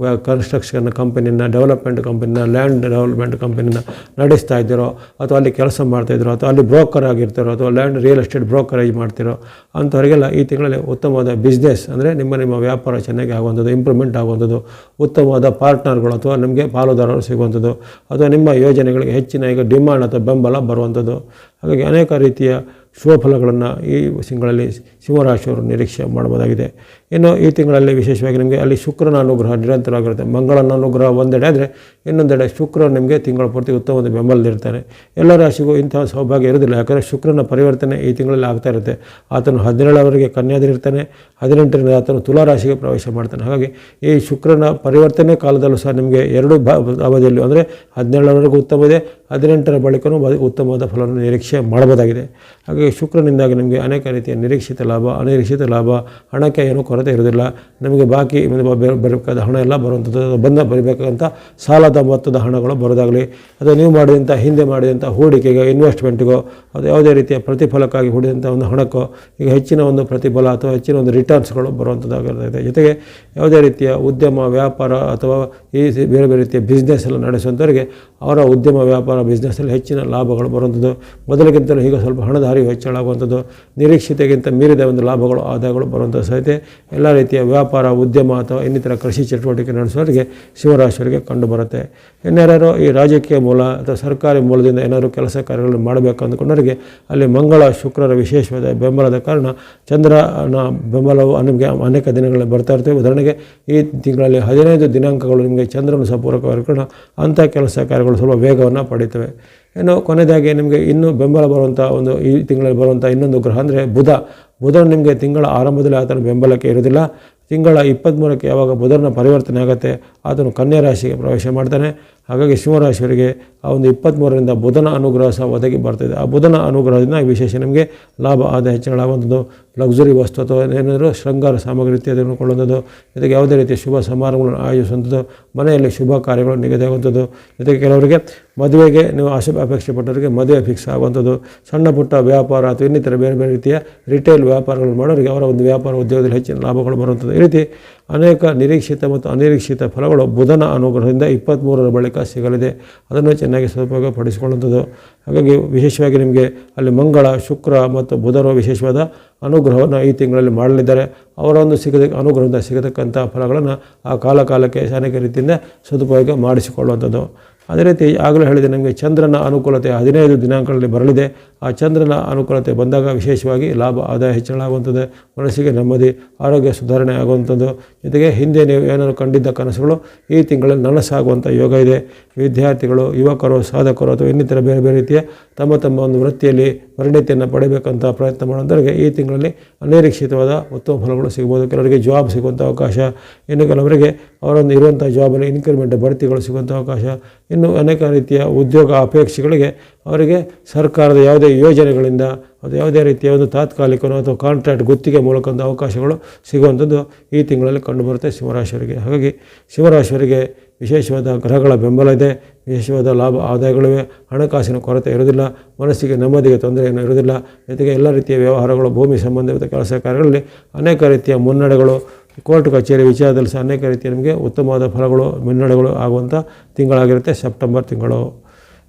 ಕನ್ಸ್ಟ್ರಕ್ಷನ್ ಕಂಪನಿನ, ಡೆವಲಪ್ಮೆಂಟ್ ಕಂಪನಿನ, ಲ್ಯಾಂಡ್ ಡೆವಲಪ್ಮೆಂಟ್ ಕಂಪನಿನ ನಡೆಸ್ತಾ ಇದ್ದೀರೋ, ಅಥವಾ ಅಲ್ಲಿ ಕೆಲಸ ಮಾಡ್ತಾಯಿದ್ದೀರೋ, ಅಥವಾ ಅಲ್ಲಿ ಬ್ರೋಕರ್ ಆಗಿರ್ತಾರೋ, ಅಥವಾ ಲ್ಯಾಂಡ್ ರಿಯಲ್ ಎಸ್ಟೇಟ್ ಬ್ರೋಕರೇಜ್ ಮಾಡ್ತಿರೋ ಅಂಥವರಿಗೆಲ್ಲ ಈ ತಿಂಗಳಲ್ಲಿ ಉತ್ತಮವಾದ ಬಿಸ್ನೆಸ್ ಅಂದರೆ ನಿಮ್ಮ ವ್ಯಾಪಾರ ಚೆನ್ನಾಗಿ ಆಗುವಂಥದ್ದು, ಇಂಪ್ರೂವ್ಮೆಂಟ್ ಆಗುವಂಥದ್ದು, ಉತ್ತಮವಾದ ಪಾರ್ಟ್ನರ್ಗಳು ಅಥವಾ ನಿಮಗೆ ಪಾಲುದಾರರು ಸಿಗುವಂಥದ್ದು, ಅಥವಾ ನಿಮ್ಮ ಯೋಜನೆಗಳಿಗೆ ಹೆಚ್ಚಿನ ಈಗ ಡಿಮಾಂಡ್ ಅಥವಾ ಬೆಂಬಲ ಬರುವಂಥದ್ದು. ಹಾಗಾಗಿ ಅನೇಕ ರೀತಿಯ ಶುಭ ಫಲಗಳನ್ನು ಈ ತಿಂಗಳಲ್ಲಿ ಸಿಂಹರಾಶಿಯವರು ನಿರೀಕ್ಷೆ ಮಾಡಬಹುದಾಗಿದೆ. ಇನ್ನು ಈ ತಿಂಗಳಲ್ಲಿ ವಿಶೇಷವಾಗಿ ನಿಮಗೆ ಅಲ್ಲಿ ಶುಕ್ರನ ಅನುಗ್ರಹ ನಿರಂತರವಾಗಿರುತ್ತೆ. ಮಂಗಳನ ಅನುಗ್ರಹ ಒಂದೆಡೆ ಆದರೆ ಇನ್ನೊಂದೆಡೆ ಶುಕ್ರ ನಿಮಗೆ ತಿಂಗಳ ಪೂರ್ತಿ ಉತ್ತಮವಾದ ಬೆಂಬಲದಿರ್ತಾನೆ. ಎಲ್ಲ ರಾಶಿಗೂ ಇಂತಹ ಸೌಭಾಗ್ಯ ಇರೋದಿಲ್ಲ, ಯಾಕಂದರೆ ಶುಕ್ರನ ಪರಿವರ್ತನೆ ಈ ತಿಂಗಳಲ್ಲಿ ಆಗ್ತಾ ಇರುತ್ತೆ. ಆತನು 17ರವರೆಗೆ ಕನ್ಯಾದಲ್ಲಿರ್ತಾನೆ, 18ರಿಂದ ಆತನು ತುಲಾ ರಾಶಿಗೆ ಪ್ರವೇಶ ಮಾಡ್ತಾನೆ. ಹಾಗಾಗಿ ಈ ಶುಕ್ರನ ಪರಿವರ್ತನೆ ಕಾಲದಲ್ಲೂ ಸಹ ನಿಮಗೆ ಎರಡು ಅವಧಿಯಲ್ಲಿ ಅಂದರೆ 17ರವರೆಗೂ ಉತ್ತಮ ಇದೆ, 18ರ ಬಳಿಕನೂ ಉತ್ತಮವಾದ ಫಲವನ್ನು ನಿರೀಕ್ಷೆ ಮಾಡಬಹುದಾಗಿದೆ. ಹಾಗಾಗಿ ಶುಕ್ರನಿಂದಾಗಿ ನಿಮಗೆ ಅನೇಕ ರೀತಿಯ ನಿರೀಕ್ಷಿತ ಲಾಭ, ಅನಿರೀಕ್ಷಿತ ಲಾಭ, ಹಣಕ್ಕೆ ಏನೂ ಕೊರತೆ ಇರೋದಿಲ್ಲ. ನಮಗೆ ಬಾಕಿ ಬರಬೇಕಾದ ಹಣ ಎಲ್ಲ ಬರುವಂಥದ್ದು, ಬರಬೇಕಾದಂಥ ಸಾಲದ ಮೊತ್ತದ ಹಣಗಳು ಬರೋದಾಗಲಿ, ಅಥವಾ ನೀವು ಮಾಡಿದಂಥ ಹಿಂದೆ ಮಾಡಿದಂಥ ಹೂಡಿಕೆಗೆ, ಇನ್ವೆಸ್ಟ್ಮೆಂಟ್ಗೋ, ಅದು ಯಾವುದೇ ರೀತಿಯ ಪ್ರತಿಫಲಕ್ಕಾಗಿ ಹೂಡಿದಂಥ ಒಂದು ಹಣಕ್ಕೋ ಈಗ ಹೆಚ್ಚಿನ ಒಂದು ಪ್ರತಿಫಲ ಅಥವಾ ಹೆಚ್ಚಿನ ಒಂದು ರಿಟರ್ನ್ಸ್ಗಳು ಬರುವಂಥದ್ದಾಗಿರ್ತದೆ. ಜೊತೆಗೆ ಯಾವುದೇ ರೀತಿಯ ಉದ್ಯಮ ವ್ಯಾಪಾರ ಅಥವಾ ಈ ಬೇರೆ ಬೇರೆ ರೀತಿಯ ಬಿಸ್ನೆಸ್ ಎಲ್ಲ ನಡೆಸುವಂಥವರಿಗೆ ಅವರ ಉದ್ಯಮ ವ್ಯಾಪಾರ ಬಿಸ್ನೆಸ್ಸಲ್ಲಿ ಹೆಚ್ಚಿನ ಲಾಭಗಳು ಬರುವಂಥದ್ದು, ಮೊದಲಿಗಿಂತಲೂ ಈಗ ಸ್ವಲ್ಪ ಹಣದ ಹರಿವು ಹೆಚ್ಚಳಾಗುವಂಥದ್ದು, ನಿರೀಕ್ಷಿತೆಗಿಂತ ಮೀರಿದ ಒಂದು ಲಾಭಗಳು ಆದಾಯಗಳು ಬರುವಂಥ ಸಹಿತ ಎಲ್ಲ ರೀತಿಯ ವ್ಯಾಪಾರ ಉದ್ಯಮ ಅಥವಾ ಇನ್ನಿತರ ಕೃಷಿ ಚಟುವಟಿಕೆ ನಡೆಸುವವರಿಗೆ ಶಿವರಾಶಿಯವರಿಗೆ ಕಂಡುಬರುತ್ತೆ. ಇನ್ಯಾರೋ ಈ ರಾಜಕೀಯ ಮೂಲ ಅಥವಾ ಸರ್ಕಾರಿ ಮೂಲದಿಂದ ಏನಾದರೂ ಕೆಲಸ ಕಾರ್ಯಗಳನ್ನು ಮಾಡಬೇಕು ಅಂದ್ಕೊಂಡವರಿಗೆ ಅಲ್ಲಿ ಮಂಗಳ ಶುಕ್ರರ ವಿಶೇಷವಾದ ಬೆಂಬಲದ ಕಾರಣ ಚಂದ್ರನ ಬೆಂಬಲವು ನಿಮಗೆ ಅನೇಕ ದಿನಗಳಲ್ಲಿ ಬರ್ತಾ ಇರ್ತವೆ. ಉದಾಹರಣೆಗೆ ಈ ತಿಂಗಳಲ್ಲಿ 15 ದಿನಾಂಕಗಳು ನಿಮಗೆ ಚಂದ್ರನ ಸಪೂರಕವಾಗಿರೋ ಕಾರಣ ಅಂಥ ಕೆಲಸ ಕಾರ್ಯಗಳು ಸ್ವಲ್ಪ ವೇಗವನ್ನು ಪಡೀತವೆ. ಇನ್ನು ಕೊನೆಯದಾಗಿ ನಿಮಗೆ ಇನ್ನೂ ಬೆಂಬಲ ಬರುವಂಥ ಒಂದು ಈ ತಿಂಗಳಲ್ಲಿ ಬರುವಂಥ ಇನ್ನೊಂದು ಗ್ರಹ ಅಂದರೆ ಬುಧ ನಿಮಗೆ ತಿಂಗಳ ಆರಂಭದಲ್ಲಿ ಆತನ ಬೆಂಬಲಕ್ಕೆ ಇರೋದಿಲ್ಲ. ತಿಂಗಳ 23ಕ್ಕೆ ಯಾವಾಗ ಬುಧನ ಪರಿವರ್ತನೆ ಆಗುತ್ತೆ ಆತನು ಕನ್ಯಾ ರಾಶಿಗೆ ಪ್ರವೇಶ ಮಾಡ್ತಾನೆ. ಹಾಗಾಗಿ ಸಿಂಹರಾಶಿಯವರಿಗೆ ಆ ಒಂದು 23ರಿಂದ ಬುಧನ ಅನುಗ್ರಹ ಸಹ ಒದಗಿ ಬರ್ತಿದೆ. ಆ ಬುಧನ ಅನುಗ್ರಹದಿಂದ ವಿಶೇಷ ನಿಮಗೆ ಲಾಭ ಆದಾಯ ಹೆಚ್ಚಳಾಗುವಂಥದ್ದು, ಲಕ್ಸುರಿ ವಸ್ತು ಅಥವಾ ಏನಾದರೂ ಶೃಂಗಾರ ಸಾಮಗ್ರಿ ಇತ್ಯಾದಿಗಳನ್ನು ಕೊಳ್ಳುವಂಥದ್ದು, ಜೊತೆಗೆ ಯಾವುದೇ ರೀತಿಯ ಶುಭ ಸಮಾರಂಭಗಳನ್ನು ಆಯೋಜಿಸುವಂಥದ್ದು, ಮನೆಯಲ್ಲಿ ಶುಭ ಕಾರ್ಯಗಳು ನಿಗದಿಯಾಗುವಂಥದ್ದು, ಜೊತೆಗೆ ಕೆಲವರಿಗೆ ಮದುವೆಗೆ ನೀವು ಅಪೇಕ್ಷೆ ಪಟ್ಟವರಿಗೆ ಮದುವೆ ಫಿಕ್ಸ್ ಆಗುವಂಥದ್ದು, ಸಣ್ಣ ಪುಟ್ಟ ವ್ಯಾಪಾರ ಅಥವಾ ಇನ್ನಿತರ ಬೇರೆ ಬೇರೆ ರೀತಿಯ ರಿಟೇಲ್ ವ್ಯಾಪಾರಗಳು ಮಾಡೋರಿಗೆ ಅವರ ಒಂದು ವ್ಯಾಪಾರ ಉದ್ಯೋಗದಲ್ಲಿ ಹೆಚ್ಚಿನ ಲಾಭಗಳು ಬರುವಂಥದ್ದು. ಈ ರೀತಿ ಅನೇಕ ನಿರೀಕ್ಷಿತ ಮತ್ತು ಅನಿರೀಕ್ಷಿತ ಫಲಗಳು ಬುಧನ ಅನುಗ್ರಹದಿಂದ 23ರ ಬಳಿಕ ಸಿಗಲಿದೆ. ಅದನ್ನು ಚೆನ್ನಾಗಿ ಸದುಪಯೋಗ ಪಡಿಸಿಕೊಳ್ಳುವಂಥದ್ದು. ಹಾಗಾಗಿ ವಿಶೇಷವಾಗಿ ನಿಮಗೆ ಅಲ್ಲಿ ಮಂಗಳ ಶುಕ್ರ ಮತ್ತು ಬುಧರು ವಿಶೇಷವಾದ ಅನುಗ್ರಹವನ್ನು ಈ ತಿಂಗಳಲ್ಲಿ ಮಾಡಲಿದ್ದಾರೆ. ಅವರ ಒಂದು ಅನುಗ್ರಹದಿಂದ ಸಿಗತಕ್ಕಂಥ ಫಲಗಳನ್ನು ಆ ಕಾಲಕ್ಕೆ ಅನೇಕ ರೀತಿಯಿಂದ ಸದುಪಯೋಗ ಮಾಡಿಸಿಕೊಳ್ಳುವಂಥದ್ದು. ಅದೇ ರೀತಿ ಆಗಲೇ ಹೇಳಿದೆ ನಿಮಗೆ ಚಂದ್ರನ ಅನುಕೂಲತೆ 15 ದಿನಾಂಕಗಳಲ್ಲಿ ಬರಲಿದೆ. ಆ ಚಂದ್ರನ ಅನುಕೂಲತೆ ಬಂದಾಗ ವಿಶೇಷವಾಗಿ ಲಾಭ ಆದಾಯ ಹೆಚ್ಚಳಾಗುವಂಥದ್ದು, ಮನಸ್ಸಿಗೆ ನೆಮ್ಮದಿ, ಆರೋಗ್ಯ ಸುಧಾರಣೆ ಆಗುವಂಥದ್ದು, ಜೊತೆಗೆ ಹಿಂದೆ ನೀವು ಏನಾದರೂ ಕಂಡಿದ್ದ ಕನಸುಗಳು ಈ ತಿಂಗಳಲ್ಲಿ ನನಸಾಗುವಂಥ ಯೋಗ ಇದೆ. ವಿದ್ಯಾರ್ಥಿಗಳು, ಯುವಕರು, ಸಾಧಕರು ಅಥವಾ ಇನ್ನಿತರ ಬೇರೆ ಬೇರೆ ರೀತಿಯ ತಮ್ಮ ಒಂದು ವೃತ್ತಿಯಲ್ಲಿ ಪರಿಣಿತಿಯನ್ನು ಪಡೆಯಬೇಕಂತ ಪ್ರಯತ್ನ ಮಾಡುವಂಥವರಿಗೆ ಈ ತಿಂಗಳಲ್ಲಿ ಅನಿರೀಕ್ಷಿತವಾದ ಉತ್ತಮ ಫಲಗಳು ಸಿಗ್ಬೋದು. ಕೆಲವರಿಗೆ ಜಾಬ್ ಸಿಗುವಂಥ ಅವಕಾಶ, ಇನ್ನು ಕೆಲವರಿಗೆ ಅವರೊಂದು ಇರುವಂಥ ಜಾಬಲ್ಲಿ ಇನ್ಕ್ರಿಮೆಂಟ್ ಬಡ್ತಿಗಳು ಸಿಗುವಂಥ ಅವಕಾಶ, ಇನ್ನು ಅನೇಕ ರೀತಿಯ ಉದ್ಯೋಗ ಅಪೇಕ್ಷೆಗಳಿಗೆ ಅವರಿಗೆ ಸರ್ಕಾರದ ಯಾವುದೇ ಯೋಜನೆಗಳಿಂದ ಅದು ಯಾವುದೇ ರೀತಿಯ ಒಂದು ತಾತ್ಕಾಲಿಕನೋ ಅಥವಾ ಕಾಂಟ್ರಾಕ್ಟ್ ಗುತ್ತಿಗೆ ಮೂಲಕ ಒಂದು ಅವಕಾಶಗಳು ಸಿಗುವಂಥದ್ದು ಈ ತಿಂಗಳಲ್ಲಿ ಕಂಡುಬರುತ್ತೆ ಸಿಂಹರಾಶಿಯವರಿಗೆ. ಹಾಗಾಗಿ ಸಿಂಹರಾಶಿಯವರಿಗೆ ವಿಶೇಷವಾದ ಗ್ರಹಗಳ ಬೆಂಬಲ ಇದೆ, ವಿಶೇಷವಾದ ಲಾಭ ಆದಾಯಗಳಿವೆ, ಹಣಕಾಸಿನ ಕೊರತೆ ಇರೋದಿಲ್ಲ, ಮನಸ್ಸಿಗೆ ನೆಮ್ಮದಿಗೆ ತೊಂದರೆ ಏನೂ ಇರೋದಿಲ್ಲ. ಜೊತೆಗೆ ಎಲ್ಲ ರೀತಿಯ ವ್ಯವಹಾರಗಳು, ಭೂಮಿ ಸಂಬಂಧಿತ ಕೆಲಸ ಕಾರ್ಯಗಳಲ್ಲಿ ಅನೇಕ ರೀತಿಯ ಮುನ್ನಡೆಗಳು, ಕೋರ್ಟ್ ಕಚೇರಿ ವಿಚಾರದಲ್ಲಿ ಸಹ ಅನೇಕ ರೀತಿಯ ನಿಮಗೆ ಉತ್ತಮವಾದ ಫಲಗಳು, ಮುನ್ನಡೆಗಳು ಆಗುವಂಥ ತಿಂಗಳಾಗಿರುತ್ತೆ ಸೆಪ್ಟೆಂಬರ್ ತಿಂಗಳು.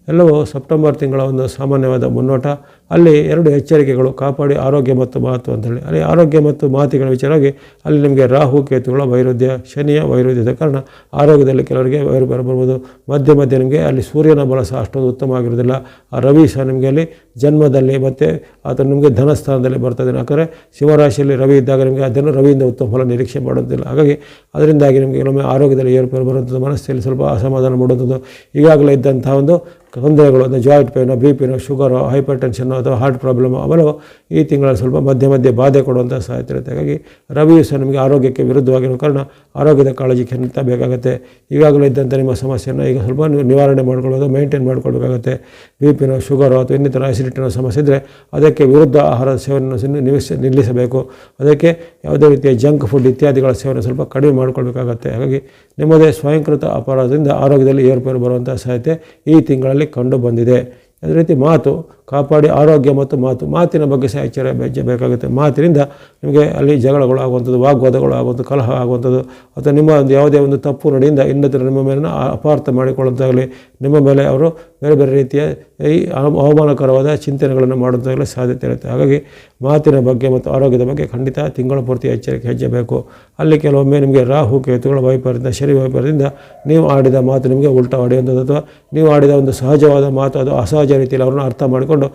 ಎಲ್ಲವೂ ಸೆಪ್ಟೆಂಬರ್ ತಿಂಗಳ ಒಂದು ಸಾಮಾನ್ಯವಾದ ಮುನ್ನೋಟ. ಅಲ್ಲಿ 2 ಎಚ್ಚರಿಕೆಗಳು, ಕಾಪಾಡಿ ಆರೋಗ್ಯ ಮತ್ತು ಮಾತು ಅಂತೇಳಿ. ಅಲ್ಲಿ ಆರೋಗ್ಯ ಮತ್ತು ಮಾತಿಗಳ ವಿಚಾರವಾಗಿ ಅಲ್ಲಿ ನಿಮಗೆ ರಾಹು ಕೇತುಗಳ ವೈರುಧ್ಯ, ಶನಿಯ ವೈರುಧ್ಯದ ಕಾರಣ ಆರೋಗ್ಯದಲ್ಲಿ ಕೆಲವರಿಗೆ ವೈರುಧ್ಯ ಬರ್ಬೋದು. ಮಧ್ಯೆ ನಿಮಗೆ ಅಲ್ಲಿ ಸೂರ್ಯನ ಬಲ ಸಹ ಅಷ್ಟೊಂದು ಉತ್ತಮವಾಗಿರೋದಿಲ್ಲ. ಆ ರವಿ ಸಹ ನಿಮಗೆ ಅಲ್ಲಿ ಜನ್ಮದಲ್ಲಿ ಮತ್ತು ಆತ ನಿಮಗೆ ಧನಸ್ಥಾನದಲ್ಲಿ ಬರ್ತದೆ. ಯಾಕಂದರೆ ಸಿಂಹರಾಶಿಯಲ್ಲಿ ರವಿ ಇದ್ದಾಗ ನಿಮಗೆ ಅದನ್ನು ರವಿಯಿಂದ ಉತ್ತಮ ಫಲ ನಿರೀಕ್ಷೆ ಮಾಡೋದಿಲ್ಲ. ಹಾಗಾಗಿ ಅದರಿಂದಾಗಿ ನಿಮಗೆ ಕೆಲವೊಮ್ಮೆ ಆರೋಗ್ಯದಲ್ಲಿ ಏರುಪೇರು ಬರುವಂಥದ್ದು, ಮನಸ್ಸಲ್ಲಿ ಸ್ವಲ್ಪ ಅಸಮಾಧಾನ ಮಾಡುವಂಥದ್ದು, ಈಗಾಗಲೇ ಇದ್ದಂಥ ಒಂದು ತೊಂದರೆಗಳು ಅಂದರೆ joint pain, BP, sugar, hypertension ಅಥವಾ ಹಾರ್ಟ್ ಪ್ರಾಬ್ಲಮ್ ಅವೆಲ್ಲವೂ ಈ ತಿಂಗಳಲ್ಲಿ ಸ್ವಲ್ಪ ಮಧ್ಯೆ ಬಾಧೆ ಕೊಡುವಂಥ ಸಾಧ್ಯತೆ ಇರುತ್ತೆ. ಹಾಗಾಗಿ ರವಿಯು ಸಹ ನಿಮಗೆ ಆರೋಗ್ಯಕ್ಕೆ ವಿರುದ್ಧವಾಗಿರೋ ಕಾರಣ ಆರೋಗ್ಯದ ಕಾಳಜಿ ಖಂಡಿತ ಬೇಕಾಗುತ್ತೆ. ಈಗಾಗಲೇ ಇದ್ದಂಥ ನಿಮ್ಮ ಸಮಸ್ಯೆಯನ್ನು ಈಗ ಸ್ವಲ್ಪ ನಿವಾರಣೆ ಮಾಡ್ಕೊಳ್ಳೋದು, ಮೇಂಟೈನ್ ಮಾಡ್ಕೊಳ್ಬೇಕಾಗತ್ತೆ. BP, ಶುಗರು ಅಥವಾ ಇನ್ನಿತರ ಆಸಿಡಿಟಿನ ಸಮಸ್ಯೆ ಇದ್ದರೆ ಅದಕ್ಕೆ ವಿರುದ್ಧ ಆಹಾರದ ಸೇವನೆಯನ್ನು ನಿಲ್ಲಿಸಬೇಕು. ಅದಕ್ಕೆ ಯಾವುದೇ ರೀತಿಯ ಜಂಕ್ ಫುಡ್ ಇತ್ಯಾದಿಗಳ ಸೇವನೆ ಸ್ವಲ್ಪ ಕಡಿಮೆ ಮಾಡಿಕೊಳ್ಬೇಕಾಗತ್ತೆ. ಹಾಗಾಗಿ ನಿಮ್ಮದೇ ಸ್ವಯಂಕೃತ ಅಪರಾಧದಿಂದ ಆರೋಗ್ಯದಲ್ಲಿ ಏರ್ಪೇರು ಬರುವಂಥ ಸಾಧ್ಯತೆ ಈ ತಿಂಗಳಲ್ಲಿ ಕಂಡು ಬಂದಿದೆ. ಅದೇ ರೀತಿ ಕಾಪಾಡಿ. ಆರೋಗ್ಯ ಮತ್ತು ಮಾತಿನ ಬಗ್ಗೆ ಸಹ ಎಚ್ಚರ ಬೇಕಾಗುತ್ತೆ. ಮಾತಿನಿಂದ ನಿಮಗೆ ಅಲ್ಲಿ ಜಗಳಗಳು ಆಗುವಂಥದ್ದು, ವಾಗ್ವಾದಗಳು ಆಗುವಂಥದ್ದು, ಕಲಹ ಆಗುವಂಥದ್ದು, ಅಥವಾ ನಿಮ್ಮ ಒಂದು ಯಾವುದೇ ಒಂದು ತಪ್ಪು ನಡೆಯಿಂದ ಇನ್ನೊಬ್ಬರು ನಿಮ್ಮ ಮೇಲೆ ಅಪಾರ್ಥ ಮಾಡಿಕೊಳ್ಳುವಂತಾಗಲಿ, ನಿಮ್ಮ ಮೇಲೆ ಅವರು ಬೇರೆ ಬೇರೆ ರೀತಿಯ ಈ ಅವಮಾನಕರವಾದ ಚಿಂತನೆಗಳನ್ನು ಮಾಡುವಂತಾಗಲಿ ಸಾಧ್ಯತೆ ಇರುತ್ತೆ. ಹಾಗಾಗಿ ಮಾತಿನ ಬಗ್ಗೆ ಮತ್ತು ಆರೋಗ್ಯದ ಬಗ್ಗೆ ಖಂಡಿತ ತಿಂಗಳ ಪೂರ್ತಿ ಎಚ್ಚರಿಕೆ ಹೆಜ್ಜೆ ಬೇಕು. ಅಲ್ಲಿ ಕೆಲವೊಮ್ಮೆ ನಿಮಗೆ ರಾಹು ಕೇತುಗಳ ವೈಪರ್ಯದಿಂದ, ಶನಿ ವೈಪರ್ಯದಿಂದ ನೀವು ಆಡಿದ ಮಾತು ನಿಮಗೆ ಉಲ್ಟಾ ಹೊಡೆಯುವಂಥದ್ದು, ಅಥವಾ ನೀವು ಆಡಿದ ಒಂದು ಸಹಜವಾದ ಮಾತು ಅದು ಅಸಹಜ ರೀತಿಯಲ್ಲಿ ಅವ್ರನ್ನ ಅರ್ಥ ಮಾಡಿಕೊಂಡು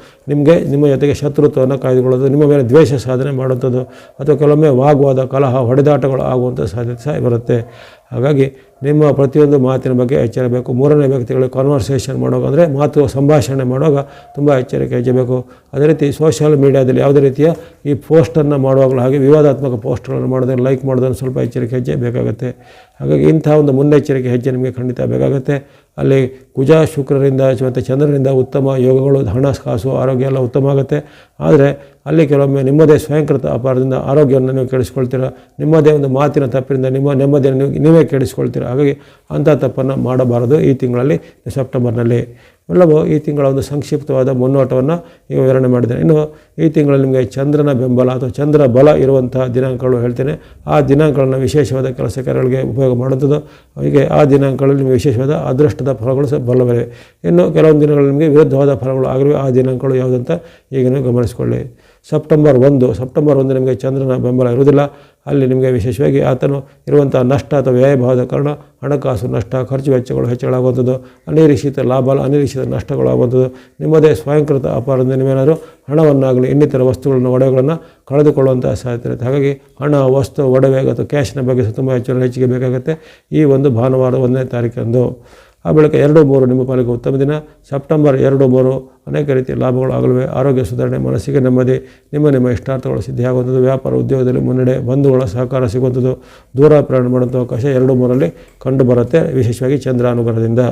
ನಿಮ್ಮ ಜೊತೆಗೆ ಶತ್ರುತ್ವವನ್ನು ಕಾಯ್ದುಕೊಳ್ಳೋದು, ನಿಮ್ಮ ಮೇಲೆ ದ್ವೇಷ ಸಾಧನೆ ಮಾಡುವಂಥದ್ದು, ಅಥವಾ ಕೆಲವೊಮ್ಮೆ ವಾಗ್ವಾದ, ಕಲಹ, ಹೊಡೆದಾಟಗಳು ಆಗುವಂಥ ಸಾಧ್ಯತೆ ಸಹ ಬರುತ್ತೆ. ಹಾಗಾಗಿ ನಿಮ್ಮ ಪ್ರತಿಯೊಂದು ಮಾತಿನ ಬಗ್ಗೆ ಎಚ್ಚರ ಬೇಕು. ಮೂರನೇ ವ್ಯಕ್ತಿಗಳಿಗೆ ಕಾನ್ವರ್ಸೇಷನ್ ಮಾಡುವಾಗ, ಅಂದರೆ ಮಾತು ಸಂಭಾಷಣೆ ಮಾಡುವಾಗ ತುಂಬ ಎಚ್ಚರಿಕೆ ಹೆಜ್ಜಬೇಕು. ಅದೇ ರೀತಿ ಸೋಷಿಯಲ್ ಮೀಡಿಯಾದಲ್ಲಿ ಯಾವುದೇ ರೀತಿಯ ಈ ಪೋಸ್ಟನ್ನು ಮಾಡುವಾಗಲೂ ಹಾಗೆ ವಿವಾದಾತ್ಮಕ ಪೋಸ್ಟ್ಗಳನ್ನು ಮಾಡೋದನ್ನು, ಲೈಕ್ ಮಾಡೋದನ್ನು ಸ್ವಲ್ಪ ಎಚ್ಚರಿಕೆ ಹೆಜ್ಜೆ ಬೇಕಾಗುತ್ತೆ. ಹಾಗಾಗಿ ಇಂಥ ಒಂದು ಮುನ್ನೆಚ್ಚರಿಕೆ ಹೆಜ್ಜೆ ನಿಮಗೆ ಖಂಡಿತ ಬೇಕಾಗುತ್ತೆ. ಅಲ್ಲಿ ಕುಜ, ಶುಕ್ರರಿಂದ ಮತ್ತು ಚಂದ್ರನಿಂದ ಉತ್ತಮ ಯೋಗಗಳು, ಹಣ, ಕಾಸು, ಆರೋಗ್ಯ ಎಲ್ಲ ಉತ್ತಮ ಆಗುತ್ತೆ. ಆದರೆ ಅಲ್ಲಿ ಕೆಲವೊಮ್ಮೆ ನಿಮ್ಮದೇ ಸ್ವಯಂಕೃತ ಅಪಾರದಿಂದ ಆರೋಗ್ಯವನ್ನು ನೀವು ಕೆಡಿಸ್ಕೊಳ್ತೀರ. ನಿಮ್ಮದೇ ಒಂದು ಮಾತಿನ ತಪ್ಪಿನಿಂದ ನಿಮ್ಮ ನೆಮ್ಮದಿಯನ್ನು ನೀವೇ ಕೆಡಿಸ್ಕೊಳ್ತೀರ. ಹಾಗಾಗಿ ಅಂಥ ತಪ್ಪನ್ನು ಮಾಡಬಾರದು ಈ ತಿಂಗಳಲ್ಲಿ, ಸೆಪ್ಟೆಂಬರ್ನಲ್ಲಿ. ಎಲ್ಲವೂ ಈ ತಿಂಗಳ ಒಂದು ಸಂಕ್ಷಿಪ್ತವಾದ ಮುನ್ನೋಟವನ್ನು ಈಗ ವಿವರಣೆ ಮಾಡಿದ್ದೇನೆ. ಇನ್ನು ಈ ತಿಂಗಳಲ್ಲಿ ನಿಮಗೆ ಚಂದ್ರನ ಬೆಂಬಲ ಅಥವಾ ಚಂದ್ರ ಬಲ ಇರುವಂಥ ದಿನಾಂಕಗಳು ಹೇಳ್ತೇನೆ. ಆ ದಿನಾಂಕಗಳನ್ನು ವಿಶೇಷವಾದ ಕೆಲಸ ಕಾರ್ಯಗಳಿಗೆ ಉಪಯೋಗ ಮಾಡುವಂಥದ್ದು. ಹೀಗೆ ಆ ದಿನಾಂಕಗಳಲ್ಲಿ ನಿಮಗೆ ವಿಶೇಷವಾದ ಅದೃಷ್ಟದ ಫಲಗಳು ಸಹ ಬಲ್ಲವಿವೆ. ಇನ್ನು ಕೆಲವೊಂದು ದಿನಗಳಲ್ಲಿ ನಿಮಗೆ ವಿರುದ್ಧವಾದ ಫಲಗಳು ಆಗಿವೆ. ಆ ದಿನಾಂಕಗಳು ಯಾವುದಂತ ಈಗ ನೀವು ಗಮನಿಸಿಕೊಳ್ಳಿ. ಸೆಪ್ಟೆಂಬರ್ 1 ನಿಮಗೆ ಚಂದ್ರನ ಬೆಂಬಲ ಇರುವುದಿಲ್ಲ. ಅಲ್ಲಿ ನಿಮಗೆ ವಿಶೇಷವಾಗಿ ಆತನು ಇರುವಂಥ ನಷ್ಟ ಅಥವಾ ವ್ಯಯಭಾವದ ಕಾರಣ ಹಣಕಾಸು ನಷ್ಟ, ಖರ್ಚು ವೆಚ್ಚಗಳು ಹೆಚ್ಚಳಾಗುವಂಥದ್ದು, ಅನಿರೀಕ್ಷಿತ ಲಾಭ, ಅನಿರೀಕ್ಷಿತ ನಷ್ಟಗಳಾಗುವಂಥದ್ದು, ನಿಮ್ಮದೇ ಸ್ವಯಂಕೃತ ಅಪಾರದಿಂದ ನೀವೇನಾದರೂ ಹಣವನ್ನಾಗಲಿ ಇನ್ನಿತರ ವಸ್ತುಗಳನ್ನು, ಒಡವೆಗಳನ್ನು ಕಳೆದುಕೊಳ್ಳುವಂಥ ಸಾಧ್ಯತೆ ಇರುತ್ತೆ. ಹಾಗಾಗಿ ಹಣ, ವಸ್ತು, ಒಡವೆ ಅಥವಾ ಕ್ಯಾಶ್ನ ಬಗ್ಗೆ ತುಂಬ ಹೆಚ್ಚಿಗೆ ಬೇಕಾಗುತ್ತೆ ಈ ಒಂದು ಭಾನುವಾರ 1ನೇ ತಾರೀಕಂದು. ಆ ಬಳಿಕ 2-3 ನಿಮ್ಮ ಪಾಲಿಗೆ ಉತ್ತಮ ದಿನ. ಸೆಪ್ಟೆಂಬರ್ 2-3 ಅನೇಕ ರೀತಿಯ ಲಾಭಗಳು ಆಗಲಿವೆ. ಆರೋಗ್ಯ ಸುಧಾರಣೆ, ಮನಸ್ಸಿಗೆ ನೆಮ್ಮದಿ, ನಿಮ್ಮ ಇಷ್ಟಾರ್ಥಗಳು ಸಿದ್ಧಿಯಾಗುವಂಥದ್ದು, ವ್ಯಾಪಾರ ಉದ್ಯೋಗದಲ್ಲಿ ಮುನ್ನಡೆ, ಬಂಧುಗಳ ಸಹಕಾರ ಸಿಗುವಂಥದ್ದು, ದೂರ ಪ್ರಯಾಣ ಮಾಡುವಂಥ ಅವಕಾಶ 2-3ರಲ್ಲಿ ಕಂಡು ಬರುತ್ತೆ, ವಿಶೇಷವಾಗಿ ಚಂದ್ರ ಅನುಗ್ರಹದಿಂದ.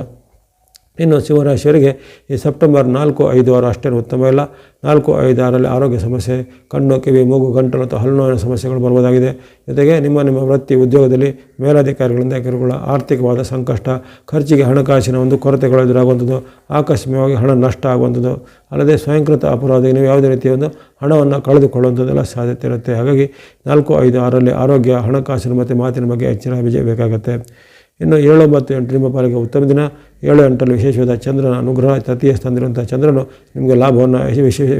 ಇನ್ನು ಸಿಂಹರಾಶಿಯವರಿಗೆ ಈ ಸೆಪ್ಟೆಂಬರ್ 4, 5, 6 ಅಷ್ಟೇನು ಉತ್ತಮ ಇಲ್ಲ. 4, 5, 6ರಲ್ಲಿ ಆರೋಗ್ಯ ಸಮಸ್ಯೆ, ಕಣ್ಣು, ಕಿವಿ, ಮೂಗು, ಗಂಟಲು ಅಥವಾ ಹಲ್ಲುನೋವಿನ ಸಮಸ್ಯೆಗಳು ಬರ್ಬೋದಾಗಿದೆ. ಜೊತೆಗೆ ನಿಮ್ಮ ವೃತ್ತಿ ಉದ್ಯೋಗದಲ್ಲಿ ಮೇಲಧಿಕಾರಿಗಳಿಂದ ಕಿರುಕುಳ, ಆರ್ಥಿಕವಾದ ಸಂಕಷ್ಟ, ಖರ್ಚಿಗೆ ಹಣಕಾಸಿನ ಒಂದು ಕೊರತೆಗಳು ಎದುರಾಗುವಂಥದ್ದು, ಆಕಸ್ಮಿಕವಾಗಿ ಹಣ ನಷ್ಟ ಆಗುವಂಥದ್ದು, ಅಲ್ಲದೆ ಸ್ವಯಂಕೃತ ಅಪರಾಧ ನೀವು ಯಾವುದೇ ರೀತಿಯ ಒಂದು ಹಣವನ್ನು ಕಳೆದುಕೊಳ್ಳುವಂಥದ್ದೆಲ್ಲ ಸಾಧ್ಯತೆ ಇರುತ್ತೆ. ಹಾಗಾಗಿ 4, 5, 6ರಲ್ಲಿ ಆರೋಗ್ಯ, ಹಣಕಾಸಿನ ಮತ್ತು ಮಾತಿನ ಬಗ್ಗೆ ಎಚ್ಚರ ಬೇಕಾಗುತ್ತೆ. ಇನ್ನು 7 ಮತ್ತು 8 ನಿಮ್ಮ ಪಾಲಿಗೆ ಉತ್ತಮ ದಿನ. 7, 8ರಲ್ಲಿ ವಿಶೇಷವಾದ ಚಂದ್ರನ ಅನುಗ್ರಹ, ತೃತೀಯ ಸ್ಥಾನದಲ್ಲಿರುವಂಥ ಚಂದ್ರನು ನಿಮಗೆ ಲಾಭವನ್ನು,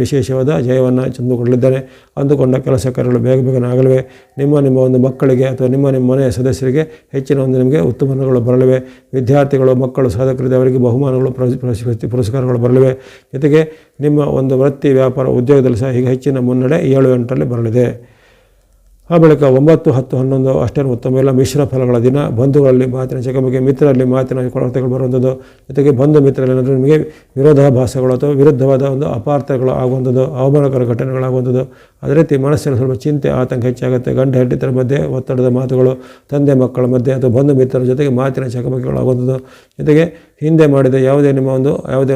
ವಿಶೇಷವಾದ ಜಯವನ್ನು ತಂದುಕೊಡಲಿದ್ದಾನೆ. ಅಂದುಕೊಂಡ ಕೆಲಸ ಕಾರ್ಯಗಳು ಬೇಗನೆ ಆಗಲಿವೆ. ನಿಮ್ಮ ಒಂದು ಮಕ್ಕಳಿಗೆ ಅಥವಾ ನಿಮ್ಮ ಮನೆಯ ಸದಸ್ಯರಿಗೆ ಹೆಚ್ಚಿನ ಒಂದು ನಿಮಗೆ ಉತ್ತಮಗಳು ಬರಲಿವೆ. ವಿದ್ಯಾರ್ಥಿಗಳು, ಮಕ್ಕಳು, ಸಾಧಕರಿದ್ದ ಅವರಿಗೆ ಬಹುಮಾನಗಳು, ಪುರಸ್ಕಾರಗಳು ಬರಲಿವೆ. ಜೊತೆಗೆ ನಿಮ್ಮ ಒಂದು ವೃತ್ತಿ, ವ್ಯಾಪಾರ, ಉದ್ಯೋಗದಲ್ಲಿ ಸಹ ಈಗ ಹೆಚ್ಚಿನ ಮುನ್ನಡೆ 7, 8ರಲ್ಲಿ ಬರಲಿದೆ. ಆ ಬಳಿಕ 9, 10, 11 ಅಷ್ಟೇನು ಉತ್ತಮ ಇಲ್ಲ. ಮಿಶ್ರ ಫಲಗಳ ದಿನ. ಬಂಧುಗಳಲ್ಲಿ ಮಾತಿನ ಚಕಮಕಿ, ಮಿತ್ರರಲ್ಲಿ ಮಾತಿನ ಕೊರತೆಗಳು ಬರುವಂಥದ್ದು, ಜೊತೆಗೆ ಬಂಧು ಮಿತ್ರರಲ್ಲಿ ನಿಮಗೆ ವಿರೋಧಾಭಾಸಗಳು ಅಥವಾ ವಿರುದ್ಧವಾದ ಒಂದು ಅಪಾರ್ಥಗಳು ಆಗುವಂಥದ್ದು, ಅವಮಾನಕರ ಘಟನೆಗಳಾಗುವಂಥದ್ದು. ಅದೇ ರೀತಿ ಮನಸ್ಸಿನ ಸ್ವಲ್ಪ ಚಿಂತೆ, ಆತಂಕ ಹೆಚ್ಚಾಗುತ್ತೆ. ಗಂಡ ಹೆಂಡತಿಯರ ಮಧ್ಯೆ ಒತ್ತಡದ ಮಾತುಗಳು, ತಂದೆ ಮಕ್ಕಳ ಮಧ್ಯೆ ಅಥವಾ ಬಂಧು ಮಿತ್ರರ ಜೊತೆಗೆ ಮಾತಿನ ಚಕಮಕಿಗಳಾಗುವಂಥದ್ದು. ಜೊತೆಗೆ ಹಿಂದೆ ಮಾಡಿದ ಯಾವುದೇ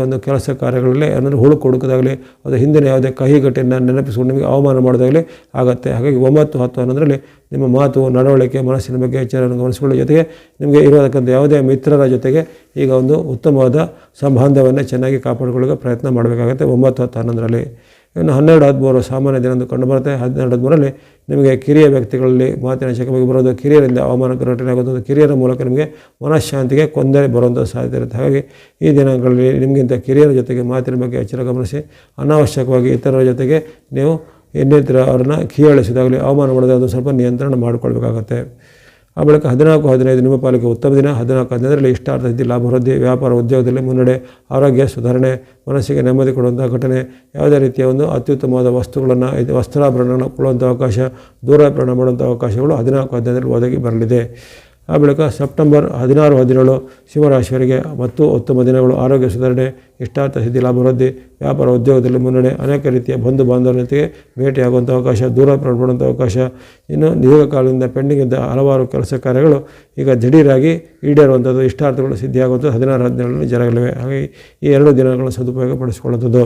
ಒಂದು ಕೆಲಸ ಕಾರ್ಯಗಳಲ್ಲಿ ಏನಾದರೂ ಹುಡುಕು ಹುಡುಕೋದಾಗಲಿ, ಅದು ಹಿಂದಿನ ಯಾವುದೇ ಕಹಿ ಘಟನೆಯನ್ನು ನೆನಪಿಸಿಕೊಂಡು ನಿಮಗೆ ಅವಮಾನ ಮಾಡೋದಾಗಲಿ ಆಗುತ್ತೆ. ಹಾಗಾಗಿ 9, 10, 11ರಲ್ಲಿ ನಿಮ್ಮ ಮಾತು, ನಡವಳಿಕೆ, ಮನಸ್ಸಿನ ಬಗ್ಗೆ ಎಚ್ಚರವನ್ನು ಗಮನಿಸಿಕೊಳ್ಳಿ. ಜೊತೆಗೆ ನಿಮಗೆ ಇರೋದಕ್ಕಂಥ ಯಾವುದೇ ಮಿತ್ರರ ಜೊತೆಗೆ ಈಗ ಒಂದು ಉತ್ತಮವಾದ ಸಂಬಂಧವನ್ನೇ ಚೆನ್ನಾಗಿ ಕಾಪಾಡಿಕೊಳ್ಳೋಕೆ ಪ್ರಯತ್ನ ಮಾಡಬೇಕಾಗುತ್ತೆ 9, 10, 11ರಲ್ಲಿ. ಇನ್ನು 12, 13 ಸಾಮಾನ್ಯ ದಿನ ಎಂದು ಕಂಡುಬರುತ್ತೆ. 12, 13ರಲ್ಲಿ ನಿಮಗೆ ಕಿರಿಯ ವ್ಯಕ್ತಿಗಳಲ್ಲಿ ಮಾತಿನ ಚಕಮಕಿ ಬರೋದು, ಕಿರಿಯರಿಂದ ಅವಮಾನಕರ ಘಟನೆ ಆಗೋದು, ಕಿರಿಯರ ಮೂಲಕ ನಿಮಗೆ ಮನಃಶಾಂತಿಗೆ ತೊಂದರೆ ಬರುವಂಥ ಸಾಧ್ಯತೆ ಇರುತ್ತೆ. ಹಾಗಾಗಿ ಈ ದಿನಗಳಲ್ಲಿ ನಿಮಗಿಂತ ಕಿರಿಯರ ಜೊತೆಗೆ ಮಾತಿನ ಬಗ್ಗೆ ಎಚ್ಚರ ಗಮನಿಸಿ. ಅನಾವಶ್ಯಕವಾಗಿ ಇತರರ ಜೊತೆಗೆ ನೀವು ಇನ್ನಿತರ ಅವ್ರನ್ನ ಕೀಳಿಸೋದಾಗಲಿ, ಅವಮಾನ ಮಾಡೋದಾಗಲಿ ಸ್ವಲ್ಪ ನಿಯಂತ್ರಣ ಮಾಡಿಕೊಳ್ಬೇಕಾಗತ್ತೆ. ಆ ಬಳಿಕ 14, 15 ನಿಮ್ಮ ಪಾಲಿಗೆ ಉತ್ತಮ ದಿನ. 14, 15ರಲ್ಲಿ ಇಷ್ಟಾರ್ಥ ಸಿದ್ಧಿ, ಲಾಭ ವೃದ್ಧಿ, ವ್ಯಾಪಾರ ಉದ್ಯೋಗದಲ್ಲಿ ಮುನ್ನಡೆ, ಆರೋಗ್ಯ ಸುಧಾರಣೆ, ಮನಸ್ಸಿಗೆ ನೆಮ್ಮದಿ ಕೊಡುವಂಥ ಘಟನೆ, ಯಾವುದೇ ರೀತಿಯ ಒಂದು ಅತ್ಯುತ್ತಮವಾದ ವಸ್ತುಗಳನ್ನು, ವಸ್ತ್ರಾಭರಣಗಳನ್ನು ಕೊಳ್ಳುವಂಥ ಅವಕಾಶ, ದೂರ ಪ್ರಯಾಣ ಮಾಡುವಂಥ ಅವಕಾಶಗಳು 14, 15ರಲ್ಲಿ ಒದಗಿ ಬರಲಿದೆ. ಆ ಬಳಿಕ ಸೆಪ್ಟೆಂಬರ್ 16, 17 ಸಿಂಹರಾಶಿಯವರಿಗೆ ಮತ್ತು ಉತ್ತಮ ದಿನಗಳು. ಆರೋಗ್ಯ ಸುಧಾರಣೆ, ಇಷ್ಟಾರ್ಥ ಸಿದ್ಧಿ, ಲಾಭ ವೃದ್ಧಿ, ವ್ಯಾಪಾರ ಉದ್ಯೋಗದಲ್ಲಿ ಮುನ್ನಡೆ, ಅನೇಕ ರೀತಿಯ ಬಂಧು ಬಾಂಧವರ ಜೊತೆಗೆ ಭೇಟಿಯಾಗುವಂಥ ಅವಕಾಶ, ದೂರ ಪ್ರಯಾಣ ಮಾಡುವಂಥ ಅವಕಾಶ. ಇನ್ನು ದೀರ್ಘಕಾಲದಿಂದ ಪೆಂಡಿಂಗ್ ಇದ್ದ ಹಲವಾರು ಕೆಲಸ ಕಾರ್ಯಗಳು ಈಗ ದಿಢೀರಾಗಿ ಈಡೇರುವಂಥದ್ದು, ಇಷ್ಟಾರ್ಥಗಳು ಸಿದ್ಧಿಯಾಗುವಂಥದ್ದು 16, 17ರಲ್ಲಿ ಜರಗಲಿವೆ. ಹಾಗಾಗಿ ಈ 2 ದಿನಗಳನ್ನು ಸದುಪಯೋಗ ಪಡಿಸಿಕೊಳ್ಳುವಂಥದ್ದು.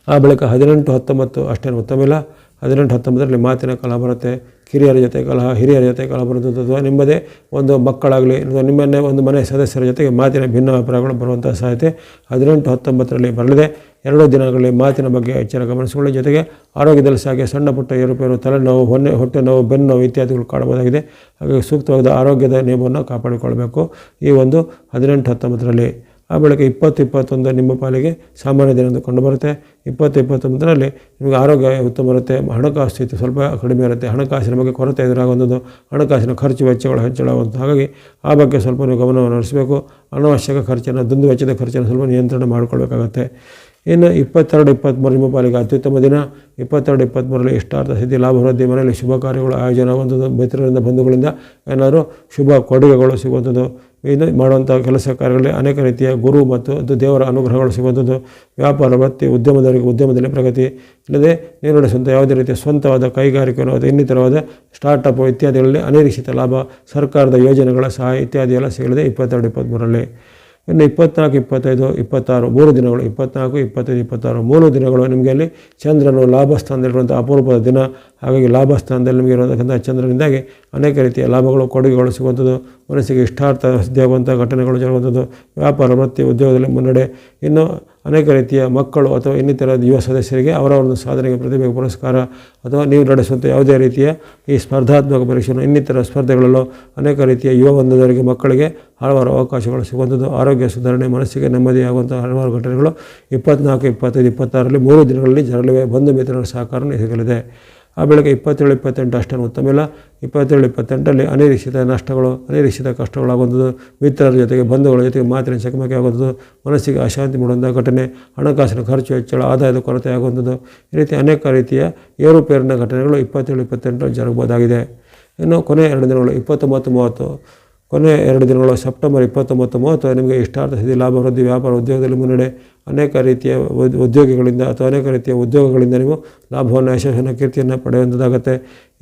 ಆ ಬಳಿಕ 18, 19 ಅಷ್ಟೇನು ಉತ್ತಮ ಇಲ್ಲ. 18-19ರಲ್ಲಿ ಮಾತಿನ ಕಲಹ ಬರುತ್ತೆ. ಕಿರಿಯರ ಜೊತೆ ಕಲಹ, ಹಿರಿಯರ ಜೊತೆ ಕಲಹ ಬರುತ್ತದೆ, ಅಥವಾ ನಿಮ್ಮದೇ ಒಂದು ಮಕ್ಕಳಾಗಲಿ ಅಥವಾ ನಿಮ್ಮನ್ನೇ ಒಂದು ಮನೆ ಸದಸ್ಯರ ಜೊತೆಗೆ ಮಾತಿನ ಭಿನ್ನಾಭಿಪ್ರಾಯಗಳು ಬರುವಂಥ ಸಾಧ್ಯತೆ 18-19ರಲ್ಲಿ ಬರಲಿದೆ. 2 ದಿನಗಳಲ್ಲಿ ಮಾತಿನ ಬಗ್ಗೆ ಎಚ್ಚರ ಗಮನಿಸಿಕೊಳ್ಳಿ. ಜೊತೆಗೆ ಆರೋಗ್ಯದಲ್ಲಿ ಸಾಗೆ ಸಣ್ಣ ಪುಟ್ಟ ಏರುಪೇರು, ತಲೆನೋವು, ಹೊಟ್ಟೆ ನೋವು, ಬೆನ್ನು ನೋವು ಇತ್ಯಾದಿಗಳು ಕಾಣಬಹುದಾಗಿದೆ. ಹಾಗಾಗಿ ಸೂಕ್ತವಾದ ಆರೋಗ್ಯದ ನಿಯಮವನ್ನು ಕಾಪಾಡಿಕೊಳ್ಬೇಕು ಈ ಒಂದು 18-19ರಲ್ಲಿ. ಆ ಬಳಿಕ 20-21 ನಿಮ್ಮ ಪಾಲಿಗೆ ಸಾಮಾನ್ಯ ದಿನ ಎಂದು ಕಂಡುಬರುತ್ತೆ. 20-21ರಲ್ಲಿ ನಿಮಗೆ ಆರೋಗ್ಯ ಉತ್ತಮ ಇರುತ್ತೆ. ಹಣಕಾಸು ಸ್ಥಿತಿ ಸ್ವಲ್ಪ ಕಡಿಮೆ ಇರುತ್ತೆ. ಹಣಕಾಸಿನ ಬಗ್ಗೆ ಕೊರತೆ ಎದುರಾಗುವಂಥದ್ದು, ಹಣಕಾಸಿನ ಖರ್ಚು ವೆಚ್ಚಗಳು ಹೆಚ್ಚಳವಾಗುವಂಥ. ಹಾಗಾಗಿ ಆ ಬಗ್ಗೆ ಸ್ವಲ್ಪ ನೀವು ಗಮನವನ್ನು ಹರಿಸಬೇಕು. ಅನಾವಶ್ಯಕ ಖರ್ಚನ್ನು, ದುಂದು ವೆಚ್ಚದ ಖರ್ಚನ್ನು ಸ್ವಲ್ಪ ನಿಯಂತ್ರಣ ಮಾಡಿಕೊಳ್ಬೇಕಾಗತ್ತೆ. ಇನ್ನು 22-23 ನಿಮ್ಮ ಪಾಲಿಗೆ ಅತ್ಯುತ್ತಮ ದಿನ. 22-23ರಲ್ಲಿ ಇಷ್ಟಾರ್ಥ ಸಿದ್ಧಿ, ಲಾಭ ವೃದ್ಧಿ, ಮನೆಯಲ್ಲಿ ಶುಭ ಕಾರ್ಯಗಳು ಆಯೋಜನೆಯಾಗುವಂಥದ್ದು, ಮಿತ್ರರಿಂದ ಬಂಧುಗಳಿಂದ ಏನಾದರೂ ಶುಭ ಕೊಡುಗೆಗಳು ಸಿಗುವಂಥದ್ದು, ಇದು ಮಾಡುವಂಥ ಕೆಲಸ ಕಾರ್ಯಗಳಲ್ಲಿ ಅನೇಕ ರೀತಿಯ ಗುರು ಮತ್ತು ದೇವರ ಅನುಗ್ರಹಗಳು ಸಿಗುವಂಥದ್ದು, ವ್ಯಾಪಾರ ವೃತ್ತಿ ಉದ್ಯಮದವರಿಗೆ ಉದ್ಯಮದಲ್ಲಿ ಪ್ರಗತಿ, ಇಲ್ಲದೆ ನೀವು ನಡೆಸುವಂಥ ಯಾವುದೇ ರೀತಿಯ ಸ್ವಂತವಾದ ಕೈಗಾರಿಕೆಗಳು ಅಥವಾ ಇನ್ನಿತರವಾದ ಸ್ಟಾರ್ಟಪ್ ಇತ್ಯಾದಿಗಳಲ್ಲಿ ಅನಿರೀಕ್ಷಿತ ಲಾಭ, ಸರ್ಕಾರದ ಯೋಜನೆಗಳ ಸಹಾಯ ಇತ್ಯಾದಿ ಎಲ್ಲ ಸಿಗಲಿದೆ 22-23ರಲ್ಲಿ. ಇನ್ನು 24-25-26 3 ದಿನಗಳು, 24-25-26 3 ದಿನಗಳು ನಿಮಗೆ ಅಲ್ಲಿ ಚಂದ್ರನು ಲಾಭಸ್ಥಾನದಲ್ಲಿರುವಂಥ ಅಪರೂಪದ ದಿನ. ಹಾಗಾಗಿ ಲಾಭಸ್ಥಾನದಲ್ಲಿ ನಿಮಗೆ ಇರುವಂಥ ಚಂದ್ರನಿಂದಾಗಿ ಅನೇಕ ರೀತಿಯ ಲಾಭಗಳು, ಕೊಡುಗೆಗಳು ಸಿಗುವಂಥದ್ದು, ಮನಸ್ಸಿಗೆ ಇಷ್ಟಾರ್ಥ ಸಿದ್ಧಿಯಾಗುವಂಥ ಘಟನೆಗಳು ಜರುಗುವಂಥದ್ದು, ವ್ಯಾಪಾರ ವೃತ್ತಿ ಉದ್ಯೋಗದಲ್ಲಿ ಮುನ್ನಡೆ. ಇನ್ನು ಅನೇಕ ರೀತಿಯ ಮಕ್ಕಳು ಅಥವಾ ಇನ್ನಿತರ ಯುವ ಸದಸ್ಯರಿಗೆ ಅವರ ಒಂದು ಸಾಧನೆಗೆ ಪ್ರತಿಭೆಗೆ ಪುರಸ್ಕಾರ, ಅಥವಾ ನೀವು ನಡೆಸುವಂಥ ಯಾವುದೇ ರೀತಿಯ ಈ ಸ್ಪರ್ಧಾತ್ಮಕ ಪರೀಕ್ಷೆ ಇನ್ನಿತರ ಸ್ಪರ್ಧೆಗಳಲ್ಲೂ ಅನೇಕ ರೀತಿಯ ಯುವ ಬಂಧುವರಿಗೆ ಮಕ್ಕಳಿಗೆ ಹಲವಾರು ಅವಕಾಶಗಳು ಸಿಗುವಂಥದ್ದು, ಆರೋಗ್ಯ ಸುಧಾರಣೆ, ಮನಸ್ಸಿಗೆ ನೆಮ್ಮದಿಯಾಗುವಂಥ ಹಲವಾರು ಘಟನೆಗಳು 24-25-26ರಲ್ಲಿ 3 ದಿನಗಳಲ್ಲಿ ಜರಲಿವೆ. ಬಂಧು ಮಿತ್ರರ ಸಹಕಾರ ಸಿಗಲಿದೆ. ಆ ಬೆಳಗ್ಗೆ 27-28 ಅಷ್ಟೇನು ಉತ್ತಮ ಇಲ್ಲ. 27-28ರಲ್ಲಿ ಅನಿರೀಕ್ಷಿತ ನಷ್ಟಗಳು, ಅನಿರೀಕ್ಷಿತ ಕಷ್ಟಗಳಾಗುವಂಥದ್ದು, ಮಿತ್ರರ ಜೊತೆಗೆ ಬಂಧುಗಳ ಜೊತೆಗೆ ಮಾತಿನ ಚಕಮಕಿ ಆಗುವಂಥದ್ದು, ಮನಸ್ಸಿಗೆ ಅಶಾಂತಿ ಮೂಡುವಂಥ ಘಟನೆ, ಹಣಕಾಸಿನ ಖರ್ಚು ಹೆಚ್ಚಳ, ಆದಾಯದ ಕೊರತೆ ಆಗುವಂಥದ್ದು, ಈ ರೀತಿ ಅನೇಕ ರೀತಿಯ ಏರುಪೇರಿನ ಘಟನೆಗಳು 27-28ರಲ್ಲಿ ಜರುಗಬಹುದಾಗಿದೆ. ಇನ್ನು ಕೊನೆಯ 2 ದಿನಗಳು 29-30, ಕೊನೆಯ 2 ದಿನಗಳು ಸೆಪ್ಟೆಂಬರ್ 29-30 ನಿಮಗೆ ಇಷ್ಟಾರ್ಥ ಸಿದ್ಧಿ, ಲಾಭ ವೃದ್ಧಿ, ವ್ಯಾಪಾರ ಉದ್ಯೋಗದಲ್ಲಿ ಮುನ್ನಡೆ, ಅನೇಕ ರೀತಿಯ ಉದ್ಯೋಗಿಗಳಿಂದ ಅಥವಾ ಅನೇಕ ರೀತಿಯ ಉದ್ಯೋಗಗಳಿಂದ ನೀವು ಲಾಭವನ್ನು, ಯಶಸ್ಸನ್ನು, ಕೀರ್ತಿಯನ್ನು ಪಡೆಯುವಂಥದ್ದಾಗುತ್ತೆ.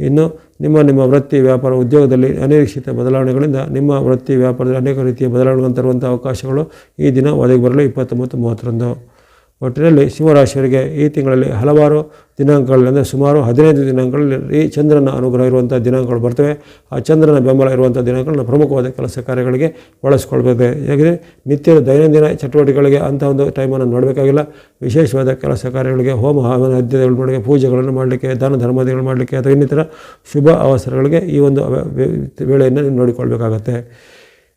ಇನ್ನು ನಿಮ್ಮ ವೃತ್ತಿ ವ್ಯಾಪಾರ ಉದ್ಯೋಗದಲ್ಲಿ ಅನಿರೀಕ್ಷಿತ ಬದಲಾವಣೆಗಳಿಂದ ನಿಮ್ಮ ವೃತ್ತಿ ವ್ಯಾಪಾರದಲ್ಲಿ ಅನೇಕ ರೀತಿಯ ಬದಲಾವಣೆಗಳನ್ನು ತರುವಂಥ ಅವಕಾಶಗಳು ಈ ದಿನ ಒದಗಿ ಬರಲು 29-30ರಂದು. ಒಟ್ಟಿನಲ್ಲಿ ಸಿಂಹರಾಶಿಯವರಿಗೆ ಈ ತಿಂಗಳಲ್ಲಿ ಹಲವಾರು ದಿನಾಂಕಗಳಲ್ಲಿ, ಅಂದರೆ ಸುಮಾರು 15 ದಿನಾಂಕಗಳಲ್ಲಿ ಈ ಚಂದ್ರನ ಅನುಗ್ರಹ ಇರುವಂಥ ದಿನಾಂಕಗಳು ಬರ್ತವೆ. ಆ ಚಂದ್ರನ ಬೆಂಬಲ ಇರುವಂಥ ದಿನಾಂಕಗಳನ್ನ ಪ್ರಮುಖವಾದ ಕೆಲಸ ಕಾರ್ಯಗಳಿಗೆ ಬಳಸ್ಕೊಳ್ಬೇಕು. ಹೇಗಿದೆ ನಿತ್ಯದ ದೈನಂದಿನ ಚಟುವಟಿಕೆಗಳಿಗೆ ಅಂಥ ಒಂದು ಟೈಮನ್ನು ನೋಡಬೇಕಾಗಿಲ್ಲ. ವಿಶೇಷವಾದ ಕೆಲಸ ಕಾರ್ಯಗಳಿಗೆ, ಹೋಮ ಹವನ ಯಜ್ಞಗಳು ಮಾಡಲಿಕ್ಕೆ, ಪೂಜೆಗಳನ್ನು ಮಾಡಲಿಕ್ಕೆ, ದಾನ ಧರ್ಮಾದಿಗಳು ಮಾಡಲಿಕ್ಕೆ ಅಥವಾ ಇನ್ನಿತರ ಶುಭ ಅವಸರಗಳಿಗೆ ಈ ಒಂದು ವೇಳೆಯನ್ನು ನೀವು ನೋಡಿಕೊಳ್ಬೇಕಾಗತ್ತೆ.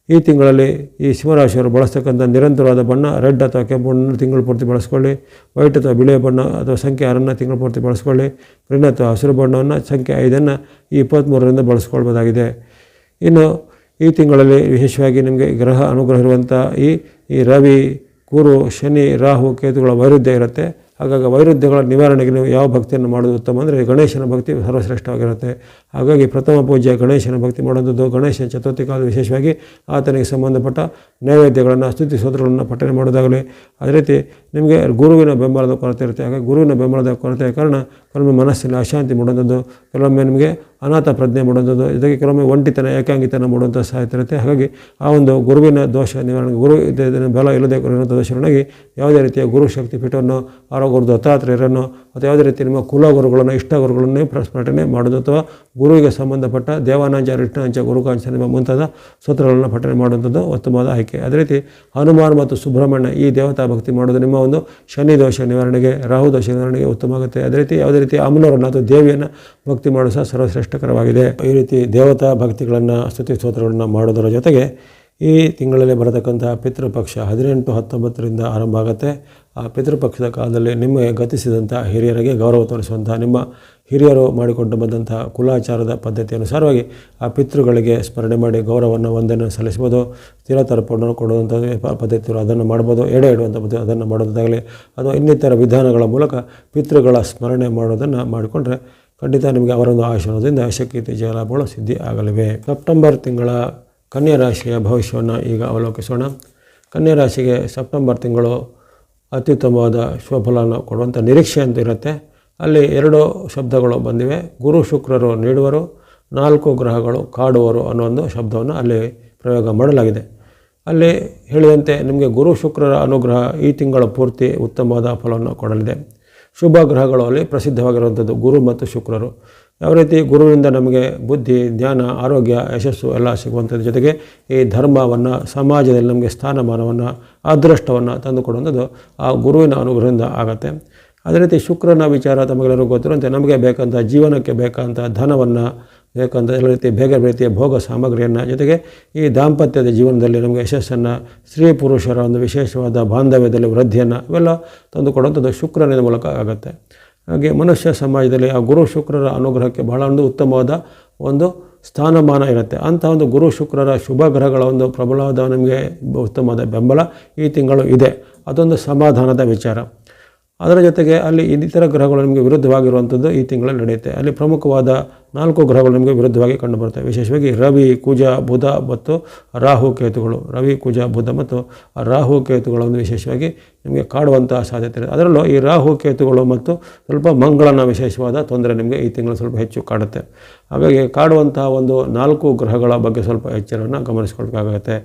ಈ ತಿಂಗಳಲ್ಲಿ ಈ ಸಿಂಹರಾಶಿಯವರು ಬಳಸ್ತಕ್ಕಂಥ ನಿರಂತರವಾದ ಬಣ್ಣ ರೆಡ್ ಅಥವಾ ಕೆಂಪು ಬಣ್ಣವನ್ನು ತಿಂಗಳು ಪೂರ್ತಿ ಬಳಸ್ಕೊಳ್ಳಿ. ವೈಟ್ ಅಥವಾ ಬಿಳಿಯ ಬಣ್ಣ ಅಥವಾ ಸಂಖ್ಯೆ 6 ತಿಂಗಳು ಪೂರ್ತಿ ಬಳಸ್ಕೊಳ್ಳಿ. ಗ್ರೀನ್ ಅಥವಾ ಹಸಿರು ಬಣ್ಣವನ್ನು ಸಂಖ್ಯೆ 5 ಈ 23ರಿಂದ ಬಳಸ್ಕೊಳ್ಬೋದಾಗಿದೆ. ಇನ್ನು ಈ ತಿಂಗಳಲ್ಲಿ ವಿಶೇಷವಾಗಿ ನಿಮಗೆ ಗ್ರಹ ಅನುಗ್ರಹ ಇರುವಂಥ ಈ ರವಿ, ಗುರು, ಶನಿ, ರಾಹು, ಕೇತುಗಳ ವೈರುಧ್ಯ ಇರುತ್ತೆ. ಹಾಗಾಗಿ ವೈರುಧ್ಯಗಳ ನಿವಾರಣೆಗೆ ನೀವು ಯಾವ ಭಕ್ತಿಯನ್ನು ಮಾಡೋದು ಉತ್ತಮ ಅಂದರೆ ಗಣೇಶನ ಭಕ್ತಿ ಸರ್ವಶ್ರೇಷ್ಠವಾಗಿರುತ್ತೆ. ಹಾಗಾಗಿ ಪ್ರಥಮ ಪೂಜೆ ಗಣೇಶನ ಭಕ್ತಿ ಮಾಡುವಂಥದ್ದು, ಗಣೇಶ ಚತುರ್ಥಿ ಕಾಲ ವಿಶೇಷವಾಗಿ ಆತನಿಗೆ ಸಂಬಂಧಪಟ್ಟ ನೈವೇದ್ಯಗಳನ್ನು, ಸ್ತುತಿ ಸ್ತೋತ್ರಗಳನ್ನು ಪಠನೆ ಮಾಡೋದಾಗಲಿ. ಅದೇ ರೀತಿ ನಿಮಗೆ ಗುರುವಿನ ಬೆಂಬಲದ ಕೊರತೆ ಇರುತ್ತೆ. ಹಾಗಾಗಿ ಗುರುವಿನ ಬೆಂಬಲದ ಕೊರತೆಯ ಕಾರಣ ಕೆಲವೊಮ್ಮೆ ಮನಸ್ಸಿನ ಅಶಾಂತಿ ಮೂಡುವಂಥದ್ದು, ಕೆಲವೊಮ್ಮೆ ನಿಮಗೆ ಅನಾಥ ಪ್ರಜ್ಞೆ ಮಾಡುವಂಥದ್ದು, ಇದಕ್ಕೆ ಕೆಲವೊಮ್ಮೆ ಒಂಟಿತನ, ಏಕಾಂಗಿತನ ಮಾಡುವಂಥ ಸಾಧ್ಯತೆ ಇರುತ್ತೆ. ಹಾಗಾಗಿ ಆ ಒಂದು ಗುರುವಿನ ದೋಷ ನಿವಾರಣೆ, ಗುರು ಬಲ ಇಲ್ಲದೆ ಇರುವಂಥ ದೋಷಗಳಾಗಿ ಯಾವುದೇ ರೀತಿಯ ಗುರು ಶಕ್ತಿ ಪೀಠವನ್ನು, ಗುರು ದತ್ತಾತ್ರೇಯರನ್ನು ಅಥವಾ ಯಾವುದೇ ರೀತಿ ನಿಮ್ಮ ಕುಲಗುರುಗಳನ್ನು, ಇಷ್ಟ ಗುರುಗಳನ್ನೇ ಪಠನೆ ಮಾಡೋದು, ಅಥವಾ ಗುರುವಿಗೆ ಸಂಬಂಧಪಟ್ಟ ದೇವಾನಾಂಚ, ರಿಷ್ಣಾಂಚ, ಗುರುಕಾಂಚ ಎಂಬ ಮುಂತಾದ ಸ್ತೋತ್ರಗಳನ್ನು ಪಠನೆ ಮಾಡುವಂಥದ್ದು ಉತ್ತಮವಾದ ಆಯ್ಕೆ. ಅದೇ ರೀತಿ ಹನುಮಾನ್ ಮತ್ತು ಸುಬ್ರಹ್ಮಣ್ಯ ಈ ದೇವತಾ ಭಕ್ತಿ ಮಾಡೋದು ನಿಮ್ಮ ಒಂದು ಶನಿ ದೋಷ ನಿವಾರಣೆಗೆ, ರಾಹು ದೋಷ ನಿವಾರಣೆಗೆ ಉತ್ತಮ ಆಗುತ್ತೆ. ಅದೇ ರೀತಿ ಯಾವುದೇ ರೀತಿ ಅಮ್ಮನವರನ್ನು ಅಥವಾ ದೇವಿಯನ್ನು ಭಕ್ತಿ ಮಾಡೋದು ಸಹ ಸರ್ವಶ್ರೇಷ್ಠಕರವಾಗಿದೆ. ಈ ರೀತಿ ದೇವತಾ ಭಕ್ತಿಗಳನ್ನು, ಸ್ತುತಿ ಸ್ತೋತ್ರಗಳನ್ನು ಮಾಡೋದರ ಜೊತೆಗೆ ಈ ತಿಂಗಳಲ್ಲಿ ಬರತಕ್ಕಂಥ ಪಿತೃಪಕ್ಷ 18-19ರಿಂದ ಆರಂಭ ಆಗುತ್ತೆ. ಆ ಪಿತೃಪಕ್ಷದ ಕಾಲದಲ್ಲಿ ನಿಮಗೆ ಗತಿಸಿದಂಥ ಹಿರಿಯರಿಗೆ ಗೌರವ ತೋರಿಸುವಂಥ, ನಿಮ್ಮ ಹಿರಿಯರು ಮಾಡಿಕೊಂಡು ಬಂದಂಥ ಕುಲಾಚಾರದ ಪದ್ಧತಿ ಅನುಸಾರವಾಗಿ ಆ ಪಿತೃಗಳಿಗೆ ಸ್ಮರಣೆ ಮಾಡಿ ಗೌರವವನ್ನು, ವಂದನೆ ಸಲ್ಲಿಸ್ಬೋದು. ತಿಲತರ್ಪಣವನ್ನು ಕೊಡುವಂಥ ಪದ್ಧತಿಗಳು ಅದನ್ನು ಮಾಡ್ಬೋದು. ಎಡೆ ಇಡುವಂಥ ಪದ್ಧತಿ ಅದನ್ನು ಮಾಡೋದಾಗಲಿ, ಅಥವಾ ಇನ್ನಿತರ ವಿಧಾನಗಳ ಮೂಲಕ ಪಿತೃಗಳ ಸ್ಮರಣೆ ಮಾಡೋದನ್ನು ಮಾಡಿಕೊಂಡ್ರೆ ಖಂಡಿತ ನಿಮಗೆ ಅವರೊಂದು ಆಶೀರ್ವಾದದಿಂದ ಶಕ್ತಿ ತೇಜ ಲಾಭಗಳು ಸಿದ್ಧಿ ಆಗಲಿವೆ. ಸೆಪ್ಟೆಂಬರ್ ತಿಂಗಳ ಕನ್ಯಾ ರಾಶಿಯ ಭವಿಷ್ಯವನ್ನು ಈಗ ಅವಲೋಕಿಸೋಣ. ಕನ್ಯಾ ರಾಶಿಗೆ ಸೆಪ್ಟೆಂಬರ್ ತಿಂಗಳು ಅತ್ಯುತ್ತಮವಾದ ಶುಭಫಲವನ್ನು ಕೊಡುವಂಥ ನಿರೀಕ್ಷೆ ಅಂತ ಇರುತ್ತೆ. ಅಲ್ಲಿ 2 ಶಬ್ದಗಳು ಬಂದಿವೆ. ಗುರು ಶುಕ್ರರು ನೀಡುವರು, 4 ಗ್ರಹಗಳು ಕಾಡುವರು ಅನ್ನೋ ಒಂದು ಶಬ್ದವನ್ನು ಅಲ್ಲಿ ಪ್ರಯೋಗ ಮಾಡಲಾಗಿದೆ. ಅಲ್ಲಿ ಹೇಳಿದಂತೆ ನಿಮಗೆ ಗುರು ಶುಕ್ರರ ಅನುಗ್ರಹ ಈ ತಿಂಗಳ ಪೂರ್ತಿ ಉತ್ತಮವಾದ ಫಲವನ್ನು ಕೊಡಲಿದೆ. ಶುಭ ಗ್ರಹಗಳಲ್ಲಿ ಪ್ರಸಿದ್ಧವಾಗಿರುವಂಥದ್ದು ಗುರು ಮತ್ತು ಶುಕ್ರರು. ಯಾವ ರೀತಿ ಗುರುವಿನಿಂದ ನಮಗೆ ಬುದ್ಧಿ, ಜ್ಞಾನ, ಆರೋಗ್ಯ, ಯಶಸ್ಸು ಎಲ್ಲ ಸಿಗುವಂಥದ್ದು, ಜೊತೆಗೆ ಈ ಧರ್ಮವನ್ನು, ಸಮಾಜದಲ್ಲಿ ನಮಗೆ ಸ್ಥಾನಮಾನವನ್ನು, ಅದೃಷ್ಟವನ್ನು ತಂದುಕೊಡುವಂಥದ್ದು ಆ ಗುರುವಿನ ಅನುಗ್ರಹದಿಂದ ಆಗುತ್ತೆ. ಅದೇ ರೀತಿ ಶುಕ್ರನ ವಿಚಾರ ತಮಗೆಲ್ಲರಿಗೂ ಗೊತ್ತಿರುವಂತೆ ನಮಗೆ ಬೇಕಂತ ಜೀವನಕ್ಕೆ ಬೇಕಂತ ಧನವನ್ನು, ಬೇಕಂತ ಎಲ್ಲ ರೀತಿ ಬೇರೆ ರೀತಿಯ ಭೋಗ ಸಾಮಗ್ರಿಯನ್ನು, ಜೊತೆಗೆ ಈ ದಾಂಪತ್ಯದ ಜೀವನದಲ್ಲಿ ನಮಗೆ ಯಶಸ್ಸನ್ನು, ಸ್ತ್ರೀ ಪುರುಷರ ಒಂದು ವಿಶೇಷವಾದ ಬಾಂಧವ್ಯದಲ್ಲಿ ವೃದ್ಧಿಯನ್ನು ಇವೆಲ್ಲ ತಂದುಕೊಡುವಂಥದ್ದು ಶುಕ್ರನ ಮೂಲಕ ಆಗುತ್ತೆ. ಹಾಗೆ ಮನುಷ್ಯ ಸಮಾಜದಲ್ಲಿ ಆ ಗುರು ಶುಕ್ರರ ಅನುಗ್ರಹಕ್ಕೆ ಬಹಳ ಒಂದು ಉತ್ತಮವಾದ ಒಂದು ಸ್ಥಾನಮಾನ ಇರುತ್ತೆ. ಅಂಥ ಒಂದು ಗುರು ಶುಕ್ರರ ಶುಭ ಗ್ರಹಗಳ ಒಂದು ಪ್ರಬಲವಾದ ನಮಗೆ ಉತ್ತಮವಾದ ಬೆಂಬಲ ಈ ತಿಂಗಳು ಇದೆ. ಅದೊಂದು ಸಮಾಧಾನದ ವಿಚಾರ. ಅದರ ಜೊತೆಗೆ ಅಲ್ಲಿ ಇನ್ನಿತರ ಗ್ರಹಗಳು ನಿಮಗೆ ವಿರುದ್ಧವಾಗಿರುವಂಥದ್ದು ಈ ತಿಂಗಳಲ್ಲಿ ನಡೆಯುತ್ತೆ. ಅಲ್ಲಿ ಪ್ರಮುಖವಾದ 4 ಗ್ರಹಗಳು ನಿಮಗೆ ವಿರುದ್ಧವಾಗಿ ಕಂಡುಬರ್ತವೆ. ವಿಶೇಷವಾಗಿ ರವಿ, ಕುಜ, ಬುಧ ಮತ್ತು ರಾಹು ಕೇತುಗಳು. ರವಿ, ಕುಜ, ಬುಧ ಮತ್ತು ರಾಹು ಕೇತುಗಳನ್ನು ವಿಶೇಷವಾಗಿ ನಿಮಗೆ ಕಾಡುವಂಥ ಸಾಧ್ಯತೆ ಇದೆ. ಅದರಲ್ಲೂ ಈ ರಾಹು ಕೇತುಗಳು ಮತ್ತು ಸ್ವಲ್ಪ ಮಂಗಳನ ವಿಶೇಷವಾದ ತೊಂದರೆ ನಿಮಗೆ ಈ ತಿಂಗಳು ಸ್ವಲ್ಪ ಹೆಚ್ಚು ಕಾಡುತ್ತೆ. ಹಾಗಾಗಿ ಕಾಡುವಂಥ ಒಂದು 4 ಗ್ರಹಗಳ ಬಗ್ಗೆ ಸ್ವಲ್ಪ ಎಚ್ಚರವನ್ನು ಗಮನಿಸ್ಕೊಳ್ಬೇಕಾಗುತ್ತೆ.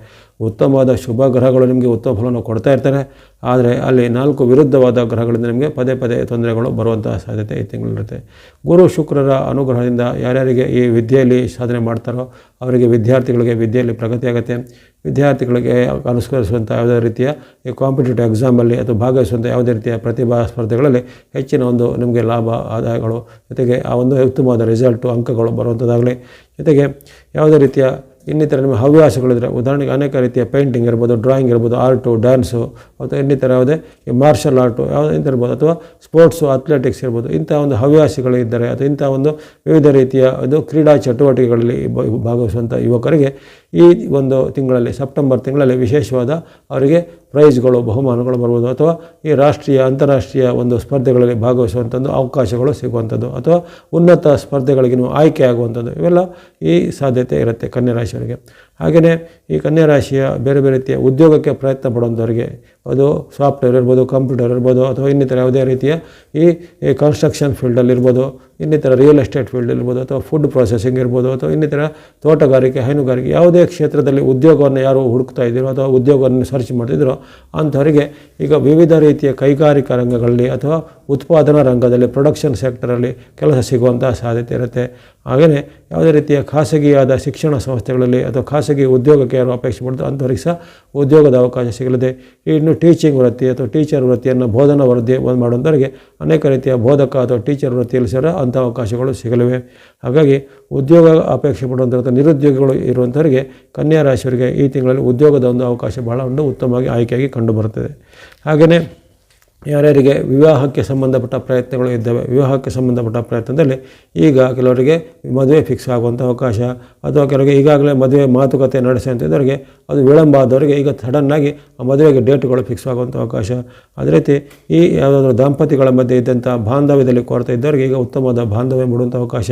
ಉತ್ತಮವಾದ ಶುಭ ಗ್ರಹಗಳು ನಿಮಗೆ ಉತ್ತಮ ಫಲವನ್ನು ಕೊಡ್ತಾ ಇರ್ತಾರೆ. ಆದರೆ ಅಲ್ಲಿ 4 ವಿರುದ್ಧವಾದ ಗ್ರಹಗಳಿಂದ ನಿಮಗೆ ಪದೇ ಪದೇ ತೊಂದರೆಗಳು ಬರುವಂಥ ಸಾಧ್ಯತೆ ಈ ತಿಂಗಳಿರುತ್ತೆ. ಗುರು ಶುಕ್ರರ ಅನುಗ್ರಹದಿಂದ ಯಾರ್ಯಾರಿಗೆ ಈ ವಿದ್ಯೆಯಲ್ಲಿ ಸಾಧನೆ ಮಾಡ್ತಾರೋ ಅವರಿಗೆ, ವಿದ್ಯಾರ್ಥಿಗಳಿಗೆ ವಿದ್ಯೆಯಲ್ಲಿ ಪ್ರಗತಿ ಆಗುತ್ತೆ. ವಿದ್ಯಾರ್ಥಿಗಳಿಗೆ ಅನುಸರಿಸುವಂಥ ಯಾವುದೇ ರೀತಿಯ ಈ ಕಾಂಪಿಟೇಟಿವ್ ಎಕ್ಸಾಮಲ್ಲಿ ಅಥವಾ ಭಾಗವಹಿಸುವಂಥ ಯಾವುದೇ ರೀತಿಯ ಪ್ರತಿಭಾ ಸ್ಪರ್ಧೆಗಳಲ್ಲಿ ಹೆಚ್ಚಿನ ಒಂದು ನಿಮಗೆ ಲಾಭ, ಆದಾಯಗಳು, ಜೊತೆಗೆ ಆ ಒಂದು ಉತ್ತಮವಾದ ರಿಸಲ್ಟು, ಅಂಕಗಳು ಬರುವಂಥದ್ದಾಗಲಿ, ಜೊತೆಗೆ ಯಾವುದೇ ರೀತಿಯ ಇನ್ನಿತರ ನಿಮ್ಮ ಹವ್ಯಾಸಗಳಿದ್ರೆ, ಉದಾಹರಣೆಗೆ ಅನೇಕ ರೀತಿಯ ಪೇಂಟಿಂಗ್ ಇರ್ಬೋದು, ಡ್ರಾಯಿಂಗ್ ಇರ್ಬೋದು, ಆರ್ಟು, ಡ್ಯಾನ್ಸು ಅಥವಾ ಇನ್ನಿತರ ಯಾವುದೇ ಈ ಮಾರ್ಷಲ್ ಆರ್ಟು ಯಾವುದೇ ಇಂಥ ಇರ್ಬೋದು, ಅಥವಾ ಸ್ಪೋರ್ಟ್ಸು, ಅಥ್ಲೆಟಿಕ್ಸ್ ಇರ್ಬೋದು, ಇಂಥ ಒಂದು ಹವ್ಯಾಸಗಳಿದ್ದರೆ ಅಥವಾ ಇಂಥ ಒಂದು ವಿವಿಧ ರೀತಿಯ ಅದು ಕ್ರೀಡಾ ಚಟುವಟಿಕೆಗಳಲ್ಲಿ ಭಾಗವಹಿಸುವಂಥ ಯುವಕರಿಗೆ ಈ ಒಂದು ತಿಂಗಳಲ್ಲಿ, ಸೆಪ್ಟೆಂಬರ್ ತಿಂಗಳಲ್ಲಿ ವಿಶೇಷವಾದ ಅವರಿಗೆ ಪ್ರೈಸ್ಗಳು, ಬಹುಮಾನಗಳು ಬರ್ಬೋದು, ಅಥವಾ ಈ ರಾಷ್ಟ್ರೀಯ, ಅಂತಾರಾಷ್ಟ್ರೀಯ ಒಂದು ಸ್ಪರ್ಧೆಗಳಲ್ಲಿ ಭಾಗವಹಿಸುವಂಥದ್ದು ಅವಕಾಶಗಳು ಸಿಗುವಂಥದ್ದು, ಅಥವಾ ಉನ್ನತ ಸ್ಪರ್ಧೆಗಳಿಗೆ ನೀವು ಆಯ್ಕೆ ಆಗುವಂಥದ್ದು, ಇವೆಲ್ಲ ಈ ಸಾಧ್ಯತೆ ಇರುತ್ತೆ ಕನ್ಯಾ ರಾಶಿಯವರಿಗೆ. ಹಾಗೆಯೇ ಈ ಕನ್ಯಾ ರಾಶಿಯ ಬೇರೆ ಬೇರೆ ರೀತಿಯ ಉದ್ಯೋಗಕ್ಕೆ ಪ್ರಯತ್ನ ಪಡುವಂಥವರಿಗೆ, ಅದು ಸಾಫ್ಟ್ವೇರ್ ಇರ್ಬೋದು, ಕಂಪ್ಯೂಟರ್ ಇರ್ಬೋದು, ಅಥವಾ ಇನ್ನಿತರ ಯಾವುದೇ ರೀತಿಯ ಈ ಕನ್ಸ್ಟ್ರಕ್ಷನ್ ಫೀಲ್ಡಲ್ಲಿರ್ಬೋದು, ಇನ್ನಿತರ ರಿಯಲ್ ಎಸ್ಟೇಟ್ ಫೀಲ್ಡ್ ಇರ್ಬೋದು, ಅಥವಾ ಫುಡ್ ಪ್ರೊಸೆಸಿಂಗ್ ಇರ್ಬೋದು, ಅಥವಾ ಇನ್ನಿತರ ತೋಟಗಾರಿಕೆ, ಹೈನುಗಾರಿಕೆ, ಯಾವುದೇ ಕ್ಷೇತ್ರದಲ್ಲಿ ಉದ್ಯೋಗವನ್ನು ಯಾರು ಹುಡುಕ್ತಾ ಇದ್ದೀರೋ ಅಥವಾ ಉದ್ಯೋಗವನ್ನು ಸರ್ಚ್ ಮಾಡ್ತಿದ್ದೀರೋ ಅಂಥವರಿಗೆ ಈಗ ವಿವಿಧ ರೀತಿಯ ಕೈಗಾರಿಕಾ ರಂಗಗಳಲ್ಲಿ ಅಥವಾ ಉತ್ಪಾದನಾ ರಂಗದಲ್ಲಿ, ಪ್ರೊಡಕ್ಷನ್ ಸೆಕ್ಟರಲ್ಲಿ ಕೆಲಸ ಸಿಗುವಂಥ ಸಾಧ್ಯತೆ ಇರುತ್ತೆ. ಹಾಗೆಯೇ ಯಾವುದೇ ರೀತಿಯ ಖಾಸಗಿಯಾದ ಶಿಕ್ಷಣ ಸಂಸ್ಥೆಗಳಲ್ಲಿ ಅಥವಾ ಖಾಸಗಿ ಉದ್ಯೋಗಕ್ಕೆ ಯಾರು ಅಪೇಕ್ಷೆ ಮಾಡ್ತಾರೆ ಅಂಥವ್ರಿಗೆ ಸಹ ಉದ್ಯೋಗದ ಅವಕಾಶ ಸಿಗಲಿದೆ. ಇನ್ನು ಟೀಚಿಂಗ್ ವೃತ್ತಿ ಅಥವಾ ಟೀಚರ್ ವೃತ್ತಿಯನ್ನು, ಬೋಧನಾ ವೃತ್ತಿ ಮಾಡುವಂಥವರಿಗೆ ಅನೇಕ ರೀತಿಯ ಬೋಧಕ ಅಥವಾ ಟೀಚರ್ ವೃತ್ತಿಯಲ್ಲಿ ಸಹ ಅಂಥ ಅವಕಾಶಗಳು ಸಿಗಲಿವೆ. ಹಾಗಾಗಿ ಉದ್ಯೋಗ ಅಪೇಕ್ಷೆ ಪಡುವಂಥ ಅಥವಾ ನಿರುದ್ಯೋಗಿಗಳು ಇರುವಂಥವರಿಗೆ, ಕನ್ಯಾ ರಾಶಿಯವರಿಗೆ ಈ ತಿಂಗಳಲ್ಲಿ ಉದ್ಯೋಗದ ಒಂದು ಅವಕಾಶ ಬಹಳ ಒಂದು ಉತ್ತಮವಾಗಿ ಆಯ್ಕೆಯಾಗಿ ಕಂಡುಬರುತ್ತದೆ. ಹಾಗೆಯೇ ಯಾರ್ಯಾರಿಗೆ ವಿವಾಹಕ್ಕೆ ಸಂಬಂಧಪಟ್ಟ ಪ್ರಯತ್ನಗಳು ಇದ್ದಾವೆ, ವಿವಾಹಕ್ಕೆ ಸಂಬಂಧಪಟ್ಟ ಪ್ರಯತ್ನದಲ್ಲಿ ಈಗ ಕೆಲವರಿಗೆ ಮದುವೆ ಫಿಕ್ಸ್ ಆಗುವಂಥ ಅವಕಾಶ, ಅಥವಾ ಕೆಲವರಿಗೆ ಈಗಾಗಲೇ ಮದುವೆ ಮಾತುಕತೆ ನಡೆಸುವಂಥದ್ದವರಿಗೆ ಅದು ವಿಳಂಬ ಆದವರಿಗೆ ಈಗ ಸಡನ್ನಾಗಿ ಆ ಮದುವೆಗೆ ಡೇಟ್ಗಳು ಫಿಕ್ಸ್ ಆಗುವಂಥ ಅವಕಾಶ. ಅದೇ ರೀತಿ ಈ ಯಾವುದಾದ್ರೂ ದಂಪತಿಗಳ ಮಧ್ಯೆ ಇದ್ದಂಥ ಬಾಂಧವ್ಯದಲ್ಲಿ ಕೊರತೆ ಇದ್ದವರಿಗೆ ಈಗ ಉತ್ತಮವಾದ ಬಾಂಧವ್ಯ ಮೂಡುವಂಥ ಅವಕಾಶ.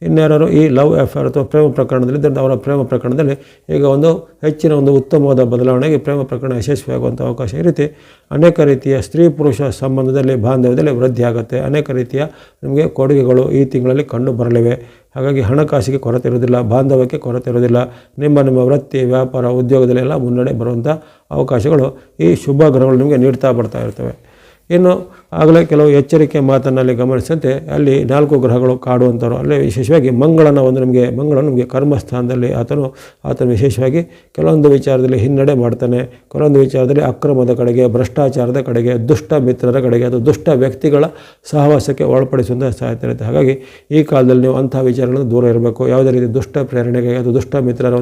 ಇನ್ಯಾರು ಈ ಲವ್ ಅಫೇರ್ ಅಥವಾ ಪ್ರೇಮ ಪ್ರಕರಣದಲ್ಲಿ ಇದ್ದಂಥ ಅವರ ಪ್ರೇಮ ಪ್ರಕರಣದಲ್ಲಿ ಈಗ ಒಂದು ಹೆಚ್ಚಿನ ಒಂದು ಉತ್ತಮವಾದ ಬದಲಾವಣೆಗೆ ಪ್ರೇಮ ಪ್ರಕರಣ ಯಶಸ್ವಿಯಾಗುವಂಥ ಅವಕಾಶ. ಈ ರೀತಿ ಅನೇಕ ರೀತಿಯ ಸ್ತ್ರೀ ಪುರುಷ ಸಂಬಂಧದಲ್ಲಿ, ಬಾಂಧವ್ಯದಲ್ಲಿ ವೃದ್ಧಿ ಆಗುತ್ತೆ. ಅನೇಕ ರೀತಿಯ ನಿಮಗೆ ಕೊಡುಗೆಗಳು ಈ ತಿಂಗಳಲ್ಲಿ ಕಂಡು ಬರಲಿವೆ. ಹಾಗಾಗಿ ಹಣಕಾಸಿಗೆ ಕೊರತೆ ಇರೋದಿಲ್ಲ, ಬಾಂಧವ್ಯಕ್ಕೆ ಕೊರತೆ ಇರೋದಿಲ್ಲ. ನಿಮ್ಮ ವೃತ್ತಿ, ವ್ಯಾಪಾರ, ಉದ್ಯೋಗದಲ್ಲೆಲ್ಲ ಮುನ್ನಡೆ ಬರುವಂಥ ಅವಕಾಶಗಳು ಈ ಶುಭ ಗ್ರಹಗಳು ನಿಮಗೆ ನೀಡ್ತಾ ಬರ್ತಾ ಇರ್ತವೆ. ಇನ್ನು ಆಗಲೇ ಕೆಲವು ಎಚ್ಚರಿಕೆ ಮಾತನ್ನಲ್ಲಿ ಗಮನಿಸಂತೆ ಅಲ್ಲಿ 4 ಗ್ರಹಗಳು ಕಾಡುವಂಥವ್ರು, ಅಲ್ಲೇ ವಿಶೇಷವಾಗಿ ಮಂಗಳನ ಒಂದು ನಮಗೆ ಕರ್ಮಸ್ಥಾನದಲ್ಲಿ ಆತನು ವಿಶೇಷವಾಗಿ ಕೆಲವೊಂದು ವಿಚಾರದಲ್ಲಿ ಹಿನ್ನಡೆ ಮಾಡ್ತಾನೆ. ಕೆಲವೊಂದು ವಿಚಾರದಲ್ಲಿ ಅಕ್ರಮದ ಕಡೆಗೆ, ಭ್ರಷ್ಟಾಚಾರದ ಕಡೆಗೆ, ದುಷ್ಟ ಮಿತ್ರರ ಕಡೆಗೆ ಅಥವಾ ದುಷ್ಟ ವ್ಯಕ್ತಿಗಳ ಸಹವಾಸಕ್ಕೆ ಒಳಪಡಿಸುವಂಥ ಸಾಧ್ಯತೆ ಇರುತ್ತೆ. ಹಾಗಾಗಿ ಈ ಕಾಲದಲ್ಲಿ ನೀವು ಅಂಥ ವಿಚಾರಗಳನ್ನು ದೂರ ಇರಬೇಕು. ಯಾವುದೇ ರೀತಿ ದುಷ್ಟ ಪ್ರೇರಣೆಗೆ ಅಥವಾ ದುಷ್ಟ ಮಿತ್ರರ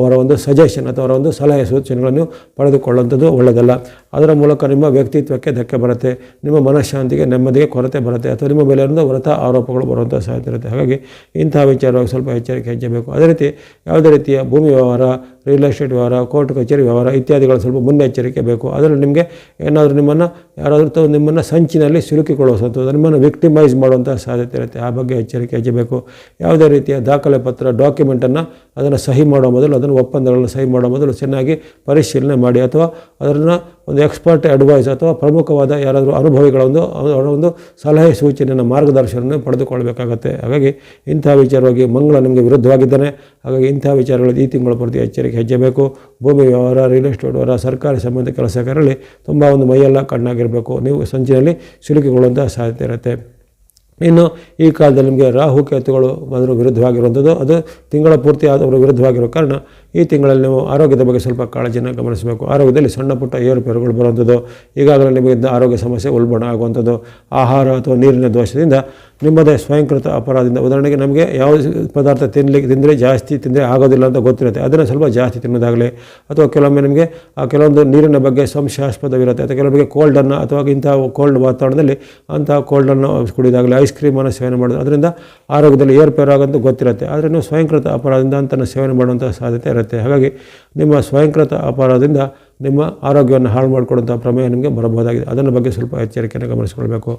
ಅವರ ಒಂದು ಸಜೆಷನ್ ಅಥವಾ ಅವರ ಒಂದು ಸಲಹೆ ಸೂಚನೆಗಳನ್ನು ಪಡೆದುಕೊಳ್ಳುವಂಥದ್ದು ಒಳ್ಳೆಯದಲ್ಲ. ಅದರ ಮೂಲಕ ನಿಮ್ಮ ವ್ಯಕ್ತಿತ್ವಕ್ಕೆ ಧಕ್ಕೆ ಬರುತ್ತೆ, ನಿಮ್ಮ ಮನಃಶಾಂತಿಗೆ, ನೆಮ್ಮದಿಗೆ ಕೊರತೆ ಬರುತ್ತೆ, ಅಥವಾ ನಿಮ್ಮ ಮೇಲೆ ವ್ರತ ಆರೋಪಗಳು ಬರುವಂಥ ಸಾಧ್ಯತೆ ಇರುತ್ತೆ. ಹಾಗಾಗಿ ಇಂತಹ ವಿಚಾರವಾಗಿ ಸ್ವಲ್ಪ ಎಚ್ಚರಿಕೆ ಹೆಚ್ಚಬೇಕು. ಅದೇ ರೀತಿ ಯಾವುದೇ ರೀತಿಯ ಭೂಮಿ ವ್ಯವಹಾರ, ರಿಯಲ್ ಎಸ್ಟೇಟ್ ವ್ಯವಹಾರ, ಕೋರ್ಟ್ ಕಚೇರಿ ವ್ಯವಹಾರ ಇತ್ಯಾದಿಗಳು ಸ್ವಲ್ಪ ಮುನ್ನೆಚ್ಚರಿಕೆ ಬೇಕು. ಅದರಲ್ಲಿ ನಿಮಗೆ ಏನಾದರೂ ನಿಮ್ಮನ್ನು ಸಂಚಿನಲ್ಲಿ ಸಿಲುಕಿಕೊಳ್ಳುವಂಥದ್ದು, ನಿಮ್ಮನ್ನು ವಿಕ್ಟಿಮೈಸ್ ಮಾಡುವಂಥ ಸಾಧ್ಯತೆ ಇರುತ್ತೆ. ಆ ಬಗ್ಗೆ ಎಚ್ಚರಿಕೆ ಹೆಚ್ಚಬೇಕು. ಯಾವುದೇ ರೀತಿಯ ದಾಖಲೆ ಪತ್ರ, ಡಾಕ್ಯುಮೆಂಟನ್ನು ಅದನ್ನು ಸಹಿ ಮಾಡೋ ಮೊದಲು, ಅದನ್ನು ಒಪ್ಪಂದಗಳನ್ನು ಸಹಿ ಮಾಡೋ ಮೊದಲು ಚೆನ್ನಾಗಿ ಪರಿಶೀಲನೆ ಮಾಡಿ, ಅಥವಾ ಅದನ್ನು ಒಂದು ಎಕ್ಸ್ಪರ್ಟ್ ಅಡ್ವೈಸ್ ಅಥವಾ ಪ್ರಮುಖವಾದ ಯಾರಾದರೂ ಅನುಭವಿಗಳ ಅವರ ಒಂದು ಸಲಹೆ ಸೂಚನೆಯನ್ನು, ಮಾರ್ಗದರ್ಶನವನ್ನು ಪಡೆದುಕೊಳ್ಳಬೇಕಾಗತ್ತೆ. ಹಾಗಾಗಿ ಇಂಥ ವಿಚಾರವಾಗಿ ಮಂಗಳ ನಿಮಗೆ ವಿರುದ್ಧವಾಗಿದ್ದಾನೆ. ಹಾಗಾಗಿ ಇಂಥ ವಿಚಾರಗಳಲ್ಲಿ ಈ ತಿಂಗಳ ಪ್ರತಿ ಎಚ್ಚರಿಕೆ ಹೆಜ್ಜೆ ಬೇಕು. ಭೂಮಿ ವ್ಯವಹಾರ, ರಿಯಲ್ ಎಸ್ಟೇಟ್ ವ್ಯವಹಾರ, ಸರ್ಕಾರಿ ಸಂಬಂಧಿತ ಕೆಲಸ ಕಾರ್ಯಗಳಲ್ಲಿ ತುಂಬ ಒಂದು ಮೈಯೆಲ್ಲ ಕಣ್ಣಾಗಿರಬೇಕು. ನೀವು ಸಂಚಿನಲ್ಲಿ ಸಿಲುಕಿಕೊಳ್ಳುವಂಥ ಸಾಧ್ಯತೆ ಇರುತ್ತೆ. ಇನ್ನು ಈ ಕಾಲದಲ್ಲಿ ನಿಮಗೆ ರಾಹು ಕೇತುಗಳು ಅದರ ವಿರುದ್ಧವಾಗಿರುವಂಥದ್ದು, ಅದು ತಿಂಗಳ ಪೂರ್ತಿ ಅದರ ವಿರುದ್ಧವಾಗಿರೋ ಕಾರಣ ಈ ತಿಂಗಳಲ್ಲಿ ನೀವು ಆರೋಗ್ಯದ ಬಗ್ಗೆ ಸ್ವಲ್ಪ ಕಾಳಜಿಯನ್ನು ಗಮನಿಸಬೇಕು. ಆರೋಗ್ಯದಲ್ಲಿ ಸಣ್ಣ ಪುಟ್ಟ ಏರುಪೇರುಗಳು ಬರುವಂಥದ್ದು, ಈಗಾಗಲೇ ನಿಮಗೆ ಆರೋಗ್ಯ ಸಮಸ್ಯೆ ಉಲ್ಬಣ ಆಗುವಂಥದ್ದು, ಆಹಾರ ಅಥವಾ ನೀರಿನ ದೋಷದಿಂದ ನಿಮ್ಮದೇ ಸ್ವಯಂಕೃತ ಅಪರಾಧದಿಂದ. ಉದಾಹರಣೆಗೆ ನಮಗೆ ಯಾವ ಪದಾರ್ಥ ತಿಂದರೆ ಜಾಸ್ತಿ ತಿಂದರೆ ಆಗೋದಿಲ್ಲ ಅಂತ ಗೊತ್ತಿರುತ್ತೆ, ಅದನ್ನು ಸ್ವಲ್ಪ ಜಾಸ್ತಿ ತಿನ್ನೋದಾಗಲಿ, ಅಥವಾ ಕೆಲವೊಮ್ಮೆ ನಿಮಗೆ ಕೆಲವೊಂದು ನೀರಿನ ಬಗ್ಗೆ ಸಂಶಯಾಸ್ಪದವಿರುತ್ತೆ, ಅಥವಾ ಕೆಲವೊಬ್ಬರಿಗೆ ಕೋಲ್ಡನ್ನು ಅಥವಾ ಇಂಥ ಕೋಲ್ಡ್ ವಾತಾವರಣದಲ್ಲಿ ಅಂಥ ಕೋಲ್ಡನ್ನು ಕುಡಿದಾಗಲಿ, ಐಸ್ ಕ್ರೀಮನ್ನು ಸೇವನೆ ಮಾಡೋದು, ಅದರಿಂದ ಆರೋಗ್ಯದಲ್ಲಿ ಏರ್ಪೇರು ಆಗೋದು ಗೊತ್ತಿರುತ್ತೆ. ಆದರೆ ನೀವು ಸ್ವಯಂಕೃತ ಅಪರಾಧದಿಂದ ಅಂತನ್ನು ಸೇವನೆ ಮಾಡುವಂಥ ಸಾಧ್ಯತೆ ಇರುತ್ತೆ. ಹಾಗಾಗಿ ನಿಮ್ಮ ಸ್ವಯಂಕೃತ ಅಪರಾಧದಿಂದ ನಿಮ್ಮ ಆರೋಗ್ಯವನ್ನು ಹಾಳು ಮಾಡಿಕೊಡುವಂಥ ಪ್ರಮೇಯ ನಿಮಗೆ ಬರಬಹುದಾಗಿದೆ. ಅದರ ಬಗ್ಗೆ ಸ್ವಲ್ಪ ಎಚ್ಚರಿಕೆಯನ್ನು ಗಮನಿಸಿಕೊಳ್ಬೇಕು.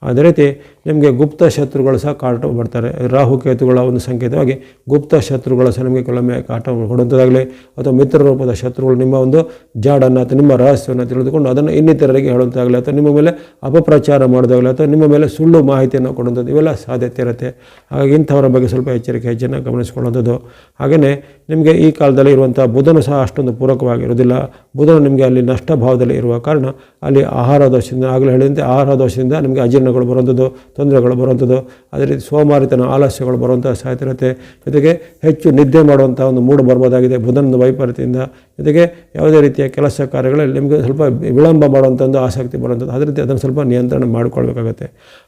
ಅದೇ ರೀತಿ ನಿಮಗೆ ಗುಪ್ತ ಶತ್ರುಗಳು ಸಹ ಕಾಟ ಬರ್ತಾರೆ. ರಾಹುಕೇತುಗಳ ಒಂದು ಸಂಕೇತವಾಗಿ ಗುಪ್ತ ಶತ್ರುಗಳು ಸಹ ನಿಮಗೆ ಕೆಲವೊಮ್ಮೆ ಕಾಟ ಕೊಡುವಂಥದ್ದಾಗಲಿ, ಅಥವಾ ಮಿತ್ರ ರೂಪದ ಶತ್ರುಗಳು ನಿಮ್ಮ ಒಂದು ಜಾಡನ್ನು ಅಥವಾ ನಿಮ್ಮ ರಹಸ್ಯವನ್ನು ತಿಳಿದುಕೊಂಡು ಅದನ್ನು ಇನ್ನಿತರರಿಗೆ ಹೇಳುವಂತಾಗಲಿ, ಅಥವಾ ನಿಮ್ಮ ಮೇಲೆ ಅಪಪ್ರಚಾರ ಮಾಡೋದಾಗಲಿ, ಅಥವಾ ನಿಮ್ಮ ಮೇಲೆ ಸುಳ್ಳು ಮಾಹಿತಿಯನ್ನು ಕೊಡುವಂಥದ್ದು, ಇವೆಲ್ಲ ಸಾಧ್ಯತೆ ಇರುತ್ತೆ. ಹಾಗಾಗಿ ಇಂಥವರ ಬಗ್ಗೆ ಸ್ವಲ್ಪ ಎಚ್ಚರಿಕೆ ಹೆಚ್ಚನ್ನು ಗಮನಿಸಿಕೊಳ್ಳುವಂಥದ್ದು. ಹಾಗೆಯೇ ನಿಮಗೆ ಈ ಕಾಲದಲ್ಲಿ ಇರುವಂಥ ಬುಧನು ಸಹ ಅಷ್ಟೊಂದು ಪೂರಕವಾಗಿರುವುದಿಲ್ಲ. ಬುಧನು ನಿಮಗೆ ಅಲ್ಲಿ ನಷ್ಟ ಭಾವದಲ್ಲಿ ಇರುವ ಕಾರಣ ಅಲ್ಲಿ ಆಹಾರ ದೋಷದಿಂದ, ಆಗಲೇ ಹೇಳಿದಂತೆ ಆಹಾರ ದೋಷದಿಂದ ನಿಮಗೆ ಅಜೀರ್ಣಗಳು ಬರುವಂಥದ್ದು, ತೊಂದರೆಗಳು ಬರುವಂಥದ್ದು, ಅದೇ ರೀತಿ ಸೋಮಾರಿತನ, ಆಲಸ್ಯಗಳು ಬರುವಂಥ ಸಾಧ್ಯತೆ ಇರುತ್ತೆ. ಜೊತೆಗೆ ಹೆಚ್ಚು ನಿದ್ದೆ ಮಾಡುವಂಥ ಒಂದು ಮೂಡು ಬರ್ಬೋದಾಗಿದೆ ಬುಧನ ವೈಪರೀತ್ಯದಿಂದ. ಜೊತೆಗೆ ಯಾವುದೇ ರೀತಿಯ ಕೆಲಸ ಕಾರ್ಯಗಳಲ್ಲಿ ನಿಮಗೆ ಸ್ವಲ್ಪ ವಿಳಂಬ ಮಾಡುವಂಥ ಒಂದು ಆಸಕ್ತಿ ಬರುವಂಥದ್ದು, ಅದೇ ರೀತಿ ಅದನ್ನು ಸ್ವಲ್ಪ ನಿಯಂತ್ರಣ ಮಾಡಿಕೊಳ್ಬೇಕಾಗತ್ತೆ.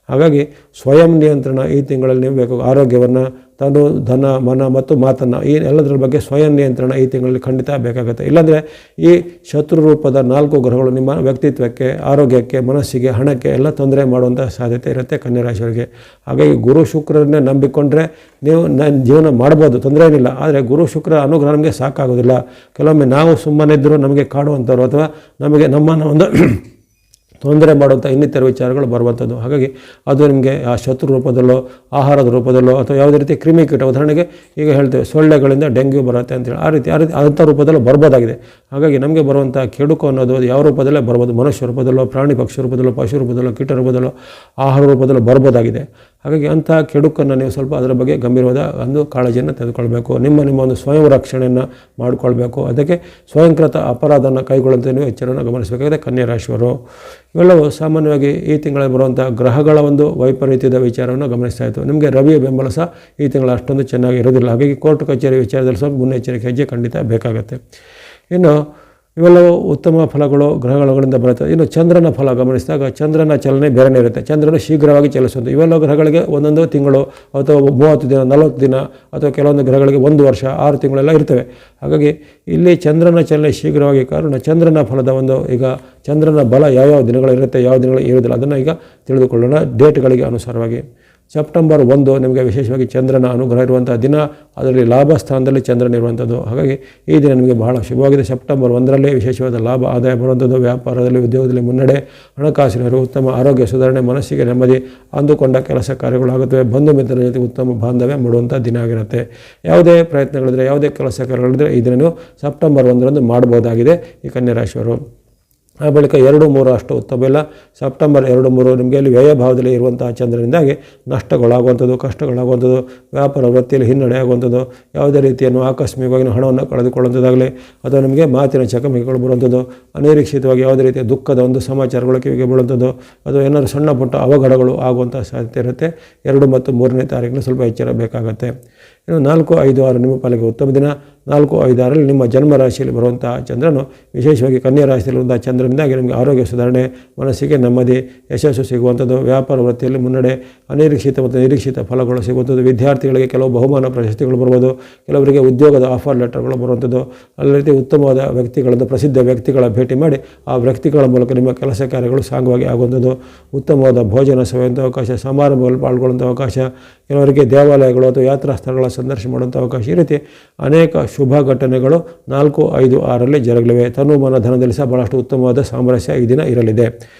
ಹಾಗಾಗಿ ಸ್ವಯಂ ನಿಯಂತ್ರಣ ಈ ತಿಂಗಳಲ್ಲಿ ನೀವು ಬೇಕು. ಆರೋಗ್ಯವನ್ನು, ತನು, ಧನ, ಮನ ಮತ್ತು ಮಾತನ್ನು, ಈ ಎಲ್ಲದರ ಬಗ್ಗೆ ಸ್ವಯಂ ನಿಯಂತ್ರಣ ಈ ತಿಂಗಳಲ್ಲಿ ಖಂಡಿತ ಬೇಕಾಗುತ್ತೆ. ಇಲ್ಲಾಂದರೆ ಈ ಶತ್ರು ರೂಪದ 4 ಗ್ರಹಗಳು ನಿಮ್ಮ ವ್ಯಕ್ತಿತ್ವಕ್ಕೆ, ಆರೋಗ್ಯಕ್ಕೆ, ಮನಸ್ಸಿಗೆ, ಹಣಕ್ಕೆ ಎಲ್ಲ ತೊಂದರೆ ಮಾಡುವಂಥ ಸಾಧ್ಯತೆ ಇರುತ್ತೆ ಕನ್ಯಾ ರಾಶಿಯವರಿಗೆ. ಹಾಗಾಗಿ ಗುರು ಶುಕ್ರರನ್ನೇ ನಂಬಿಕೊಂಡ್ರೆ ನೀವು ಜೀವನ ಮಾಡ್ಬೋದು, ತೊಂದರೆ ಏನಿಲ್ಲ. ಆದರೆ ಗುರು ಶುಕ್ರ ಅನುಗ್ರಹ ನಮಗೆ ಸಾಕಾಗೋದಿಲ್ಲ. ಕೆಲವೊಮ್ಮೆ ನಾವು ಸುಮ್ಮನೆ ಇದ್ದರೂ ನಮಗೆ ಕಾಡುವಂಥವ್ರು ಅಥವಾ ನಮಗೆ ನಮ್ಮನ್ನು ಒಂದು ತೊಂದರೆ ಮಾಡುವಂಥ ಇನ್ನಿತರ ವಿಚಾರಗಳು ಬರುವಂಥದ್ದು. ಹಾಗಾಗಿ ಅದು ನಿಮಗೆ ಆ ಶತ್ರು ರೂಪದಲ್ಲೋ, ಆಹಾರದ ರೂಪದಲ್ಲೋ, ಅಥವಾ ಯಾವುದೇ ರೀತಿ ಕ್ರಿಮಿಕೀಟ, ಉದಾಹರಣೆಗೆ ಈಗ ಹೇಳ್ತೇವೆ ಸೊಳ್ಳೆಗಳಿಂದ ಡೆಂಗ್ಯೂ ಬರುತ್ತೆ ಅಂತೇಳಿ, ಆ ರೀತಿ ಅಂಥ ರೂಪದಲ್ಲೂ ಬರ್ಬೋದಾಗಿದೆ. ಹಾಗಾಗಿ ನಮಗೆ ಬರುವಂಥ ಕೆಡುಕು ಅನ್ನೋದು ಯಾವ ರೂಪದಲ್ಲೇ ಬರ್ಬೋದು, ಮನುಷ್ಯ ರೂಪದಲ್ಲೋ, ಪ್ರಾಣಿ ಪಕ್ಷಿ ರೂಪದಲ್ಲೋ, ಪಶು ರೂಪದಲ್ಲೋ, ಕೀಟ ರೂಪದಲ್ಲೋ, ಆಹಾರ ರೂಪದಲ್ಲೋ ಬರ್ಬೋದಾಗಿದೆ. ಹಾಗಾಗಿ ಅಂಥ ಕೆಡುಕನ್ನು ನೀವು ಸ್ವಲ್ಪ ಅದರ ಬಗ್ಗೆ ಗಂಭೀರವಾದ ಒಂದು ಕಾಳಜಿಯನ್ನು ತೆಗೆದುಕೊಳ್ಬೇಕು. ನಿಮ್ಮ ಒಂದು ಸ್ವಯಂ ರಕ್ಷಣೆಯನ್ನು ಮಾಡಿಕೊಳ್ಬೇಕು. ಅದಕ್ಕೆ ಸ್ವಯಂಕೃತ ಅಪರಾಧವನ್ನು ಕೈಗೊಳ್ಳುವಂತೆ ನೀವು ಎಚ್ಚರವನ್ನು ಗಮನಿಸಬೇಕಾಗಿದೆ ಕನ್ಯಾ ರಾಶಿಯವರು. ಇವೆಲ್ಲವೂ ಸಾಮಾನ್ಯವಾಗಿ ಈ ತಿಂಗಳಲ್ಲಿ ಬರುವಂಥ ಗ್ರಹಗಳ ಒಂದು ವೈಪರೀತ್ಯದ ವಿಚಾರವನ್ನು ಗಮನಿಸ್ತಾ ಇತ್ತು. ನಿಮಗೆ ರವಿಯ ಬೆಂಬಲ ಸಹ ಈ ತಿಂಗಳ ಅಷ್ಟೊಂದು ಚೆನ್ನಾಗಿ ಇರೋದಿಲ್ಲ. ಹಾಗಾಗಿ ಕೋರ್ಟ್ ಕಚೇರಿ ವಿಚಾರದಲ್ಲಿ ಸ್ವಲ್ಪ ಮುನ್ನೆಚ್ಚರಿಕೆ ಹೆಜ್ಜೆ ಖಂಡಿತ ಬೇಕಾಗುತ್ತೆ. ಇನ್ನು ಇವೆಲ್ಲವೂ ಉತ್ತಮ ಫಲಗಳು ಗ್ರಹಗಳಿಂದ ಬರುತ್ತೆ. ಇನ್ನು ಚಂದ್ರನ ಫಲ ಗಮನಿಸಿದಾಗ ಚಂದ್ರನ ಚಲನೆ ಬೇರೆನೇ ಇರುತ್ತೆ. ಚಂದ್ರನು ಶೀಘ್ರವಾಗಿ ಚಲಿಸುವುದು. ಇವೆಲ್ಲ ಗ್ರಹಗಳಿಗೆ ಒಂದೊಂದು ತಿಂಗಳು ಅಥವಾ 30 ದಿನ, 40 ದಿನ, ಅಥವಾ ಕೆಲವೊಂದು ಗ್ರಹಗಳಿಗೆ 1 ವರ್ಷ, 6 ತಿಂಗಳೆಲ್ಲ ಇರ್ತವೆ. ಹಾಗಾಗಿ ಇಲ್ಲಿ ಚಂದ್ರನ ಚಲನೆ ಶೀಘ್ರವಾಗಿ ಕಾರಣ ಚಂದ್ರನ ಫಲದ ಒಂದು, ಈಗ ಚಂದ್ರನ ಬಲ ಯಾವ್ಯಾವ ದಿನಗಳಿರುತ್ತೆ, ಯಾವ ದಿನಗಳು ಇರೋದಿಲ್ಲ, ಅದನ್ನು ಈಗ ತಿಳಿದುಕೊಳ್ಳೋಣ ಡೇಟ್ಗಳಿಗೆ ಅನುಸಾರವಾಗಿ. ಸೆಪ್ಟೆಂಬರ್ 1 ನಿಮಗೆ ವಿಶೇಷವಾಗಿ ಚಂದ್ರನ ಅನುಗ್ರಹ ಇರುವಂಥ ದಿನ, ಅದರಲ್ಲಿ ಲಾಭ ಸ್ಥಾನದಲ್ಲಿ ಚಂದ್ರನ ಇರುವಂಥದ್ದು. ಹಾಗಾಗಿ ಈ ದಿನ ನಿಮಗೆ ಬಹಳ ಶುಭವಾಗಿದೆ. ಸೆಪ್ಟೆಂಬರ್ 1ರಲ್ಲಿ ವಿಶೇಷವಾದ ಲಾಭ, ಆದಾಯ ಬರುವಂಥದ್ದು, ವ್ಯಾಪಾರದಲ್ಲಿ, ಉದ್ಯೋಗದಲ್ಲಿ ಮುನ್ನಡೆ, ಹಣಕಾಸಿನ ಉತ್ತಮ ಆರೋಗ್ಯ ಸುಧಾರಣೆ, ಮನಸ್ಸಿಗೆ ನೆಮ್ಮದಿ, ಅಂದುಕೊಂಡ ಕೆಲಸ ಕಾರ್ಯಗಳಾಗುತ್ತವೆ, ಬಂಧು ಮಿತ್ರರ ಜೊತೆ ಉತ್ತಮ ಬಾಂಧವ್ಯ ಮೂಡುವಂಥ ದಿನ ಆಗಿರುತ್ತೆ. ಯಾವುದೇ ಪ್ರಯತ್ನಗಳಿದ್ರೆ, ಯಾವುದೇ ಕೆಲಸ ಕಾರ್ಯಗಳಿದ್ರೆ ಈ ದಿನ ನೀವು ಸೆಪ್ಟೆಂಬರ್ 1ರಂದು ಮಾಡ್ಬೋದಾಗಿದೆ ಈ ಕನ್ಯಾ ರಾಶಿಯವರು. ಆ ಬಳಿಕ 2, 3 ಅಷ್ಟು ಉತ್ತಮ ಇಲ್ಲ. ಸೆಪ್ಟೆಂಬರ್ 2, 3 ನಿಮಗೆ ಅಲ್ಲಿ ವ್ಯಯ ಭಾವದಲ್ಲಿ ಇರುವಂತಹ ಚಂದ್ರನಿಂದಾಗಿ ನಷ್ಟಗಳಾಗುವಂಥದ್ದು, ಕಷ್ಟಗಳಾಗುವಂಥದ್ದು, ವ್ಯಾಪಾರ ವೃತ್ತಿಯಲ್ಲಿ ಹಿನ್ನಡೆ ಆಗುವಂಥದ್ದು, ಯಾವುದೇ ರೀತಿಯನ್ನು ಆಕಸ್ಮಿಕವಾಗಿ ಹಣವನ್ನು ಕಳೆದುಕೊಳ್ಳುವಂಥದ್ದಾಗಲಿ, ಅಥವಾ ನಿಮಗೆ ಮಾತಿನ ಚಕಮಕಿಗಳು ಬರುವಂಥದ್ದು, ಅನಿರೀಕ್ಷಿತವಾಗಿ ಯಾವುದೇ ರೀತಿಯ ದುಃಖದ ಒಂದು ಸಮಾಚಾರಗಳು ಕಿವಿಗೆ ಬೀಳುವಂಥದ್ದು, ಅಥವಾ ಏನಾದರೂ ಸಣ್ಣ ಪುಟ್ಟ ಅವಘಡಗಳು ಆಗುವಂಥ ಸಾಧ್ಯತೆ ಇರುತ್ತೆ. 2 ಮತ್ತು 3ನೇ ತಾರೀಕಿನ ಸ್ವಲ್ಪ ಎಚ್ಚರ ಬೇಕಾಗುತ್ತೆ. ಇನ್ನು 4, 5, 6 ನಿಮ್ಮ ಪಾಲಿಗೆ ಉತ್ತಮ ದಿನ. 4, 5, 6ರಲ್ಲಿ ನಿಮ್ಮ ಜನ್ಮ ರಾಶಿಯಲ್ಲಿ ಬರುವಂಥ ಚಂದ್ರನು ವಿಶೇಷವಾಗಿ ಕನ್ಯಾ ರಾಶಿಯಲ್ಲಿರುವಂಥ ಚಂದ್ರನಿಂದಾಗಿ ನಿಮಗೆ ಆರೋಗ್ಯ ಸುಧಾರಣೆ, ಮನಸ್ಸಿಗೆ ನೆಮ್ಮದಿ, ಯಶಸ್ಸು ಸಿಗುವಂಥದ್ದು, ವ್ಯಾಪಾರ ವೃತ್ತಿಯಲ್ಲಿ ಮುನ್ನಡೆ, ಅನಿರೀಕ್ಷಿತ ಮತ್ತು ನಿರೀಕ್ಷಿತ ಫಲಗಳು ಸಿಗುವಂಥದ್ದು, ವಿದ್ಯಾರ್ಥಿಗಳಿಗೆ ಕೆಲವು ಬಹುಮಾನ ಪ್ರಶಸ್ತಿಗಳು ಬರ್ಬೋದು, ಕೆಲವರಿಗೆ ಉದ್ಯೋಗದ ಆಫರ್ ಲೆಟರ್ಗಳು ಬರುವಂಥದ್ದು, ಅದೇ ರೀತಿ ಉತ್ತಮವಾದ ವ್ಯಕ್ತಿಗಳನ್ನು, ಪ್ರಸಿದ್ಧ ವ್ಯಕ್ತಿಗಳ ಭೇಟಿ ಮಾಡಿ ಆ ವ್ಯಕ್ತಿಗಳ ಮೂಲಕ ನಿಮ್ಮ ಕೆಲಸ ಕಾರ್ಯಗಳು ಸಾಂಗವಾಗಿ ಆಗುವಂಥದ್ದು, ಉತ್ತಮವಾದ ಭೋಜನ ಸವಿಯುವಂಥ ಅವಕಾಶ, ಸಮಾರಂಭಗಳಲ್ಲಿ ಪಾಲ್ಗೊಳ್ಳುವಂಥ ಅವಕಾಶ, ಕೆಲವರಿಗೆ ದೇವಾಲಯಗಳು ಅಥವಾ ಯಾತ್ರಾ ಸ್ಥಳಗಳ ಸಂದರ್ಶನ ಮಾಡುವಂಥ ಅವಕಾಶ, ಈ ರೀತಿ ಅನೇಕ ಶುಭ ಘಟನೆಗಳು 4, 5, 6ರಲ್ಲಿ ಜರುಗಲಿವೆ. ತನು ಮನ ಧನದಲ್ಲಿ ಸಹ ಭಾಳಷ್ಟು ಉತ್ತಮವಾದ ಸಾಮರಸ್ಯ ಈ ದಿನ ಇರಲಿದೆ.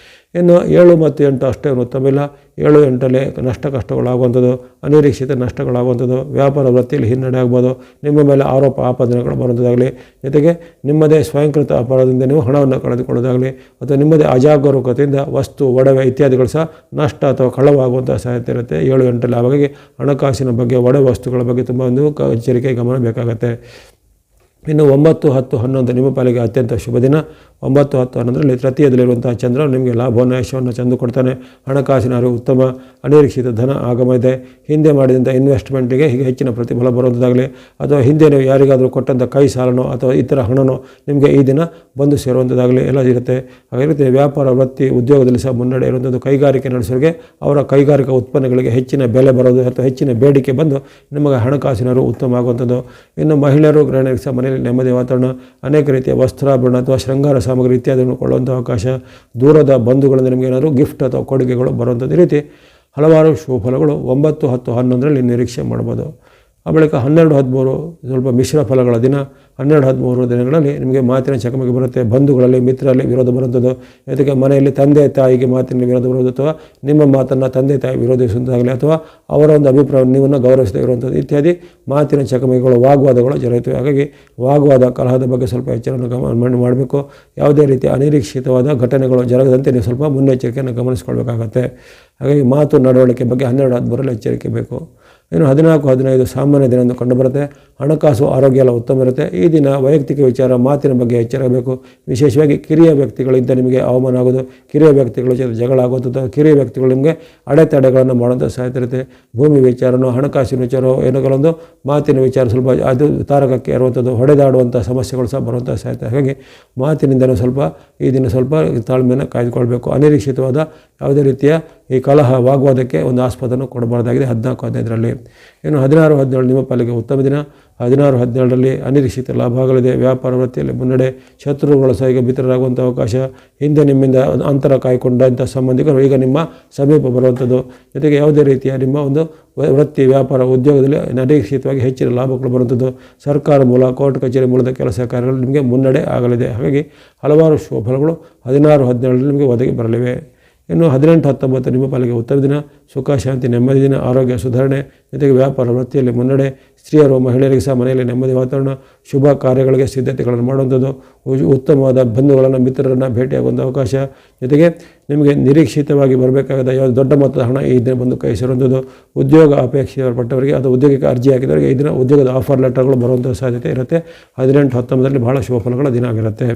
ಇನ್ನು 7 ಮತ್ತು 8 ಅಷ್ಟೇ ಉತ್ತಮ ಇಲ್ಲ. 7, 8ರಲ್ಲಿ ಕಷ್ಟಗಳಾಗುವಂಥದ್ದು, ಅನಿರೀಕ್ಷಿತ ನಷ್ಟಗಳಾಗುವಂಥದ್ದು, ವ್ಯಾಪಾರ ವೃತ್ತಿಯಲ್ಲಿ ಹಿನ್ನಡೆ ಆಗ್ಬೋದು, ನಿಮ್ಮ ಮೇಲೆ ಆರೋಪ ಆಪಾದನೆಗಳು ಬರುವಂಥದ್ದಾಗಲಿ, ಜೊತೆಗೆ ನಿಮ್ಮದೇ ಸ್ವಯಂಕೃತ ಅಪರಾಧದಿಂದ ನೀವು ಹಣವನ್ನು ಕಳೆದುಕೊಳ್ಳೋದಾಗಲಿ, ಅಥವಾ ನಿಮ್ಮದೇ ಅಜಾಗರೂಕತೆಯಿಂದ ವಸ್ತು, ಒಡವೆ ಇತ್ಯಾದಿಗಳು ಸಹ ನಷ್ಟ ಅಥವಾ ಕಳವಾಗುವಂಥ ಸಾಧ್ಯತೆ ಇರುತ್ತೆ 7, 8ರಲ್ಲಿ. ಹಾಗಾಗಿ ಹಣಕಾಸಿನ ಬಗ್ಗೆ, ಒಡವೆ ವಸ್ತುಗಳ ಬಗ್ಗೆ ತುಂಬ ಒಂದು ಎಚ್ಚರಿಕೆ ಗಮನ ಬೇಕಾಗುತ್ತೆ. ಇನ್ನು 9, 10, 11 ನಿಮ್ಮ ಪಾಲಿಗೆ ಅತ್ಯಂತ ಶುಭ ದಿನ. 9, 10, 11ರಲ್ಲಿ ತೃತೀಯದಲ್ಲಿರುವಂಥ ಚಂದ್ರ ನಿಮಗೆ ಲಾಭವನ್ನು ಯಶವನ್ನು ತಂದು ಕೊಡ್ತಾನೆ. ಹಣಕಾಸಿನ ಅರಿವು ಉತ್ತಮ, ಅನಿರೀಕ್ಷಿತ ಧನ ಆಗಮ ಇದೆ. ಹಿಂದೆ ಮಾಡಿದಂಥ ಇನ್ವೆಸ್ಟ್ಮೆಂಟಿಗೆ ಹೀಗೆ ಹೆಚ್ಚಿನ ಪ್ರತಿಫಲ ಬರುವಂಥದ್ದಾಗಲಿ ಅಥವಾ ಹಿಂದೆ ನೀವು ಯಾರಿಗಾದರೂ ಕೊಟ್ಟಂಥ ಕೈ ಸಾಲನೋ ಅಥವಾ ಇತರ ಹಣನೋ ನಿಮಗೆ ಈ ದಿನ ಬಂದು ಸೇರುವಂಥದ್ದಾಗಲಿ ಎಲ್ಲ ಇರುತ್ತೆ. ಹಾಗಿರುತ್ತೆ ವ್ಯಾಪಾರ, ವೃತ್ತಿ, ಉದ್ಯೋಗದಲ್ಲಿ ಸಹ ಮುನ್ನಡೆ ಇರುವಂಥದ್ದು. ಕೈಗಾರಿಕೆ ನಡೆಸೋರಿಗೆ ಅವರ ಕೈಗಾರಿಕಾ ಉತ್ಪನ್ನಗಳಿಗೆ ಹೆಚ್ಚಿನ ಬೆಲೆ ಬರೋದು ಅಥವಾ ಹೆಚ್ಚಿನ ಬೇಡಿಕೆ ಬಂದು ನಿಮಗೆ ಹಣಕಾಸಿನ ಅರಿವು ಉತ್ತಮ ಆಗುವಂಥದ್ದು. ಇನ್ನು ಮಹಿಳೆಯರು, ಗೃಹಿಣಿಯರಿಗೆ ಸಹ ಮನೆಯಲ್ಲಿ ನೆಮ್ಮದಿ ವಾತಾವರಣ, ಅನೇಕ ರೀತಿಯ ವಸ್ತ್ರಾಭರಣ ಅಥವಾ ಶೃಂಗಾರ ಸಾಮಗ್ರಿ ಇತ್ಯಾದಿಗಳನ್ನು ಕೊಳ್ಳುವಂಥ ಅವಕಾಶ, ದೂರದ ಬಂಧುಗಳಿಂದ ನಿಮಗೆ ಏನಾದರೂ ಗಿಫ್ಟ್ ಅಥವಾ ಕೊಡುಗೆಗಳು ಬರುವಂಥದ್ದು. ಈ ರೀತಿ ಹಲವಾರು ಶುಭಫಲಗಳು 9, 10, 11ರಲ್ಲಿ ನಿರೀಕ್ಷೆ ಮಾಡ್ಬೋದು. ಆ ಬಳಿಕ 12, 13 ಸ್ವಲ್ಪ ಮಿಶ್ರ ಫಲಗಳ ದಿನ. 12, 13 ದಿನಗಳಲ್ಲಿ ನಿಮಗೆ ಮಾತಿನ ಚಕಮಕಿ ಬರುತ್ತೆ. ಬಂಧುಗಳಲ್ಲಿ, ಮಿತ್ರರಲ್ಲಿ ವಿರೋಧ ಬರುವಂಥದ್ದು. ಜೊತೆಗೆ ಮನೆಯಲ್ಲಿ ತಂದೆ ತಾಯಿಗೆ ಮಾತಿನ ವಿರೋಧ ಬರುವುದು ಅಥವಾ ನಿಮ್ಮ ಮಾತನ್ನು ತಂದೆ ತಾಯಿ ವಿರೋಧಿಸುವಂತಾಗಲಿ ಅಥವಾ ಅವರ ಒಂದು ಅಭಿಪ್ರಾಯವನ್ನು ನೀವನ್ನು ಗೌರವಿಸದೇ ಇರುವಂಥದ್ದು ಇತ್ಯಾದಿ ಮಾತಿನ ಚಕಮಕಿಗಳು, ವಾಗ್ವಾದಗಳು ಜರುಗುತ್ತವೆ. ಹಾಗಾಗಿ ವಾಗ್ವಾದ, ಕಲಹದ ಬಗ್ಗೆ ಸ್ವಲ್ಪ ಎಚ್ಚರವನ್ನು ಮಾಡಬೇಕು. ಯಾವುದೇ ರೀತಿಯ ಅನಿರೀಕ್ಷಿತವಾದ ಘಟನೆಗಳು ಜರಗದಂತೆ ನೀವು ಸ್ವಲ್ಪ ಮುನ್ನೆಚ್ಚರಿಕೆಯನ್ನು ಗಮನಿಸಿಕೊಳ್ಬೇಕಾಗತ್ತೆ. ಹಾಗಾಗಿ ಮಾತು, ನಡವಳಿಕೆ ಬಗ್ಗೆ 12, 13ರಲ್ಲಿ ಎಚ್ಚರಿಕೆ ಬೇಕು. ಇನ್ನು 14, 15 ಸಾಮಾನ್ಯ ದಿನ ಎಂದು ಕಂಡುಬರುತ್ತೆ. ಹಣಕಾಸು, ಆರೋಗ್ಯ ಎಲ್ಲ ಉತ್ತಮ ಇರುತ್ತೆ. ಈ ದಿನ ವೈಯಕ್ತಿಕ ವಿಚಾರ, ಮಾತಿನ ಬಗ್ಗೆ ಎಚ್ಚರಬೇಕು. ವಿಶೇಷವಾಗಿ ಕಿರಿಯ ವ್ಯಕ್ತಿಗಳಿಂದ ನಿಮಗೆ ಅವಮಾನ ಆಗೋದು, ಕಿರಿಯ ವ್ಯಕ್ತಿಗಳ ಜೊತೆ ಜಗಳ ಆಗುವಂಥದ್ದು, ಕಿರಿಯ ವ್ಯಕ್ತಿಗಳು ನಿಮಗೆ ಅಡೆತಡೆಗಳನ್ನು ಮಾಡುವಂಥ ಸಾಧ್ಯತೆ ಇರುತ್ತೆ. ಭೂಮಿ ವಿಚಾರನೋ, ಹಣಕಾಸಿನ ವಿಚಾರವೋ ಏನೋ ಕೆಲವೊಂದು ಮಾತಿನ ವಿಚಾರ ಸ್ವಲ್ಪ ಅದು ತಾರಕಕ್ಕೆ ಇರುವಂಥದ್ದು, ಹೊಡೆದಾಡುವಂಥ ಸಮಸ್ಯೆಗಳು ಸಹ ಬರುವಂಥ ಸಾಧ್ಯತೆ. ಹಾಗಾಗಿ ಮಾತಿನಿಂದಲೂ ಸ್ವಲ್ಪ ಈ ದಿನ ಸ್ವಲ್ಪ ತಾಳ್ಮೆಯನ್ನು ಕಾಯ್ದುಕೊಳ್ಬೇಕು. ಅನಿರೀಕ್ಷಿತವಾದ ಯಾವುದೇ ರೀತಿಯ ಈ ಕಲಹ, ವಾಗ್ವಾದಕ್ಕೆ ಒಂದು ಆಸ್ಪದನ್ನು ಕೊಡಬಾರ್ದಾಗಿದೆ 14, 15ರಲ್ಲಿ. ಇನ್ನು 16, 17 ನಿಮ್ಮ ಪಾಲಿಗೆ ಉತ್ತಮ ದಿನ. 16, 17ರಲ್ಲಿ ಅನಿರೀಕ್ಷಿತ ಲಾಭಗಳಿದೆ. ವ್ಯಾಪಾರ, ವೃತ್ತಿಯಲ್ಲಿ ಮುನ್ನಡೆ. ಶತ್ರುಗಳು ಸಹ ಈಗ ಮಿತ್ರರಾಗುವಂಥ ಅವಕಾಶ. ಹಿಂದೆ ನಿಮ್ಮಿಂದ ಅಂತರ ಕಾಯ್ಕೊಂಡಂಥ ಸಂಬಂಧಿಕರು ಈಗ ನಿಮ್ಮ ಸಮೀಪ ಬರುವಂಥದ್ದು. ಜೊತೆಗೆ ಯಾವುದೇ ರೀತಿಯ ನಿಮ್ಮ ಒಂದು ವೃತ್ತಿ, ವ್ಯಾಪಾರ, ಉದ್ಯೋಗದಲ್ಲಿ ಅನಿರೀಕ್ಷಿತವಾಗಿ ಹೆಚ್ಚಿನ ಲಾಭಗಳು ಬರುವಂಥದ್ದು. ಸರ್ಕಾರ ಮೂಲ, ಕೋರ್ಟ್ ಕಚೇರಿ ಮೂಲದ ಕೆಲಸ ಕಾರ್ಯಗಳು ನಿಮಗೆ ಮುನ್ನಡೆ ಆಗಲಿದೆ. ಹಾಗಾಗಿ ಹಲವಾರು ಶುಭ ಫಲಗಳು 16, 17ರಲ್ಲಿ ನಿಮಗೆ ಒದಗಿ ಬರಲಿವೆ. ಇನ್ನು 18, 19 ನಿಮ್ಮ ಪಾಲಿಗೆ ಉತ್ತಮ ದಿನ. ಸುಖ, ಶಾಂತಿ, ನೆಮ್ಮದಿ ದಿನ. ಆರೋಗ್ಯ ಸುಧಾರಣೆ, ಜೊತೆಗೆ ವ್ಯಾಪಾರ, ವೃತ್ತಿಯಲ್ಲಿ ಮುನ್ನಡೆ. ಸ್ತ್ರೀಯರು, ಮಹಿಳೆಯರಿಗೆ ಸಹ ಮನೆಯಲ್ಲಿ ನೆಮ್ಮದಿ ವಾತಾವರಣ. ಶುಭ ಕಾರ್ಯಗಳಿಗೆ ಸಿದ್ಧತೆಗಳನ್ನು ಮಾಡುವಂಥದ್ದು. ಉತ್ತಮವಾದ ಬಂಧುಗಳನ್ನು, ಮಿತ್ರರನ್ನು ಭೇಟಿಯಾಗುವಂಥ ಅವಕಾಶ. ಜೊತೆಗೆ ನಿಮಗೆ ನಿರೀಕ್ಷಿತವಾಗಿ ಬರಬೇಕಾದ ಯಾವ ದೊಡ್ಡ ಮೊತ್ತದ ಹಣ ಈ ದಿನ ಬಂದು ಕೈ ಸೇರುವಂಥದ್ದು. ಉದ್ಯೋಗ ಅಪೇಕ್ಷೆ ಪಟ್ಟವರಿಗೆ ಅಥವಾ ಉದ್ಯೋಗಕ್ಕೆ ಅರ್ಜಿ ಹಾಕಿದವರಿಗೆ ಈ ದಿನ ಉದ್ಯೋಗದ ಆಫರ್ ಲೆಟರ್ಗಳು ಬರುವಂಥ ಸಾಧ್ಯತೆ ಇರುತ್ತೆ. 18, 19ರಲ್ಲಿ ಬಹಳ ಶುಭ ಫಲಗಳ ದಿನ ಆಗಿರುತ್ತೆ.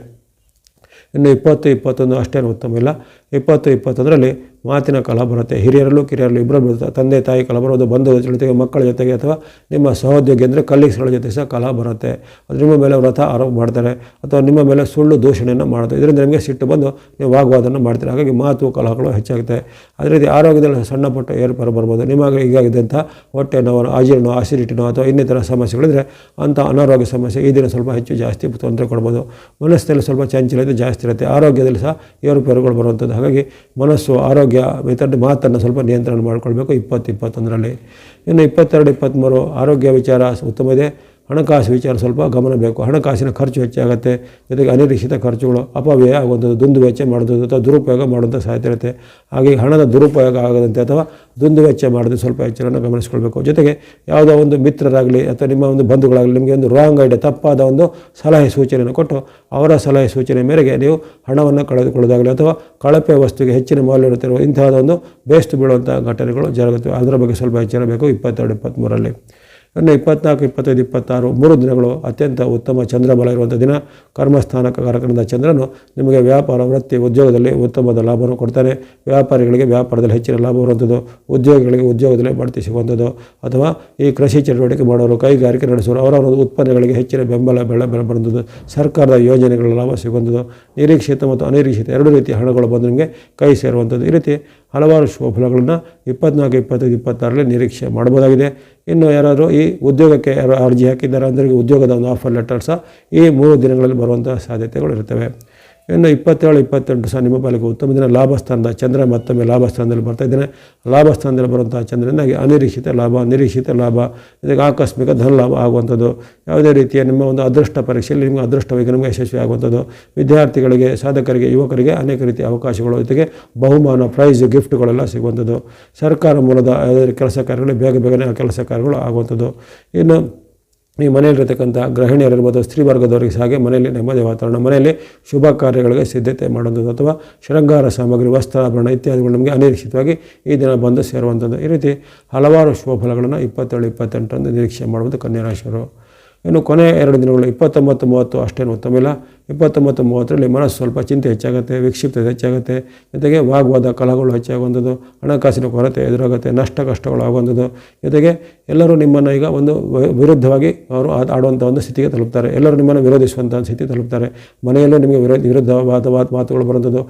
ಇನ್ನು 20, 21 ಅಷ್ಟೇನು ಉತ್ತಮ ಇಲ್ಲ. 20, 21ರಲ್ಲಿ ಮಾತಿನ ಕಲಹ ಬರುತ್ತೆ. ಹಿರಿಯರಲ್ಲೂ ಕಿರಿಯರಲ್ಲೂ ಇಬ್ಬರು ಬರುತ್ತೆ. ತಂದೆ ತಾಯಿ ಕಲಹ ಬರೋದು, ಬಂಧುಗಳ ಜೊತೆಗೆ, ಮಕ್ಕಳ ಜೊತೆಗೆ ಅಥವಾ ನಿಮ್ಮ ಸಹೋದ್ಯೋಗಿ ಅಂದರೆ ಕಲೀಗ್ಸ್ಗಳ ಜೊತೆ ಸಹ ಕಲಹ ಬರುತ್ತೆ. ಅದು ನಿಮ್ಮ ಮೇಲೆ ವ್ರತ ಆರೋಪ ಮಾಡ್ತಾರೆ ಅಥವಾ ನಿಮ್ಮ ಮೇಲೆ ಸುಳ್ಳು ದೂಷಣೆಯನ್ನು ಮಾಡ್ತಾರೆ. ಇದರಿಂದ ನಿಮಗೆ ಸಿಟ್ಟು ಬಂದು ನೀವು ವಾಗ್ವಾದವನ್ನು ಮಾಡ್ತೀರಿ. ಹಾಗಾಗಿ ಮಾತು ಕಲಹಗಳು ಹೆಚ್ಚಾಗುತ್ತೆ. ಅದೇ ರೀತಿ ಆರೋಗ್ಯದಲ್ಲಿ ಸಣ್ಣ ಪುಟ್ಟ ಏರ್ಪಾರು ಬರ್ಬೋದು. ನಿಮಗೆ ಈಗಾಗಿದ್ದಂಥ ಹೊಟ್ಟೆ ನೋವು, ಅಜೀರ್ಣ, ಅಸಿಡಿಟಿ ನೋವು ಅಥವಾ ಇನ್ನಿತರ ಸಮಸ್ಯೆಗಳಿದ್ರೆ ಅಂಥ ಅನಾರೋಗ್ಯ ಸಮಸ್ಯೆ ಈ ದಿನ ಸ್ವಲ್ಪ ಹೆಚ್ಚು ಜಾಸ್ತಿ ತೊಂದರೆ ಕೊಡ್ಬೋದು. ಮನಸ್ಸಿನಲ್ಲಿ ಸ್ವಲ್ಪ ಚಂಚಲತೆ ಜಾಸ್ತಿ ಇರುತ್ತೆ. ಆರೋಗ್ಯದಲ್ಲಿ ಸಹ ಏರುಪೇರುಗಳು ಬರುವಂಥದ್ದು. ಹಾಗಾಗಿ ಮನಸ್ಸು, ಆರೋಗ್ಯ, ಮಿತ್ರ ಮಾತನ್ನು ಸ್ವಲ್ಪ ನಿಯಂತ್ರಣ ಮಾಡಿಕೊಳ್ಬೇಕು 20, 21ರಲ್ಲಿ. ಇನ್ನು 22, 23 ಆರೋಗ್ಯ ವಿಚಾರ ಉತ್ತಮ ಇದೆ. ಹಣಕಾಸು ವಿಚಾರ ಸ್ವಲ್ಪ ಗಮನ ಬೇಕು. ಹಣಕಾಸಿನ ಖರ್ಚು ಹೆಚ್ಚಾಗುತ್ತೆ. ಜೊತೆಗೆ ಅನಿರೀಕ್ಷಿತ ಖರ್ಚುಗಳು, ಅಪವ್ಯಯ ಆಗುವಂಥದ್ದು, ದುಂದು ವೆಚ್ಚ ಮಾಡೋದು ಅಥವಾ ದುರುಪಯೋಗ ಮಾಡುವಂಥ ಸಾಧ್ಯತೆ ಇರುತ್ತೆ. ಹಾಗೆ ಹಣದ ದುರುಪಯೋಗ ಆಗದಂತೆ ಅಥವಾ ದುಂದು ವೆಚ್ಚ ಮಾಡೋದು ಸ್ವಲ್ಪ ಎಚ್ಚರವನ್ನು ಗಮನಿಸ್ಕೊಳ್ಬೇಕು. ಜೊತೆಗೆ ಯಾವುದೋ ಒಂದು ಮಿತ್ರರಾಗಲಿ ಅಥವಾ ನಿಮ್ಮ ಒಂದು ಬಂಧುಗಳಾಗಲಿ ನಿಮಗೆ ಒಂದು ರಾಂಗ್ ಐಡಿಯಾ, ತಪ್ಪಾದ ಒಂದು ಸಲಹೆ ಸೂಚನೆಯನ್ನು ಕೊಟ್ಟು ಅವರ ಸಲಹೆ ಸೂಚನೆ ಮೇರೆಗೆ ನೀವು ಹಣವನ್ನು ಕಳೆದುಕೊಳ್ಳೋದಾಗಲಿ ಅಥವಾ ಕಳಪೆ ವಸ್ತುವಿಗೆ ಹೆಚ್ಚಿನ ಮೌಲ್ಯ ಇರುತ್ತಿರುವ ಇಂತಹದ ಒಂದು ಬೇಸ್ತು ಬೀಳುವಂಥ ಘಟನೆಗಳು ಜರುಗುತ್ತವೆ. ಅದರ ಬಗ್ಗೆ ಸ್ವಲ್ಪ ಎಚ್ಚರ ಬೇಕು 22, 23ರಲ್ಲಿ. ಇನ್ನು 24, 25, 26 3 ದಿನಗಳು ಅತ್ಯಂತ ಉತ್ತಮ ಚಂದ್ರಬಲ ಇರುವಂಥ ದಿನ. ಕರ್ಮಸ್ಥಾನ ಕಾರಕನಾದ ಚಂದ್ರನು ನಿಮಗೆ ವ್ಯಾಪಾರ, ವೃತ್ತಿ, ಉದ್ಯೋಗದಲ್ಲಿ ಉತ್ತಮವಾದ ಲಾಭವನ್ನು ಕೊಡ್ತಾನೆ. ವ್ಯಾಪಾರಿಗಳಿಗೆ ವ್ಯಾಪಾರದಲ್ಲಿ ಹೆಚ್ಚಿನ ಲಾಭ ಬರುವಂಥದ್ದು. ಉದ್ಯೋಗಿಗಳಿಗೆ ಉದ್ಯೋಗದಲ್ಲಿ ಬಡ್ತಿ ಸಿಗುವಂಥದ್ದು. ಅಥವಾ ಈ ಕೃಷಿ ಚಟುವಟಿಕೆ ಮಾಡೋರು, ಕೈಗಾರಿಕೆ ನಡೆಸೋರು ಅವರವರ ಉತ್ಪನ್ನಗಳಿಗೆ ಹೆಚ್ಚಿನ ಬೆಂಬಲ ಬರುವಂಥದ್ದು. ಸರ್ಕಾರದ ಯೋಜನೆಗಳ ಲಾಭ ಸಿಗುವಂಥದ್ದು. ನಿರೀಕ್ಷಿತ ಮತ್ತು ಅನಿರೀಕ್ಷಿತ ಎರಡೂ ರೀತಿಯ ಹಣಗಳು ಬಂದು ನಿಮಗೆ ಕೈ ಸೇರುವಂಥದ್ದು. ಈ ರೀತಿ ಹಲವಾರು ಶುಭ ಫಲಗಳನ್ನು 24, 25, 26ರಲ್ಲಿ ನಿರೀಕ್ಷೆ ಮಾಡ್ಬೋದಾಗಿದೆ. ಇನ್ನು ಯಾರಾದರೂ ಈ ಉದ್ಯೋಗಕ್ಕೆ ಯಾರು ಅರ್ಜಿ ಹಾಕಿದ್ದಾರೆ ಅಂದರೆ ಉದ್ಯೋಗದ ಒಂದು ಆಫರ್ ಲೆಟರ್ ಸಹ ಈ 3 ದಿನಗಳಲ್ಲಿ ಬರುವಂಥ ಸಾಧ್ಯತೆಗಳು ಇರ್ತವೆ. ಇನ್ನು 27, 28 ಸಹ ನಿಮ್ಮ ಪಾಲಿಗೆ ಉತ್ತಮ ದಿನ. ಲಾಭಸ್ಥಾನದ ಚಂದ್ರ ಮತ್ತೊಮ್ಮೆ ಲಾಭಸ್ಥಾನದಲ್ಲಿ ಬರ್ತಾ ಇದ್ದಾನೆ. ಲಾಭಸ್ಥಾನದಲ್ಲಿ ಬರುವಂಥ ಚಂದ್ರನಿಂದಾಗಿ ಅನಿರೀಕ್ಷಿತ ಲಾಭ, ನಿರೀಕ್ಷಿತ ಲಾಭ, ಇದಕ್ಕೆ ಆಕಸ್ಮಿಕ ಧನ ಲಾಭ ಆಗುವಂಥದ್ದು. ಯಾವುದೇ ರೀತಿಯ ನಿಮ್ಮ ಒಂದು ಅದೃಷ್ಟ ಪರೀಕ್ಷೆಯಲ್ಲಿ ನಿಮಗೆ ಅದೃಷ್ಟವಾಗಿ ನಿಮಗೆ ಯಶಸ್ವಿ ಆಗುವಂಥದ್ದು. ವಿದ್ಯಾರ್ಥಿಗಳಿಗೆ, ಸಾಧಕರಿಗೆ, ಯುವಕರಿಗೆ ಅನೇಕ ರೀತಿಯ ಅವಕಾಶಗಳು, ಜೊತೆಗೆ ಬಹುಮಾನ, ಪ್ರೈಸ್, ಗಿಫ್ಟ್ಗಳೆಲ್ಲ ಸಿಗುವಂಥದ್ದು. ಸರ್ಕಾರ ಮೂಲದ ಕೆಲಸ ಕಾರ್ಯಗಳು ಬೇಗನೆ ಆ ಕೆಲಸ ಕಾರ್ಯಗಳು ಆಗುವಂಥದ್ದು. ಇನ್ನು ಈ ಮನೆಯಲ್ಲಿರ್ತಕ್ಕಂಥ ಗೃಹಿಣಿಯರಿರ್ಬೋದು, ಸ್ತ್ರೀ ವರ್ಗದವರಿಗೆ ಸಹ ಮನೆಯಲ್ಲಿ ನೆಮ್ಮದಿ ವಾತಾವರಣ, ಮನೆಯಲ್ಲಿ ಶುಭ ಕಾರ್ಯಗಳಿಗೆ ಸಿದ್ಧತೆ ಮಾಡುವಂಥದ್ದು ಅಥವಾ ಶೃಂಗಾರ ಸಾಮಗ್ರಿ, ವಸ್ತ್ರಾಭರಣ ಇತ್ಯಾದಿಗಳು ನಮಗೆ ಅನಿರೀಕ್ಷಿತವಾಗಿ ಈ ದಿನ ಬಂದು ಸೇರುವಂಥದ್ದು. ಈ ರೀತಿ ಹಲವಾರು ಶುಭ ಫಲಗಳನ್ನು 27, 28ರಂದು ನಿರೀಕ್ಷೆ ಮಾಡುವುದು ಕನ್ಯಾ ರಾಶಿಯವರು. ಇನ್ನು ಕೊನೆ 2 ದಿನಗಳು 29, 30 ಅಷ್ಟೇನು ಉತ್ತಮ ಇಲ್ಲ. 29, 30ರಲ್ಲಿ ಮನಸ್ಸು ಸ್ವಲ್ಪ ಚಿಂತೆ ಹೆಚ್ಚಾಗುತ್ತೆ, ವಿಕ್ಷಿಪ್ತತೆ ಹೆಚ್ಚಾಗುತ್ತೆ, ಜೊತೆಗೆ ವಾಗ್ವಾದ ಕಲಹಗಳು ಹೆಚ್ಚಾಗುವಂಥದ್ದು, ಹಣಕಾಸಿನ ಕೊರತೆ ಎದುರಾಗುತ್ತೆ, ನಷ್ಟ ಕಷ್ಟಗಳು ಆಗುವಂಥದ್ದು, ಜೊತೆಗೆ ಎಲ್ಲರೂ ನಿಮ್ಮನ್ನು ಈಗ ಒಂದು ವಿರುದ್ಧವಾಗಿ ಅವರು ಆಡುವಂಥ ಒಂದು ಸ್ಥಿತಿಗೆ ತಲುಪ್ತಾರೆ. ಎಲ್ಲರೂ ನಿಮ್ಮನ್ನು ವಿರೋಧಿಸುವಂಥ ಸ್ಥಿತಿ ತಲುಪ್ತಾರೆ. ಮನೆಯಲ್ಲೂ ನಿಮಗೆ ವಿರುದ್ಧವಾದ ಮಾತುಗಳು ಬರುವಂಥದ್ದು,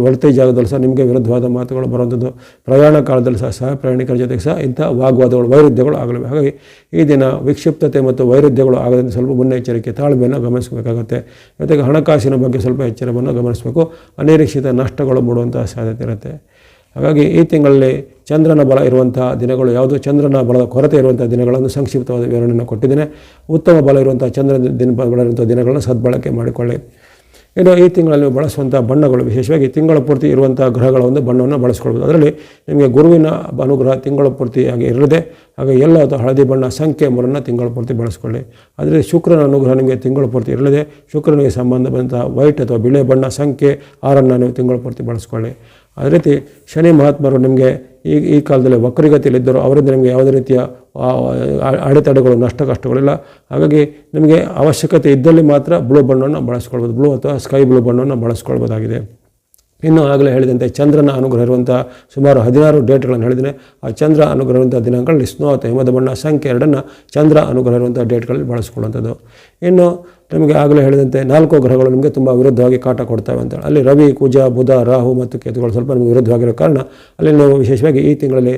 ವೃತ್ತಿ ಜಾಗದಲ್ಲಿ ಸಹ ನಿಮಗೆ ವಿರುದ್ಧವಾದ ಮಾತುಗಳು ಬರುವಂಥದ್ದು, ಪ್ರಯಾಣ ಕಾಲದಲ್ಲಿ ಸಹ ಪ್ರಯಾಣಿಕರ ಜೊತೆಗೆ ಸಹ ಇಂಥ ವಾಗ್ವಾದಗಳು ವೈರುಧ್ಯಗಳು ಆಗಲಿವೆ. ಹಾಗಾಗಿ ಈ ದಿನ ವಿಕ್ಷಿಪ್ತತೆ ಮತ್ತು ವೈರುಧ್ಯಗಳು ಆಗದಂತೆ ಸ್ವಲ್ಪ ಮುನ್ನೆಚ್ಚರಿಕೆ ತಾಳ್ಮೆಯನ್ನು ಗಮನಿಸಬೇಕಾಗುತ್ತೆ. ಜೊತೆಗೆ ಹಣಕಾಸಿನ ಬಗ್ಗೆ ಸ್ವಲ್ಪ ಎಚ್ಚರವನ್ನು ಗಮನಿಸಬೇಕು. ಅನಿರೀಕ್ಷಿತ ನಷ್ಟಗಳು ಮೂಡುವಂಥ ಸಾಧ್ಯತೆ ಇರುತ್ತೆ. ಹಾಗಾಗಿ ಈ ತಿಂಗಳಲ್ಲಿ ಚಂದ್ರನ ಬಲ ಇರುವಂಥ ದಿನಗಳು ಯಾವುದು, ಚಂದ್ರನ ಬಲದ ಕೊರತೆ ಇರುವಂಥ ದಿನಗಳನ್ನು ಸಂಕ್ಷಿಪ್ತವಾದ ವಿವರಣೆಯನ್ನು ಕೊಟ್ಟಿದ್ದೇನೆ. ಉತ್ತಮ ಬಲ ಇರುವಂಥ ಚಂದ್ರನ ಬಲ ಇರುವಂಥ ದಿನಗಳನ್ನು ಸದ್ಬಳಕೆ ಮಾಡಿಕೊಳ್ಳಿ. ಇನ್ನು ಈ ತಿಂಗಳಲ್ಲಿ ಬಳಸುವಂಥ ಬಣ್ಣಗಳು, ವಿಶೇಷವಾಗಿ ತಿಂಗಳ ಪೂರ್ತಿ ಇರುವಂಥ ಗ್ರಹಗಳ ಒಂದು ಬಣ್ಣವನ್ನು ಬಳಸ್ಕೊಳ್ಬೋದು. ಅದರಲ್ಲಿ ನಿಮಗೆ ಗುರುವಿನ ಅನುಗ್ರಹ ತಿಂಗಳ ಪೂರ್ತಿಯಾಗಿ ಇರಲಿದೆ. ಹಾಗೆ ಎಲ್ಲೋ ಅಥವಾ ಹಳದಿ ಬಣ್ಣ ಸಂಖ್ಯೆ 3 ತಿಂಗಳ ಪೂರ್ತಿ ಬಳಸ್ಕೊಳ್ಳಿ. ಅದರಲ್ಲಿ ಶುಕ್ರನ ಅನುಗ್ರಹ ನಿಮಗೆ ತಿಂಗಳ ಪೂರ್ತಿ ಇರಲಿದೆ. ಶುಕ್ರನಿಗೆ ಸಂಬಂಧಪಟ್ಟ ವೈಟ್ ಅಥವಾ ಬಿಳೆ ಬಣ್ಣ ಸಂಖ್ಯೆ 6 ನೀವು ತಿಂಗಳ ಪೂರ್ತಿ ಬಳಸ್ಕೊಳ್ಳಿ. ಅದೇ ರೀತಿ ಶನಿ ಮಹಾತ್ಮರು ನಿಮಗೆ ಈ ಕಾಲದಲ್ಲಿ ವಕ್ರಗತಿಯಲ್ಲಿದ್ದರು. ಅವರಿಂದ ನಿಮಗೆ ಯಾವುದೇ ರೀತಿಯ ಅಡೆತಡೆಗಳು ನಷ್ಟ ಕಷ್ಟಗಳಿಲ್ಲ. ಹಾಗಾಗಿ ನಿಮಗೆ ಅವಶ್ಯಕತೆ ಇದ್ದಲ್ಲಿ ಮಾತ್ರ ಬ್ಲೂ ಬಣ್ಣವನ್ನು ಬಳಸ್ಕೊಳ್ಬೋದು, ಬ್ಲೂ ಅಥವಾ ಸ್ಕೈ ಬ್ಲೂ ಬಣ್ಣವನ್ನು ಬಳಸ್ಕೊಳ್ಬೋದಾಗಿದೆ. ಇನ್ನು ಆಗಲೇ ಹೇಳಿದಂತೆ ಚಂದ್ರನ ಅನುಗ್ರಹ ಇರುವಂಥ ಸುಮಾರು 16 ಡೇಟ್ಗಳನ್ನು ಹೇಳಿದ್ದೇನೆ. ಆ ಚಂದ್ರ ಅನುಗ್ರಹ ಇರುವಂಥ ದಿನಾಂಕಗಳಲ್ಲಿ ಸ್ನೋ ಅಥವಾ ಹಿಮದ ಬಣ್ಣ ಸಂಖ್ಯೆ 2 ಚಂದ್ರ ಅನುಗ್ರಹ ಇರುವಂಥ ಡೇಟ್ಗಳಲ್ಲಿ ಬಳಸ್ಕೊಳ್ಳುವಂಥದ್ದು. ಇನ್ನು ನಿಮಗೆ ಆಗಲೇ ಹೇಳಿದಂತೆ 4 ಗ್ರಹಗಳು ನಿಮಗೆ ತುಂಬ ವಿರುದ್ಧವಾಗಿ ಕಾಟ ಕೊಡ್ತವೆ ಅಂತೇಳಿ, ಅಲ್ಲಿ ರವಿ, ಕುಜ, ಬುಧ, ರಾಹು ಮತ್ತು ಕೇತುಗಳು ಸ್ವಲ್ಪ ನಿಮಗೆ ವಿರುದ್ಧವಾಗಿರೋ ಕಾರಣ ಅಲ್ಲಿ ನೀವು ವಿಶೇಷವಾಗಿ ಈ ತಿಂಗಳಲ್ಲಿ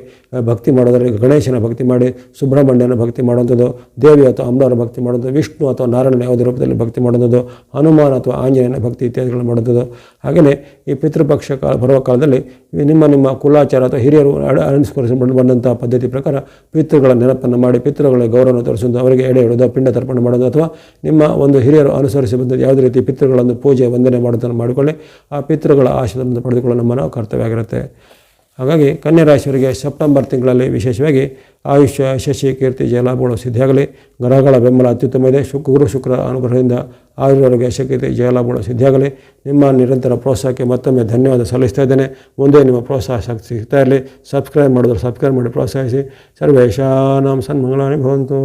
ಭಕ್ತಿ ಮಾಡೋದರಲ್ಲಿ ಗಣೇಶನ ಭಕ್ತಿ ಮಾಡಿ, ಸುಬ್ರಹ್ಮಣ್ಯನ ಭಕ್ತಿ ಮಾಡುವಂಥದ್ದು, ದೇವಿ ಅಥವಾ ಅಮ್ಮನವರ ಭಕ್ತಿ ಮಾಡುವಂಥದ್ದು, ವಿಷ್ಣು ಅಥವಾ ನಾರಾಯಣನ ಯಾವುದೇ ರೂಪದಲ್ಲಿ ಭಕ್ತಿ ಮಾಡುವಂಥದ್ದು, ಹನುಮಾನ ಅಥವಾ ಆಂಜನೇಯನ ಭಕ್ತಿ ಇತ್ಯಾದಿಗಳನ್ನು ಮಾಡುವಂಥದ್ದು. ಹಾಗೆಯೇ ಈ ಪಿತೃಪಕ್ಷ ಬರುವ ಕಾಲದಲ್ಲಿ ನಿಮ್ಮ ಕುಲಾಚಾರ ಅಥವಾ ಹಿರಿಯರು ಅನುಸರಿಸಿಕೊಂಡು ಬಂದಂಥ ಪದ್ಧತಿ ಪ್ರಕಾರ ಪಿತೃಗಳ ನೆನಪನ್ನು ಮಾಡಿ ಪಿತೃಗಳ ಗೌರವವನ್ನು ತೋರಿಸುವುದು, ಅವರಿಗೆ ಎಡೆ ಇಡೋದು, ಪಿಂಡ ತರ್ಪಣ ಮಾಡೋದು, ಅಥವಾ ನಿಮ್ಮ ಒಂದು ಹಿರಿಯರು ಅನುಸರಿಸಿ ಬಂದ ಯಾವುದೇ ರೀತಿ ಪಿತೃಗಳನ್ನು ಪೂಜೆ ವಂದನೆ ಮಾಡೋದನ್ನು ಮಾಡಿಕೊಳ್ಳಿ. ಆ ಪಿತೃಗಳ ಆಶೀರ್ವಾದವನ್ನು ಪಡೆದುಕೊಳ್ಳಲು ನಮ್ಮ ಕರ್ತವ್ಯ ಆಗಿರುತ್ತೆ. ಹಾಗಾಗಿ ಕನ್ಯಾ ರಾಶಿಯವರಿಗೆ ಸೆಪ್ಟೆಂಬರ್ ತಿಂಗಳಲ್ಲಿ ವಿಶೇಷವಾಗಿ ಆಯುಷ್ಯ, ಯಶಸ್ವಿ, ಕೀರ್ತಿ, ಜಯಲಾಭಗಳು ಸಿದ್ಧಿಯಾಗಲಿ. ಗ್ರಹಗಳ ಬೆಂಬಲ ಅತ್ಯುತ್ತಮ ಇದೆ. ಗುರು ಶುಕ್ರ ಅನುಗ್ರಹದಿಂದ ಆಯುರ್ವರ್ಗ ಯಶಕೀರ್ತಿ ಜಯಲಾಭಗಳು ಸಿದ್ಧಿಯಾಗಲಿ. ನಿಮ್ಮ ನಿರಂತರ ಪ್ರೋತ್ಸಾಹಕ್ಕೆ ಮತ್ತೊಮ್ಮೆ ಧನ್ಯವಾದ ಸಲ್ಲಿಸ್ತಾ ಇದ್ದೇನೆ. ಮುಂದೆ ನಿಮ್ಮ ಪ್ರೋತ್ಸಾಹ ಶಕ್ತಿ ಸಿಗ್ತಾ ಇರಲಿ. ಸಬ್ಸ್ಕ್ರೈಬ್ ಮಾಡಿದ್ರೆ ಸಬ್ಸ್ಕ್ರೈಬ್ ಮಾಡಿ ಪ್ರೋತ್ಸಾಹಿಸಿ. ಸರ್ವೇಷಾಂ ಸನ್ಮಂಗಳಾನಿ ಭವಂತು.